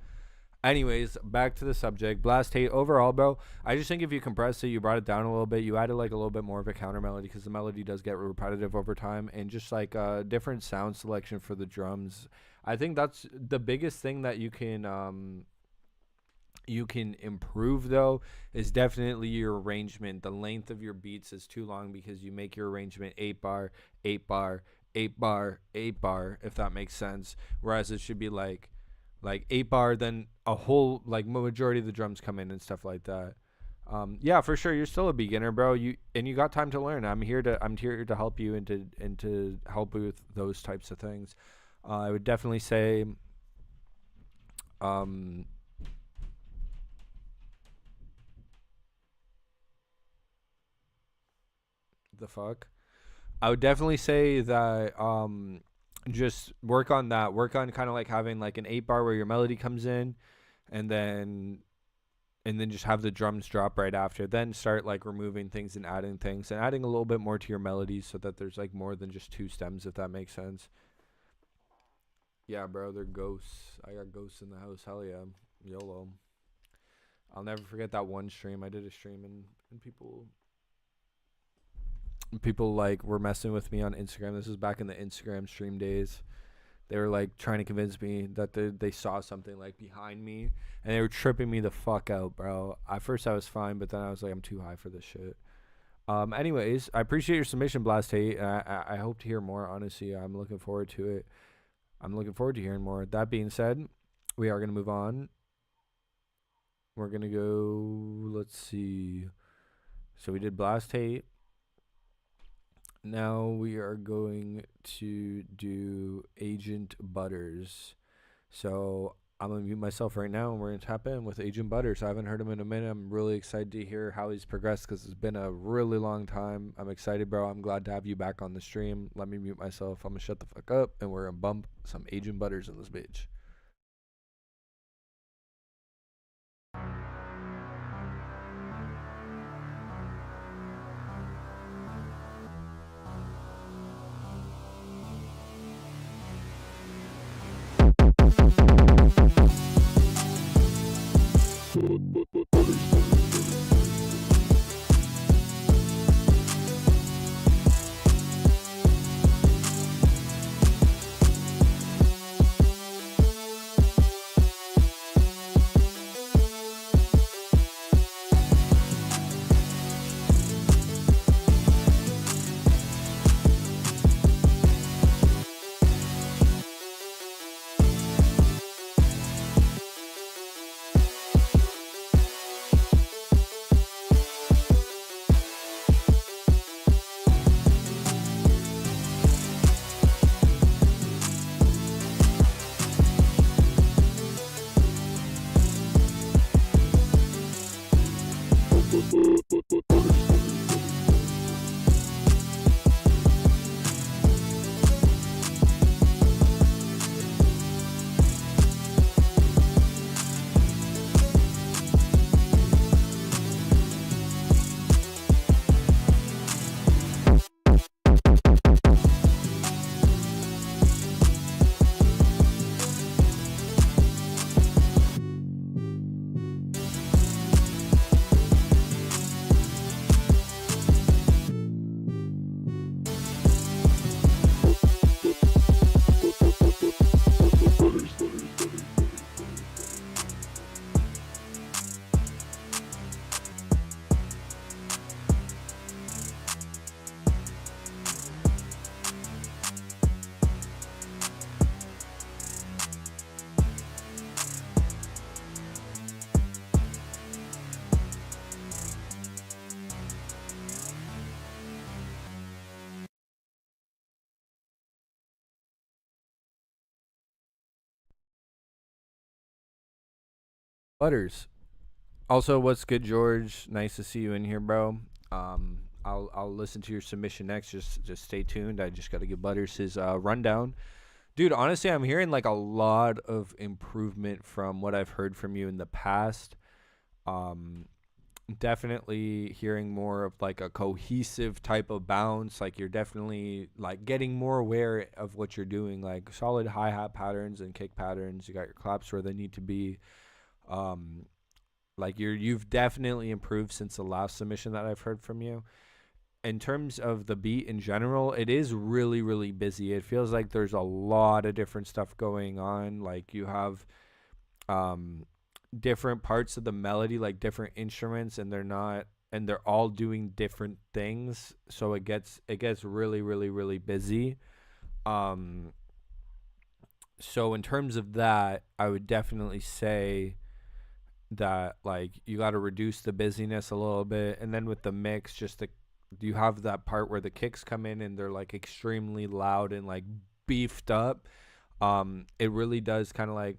Anyways, back to the subject. Blast Hate, overall, bro, I just think if you compressed it, you brought it down a little bit, you added like a little bit more of a counter melody, because the melody does get repetitive over time, and just like a different sound selection for the drums. I think that's the biggest thing that you can improve, though, is definitely your arrangement. The length of your beats is too long because you make your arrangement 8 bar, 8 bar, 8 bar, 8 bar, if that makes sense, whereas it should be like 8 bar, then a whole like majority of the drums come in and stuff like that. Yeah, for sure, you're still a beginner, bro. You got time to learn. I'm here to help you and to help you with those types of things. I would definitely say the fuck. I would definitely say that just work on that. Work on kind of like having like an 8 bar where your melody comes in, and then just have the drums drop right after. Then start like removing things and adding a little bit more to your melodies so that there's like more than just 2 stems, if that makes sense. Yeah, bro, they're ghosts. I got ghosts in the house. Hell yeah. YOLO. I'll never forget that one stream. I did a stream and people like were messing with me on Instagram. This was back in the Instagram stream days. They were like trying to convince me that they saw something like behind me, and they were tripping me the fuck out, bro. At first I was fine, but then I was like, I'm too high for this shit. Anyways, I appreciate your submission, Blast Hate. I hope to hear more. Honestly, I'm looking forward to it. I'm looking forward to hearing more. That being said, we are gonna move on. We're gonna go. Let's see. So we did Blast Hate. Now we are going to do Agent Butters. So I'm going to mute myself right now, and we're going to tap in with Agent Butters. I haven't heard him in a minute. I'm really excited to hear how he's progressed because it's been a really long time. I'm excited, bro. I'm glad to have you back on the stream. Let me mute myself. I'm going to shut the fuck up, and we're going to bump some Agent Butters in this bitch. Butters. Also, what's good, George? Nice to see you in here, bro. I'll listen to your submission next. Just stay tuned. I just got to give Butters his rundown. Dude, honestly, I'm hearing like a lot of improvement from what I've heard from you in the past. Definitely hearing more of like a cohesive type of bounce. Like you're definitely like getting more aware of what you're doing. Like solid hi-hat patterns and kick patterns. You got your claps where they need to be. Like you've definitely improved since the last submission that I've heard from you. In terms of the beat in general, it is really, really busy. It feels like there's a lot of different stuff going on. Like you have different parts of the melody, like different instruments, and they're all doing different things. So it gets really, really, really busy. So in terms of that, I would definitely say that like you got to reduce the busyness a little bit, and then with the mix, you have that part where the kicks come in and they're like extremely loud and like beefed up. It really does kind of like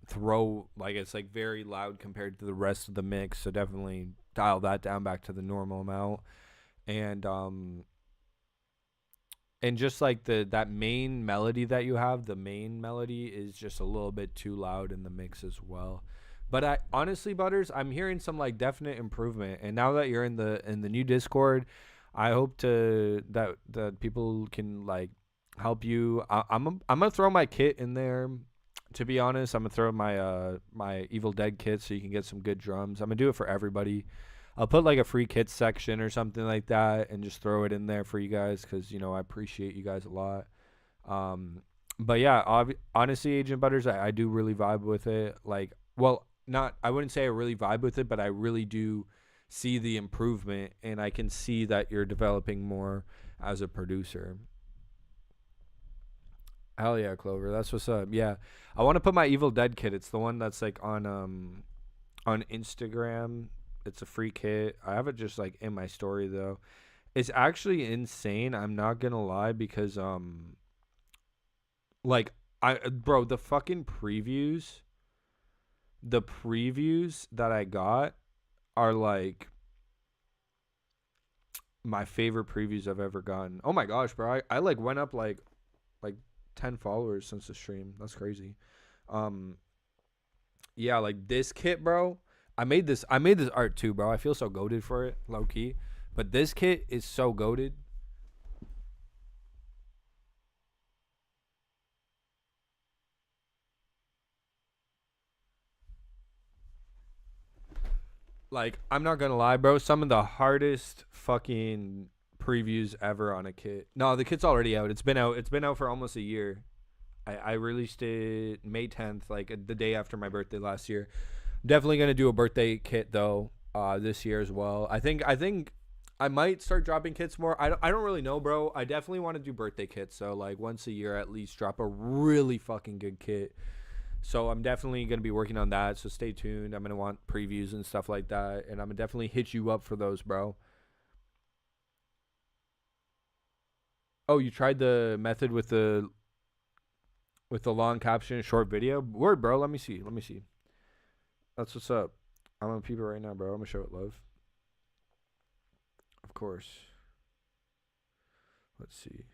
throw, like it's like very loud compared to the rest of the mix, so definitely dial that down back to the normal amount. And just like that main melody that you have, the main melody is just a little bit too loud in the mix as well. But I honestly, Butters, I'm hearing some like definite improvement. And now that you're in the new Discord, I hope that people can like help you. I'm gonna throw my kit in there. To be honest, I'm gonna throw my Evil Dead kit so you can get some good drums. I'm gonna do it for everybody. I'll put like a free kit section or something like that and just throw it in there for you guys because I appreciate you guys a lot. But yeah, honestly, Agent Butters, I do really vibe with it. Like, well, I wouldn't say I really vibe with it, but I really do see the improvement, and I can see that you're developing more as a producer. Hell yeah, Clover, that's what's up. Yeah, I want to put my Evil Dead kit. It's the one that's like on Instagram. It's a free kit. I have it just like in my story though. It's actually insane. I'm not gonna lie because like bro, the previews that I got are like my favorite previews I've ever gotten. Oh my gosh, bro. I like went up like 10 followers since the stream. That's crazy. Yeah, like this kit, bro. I made this art too, bro. I feel so goated for it, low key. But this kit is so goated. Like, I'm not gonna lie, bro. Some of the hardest fucking previews ever on a kit. No, the kit's already out. It's been out for almost a year. I released it May 10th, like the day after my birthday last year. Definitely gonna do a birthday kit though, this year as well. I think I might start dropping kits more. I don't really know, bro. I definitely want to do birthday kits, so like once a year at least drop a really fucking good kit. So I'm definitely going to be working on that. So stay tuned. I'm going to want previews and stuff like that. And I'm going to definitely hit you up for those, bro. Oh, you tried the method with the long caption short video? Word, bro. Let me see. That's what's up. I'm on people right now, bro. I'm going to show it love. Of course. Let's see.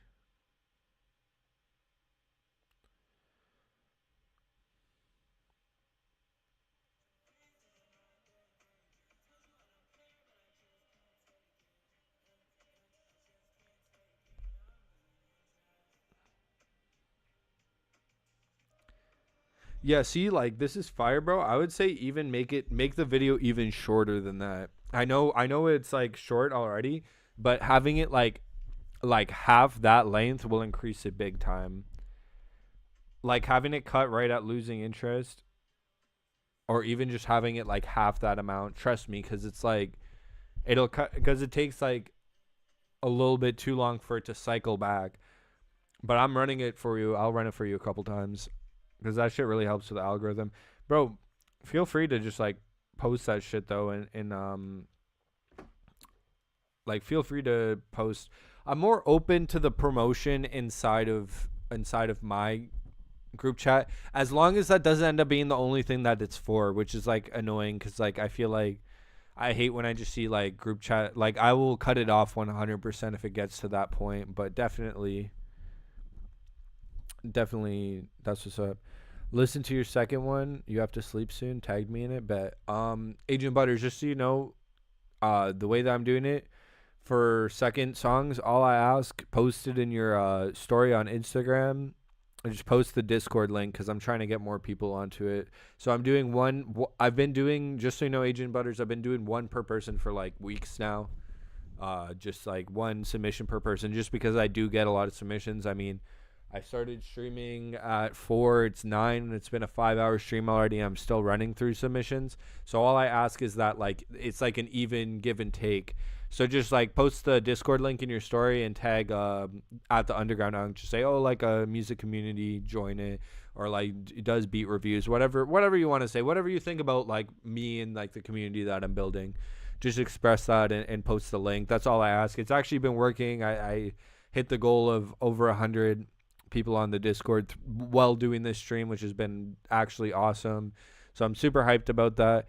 Yeah, see, like this is fire, bro. I would say even make the video even shorter than that. I know it's like short already, but having it like half that length will increase it big time. Like having it cut right at losing interest, or even just having it like half that amount. Trust me, because it's like it'll cut because it takes like a little bit too long for it to cycle back. But I'm running it for you. I'll run it for you a couple times. Because that shit really helps with the algorithm. Bro, feel free to just like post that shit though and like feel free to post. I'm more open to the promotion inside of my group chat, as long as that doesn't end up being the only thing that it's for, which is like annoying because like I feel like I hate when I just see like group chat. Like I will cut it off 100% if it gets to that point, but definitely that's what's up. Listen to your second one. You have to sleep soon. Tagged me in it. Bet. Agent Butters, just so you know, the way that I'm doing it for second songs, all I ask, post it in your story on Instagram. I just post the Discord link because I'm trying to get more people onto it. So I'm doing one. I've been doing, just so you know, Agent Butters, I've been doing one per person for like weeks now. Just like one submission per person, just because I do get a lot of submissions. I mean, I started streaming at 4, it's 9, and it's been a 5-hour stream already. I'm still running through submissions. So all I ask is that like it's like an even give and take. So just like post the Discord link in your story and tag at the Underground Unk. Just say, oh, like a music community, join it, or like it does beat reviews, whatever you want to say, whatever you think about like me and like the community that I'm building. Just express that and post the link. That's all I ask. It's actually been working. I hit the goal of over 100 people on the Discord while doing this stream, which has been actually awesome. So I'm super hyped about that.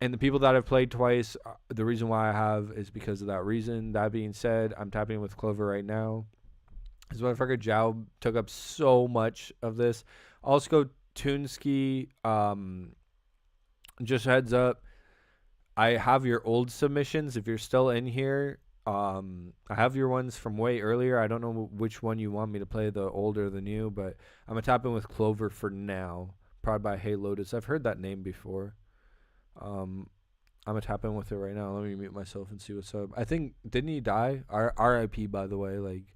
And the people that have played twice, the reason why I have is because of that reason. That being said, I'm tapping with Clover right now. This motherfucker Jao took up so much of this. Also, Toonski, just heads up, I have your old submissions. If you're still in here, I have your ones from way earlier. I don't know which one you want me to play, the old or the new, but I'm going to tap in with Clover for now. Probably by Hey Lotus. I've heard that name before. I'm gonna tap in with it right now. Let me mute myself and see what's up. I think, didn't he die? R.I.P. by the way, like,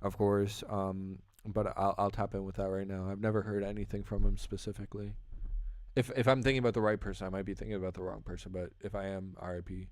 of course. But I'll tap in with that right now. I've never heard anything from him specifically. If I'm thinking about the right person, I might be thinking about the wrong person. But if I am, R.I.P.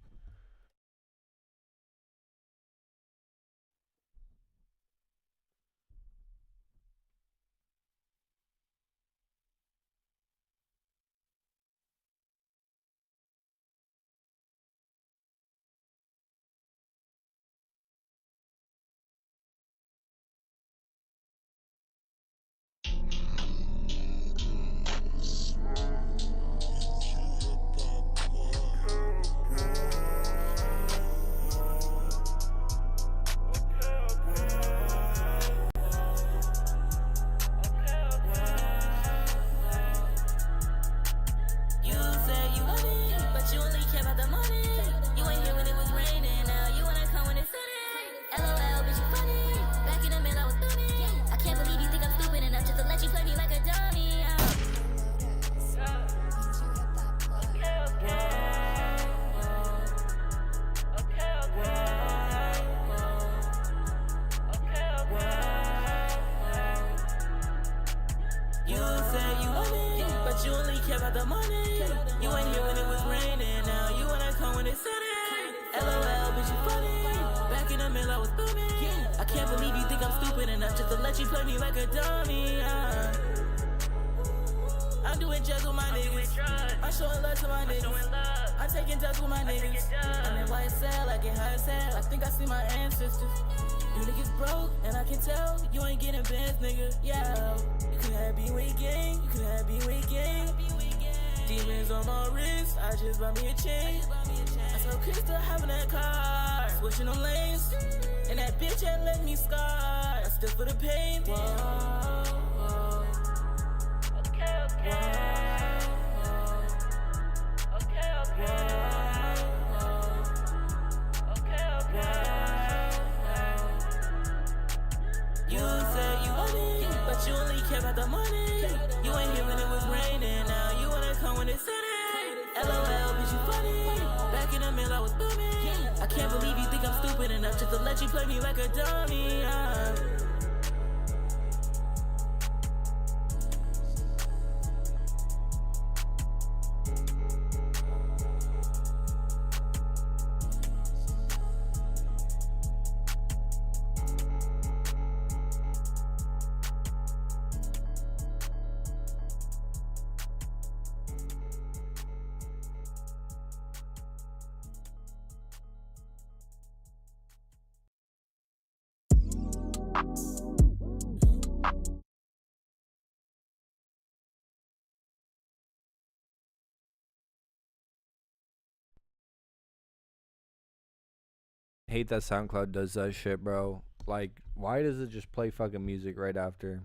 hate that SoundCloud does that shit, bro. Like, why does it just play fucking music right after?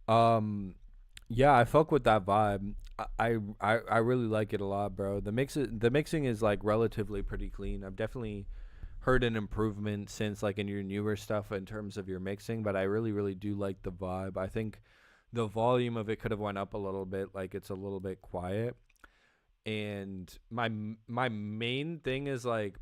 Yeah, I fuck with that vibe. I really like it a lot, bro. The mixing is like relatively pretty clean. I've definitely heard an improvement since like in your newer stuff in terms of your mixing, but I really do like the vibe. I think the volume of it could have went up a little bit, like it's a little bit quiet. And my main thing is like,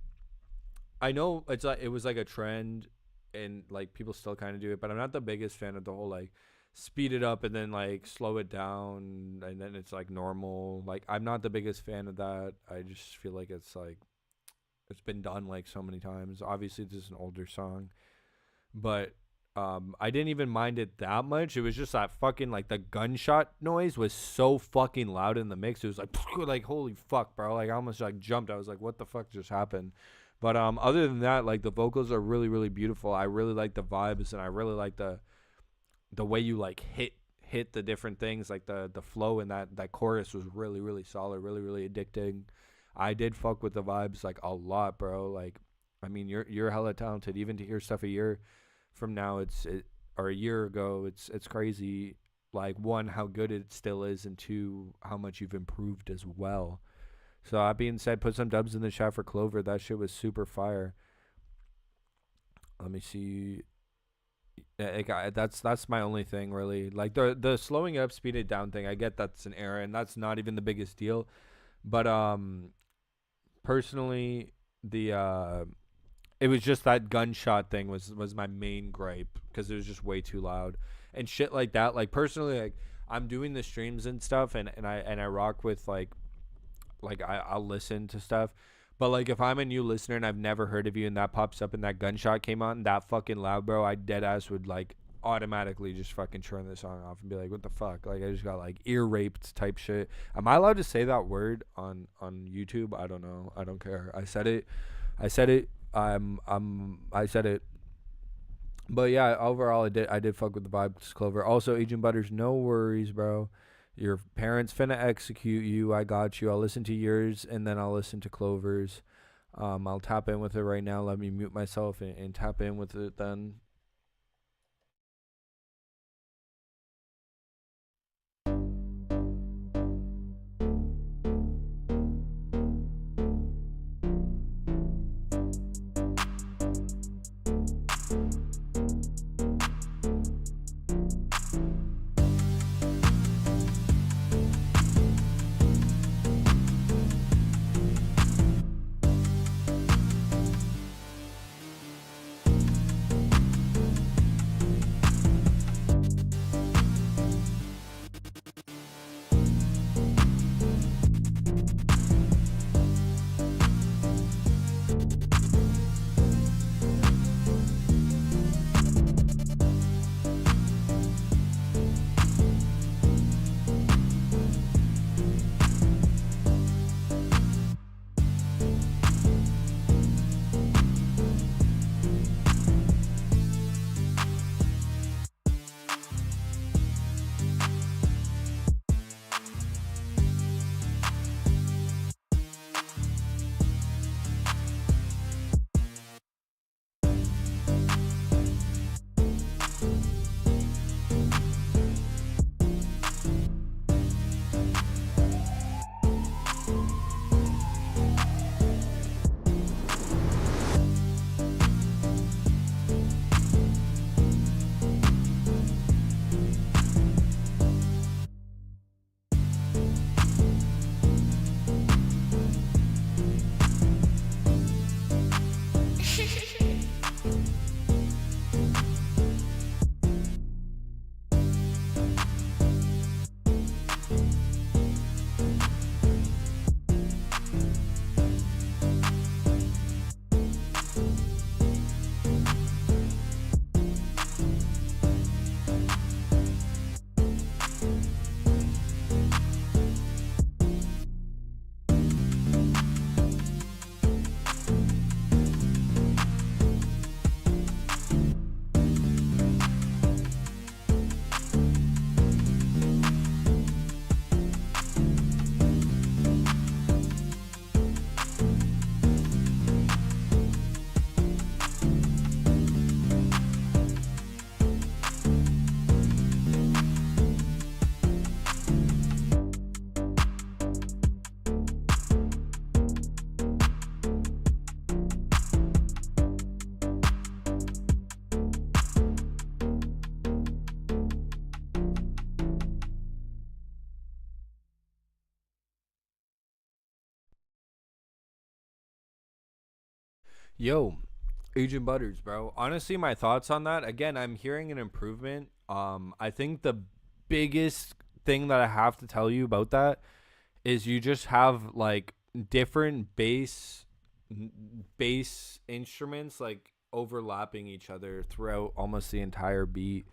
I know it's like it was like a trend and like people still kind of do it, but I'm not the biggest fan of the whole like speed it up and then like slow it down and then it's like normal. Like I'm not the biggest fan of that. I just feel like it's like it's been done like so many times. Obviously this is an older song, but I didn't even mind it that much. It was just that fucking like the gunshot noise was so fucking loud in the mix. It was like like holy fuck, bro. Like I almost like jumped. I was like, what the fuck just happened? But other than that, like the vocals are really beautiful. I really like the vibes and I really like the way you like hit the different things. Like the flow in that chorus was really solid, really addicting. I did fuck with the vibes like a lot, bro. Like I mean, you're hella talented. Even to hear stuff a year from now, or a year ago, it's crazy. Like one, how good it still is, and two, how much you've improved as well. So that being said, put some dubs in the chat for Clover. That shit was super fire. Let me see. That's my only thing really. Like the slowing up, speed it down thing. I get that's an error, and that's not even the biggest deal. But personally, it was just that gunshot thing was my main gripe because it was just way too loud and shit like that. Like personally, like I'm doing the streams and stuff, and I rock with like I'll listen to stuff, but like if I'm a new listener and I've never heard of you and that pops up and that gunshot came on that fucking loud, bro, I dead ass would like automatically just fucking turn the song off and be like, what the fuck? Like I just got like ear raped type shit. Am I allowed to say that word on YouTube? I don't know. I don't care. I said it. I said it. But yeah, overall I did fuck with the vibes, Clover. Also, Agent Butters, no worries, bro. Your parents finna execute you. I got you. I'll listen to yours and then I'll listen to Clover's. I'll tap in with it right now. Let me mute myself and tap in with it then. Yo, Agent Butters, bro. Honestly, my thoughts on that. Again, I'm hearing an improvement. I think the biggest thing that I have to tell you about that is you just have like different bass instruments like overlapping each other throughout almost the entire beat.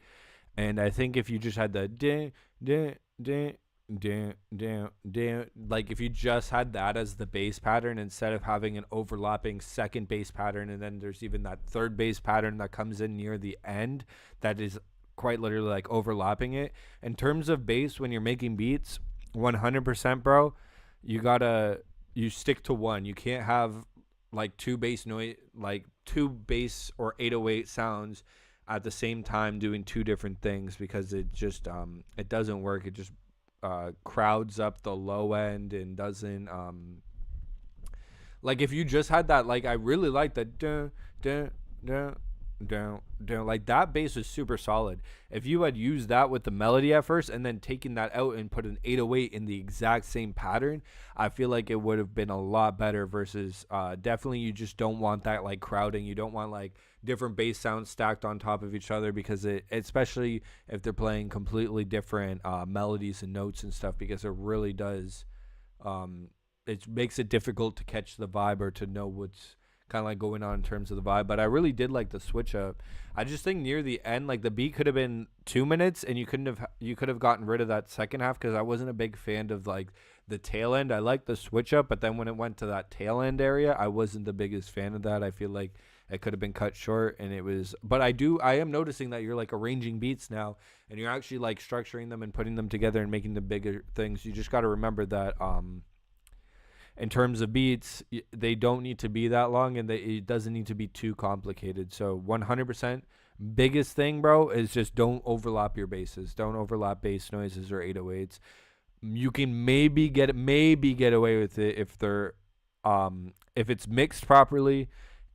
And I think if you just had the ding, ding, ding, ding, ding, ding, like if you just had that as the bass pattern instead of having an overlapping second bass pattern, and then there's even that third bass pattern that comes in near the end that is quite literally like overlapping it. In terms of bass, when you're making beats, 100%, bro, you stick to one. You can't have like two bass or 808 sounds at the same time doing two different things, because it just it doesn't work. It just crowds up the low end and doesn't like if you just had that, like I really like that dun, dun, dun, dun, dun, like that bass was super solid. If you had used that with the melody at first and then taken that out and put an 808 in the exact same pattern, I feel like it would have been a lot better. Versus definitely you just don't want that like crowding. You don't want like different bass sounds stacked on top of each other, because it, especially if they're playing completely different melodies and notes and stuff, because it really does it makes it difficult to catch the vibe or to know what's kind of like going on in terms of the vibe. But I really did like the switch up. I just think near the end, like the beat could have been 2 minutes and you could have gotten rid of that second half, because I wasn't a big fan of like the tail end. I liked the switch up, but then when it went to that tail end area, I wasn't the biggest fan of that. I feel like it could have been cut short, and it was, but I am noticing that you're like arranging beats now and you're actually like structuring them and putting them together and making the bigger things. You just got to remember that in terms of beats, they don't need to be that long, and it doesn't need to be too complicated. So 100% biggest thing, bro, is just don't overlap your basses. Don't overlap bass noises or 808s. You can maybe get away with it if it's mixed properly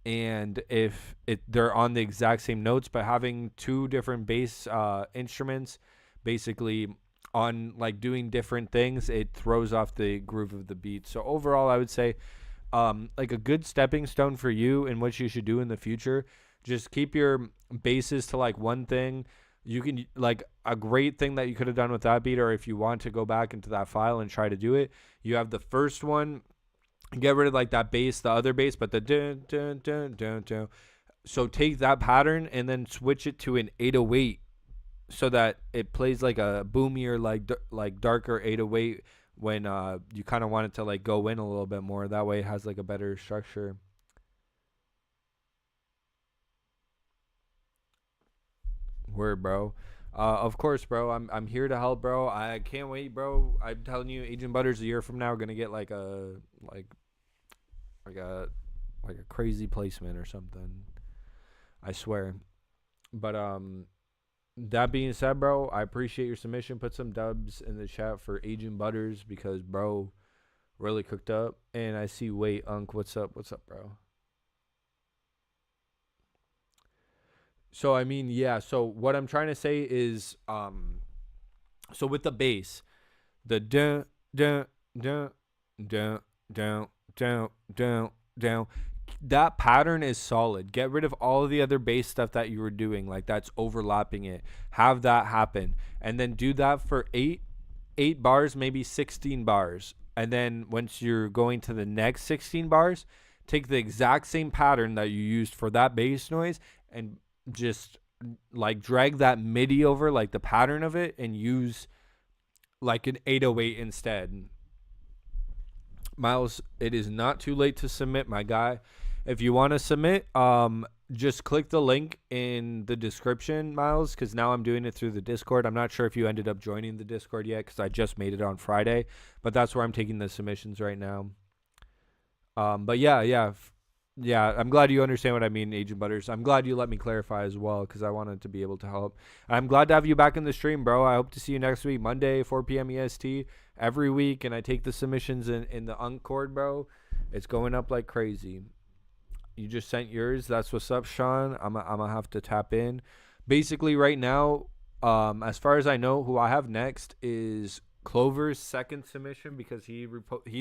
and if they're on the exact same notes, but having two different bass instruments basically on like doing different things, it throws off the groove of the beat. So overall, I would say like a good stepping stone for you and what you should do in the future, just keep your basses to like one thing. You can, like, a great thing that you could have done with that beat, or if you want to go back into that file and try to do it, you have the first one, get rid of like that bass, the other bass, but the dun dun dun dun dun. So take that pattern and then switch it to an 808, so that it plays like a boomier, like darker 808 when you kind of want it to like go in a little bit more. That way it has like a better structure. Word, bro. Of course, bro. I'm here to help, bro. I can't wait, bro. I'm telling you, Agent Butters a year from now gonna get like a crazy placement or something. I swear. But that being said, bro, I appreciate your submission. Put some dubs in the chat for Agent Butters, because bro really cooked up. And I see Unc, what's up, bro? So I mean, yeah, so what I'm trying to say is so with the bass, the dun dun dun dun dun dun dun dun, that pattern is solid. Get rid of all of the other bass stuff that you were doing, like that's overlapping it. Have that happen, and then do that for eight bars, maybe 16 bars. And then once you're going to the next 16 bars, take the exact same pattern that you used for that bass noise and just like drag that MIDI over like the pattern of it and use like an 808 instead. Miles, it is not too late to submit, my guy. If you want to submit, just click the link in the description, Miles, because now I'm doing it through the Discord. I'm not sure if you ended up joining the Discord yet, because I just made it on Friday, but that's where I'm taking the submissions right now. But yeah, I'm glad you understand what I mean, Agent Butters. I'm glad you let me clarify as well, because I wanted to be able to help. I'm glad to have you back in the stream, bro. I hope to see you next week, Monday, 4 p.m. EST, every week, and I take the submissions in the Unc'S, bro. It's going up like crazy. You just sent yours. That's what's up, Sean. I'm gonna have to tap in. Basically, right now, as far as I know, who I have next is Clover's second submission because he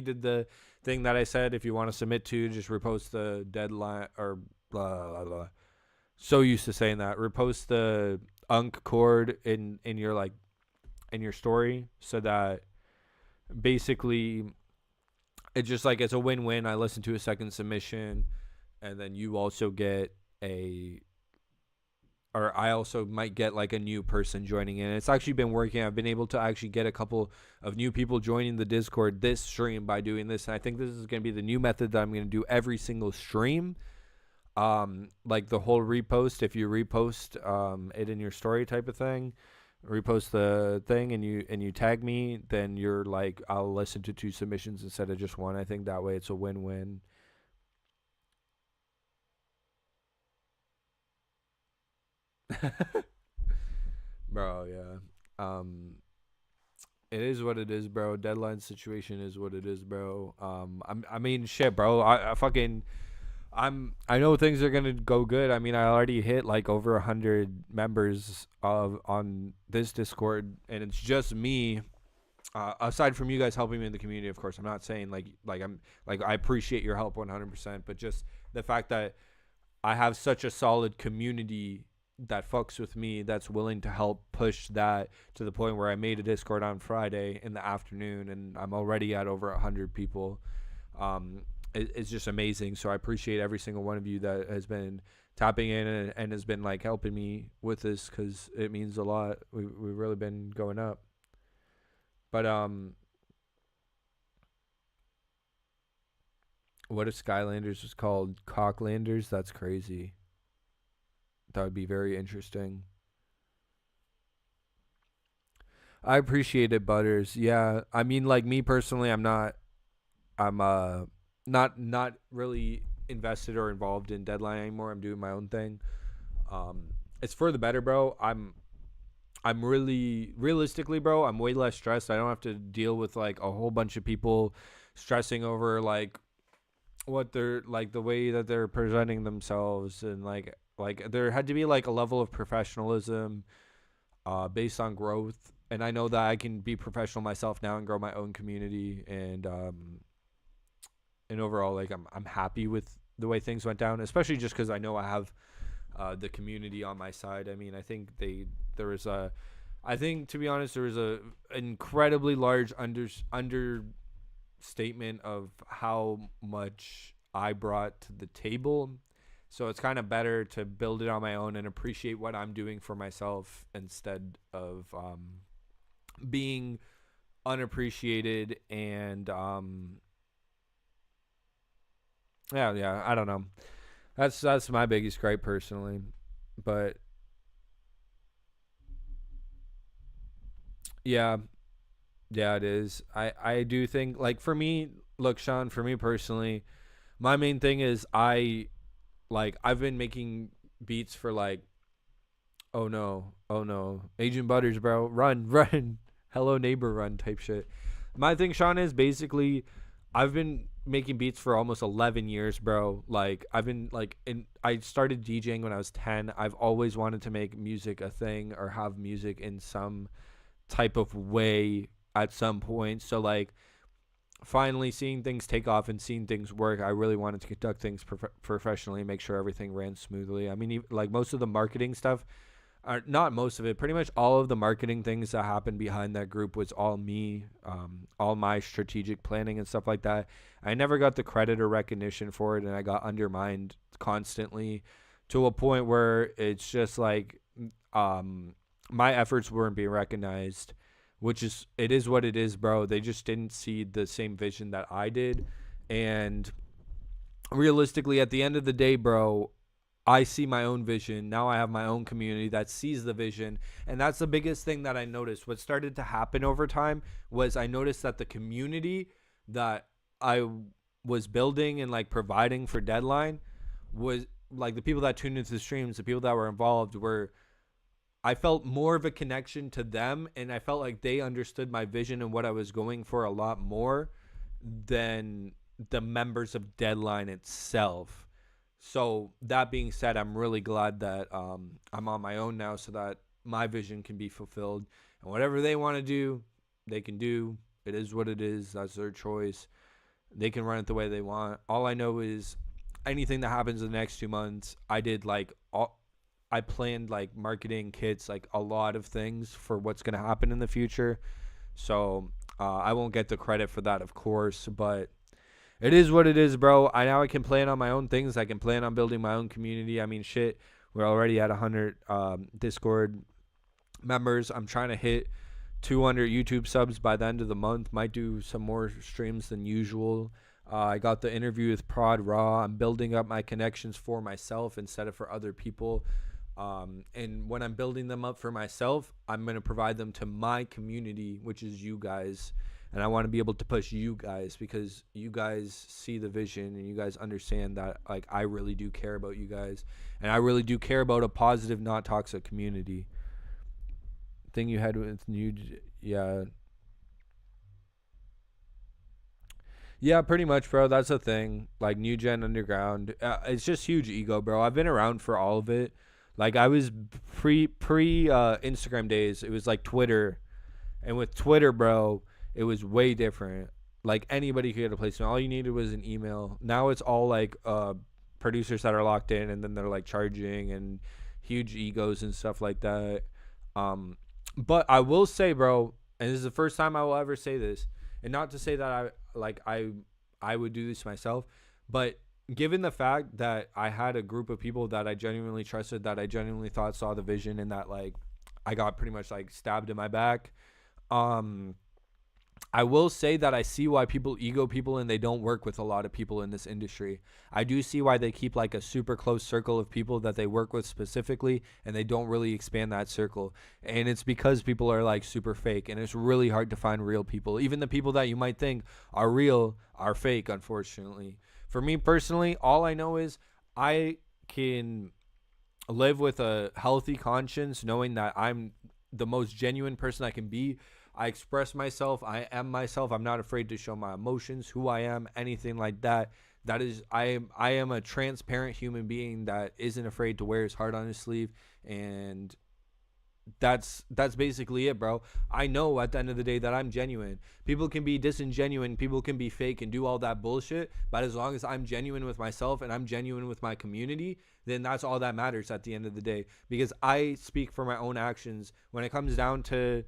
did the thing that I said. If you want to submit to, just repost the deadline or blah blah blah. So used to saying that. Repost the Unc chord in your like in your story so that basically it's just like it's a win-win. I listen to a second submission, and then you also get or I also might get like a new person joining in. It's actually been working. I've been able to actually get a couple of new people joining the Discord this stream by doing this. And I think this is going to be the new method that I'm going to do every single stream. Like the whole repost, if you repost it in your story type of thing, repost the thing and you tag me, then you're like, I'll listen to 2 submissions instead of just 1. I think that way it's a win-win. Bro, yeah. It is what it is, bro. Deadline situation is what it is, bro. I mean, shit, bro. I know things are gonna go good. I mean, I already hit like over 100 members on this Discord, and it's just me. Aside from you guys helping me in the community, of course, I'm not saying like I appreciate your help 100%, but just the fact that I have such a solid community that fucks with me, that's willing to help push that to the point where I made a Discord on Friday in the afternoon, and I'm already at over 100 people. It's just amazing. So I appreciate every single one of you that has been tapping in and has been like helping me with this, because it means a lot. We've really been going up. But what if Skylanders was called Cocklanders? That's crazy. That would be very interesting. I appreciate it, Butters. Yeah, I mean, like me personally, I'm not really invested or involved in Deadline anymore. I'm doing my own thing. It's for the better, bro. I'm really realistically, bro, I'm way less stressed. I don't have to deal with like a whole bunch of people stressing over like what they're like, the way that they're presenting themselves, and like there had to be like a level of professionalism based on growth. And I know that I can be professional myself now and grow my own community, and overall, like I'm happy with the way things went down, especially just because I know I have the community on my side. I mean, I think I think to be honest, there was a incredibly large understatement of how much I brought to the table. So it's kind of better to build it on my own and appreciate what I'm doing for myself instead of being unappreciated and yeah, I don't know. That's my biggest gripe personally. But yeah, it is. I do think, like, for me, look, Sean, for me personally, my main thing is I've been making beats for like, oh no, Agent Butters, bro, run, hello neighbor, run type shit. My thing, Sean, is basically I've been making beats for almost 11 years, bro. Like, I've been like, I started DJing when I was 10. I've always wanted to make music a thing or have music in some type of way at some point. So like, finally seeing things take off and seeing things work, I really wanted to conduct things professionally, make sure everything ran smoothly. I mean, like, most of the marketing stuff, not most of it, pretty much all of the marketing things that happened behind that group was all me, all my strategic planning and stuff like that. I never got the credit or recognition for it, and I got undermined constantly to a point where it's just like my efforts weren't being recognized, which is, it is what it is, bro. They just didn't see the same vision that I did. And realistically, at the end of the day, bro, I see my own vision. Now I have my own community that sees the vision. And that's the biggest thing that I noticed. What started to happen over time was I noticed that the community that I was building and like providing for Deadline was like the people that tuned into the streams, the people that were involved were, I felt more of a connection to them, and I felt like they understood my vision and what I was going for a lot more than the members of Deadline itself. So that being said, I'm really glad that I'm on my own now so that my vision can be fulfilled. And whatever they want to do, they can do. It is what it is. That's their choice. They can run it the way they want. All I know is anything that happens in the next 2 months, I planned like marketing kits, like a lot of things for what's going to happen in the future. So I won't get the credit for that, of course, but it is what it is, bro. I can plan on my own things. I can plan on building my own community. I mean, shit, we're already at 100 Discord members. I'm trying to hit 200 YouTube subs by the end of the month. Might do some more streams than usual. I got the interview with Prod Raw. I'm building up my connections for myself instead of for other people. And when I'm building them up for myself, I'm going to provide them to my community, which is you guys. And I want to be able to push you guys because you guys see the vision and you guys understand that, like, I really do care about you guys. And I really do care about a positive, not toxic community. Thing you had with yeah, pretty much, bro. That's the thing. Like, New Gen Underground, it's just huge ego, bro. I've been around for all of it. Like, I was pre Instagram days. It was like Twitter, and with Twitter, bro, it was way different. Like, anybody could get a placement. All you needed was an email. Now it's all like producers that are locked in, and then they're like charging and huge egos and stuff like that. But I will say, bro, and this is the first time I will ever say this, and not to say that I would do this myself, but given the fact that I had a group of people that I genuinely trusted, that I genuinely thought saw the vision, and that, like, I got pretty much like stabbed in my back, I will say that I see why people ego people and they don't work with a lot of people in this industry. I do see why they keep like a super close circle of people that they work with specifically, and they don't really expand that circle. And it's because people are like super fake, and it's really hard to find real people. Even the people that you might think are real are fake, unfortunately. For me personally, all I know is I can live with a healthy conscience knowing that I'm the most genuine person I can be. I express myself. I am myself. I'm not afraid to show my emotions, who I am, anything like that. That is, I am a transparent human being that isn't afraid to wear his heart on his sleeve, and that's basically it, bro. I know at the end of the day that I'm genuine. People can be disingenuine, people can be fake and do all that bullshit, but as long as I'm genuine with myself and I'm genuine with my community, then that's all that matters at the end of the day, because I speak for my own actions. When it comes down to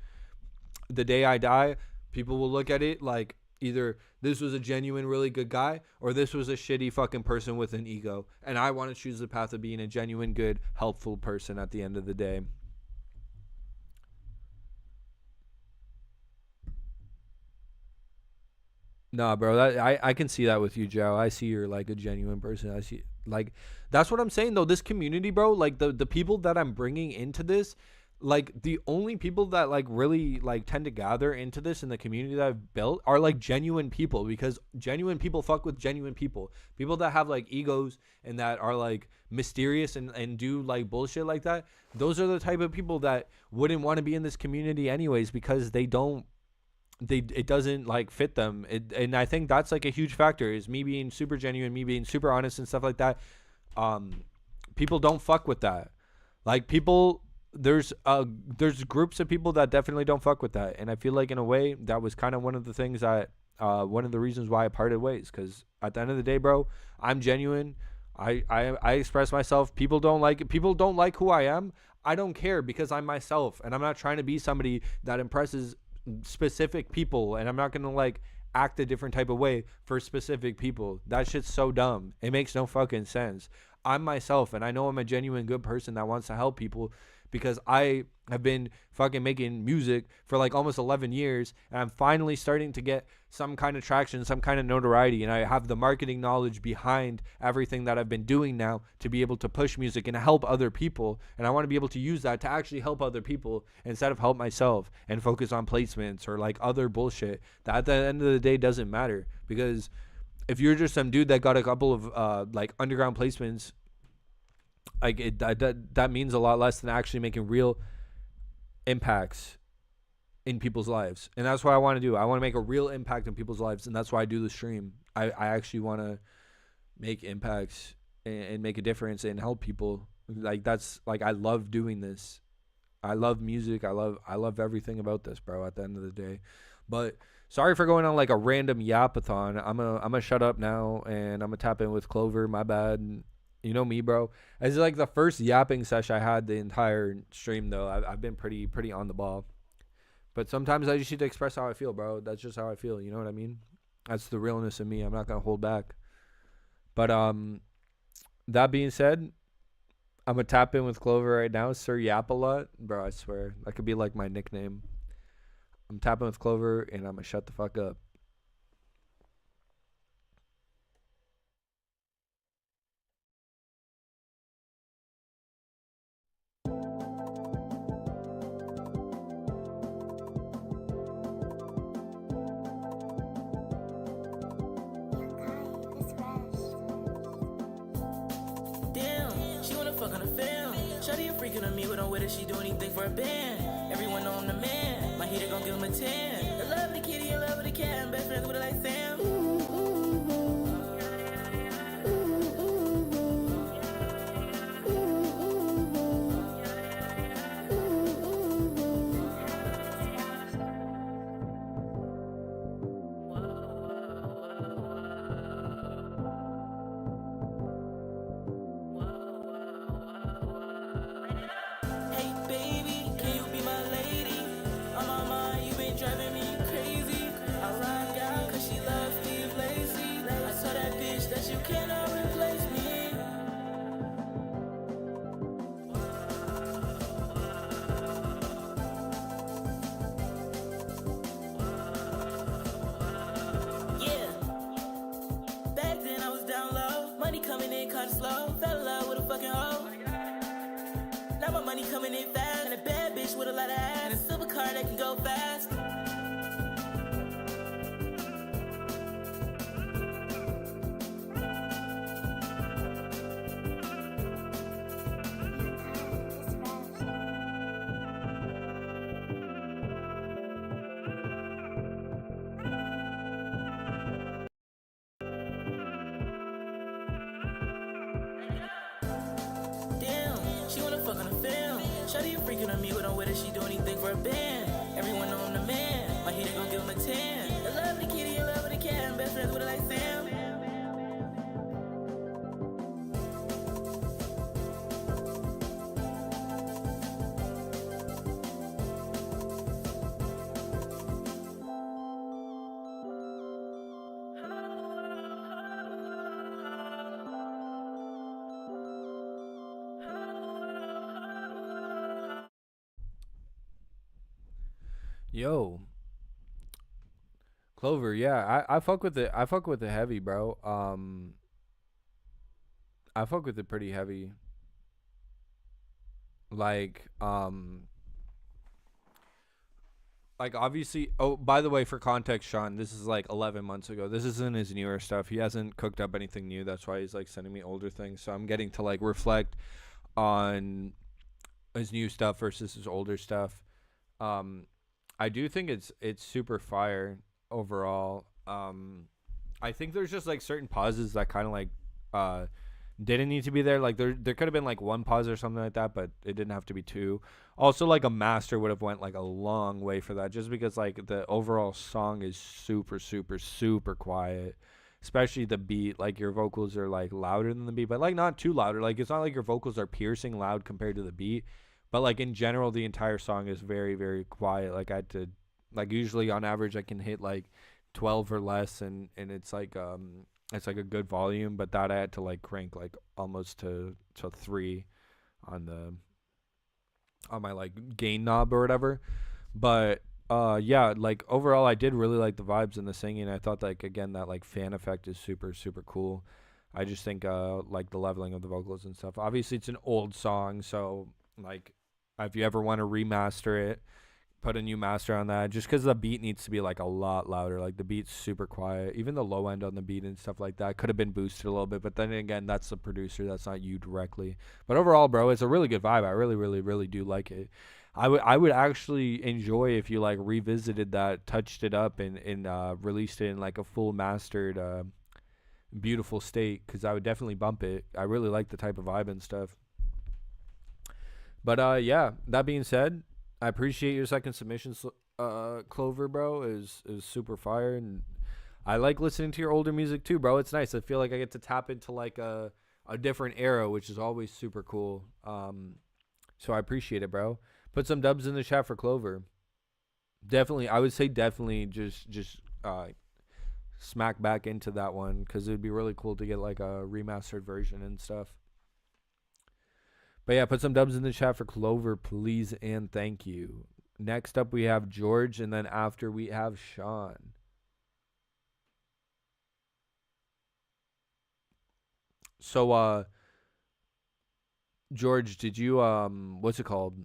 the day I die, people will look at it like either this was a genuine, really good guy, or this was a shitty fucking person with an ego. And I want to choose the path of being a genuine, good, helpful person at the end of the day. Nah, bro, I can see that with you, Joe. I see you're like a genuine person. I see, like, that's what I'm saying though. This community, bro, like the people that I'm bringing into this, like the only people that like really like tend to gather into this in the community that I've built are like genuine people, because genuine people fuck with genuine people. People that have like egos and that are like mysterious and do like bullshit like that. Those are the type of people that wouldn't want to be in this community anyways, because it doesn't like fit them. And I think that's like a huge factor, is me being super genuine, me being super honest and stuff like that. People don't fuck with that. Like, people, there's groups of people that definitely don't fuck with that, and I feel like in a way that was kind of one of the things that one of the reasons why I parted ways, because at the end of the day, bro, I'm genuine. I express myself. People don't like who I am. I don't care, because I'm myself, and I'm not trying to be somebody that impresses specific people, and I'm not gonna like act a different type of way for specific people. That shit's so dumb. It makes no fucking sense. I'm myself, and I know I'm a genuine good person that wants to help people, because I have been fucking making music for like almost 11 years, and I'm finally starting to get some kind of traction, some kind of notoriety, and I have the marketing knowledge behind everything that I've been doing now to be able to push music and help other people, and I want to be able to use that to actually help other people instead of help myself and focus on placements or like other bullshit that at the end of the day doesn't matter. Because if you're just some dude that got a couple of like underground placements, like that means a lot less than actually making real impacts in people's lives. And that's what I want to do. I want to make a real impact in people's lives, and that's why I do the stream. I actually want to make impacts and make a difference and help people. Like, that's like, I love doing this. I love music. I love everything about this, bro, at the end of the day. But sorry for going on like a random yapathon. I'm a shut up now and I'm gonna tap in with Clover. My bad. You know me, bro. It's like the first yapping session I had the entire stream though. I've been pretty on the ball. But sometimes I just need to express how I feel, bro. That's just how I feel. You know what I mean? That's the realness of me. I'm not gonna hold back. But that being said, I'm gonna tap in with Clover right now. Sir Yap a lot, bro. I swear that could be like my nickname. I'm tapping with Clover and I'm gonna shut the fuck up. Damn, she wanna fuck on the film. Shawty a freaking on me, but don't wait if she do anything for a band. Everyone know I'm the man. My heater gon' give him a 10. I love the kitty, I love the cat. I'm best friends with her like Sam. Hey baby, can you be my lady? On my mind, you been driving me crazy. I ride out cause she loves Steve Lacy. I saw that bitch that you cannot replace me. Yeah. Back then I was down low. Money coming in kinda slow. Fell in love with a fucking hoe. Now my money coming in fast. And a bad bitch with a lot of ass. And a silver car that can go fast. Damn, she wanna fuck on the film. Shawty a freaking on me, but don't wait if she do anything for a band. Everyone know I'm the man. My heater gon' give him a 10. I love the kitty, I love the cat. I'm best friends with her like Sam. Yo, Clover, yeah, I fuck with it. I fuck with it heavy, bro. I fuck with it pretty heavy. Like, obviously. Oh, by the way, for context, Sean, this is like 11 months ago. This isn't his newer stuff. He hasn't cooked up anything new. That's why he's like sending me older things. So I'm getting to like reflect on his new stuff versus his older stuff. I do think it's super fire overall. I think there's just like certain pauses that kind of like didn't need to be there. Like there could have been like one pause or something like that, but it didn't have to be two. Also, like a master would have went like a long way for that, just because like the overall song is super super super quiet, especially the beat. Like your vocals are like louder than the beat, but like not too louder. Like it's not like your vocals are piercing loud compared to the beat. But like in general, the entire song is very, very quiet. Like I had to, like usually on average, I can hit like 12 or less, and it's like a good volume. But that I had to like crank like almost to 3 on my like gain knob or whatever. But yeah, like overall, I did really like the vibes and the singing. I thought like again that like fan effect is super super cool. I just think like the leveling of the vocals and stuff. Obviously, it's an old song, so like if you ever want to remaster it, put a new master on that, just because the beat needs to be like a lot louder. Like the beat's super quiet, even the low end on the beat and stuff like that could have been boosted a little bit, but then again, that's the producer, that's not you directly. But overall, bro, it's a really good vibe. I really really really do like it. I would actually enjoy if you like revisited that, touched it up, and released it in like a full mastered beautiful state, because I would definitely bump it. I really like the type of vibe and stuff. But yeah, that being said, I appreciate your second submission, Clover, bro. Is super fire, and I like listening to your older music too, bro. It's nice. I feel like I get to tap into like a different era, which is always super cool. So I appreciate it, bro. Put some dubs in the chat for Clover. Definitely, I would say definitely just smack back into that one because it'd be really cool to get like a remastered version and stuff. But yeah, put some dubs in the chat for Clover, please and thank you. Next up we have George, and then after we have Sean. So George, did you what's it called?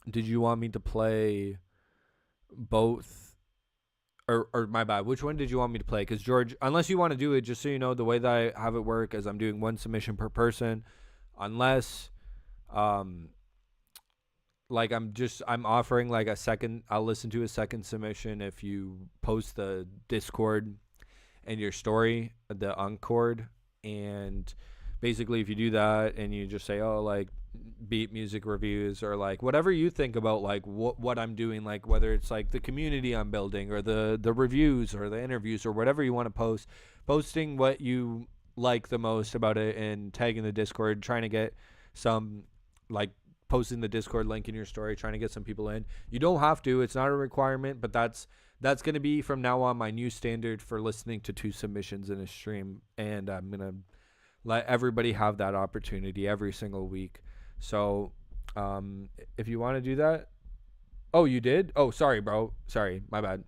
Did you want me to play both, or my bad, which one did you want me to play? Because George, unless you want to do it, just so you know, the way that I have it work is I'm doing one submission per person, unless like I'm offering like a second, I'll listen to a second submission if you post the Discord and your story, the Unc'S, and basically if you do that and you just say, oh, like beat music reviews, or like whatever you think about like what I'm doing, like whether it's like the community I'm building or the reviews or the interviews or whatever you want to post, posting what you like the most about it and tagging the Discord, trying to get some, like posting the Discord link in your story, trying to get some people in. You don't have to, it's not a requirement, but that's going to be from now on my new standard for listening to 2 submissions in a stream, and I'm going to let everybody have that opportunity every single week. So if you want to do that. Oh, you did? Oh, sorry, bro. Sorry. My bad.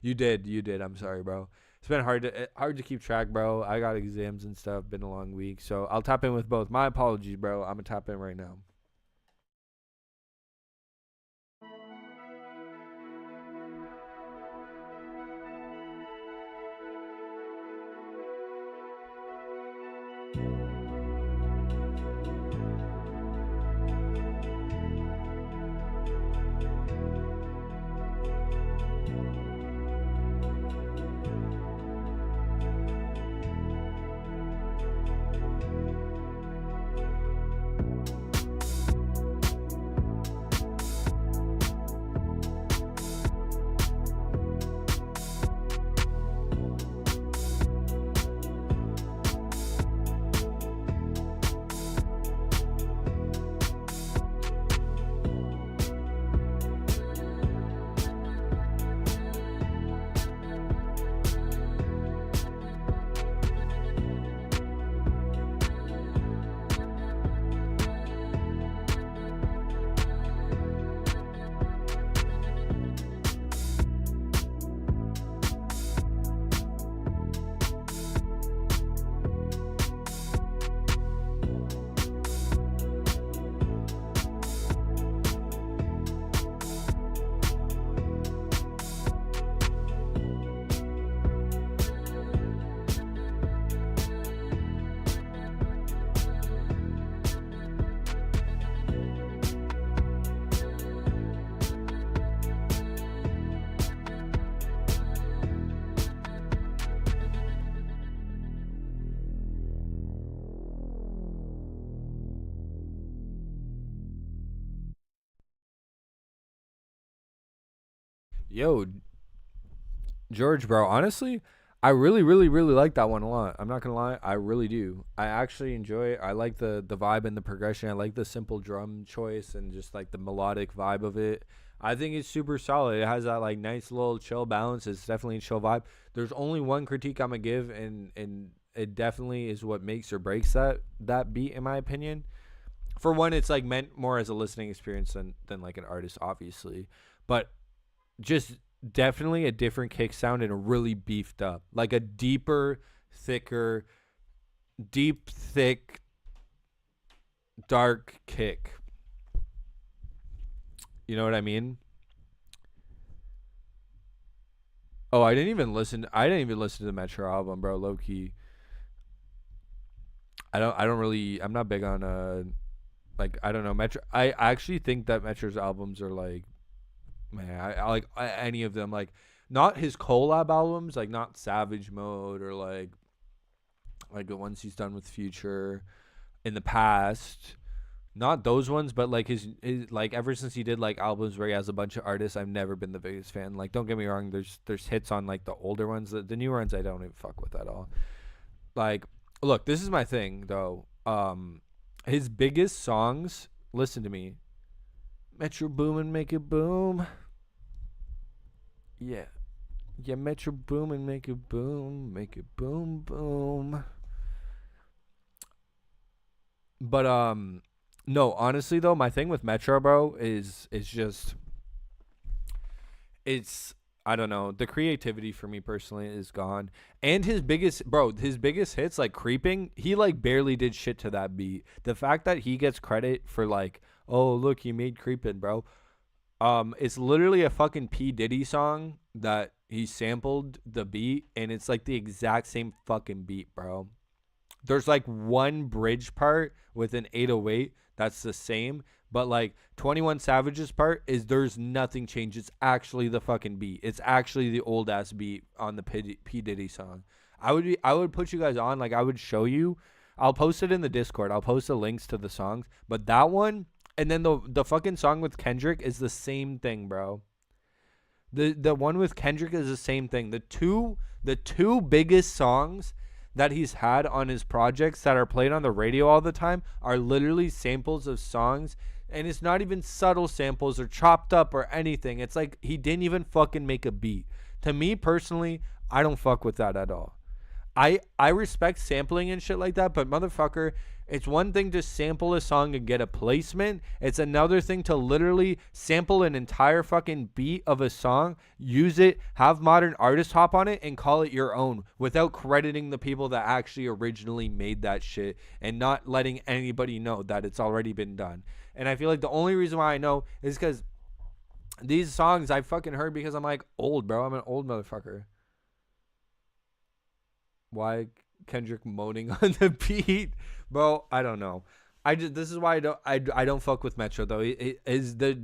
You did. I'm sorry, bro. It's been hard to keep track, bro. I got exams and stuff. Been a long week. So I'll tap in with both. My apologies, bro. I'm going to tap in right now. Yo, George, bro, honestly, I really, really, really like that one a lot. I'm not gonna lie, I really do. I actually enjoy it. I like the vibe and the progression. I like the simple drum choice and just like the melodic vibe of it. I think it's super solid. It has that like nice little chill balance. It's definitely a chill vibe. There's only one critique I'm gonna give, and it definitely is what makes or breaks that beat, in my opinion. For one, it's like meant more as a listening experience than like an artist, obviously, but just definitely a different kick sound and a really beefed up, like a deeper, thicker, thick, dark kick. You know what I mean? Oh, I didn't even listen to the Metro album, bro, low key. I don't really, I'm not big on like, I don't know, Metro. I actually think that Metro's albums are like, man, I like any of them, like not his collab albums, like not Savage Mode or like the ones he's done with Future in the past, Not those ones, but like his like ever since he did like albums where he has a bunch of artists, I've never been the biggest fan. Like, don't get me wrong, there's hits on like the older ones. The newer ones I don't even fuck with at all. Like, look, this is my thing though. His biggest songs, listen to me. Metro Boom and Make It Boom. Yeah. Yeah, Metro Boom and Make It Boom. Make it boom boom. But no, honestly though, my thing with Metro, bro, is just it's I don't know. The creativity for me personally is gone. And his biggest hits like Creeping, he like barely did shit to that beat. The fact that he gets credit for like, oh look, he made Creeping, bro. It's literally a fucking P. Diddy song that he sampled the beat, and it's like the exact same fucking beat, bro. There's like one bridge part with an 808 that's the same, but like 21 Savage's part is there's nothing changed. It's actually the fucking beat. It's actually the old ass beat on the P Diddy song. I would put you guys on, like I would show you. I'll post it in the Discord. I'll post the links to the songs, but that one and then the fucking song with Kendrick is the same thing, bro. The one with Kendrick is the same thing. The two biggest songs that he's had on his projects that are played on the radio all the time are literally samples of songs, and it's not even subtle samples or chopped up or anything. It's like he didn't even fucking make a beat. To me personally, I don't fuck with that at all. I respect sampling and shit like that, but motherfucker, it's one thing to sample a song and get a placement. It's another thing to literally sample an entire fucking beat of a song, use it, have modern artists hop on it, and call it your own without crediting the people that actually originally made that shit and not letting anybody know that it's already been done. And I feel like the only reason why I know is because these songs I fucking heard because I'm like old, bro. I'm an old motherfucker. Why Kendrick moaning on the beat, bro? I don't know. This is why I don't fuck with Metro though. It is the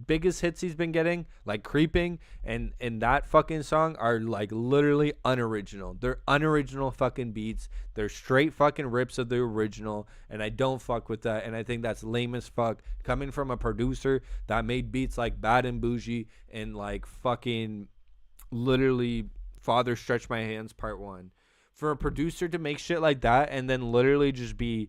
biggest hits he's been getting, like Creeping and that fucking song, are like literally unoriginal. They're unoriginal fucking beats. They're straight fucking rips of the original, and I don't fuck with that. And I think that's lame as fuck coming from a producer that made beats like Bad and Bougie and like fucking literally Father Stretch My Hands Part 1. For a producer to make shit like that and then literally just be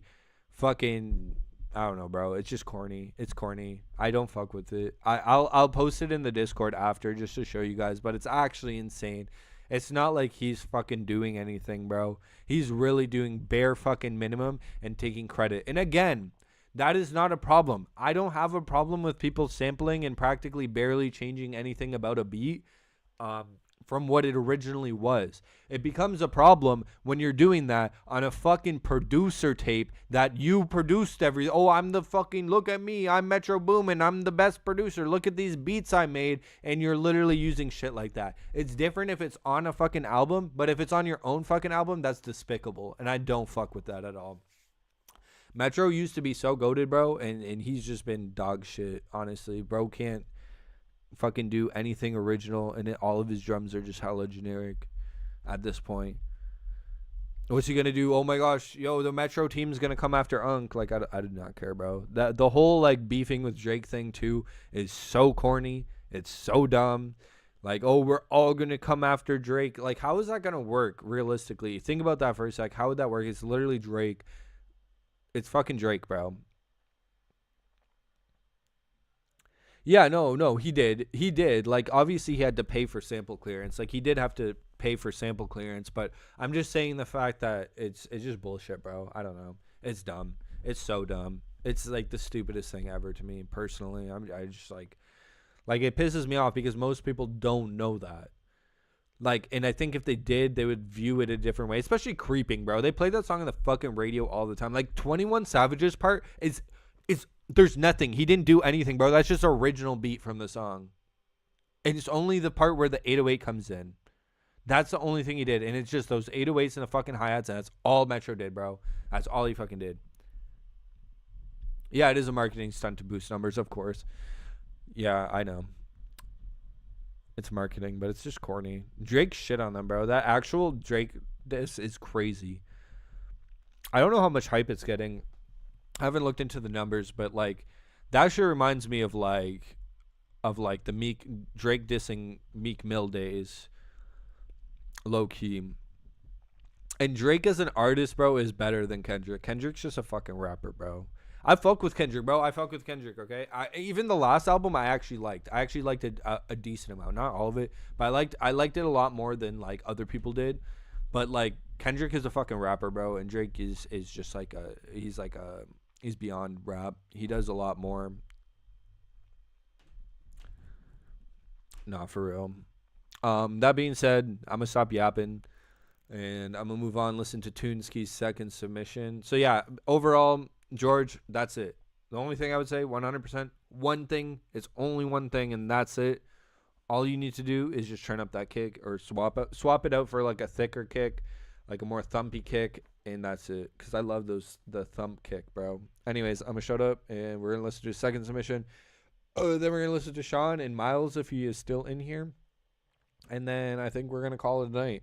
fucking, I don't know, bro. It's just corny. It's corny. I don't fuck with it. I'll post it in the Discord after just to show you guys, but it's actually insane. It's not like he's fucking doing anything, bro. He's really doing bare fucking minimum and taking credit. And again, that is not a problem. I don't have a problem with people sampling and practically barely changing anything about a beat. From what it originally was. It becomes a problem when you're doing that on a fucking producer tape that you produced I'm the fucking, look at me, I'm Metro Boomin, I'm the best producer, look at these beats I made, and you're literally using shit like that. It's different if it's on a fucking album, but if it's on your own fucking album, that's despicable, and I don't fuck with that at all. Metro used to be so goated, bro, and he's just been dog shit, honestly. Bro can't fucking do anything original, and all of his drums are just hella generic at this point. What's he gonna do? Oh my gosh, yo, the Metro team's gonna come after Unc. Like, I do not care, bro. That the whole like beefing with Drake thing too is so corny. It's so dumb. Like, oh, we're all gonna come after Drake. Like, how is that gonna work realistically? Think about that for a sec. How would that work? It's literally Drake. It's fucking Drake, bro. Yeah, no, he did. Like, obviously he had to pay for sample clearance. Like, he did have to pay for sample clearance, but I'm just saying the fact that it's just bullshit, bro. I don't know. It's dumb. It's so dumb. It's like the stupidest thing ever to me personally. I just like it pisses me off because most people don't know that. Like, and I think if they did, they would view it a different way, especially Creeping, bro. They play that song on the fucking radio all the time. Like, 21 Savage's part is there's nothing. He didn't do anything, bro. That's just original beat from the song. And it's only the part where the 808 comes in. That's the only thing he did. And it's just those 808s and the fucking hi-hats, and that's all Metro did, bro. That's all he fucking did. Yeah, it is a marketing stunt to boost numbers, of course. Yeah, I know. It's marketing, but it's just corny. Drake shit on them, bro. That actual Drake, this is crazy. I don't know how much hype it's getting. I haven't looked into the numbers, but like that sure reminds me of like the Meek Drake dissing Meek Mill days, low key. And Drake as an artist, bro, is better than Kendrick. Kendrick's just a fucking rapper, bro. I fuck with Kendrick, bro. I fuck with Kendrick, okay? Even the last album I actually liked. I actually liked it a decent amount. Not all of it, but I liked it a lot more than like other people did. But like Kendrick is a fucking rapper, bro, and Drake is just like he's beyond rap. He does a lot more. Nah, for real. That being said, I'm gonna stop yapping. And I'm going to move on, listen to Unc'S second submission. So, yeah, overall, George, that's it. The only thing I would say, 100%, one thing, it's only one thing, and that's it. All you need to do is just turn up that kick or swap it out for, like, a thicker kick, like a more thumpy kick, and that's it. Because I love the thump kick, bro. Anyways, I'm going to shut up, and we're going to listen to his second submission. Then we're going to listen to Sean and Miles if he is still in here. And then I think we're going to call it a night.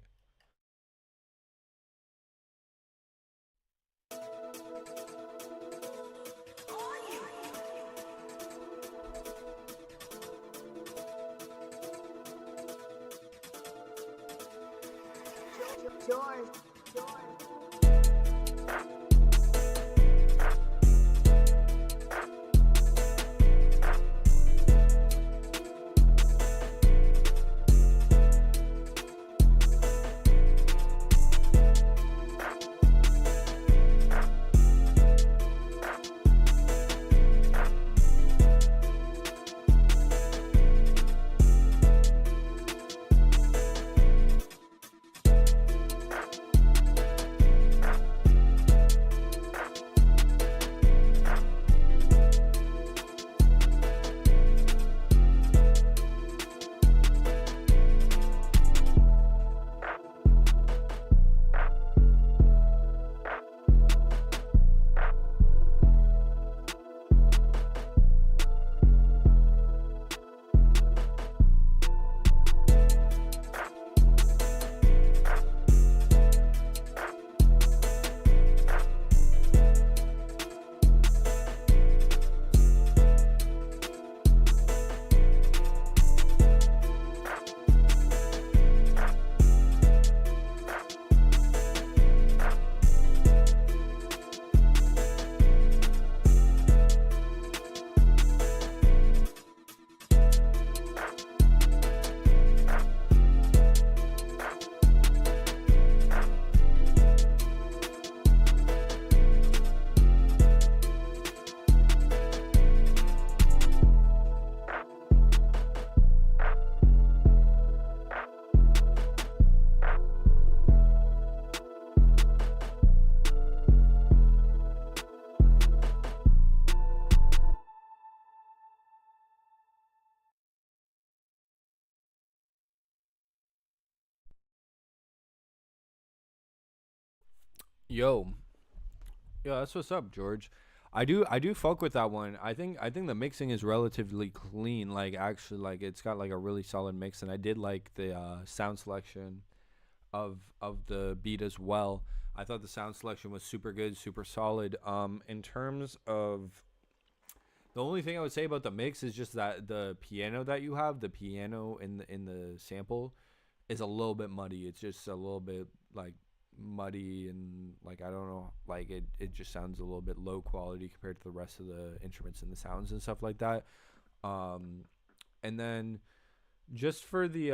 Yo, that's what's up, George. I do fuck with that one. I think the mixing is relatively clean. Like actually, like it's got like a really solid mix, and I did like the sound selection of the beat as well. I thought the sound selection was super good, super solid. In terms of the only thing I would say about the mix is just that the piano that you have, the piano in the sample, is a little bit muddy. It's just a little bit like muddy and like I don't know, like it just sounds a little bit low quality compared to the rest of the instruments and the sounds and stuff like that. And then just for the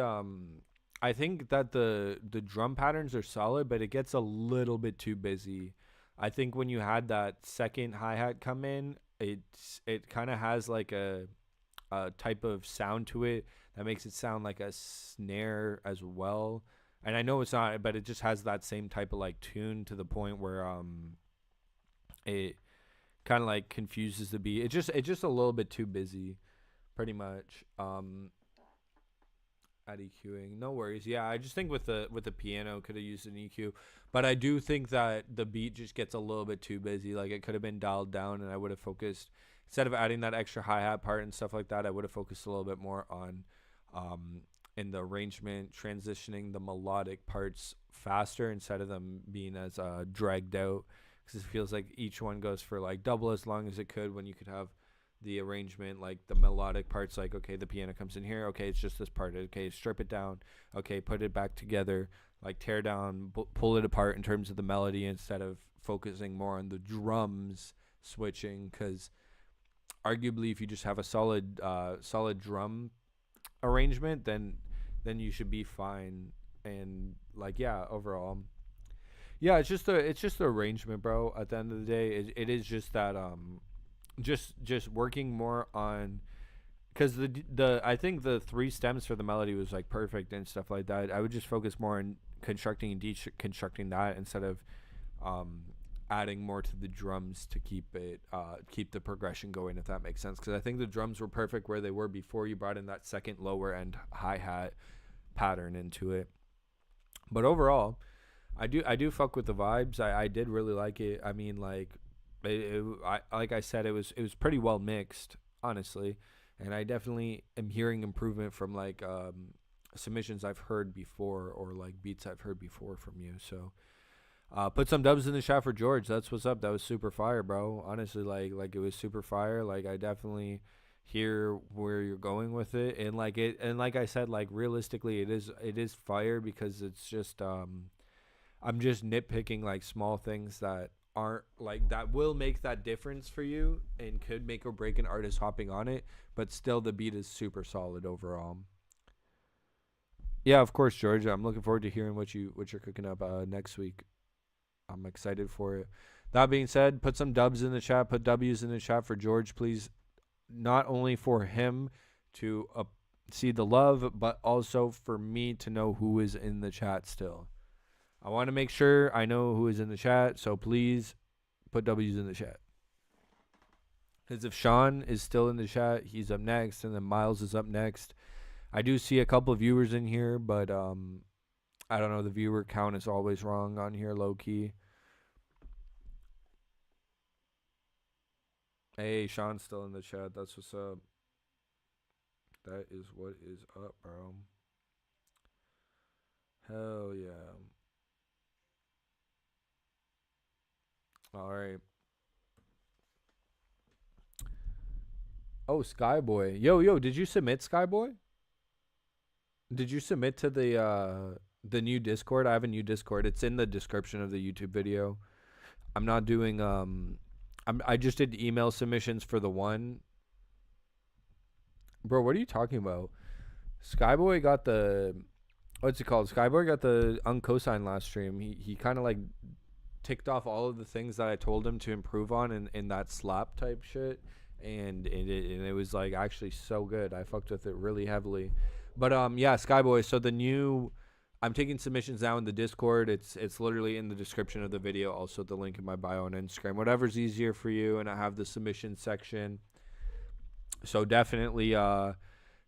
I think that the drum patterns are solid, but it gets a little bit too busy. I think when you had that second hi-hat come in, it kind of has like a type of sound to it that makes it sound like a snare as well. And I know it's not, but it just has that same type of like tune to the point where it kind of like confuses the beat. It's just a little bit too busy, pretty much. At EQing, no worries. Yeah, I just think with the piano could have used an EQ, but I do think that the beat just gets a little bit too busy. Like it could have been dialed down, and I would have focused instead of adding that extra hi-hat part and stuff like that. I would have focused a little bit more on in the arrangement, transitioning the melodic parts faster instead of them being as dragged out. because it feels like each one goes for like double as long as it could when you could have the arrangement, like the melodic parts, like, okay, the piano comes in here, okay, it's just this part, okay, strip it down, okay, put it back together, like tear down, pull it apart in terms of the melody instead of focusing more on the drums switching, because arguably if you just have a solid drum arrangement, then you should be fine. And like, yeah, overall, yeah, it's just the arrangement, bro. At the end of the day, it is just that just working more on, because the I think the 3 stems for the melody was like perfect and stuff like that. I would just focus more on constructing and deconstructing that instead of adding more to the drums to keep the progression going, if that makes sense. Because I think the drums were perfect where they were before you brought in that second lower end hi-hat pattern into it. But overall, I do fuck with the vibes. I did really like it. I mean, like, like I said, it was pretty well mixed, honestly, and I definitely am hearing improvement from like submissions I've heard before, or like beats I've heard before from you. So put some dubs in the chat for George. That's what's up. That was super fire, bro. Honestly, like it was super fire. Like, I definitely hear where you're going with it, and like I said, like, realistically, it is fire, because it's just I'm just nitpicking like small things that aren't like that will make that difference for you and could make or break an artist hopping on it, but still the beat is super solid overall. Yeah, of course, George. I'm looking forward to hearing what you're cooking up next week. I'm excited for it. That being said, put some dubs in the chat. Put W's in the chat for George, please. Not only for him to see the love, but also for me to know who is in the chat still. I want to make sure I know who is in the chat, so please put W's in the chat. Because if Sean is still in the chat, he's up next, and then Miles is up next. I do see a couple of viewers in here, but I don't know. The viewer count is always wrong on here, low-key. Hey, Sean's still in the chat. That's what's up. That is what is up, bro. Hell yeah. All right. Oh, Skyboy. Yo, did you submit, Skyboy? Did you submit to the new Discord? I have a new Discord. It's in the description of the YouTube video. I'm not doing I just did email submissions for the one. Bro, what are you talking about? Skyboy got the, what's it called? Skyboy got the Unc'S last stream. He kind of like ticked off all of the things that I told him to improve on in that slap type shit, and it was like actually so good. I fucked with it really heavily. But yeah, Skyboy, so the new, I'm taking submissions now in the Discord. It's literally in the description of the video, also the link in my bio on Instagram, whatever's easier for you, and I have the submission section. So definitely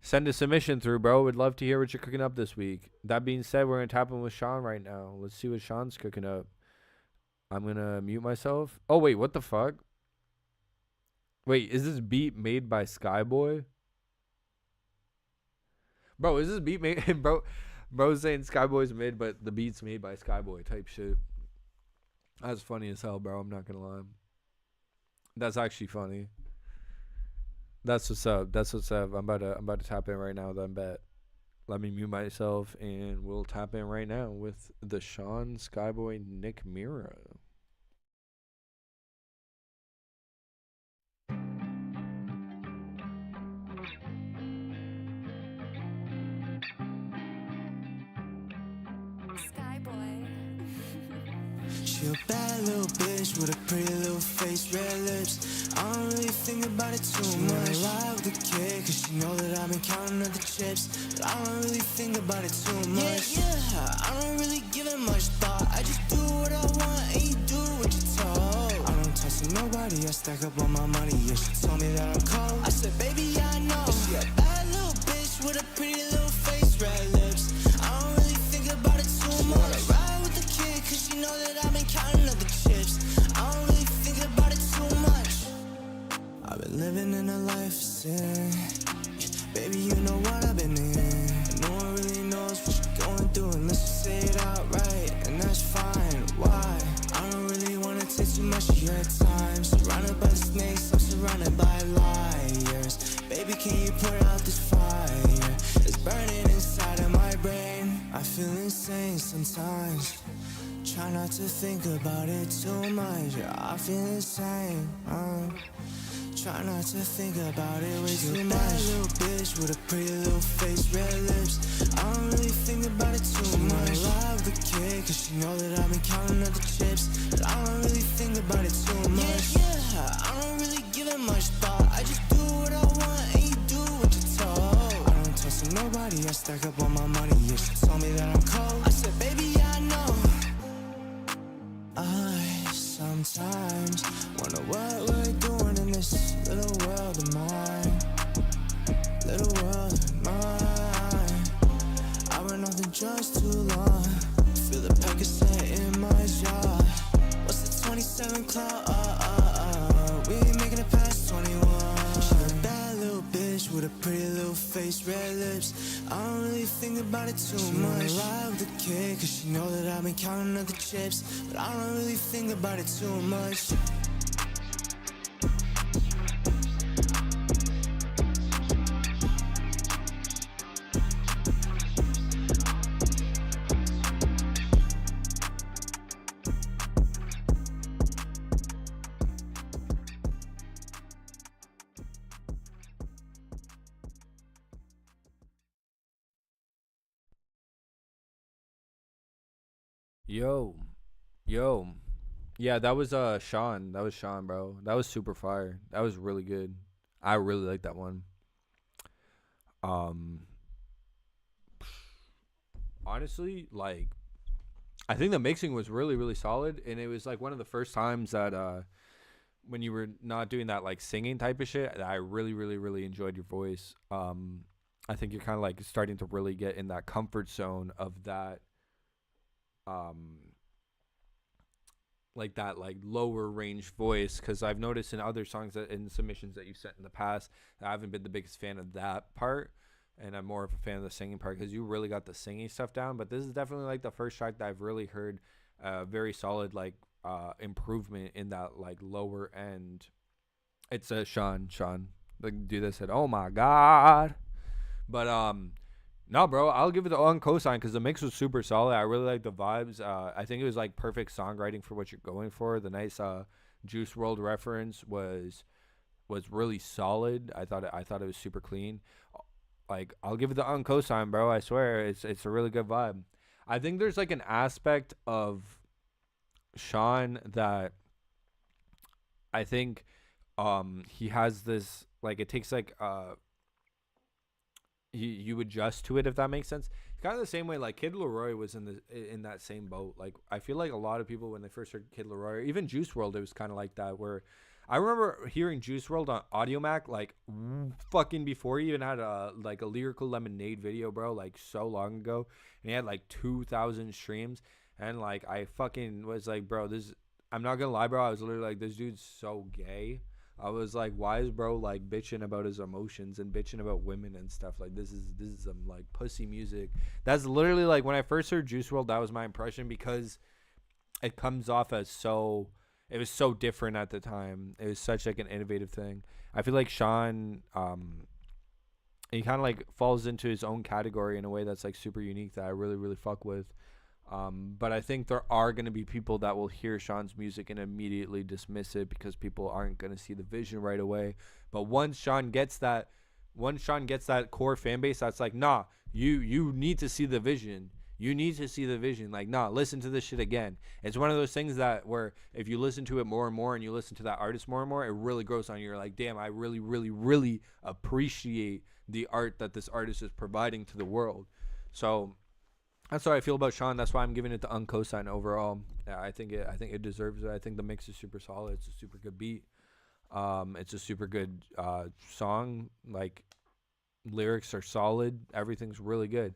send a submission through, bro. Would love to hear what you're cooking up this week. That being said, we're gonna tap in with Sean right now. Let's see what Sean's cooking up. I'm gonna mute myself. Oh wait, what the fuck? Wait, is this beat made by Skyboy? Bro, is this beat made Bro's saying Skyboy's mid, but the beat's made by Skyboy type shit. That's funny as hell, bro. I'm not gonna lie. That's actually funny. That's what's up. That's what's up. I'm about to tap in right now, then bet. Let me mute myself, and we'll tap in right now with the Sean Skyboy Nick Mira. She a bad little bitch with a pretty little face, red lips. I don't really think about it too much. She ride with the kid, cause she know that I've been counting up the chips. But I don't really think about it too much. Yeah, I don't really give it much thought. I just do what I want and you do what you're told. I don't talk to nobody, I stack up on my money. Yeah, she told me that I'm cold. I said, baby, I know. And she a bad little bitch with a pretty little face, red lips. I don't really think about it too much. She ride with the kid, cause she know that I've been counting up the chips. I don't really think about it too much. I've been living in a life of sin. Baby, you know what I've been in. No one really knows what you're going through unless you say it outright, and that's fine. Why? I don't really wanna take too much Baby, can you put out this fire? It's burning inside of my brain. I feel insane sometimes. Try not to think about it too much. Yeah, I feel insane. Try not to think about it way too much. That little bitch with a pretty little face, red lips. I don't really think about it too much. I love the kid, cause she know that I've been counting up the chips. But I don't really think about it too much. Yeah, I don't really give it much thought. I just do what I want and you do what you're told. I don't talk to nobody, I stack up all my money. Yeah, she told me that I'm cold. I said, baby, I know. I sometimes wonder what we're doing in this little world of mine. Little world of mine. I've been off the drugs too long. Feel the Percocet in my jaw. What's the 27 clock? We ain't making it past 21. She a bad little bitch with a pretty little face, red lips. I don't really think about it too much. I love the kid, cause she know that I've been counting up the chips. But I don't really think about it too much. Yo. Yeah, that was Sean. That was Sean, bro. That was super fire. That was really good. I really like that one. Honestly, like, I think the mixing was really, really solid, and it was like one of the first times that when you were not doing that like singing type of shit, I really, really, really enjoyed your voice. I think you're kind of like starting to really get in that comfort zone of that, like that like lower range voice, because I've noticed in other songs that in submissions that you've sent in the past, I haven't been the biggest fan of that part, and I'm more of a fan of the singing part because you really got the singing stuff down. But this is definitely like the first track that I've really heard very solid like improvement in that like lower end. It's a Sean the dude that said, "Oh my god." But no, bro, I'll give it the on cosign because the mix was super solid. I really like the vibes. I think it was like perfect songwriting for what you're going for. The nice Juice World reference was really solid. I thought it was super clean. Like, I'll give it the on cosign, bro. I swear, it's a really good vibe. I think there's like an aspect of Sean that I think he has this, like, it takes like you adjust to it, if that makes sense. It's kind of the same way like Kid Laroi was in that same boat. Like, I feel like a lot of people when they first heard Kid Laroi, or even Juice World, it was kind of like that, where I remember hearing Juice World on Audiomack like fucking before he even had a Lyrical Lemonade video, bro, like so long ago, and he had like 2,000 streams, and like I fucking was like, bro, this, I'm not gonna lie, bro, I was literally like, this dude's so gay. I was like, why is bro like bitching about his emotions and bitching about women and stuff? Like, this is some like pussy music. That's literally like when I first heard Juice WRLD, that was my impression, because it comes off as so, it was so different at the time. It was such like an innovative thing. I feel like Sean, he kind of like falls into his own category in a way that's like super unique that I really, really fuck with. But I think there are going to be people that will hear Sean's music and immediately dismiss it because people aren't going to see the vision right away. But once Sean gets that core fan base that's like, nah, you need to see the vision. You need to see the vision. Like, nah, listen to this shit again. It's one of those things that where if you listen to it more and more and you listen to that artist more and more, it really grows on you. You're like, damn, I really, really, really appreciate the art that this artist is providing to the world. So that's how I feel about Sean. That's why I'm giving it the uncosign overall. Yeah, I think it deserves it. I think the mix is super solid. It's a super good beat. It's a super good song. Like, lyrics are solid. Everything's really good.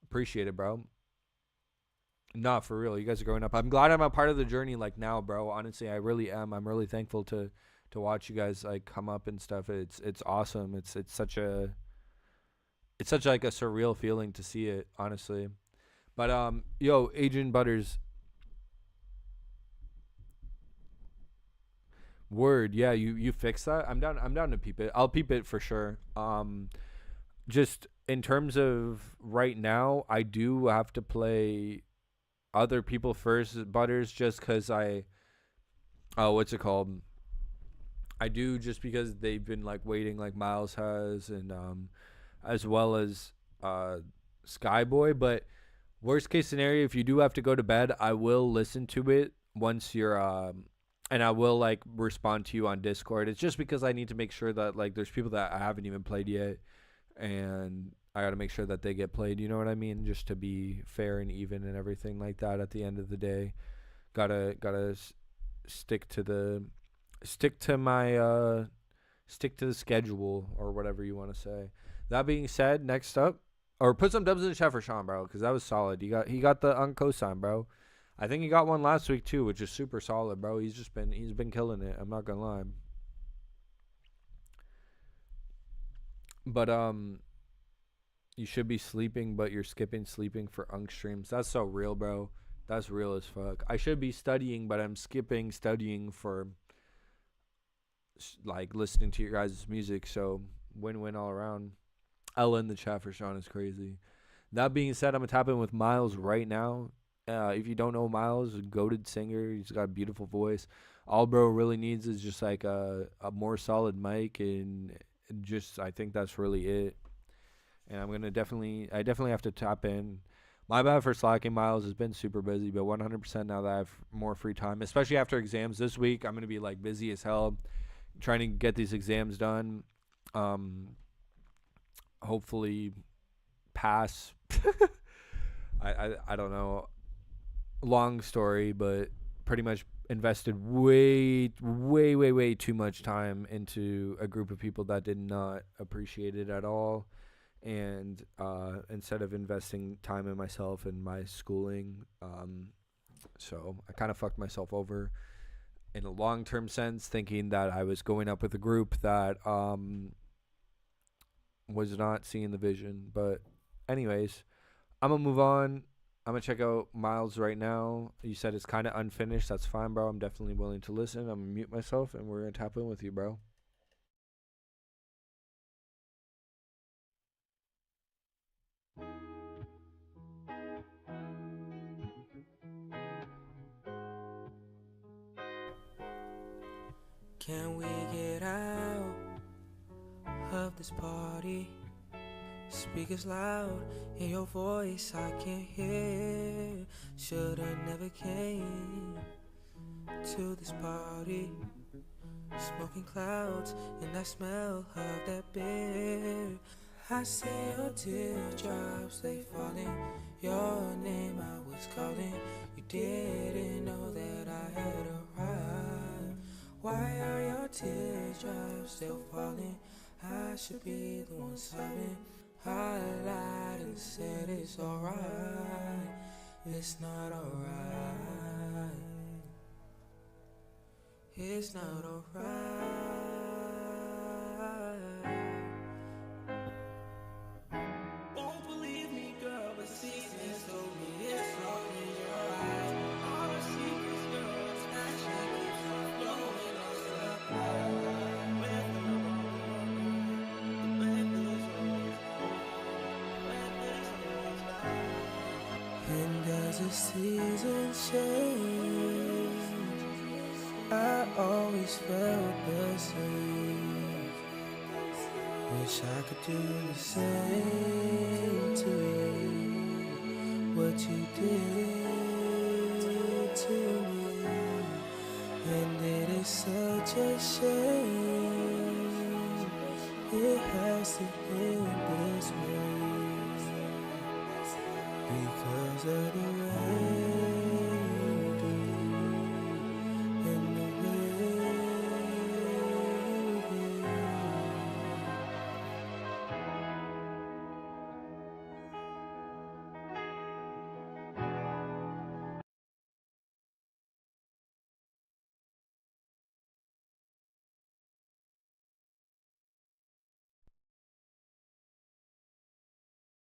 Appreciate it, bro. Nah, for real. You guys are growing up. I'm glad I'm a part of the journey like now, bro. Honestly, I really am. I'm really thankful to watch you guys like come up and stuff. It's awesome. It's such like a surreal feeling to see it, honestly. But yo, Adrian Butters, Word, yeah, you fix that. I'm down to peep it. I'll peep it for sure. Just in terms of right now, I do have to play other people first, Butters, just because what's it called? I do, just because they've been like waiting, like Miles has, and as well as Skyboy. But worst case scenario, if you do have to go to bed, I will listen to it once you're and I will like respond to you on Discord. It's just because I need to make sure that like there's people that I haven't even played yet, and I got to make sure that they get played. You know what I mean? Just to be fair and even and everything like that. At the end of the day, gotta stick to the stick to my stick to the schedule, or whatever you want to say. That being said, next up, or put some dubs in the chat for Sean, bro, because that was solid. He got the Unc'S bro. I think he got one last week too, which is super solid, bro. He's been killing it. I'm not gonna lie. But you should be sleeping, but you're skipping sleeping for Unc streams. That's so real, bro. That's real as fuck. I should be studying, but I'm skipping studying for like listening to your guys' music. So win-win all around. Ella in the chat for Sean is crazy. That being said, I'm gonna tap in with Miles right now. If you don't know Miles, a goated singer. He's got a beautiful voice. All bro really needs is just like a more solid mic, and just I think that's really it. And I definitely have to tap in. My bad for slacking. Miles has been super busy, but 100% now that I have more free time, especially after exams this week, I'm gonna be like busy as hell, trying to get these exams done. Hopefully pass. I don't know. Long story, but pretty much invested way too much time into a group of people that did not appreciate it at all. And instead of investing time in myself and my schooling, so I kind of fucked myself over in a long-term sense, thinking that I was going up with a group that was not seeing the vision. But anyways, I'm gonna move on. I'm gonna check out Miles right now. You said it's kind of unfinished. That's fine, bro. I'm definitely willing to listen. I'm gonna mute myself, and we're gonna tap in with you, bro. Can we get out of this party? Speakers loud in your voice, I can't hear. Shoulda never came to this party. Smoking clouds and I smell of that beer. I see your teardrops, they falling. Your name I was calling. You didn't know that I had arrived. Why are your teardrops still falling? I should be the one sobbing. I lied and said it's alright. It's not alright. It's not alright. Won't believe me, girl, but seasons told me it's all in your eyes. All the secrets, girl, it's that shit keeps on blowing us up. And as the seasons change, I always felt the same. Wish I could do the same to you. What you did to me, and it is such a shame. It has to end this way. Because of the way you do, and the way you do.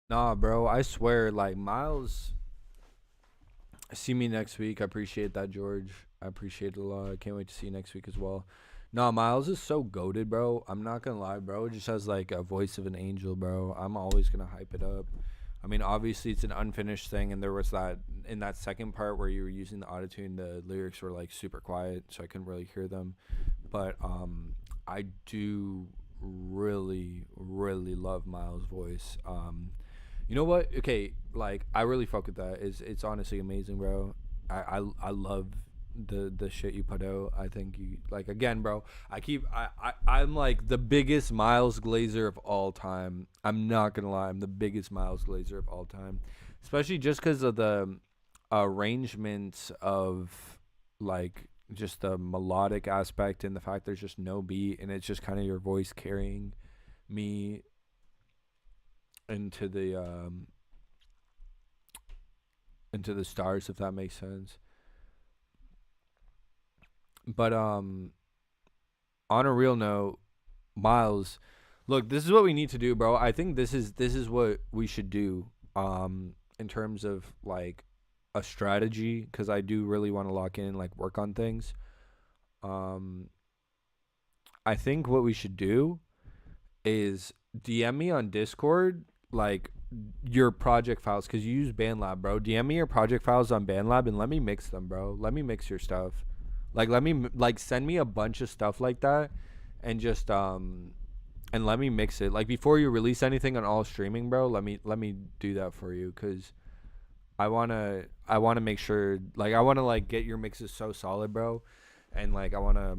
Nah, bro, I swear, like Miles, see me next week. I appreciate that, George. I appreciate it a lot. I can't wait to see you next week as well. No, Miles is so goated, bro. I'm not gonna lie, bro. It just has like a voice of an angel, bro. I'm always gonna hype it up. I mean, obviously it's an unfinished thing, and there was that in that second part where you were using the autotune, the lyrics were like super quiet, so I couldn't really hear them. But I do really love Miles' voice. You know what? Okay, like I really fuck with that. It's honestly amazing, bro. I love the shit you put out. I think you like again, bro. I'm like the biggest Miles Glazer of all time. I'm not gonna lie, I'm the biggest Miles Glazer of all time, especially just because of the arrangements of like just the melodic aspect and the fact there's just no beat and it's just kind of your voice carrying me into the stars, if that makes sense. But on a real note, Miles, look, this is what we need to do, bro. I think this is what we should do in terms of like a strategy, cuz I do really want to lock in and like work on things. I think what we should do is DM me on Discord like your project files, cuz you use BandLab, bro. DM me your project files on BandLab and let me mix them, bro. Let me mix your stuff. Like let me like send me a bunch of stuff like that and just and let me mix it. Like before you release anything on all streaming, bro, let me do that for you, cuz I want to make sure like I want to like get your mixes so solid, bro. And like I want to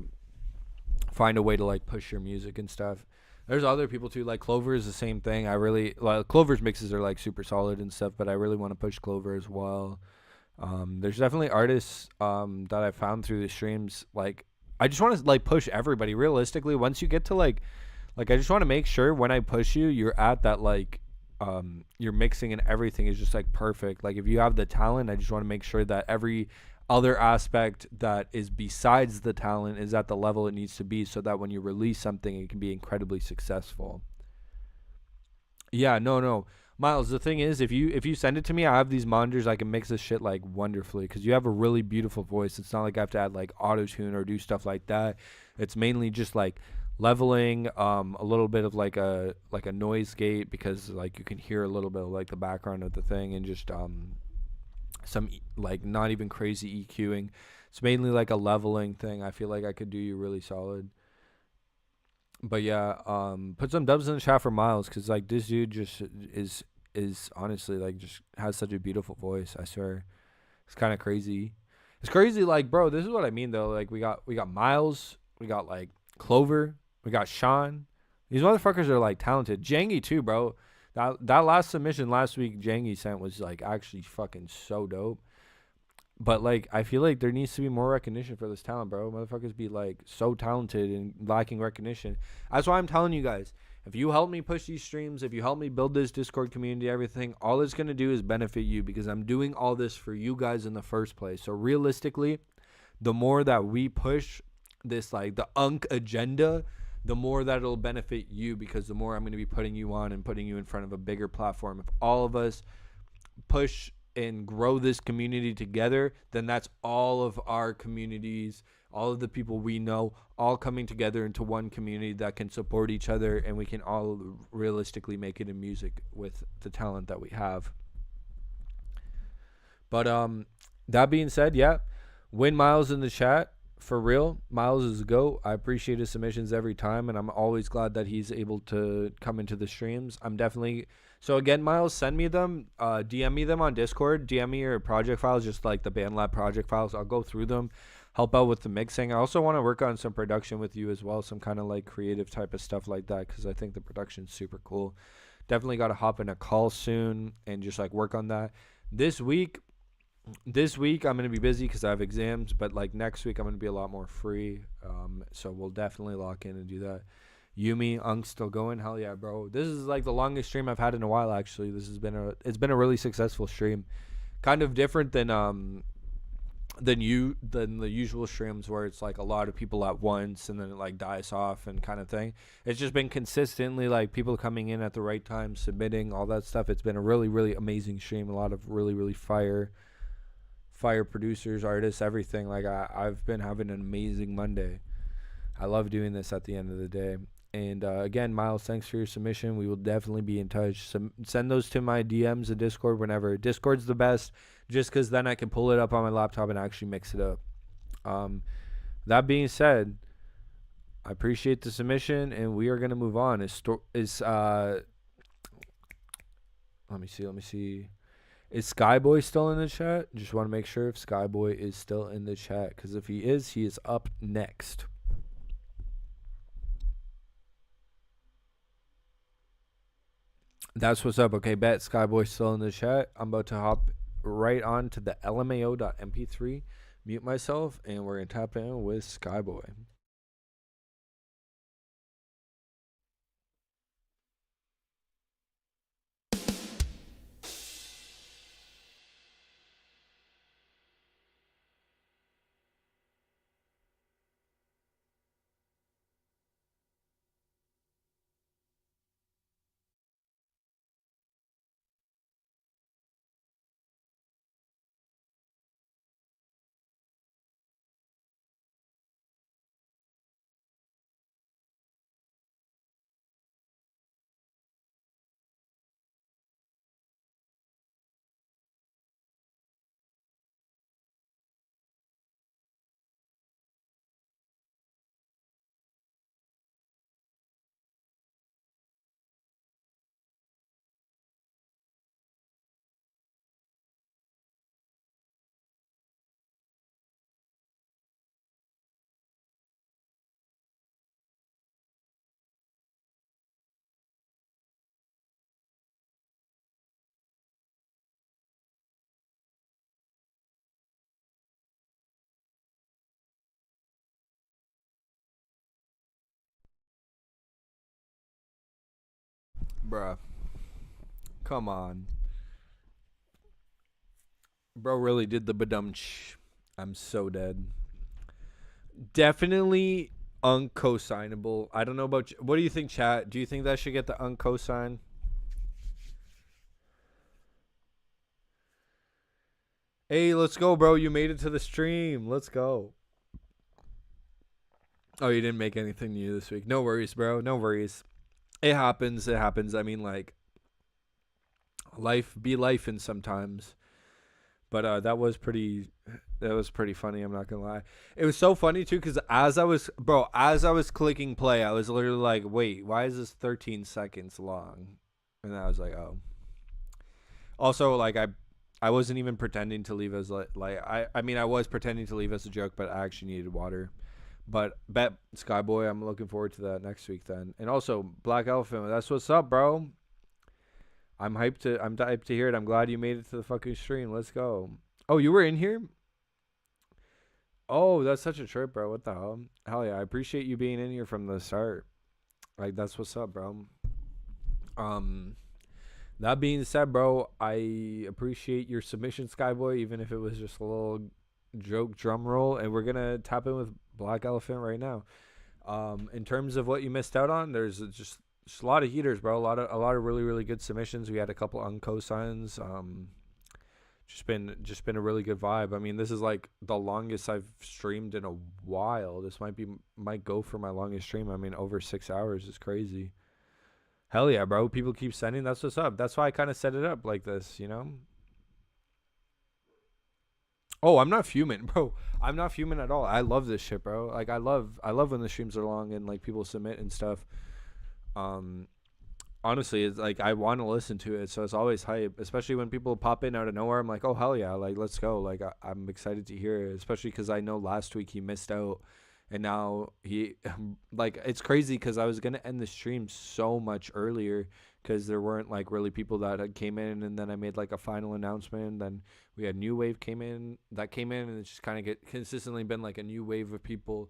find a way to like push your music and stuff. There's other people too, like Clover is the same thing. I really like Clover's mixes are like super solid and stuff, but I really want to push Clover as well. There's definitely artists that I found through the streams. Like I just want to like push everybody. Realistically, once you get to like I just want to make sure when I push you, you're at that like your mixing and everything is just like perfect. Like if you have the talent, I just want to make sure that every other aspect that is besides the talent is at the level it needs to be, so that when you release something, it can be incredibly successful. Yeah, no. Miles, the thing is, if you send it to me, I have these monitors. I can mix this shit like wonderfully because you have a really beautiful voice. It's not like I have to add like auto tune or do stuff like that. It's mainly just like leveling, a little bit of like a noise gate because like you can hear a little bit of like the background of the thing, and just some like not even crazy EQing. It's mainly like a leveling thing. I feel like I could do you really solid. But yeah, put some dubs in the chat for Miles, because like this dude just is honestly like just has such a beautiful voice. I swear, it's kind of crazy. It's crazy, like bro. This is what I mean though. Like we got Miles, we got like Clover, we got Sean. These motherfuckers are like talented. Jangy too, bro. That last submission last week Jangy sent was like actually fucking so dope. But like I feel like there needs to be more recognition for this talent, bro. Motherfuckers be like so talented and lacking recognition. That's why I'm telling you guys, if you help me push these streams, if you help me build this Discord community, everything, all it's gonna do is benefit you, because I'm doing all this for you guys in the first place. So realistically, the more that we push this like the Unc agenda, the more that it'll benefit you, because the more I'm going to be putting you on and putting you in front of a bigger platform. If all of us push and grow this community together, then that's all of our communities, all of the people we know, all coming together into one community that can support each other, and we can all realistically make it in music with the talent that we have. But that being said, yeah, win Miles in the chat. For real, Miles is a GOAT. I appreciate his submissions every time, and I'm always glad that he's able to come into the streams. I'm definitely... So again, Miles, send me them. DM me them on Discord. DM me your project files, just like the BandLab project files. I'll go through them, help out with the mixing. I also want to work on some production with you as well, some kind of like creative type of stuff like that, because I think the production's super cool. Definitely got to hop in a call soon and just like work on that. This week I'm going to be busy because I have exams, but like next week I'm going to be a lot more free. So we'll definitely lock in and do that. Yumi, Unc'S still going? Hell yeah, bro. This is like the longest stream I've had in a while, actually. It's been a really successful stream. Kind of different than the usual streams where it's like a lot of people at once and then it like dies off and kind of thing. It's just been consistently like people coming in at the right time, submitting, all that stuff. It's been a really, really amazing stream. A lot of really, really fire producers, artists, everything. Like I've been having an amazing Monday. I love doing this at the end of the day. And again, Miles, thanks for your submission. We will definitely be in touch. Send those to my DMs and Discord whenever. Discord's the best, just because then I can pull it up on my laptop and actually mix it up. That being said, I appreciate the submission, and we are gonna move on. Let me see. Is Skyboy still in the chat? Just want to make sure if Skyboy is still in the chat, because if he is up next. That's what's up. Okay, bet Skyboy's still in the chat. I'm about to hop right on to the LMAO.mp3, mute myself, and we're going to tap in with Skyboy. Bruh. Come on. Bro really did the badumch. I'm so dead. Definitely uncosignable. I don't know about what do you think, chat? Do you think that should get the uncosign? Hey, let's go, bro. You made it to the stream. Let's go. Oh, you didn't make anything new this week. No worries, bro. No worries. It happens. It happens. I mean, like, life be lifing sometimes. But that was pretty funny. I'm not gonna lie. It was so funny too, because as I was clicking play, I was literally like, wait, why is this 13 seconds long? And I was like, oh. Also, like, I wasn't even pretending to leave as I mean, I was pretending to leave as a joke, but I actually needed water. But bet Skyboy, I'm looking forward to that next week then. And also Black Elephant, that's what's up, bro. I'm hyped to hear it. I'm glad you made it to the fucking stream. Let's go. Oh, you were in here? Oh, that's such a trip, bro. What the hell? Hell yeah, I appreciate you being in here from the start. Like, that's what's up, bro. That being said, bro, I appreciate your submission, Skyboy, even if it was just a little joke drum roll. And we're gonna tap in with Black Elephant right now. In terms of what you missed out on, there's just a lot of heaters, bro. A lot of really, really good submissions. We had a couple uncosigns. Just been a really good vibe. I mean, this is like the longest I've streamed in a while. This might go for my longest stream. I mean, over 6 hours is crazy. Hell yeah, bro. People keep sending. That's what's up. That's why I kind of set it up like this, you know? Oh, I'm not fuming, bro. I'm not fuming at all. I love this shit, bro. Like, I love when the streams are long and like people submit and stuff. Honestly, it's like I want to listen to it, so it's always hype, especially when people pop in out of nowhere. I'm like, oh hell yeah, like let's go. Like I'm excited to hear it, especially because I know last week he missed out, and now he like it's crazy because I was gonna end the stream so much earlier because there weren't like really people that had came in, and then I made like a final announcement. And then we had New Wave came in, and it's just kind of consistently been like a new wave of people.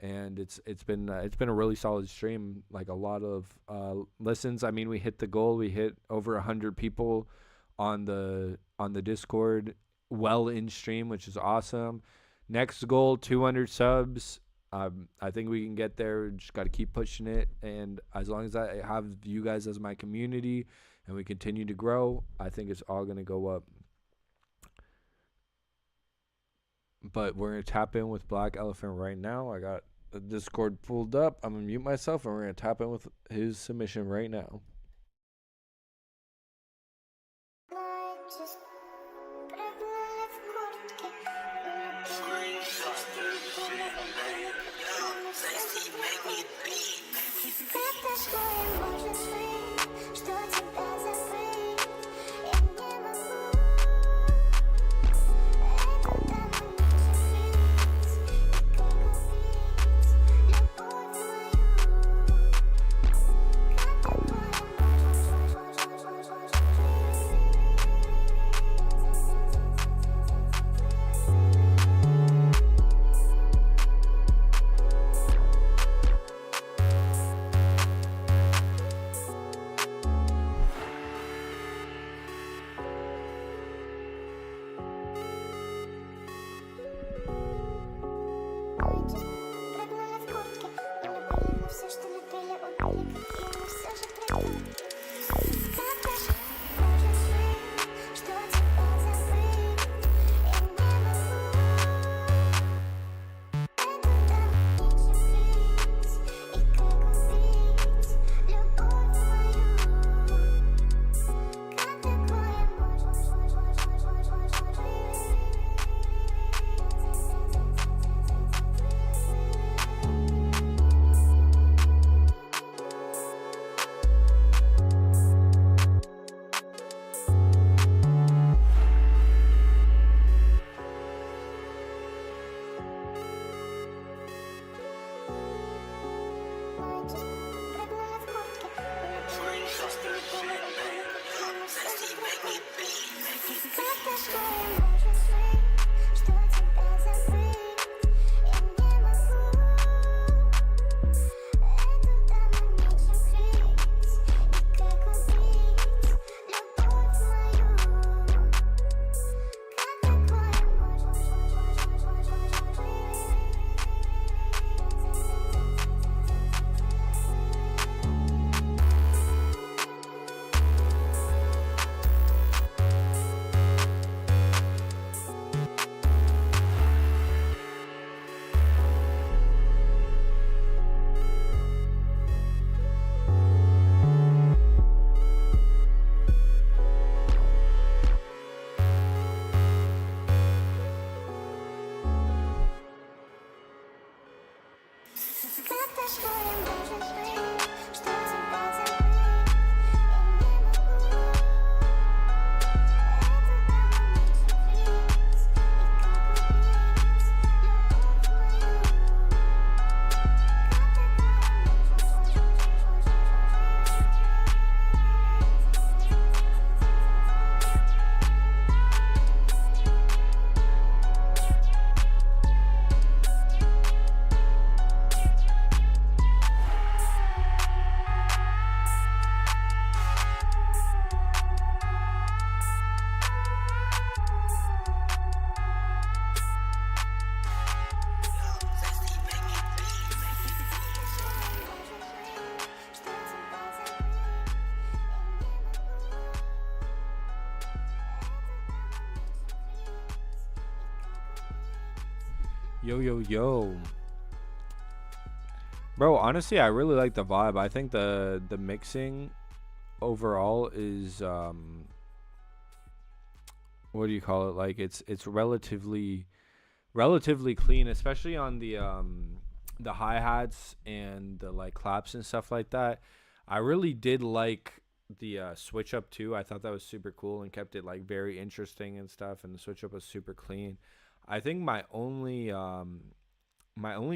And it's been a really solid stream, like a lot of listens. I mean, we hit the goal. We hit over 100 people on the Discord well in stream, which is awesome. Next goal, 200 subs. I think we can get there. Just got to keep pushing it, and as long as I have you guys as my community and we continue to grow, I think it's all gonna go up. But we're gonna tap in with Black Elephant right now. I got the Discord pulled up. I'm gonna mute myself and we're gonna tap in with his submission right now. Yo. Bro, honestly, I really like the vibe. I think the mixing overall is what do you call it? Like it's relatively clean, especially on the hi-hats and the like claps and stuff like that. I really did like the switch up too. I thought that was super cool and kept it like very interesting and stuff, and the switch up was super clean. I think my only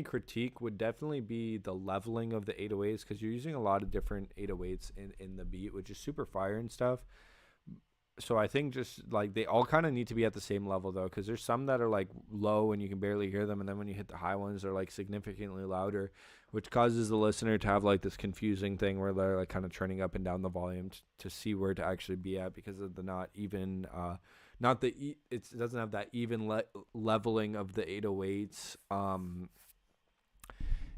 critique would definitely be the leveling of the 808s, because you're using a lot of different 808s in the beat, which is super fire and stuff. So I think just like they all kind of need to be at the same level though, because there's some that are like low and you can barely hear them, and then when you hit the high ones they're like significantly louder, which causes the listener to have like this confusing thing where they're like kind of turning up and down the volume to see where to actually be at, because of the not even it doesn't have that even leveling of the 808s,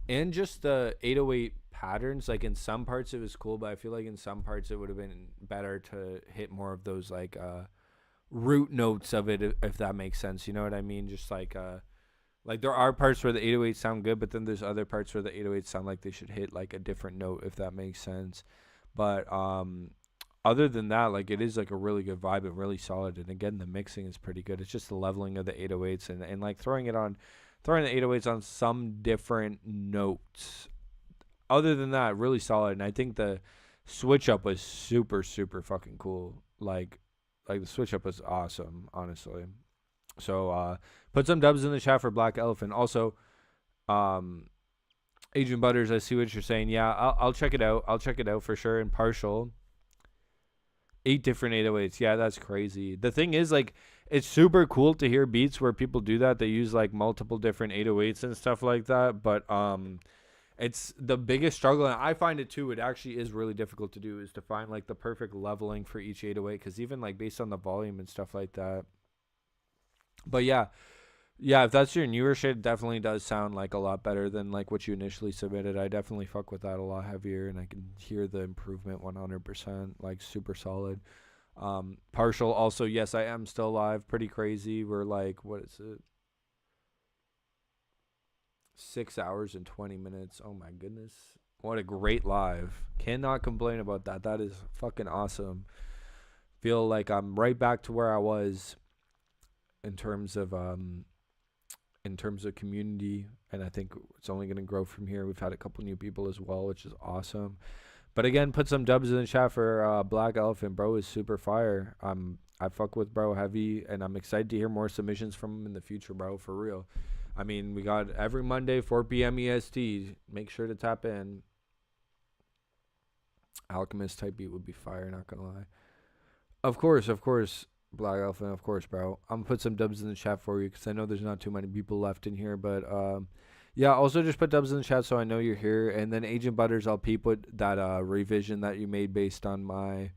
and just the 808 patterns. Like in some parts it was cool, but I feel like in some parts it would have been better to hit more of those like root notes of it, if that makes sense, you know what I mean? Just like Like there are parts where the 808s sound good, but then there's other parts where the 808s sound like they should hit like a different note, if that makes sense. But other than that, like it is like a really good vibe and really solid. And again, the mixing is pretty good. It's just the leveling of the 808s and like throwing the 808s on some different notes. Other than that, really solid. And I think the switch up was super fucking cool. Like the switch up was awesome, honestly. So put some dubs in the chat for Black Elephant. Also, Agent Butters, I see what you're saying. Yeah, I'll check it out. I'll check it out for sure. Impartial. 8 different 808s. Yeah, that's crazy. The thing is, like, it's super cool to hear beats where people do that. They use like multiple different 808s and stuff like that. But it's the biggest struggle, and I find it too. It actually is really difficult to do, is to find like the perfect leveling for each 808, because even like based on the volume and stuff like that. But yeah, if that's your newer shit, it definitely does sound like a lot better than like what you initially submitted. I definitely fuck with that a lot heavier, and I can hear the improvement 100%, like super solid. Partial also, yes, I am still live. Pretty crazy. We're like, what is it? 6 hours and 20 minutes. Oh my goodness. What a great live. Cannot complain about that. That is fucking awesome. Feel like I'm right back to where I was in terms of community, and I think it's only going to grow from here. We've had a couple new people as well, which is awesome. But again, put some dubs in the chat for Black Elephant. Bro is super fire. I fuck with bro heavy, and I'm excited to hear more submissions from him in the future, bro, for real. I mean, we got every Monday 4 p.m. EST. Make sure to tap in. Alchemist type beat would be fire, not gonna lie. Of course, Black Elephant, of course, bro. I'm gonna put some dubs in the chat for you, because I know there's not too many people left in here. But yeah, also just put dubs in the chat so I know you're here. And then Agent Butters, I'll peep with that revision that you made based on my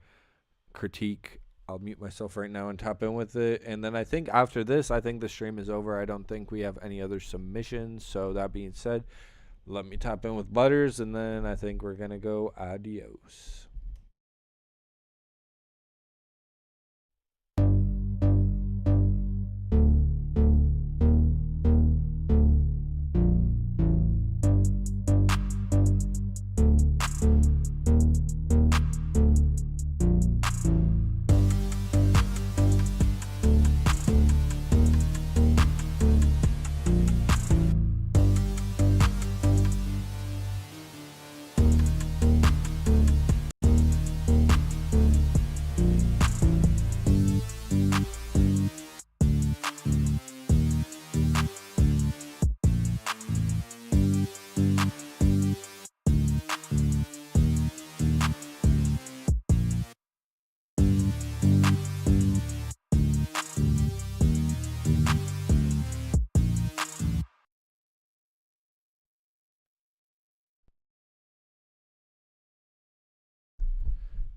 critique. I'll mute myself right now and tap in with it. And then I think after this, I think the stream is over. I don't think we have any other submissions. So that being said, let me tap in with Butters, and then I think we're gonna go adios.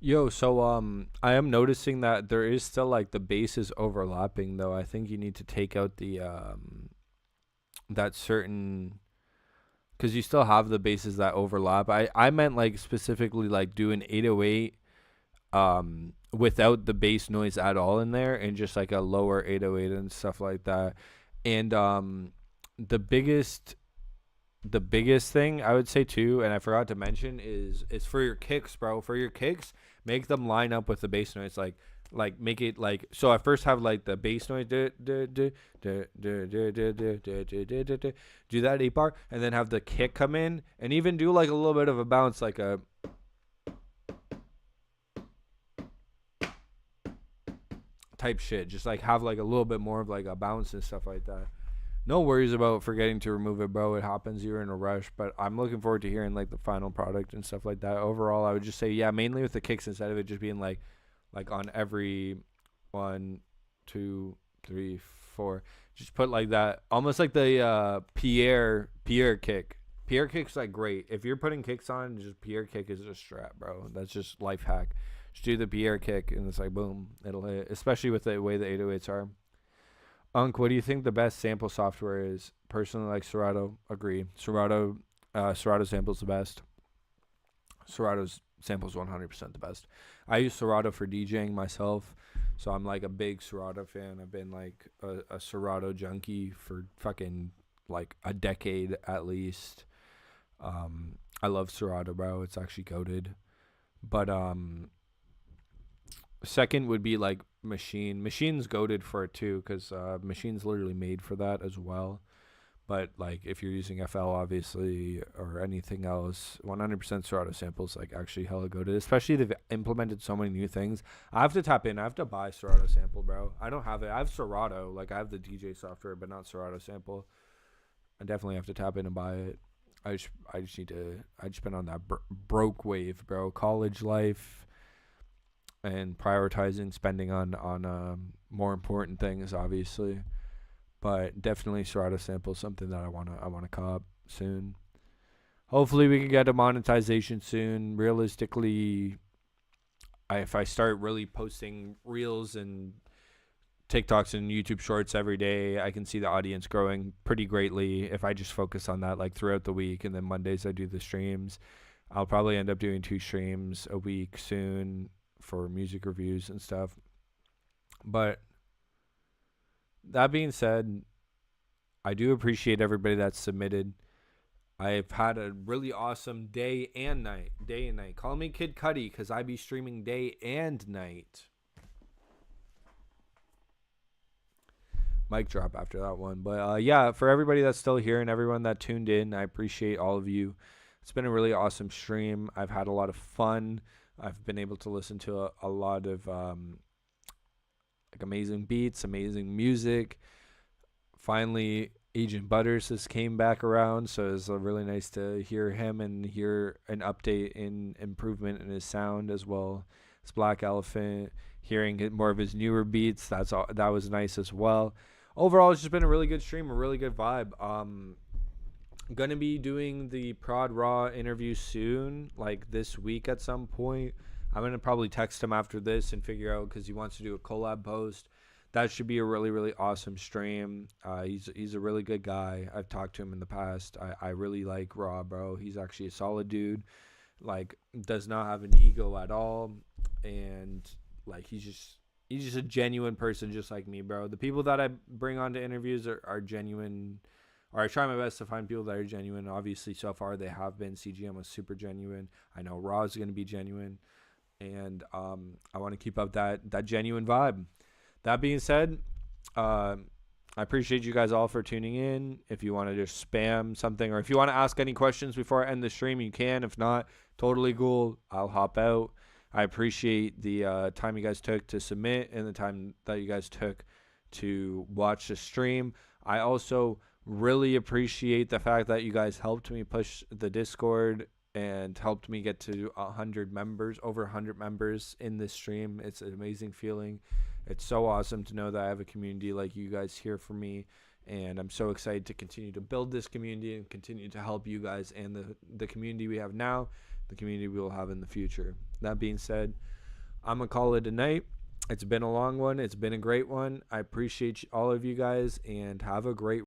Yo, so I am noticing that there is still like the bass is overlapping though. I think you need to take out the that certain, because you still have the basses that overlap. I meant like specifically like do an 808 without the bass noise at all in there, and just like a lower 808 and stuff like that. And the biggest thing I would say too, and I forgot to mention, is for your kicks, bro. For your kicks, make them line up with the bass noise. Like make it like, so I first have like the bass noise, do that 8 bar, and then have the kick come in, and even do like a little bit of a bounce, like a type shit. Just like have like a little bit more of like a bounce and stuff like that. No worries about forgetting to remove it, bro. It happens. You're in a rush, but I'm looking forward to hearing like the final product and stuff like that. Overall, I would just say, yeah, mainly with the kicks, instead of it just being like on every 1, 2, 3, 4. Just put like that, almost like the Pierre kick. Pierre kick's like great. If you're putting kicks on, just Pierre kick is a strap, bro. That's just life hack. Just do the Pierre kick, and it's like boom, it'll hit. Especially with the way the 808s are. Unc, what do you think the best sample software is? Personally, like Serato. Agree. Serato sample's the best. Serato's sample's 100% the best. I use Serato for DJing myself, so I'm like a big Serato fan. I've been like a Serato junkie for fucking like a decade at least. I love Serato, bro. It's actually goated. But second would be like Machine. Machine's goated for it too, because Machine's literally made for that as well. But like if you're using FL obviously or anything else, 100% Serato samples like actually hella goated. Especially they've implemented so many new things. I have to tap in. I have to buy Serato sample, bro. I don't have it. I have Serato. Like I have the DJ software, but not Serato sample. I definitely have to tap in and buy it. I just need to. I just been on that broke wave, bro. College life and prioritizing spending on more important things, obviously. But definitely Serato sample is something that I wanna cop soon. Hopefully we can get a monetization soon. Realistically, if I start really posting reels and TikToks and YouTube shorts every day, I can see the audience growing pretty greatly if I just focus on that like throughout the week. And then Mondays I do the streams. I'll probably end up doing 2 streams a week soon for music reviews and stuff. But that being said, I do appreciate everybody that's submitted. I've had a really awesome day and night. Call me Kid Cudi because I be streaming day and night. Mic drop after that one. But yeah, for everybody that's still here and everyone that tuned in, I appreciate all of you. It's been a really awesome stream. I've had a lot of fun. I've been able to listen to a lot of like amazing beats, amazing music. Finally, Agent Butters has came back around, so it's really nice to hear him and hear an update in improvement in his sound as well as Black Elephant. Hearing more of his newer beats, that was nice as well. Overall, it's just been a really good stream, a really good vibe. Gonna be doing the Prod Raw interview soon, like this week at some point. I'm gonna probably text him after this and figure out, because he wants to do a collab post. That should be a really, really awesome stream. He's a really good guy. I've talked to him in the past. I really like Raw, bro. He's actually a solid dude. Like, does not have an ego at all, and like he's just a genuine person, just like me, bro. The people that I bring on to interviews are genuine, or I try my best to find people that are genuine. Obviously, so far they have been. CGM was super genuine. I know Raw is going to be genuine, and I want to keep up that genuine vibe. That being said, I appreciate you guys all for tuning in. If you want to just spam something, or if you want to ask any questions before I end the stream, you can. If not, totally cool. I'll hop out. I appreciate the time you guys took to submit and the time that you guys took to watch the stream. I also really appreciate the fact that you guys helped me push the Discord and helped me get to 100 members, over 100 members in this stream. It's an amazing feeling. It's so awesome to know that I have a community like you guys here for me, and I'm so excited to continue to build this community and continue to help you guys and the community we have now, the community we will have in the future. That being said, I'm going to call it a night. It's been a long one. It's been a great one. I appreciate all of you guys, and have a great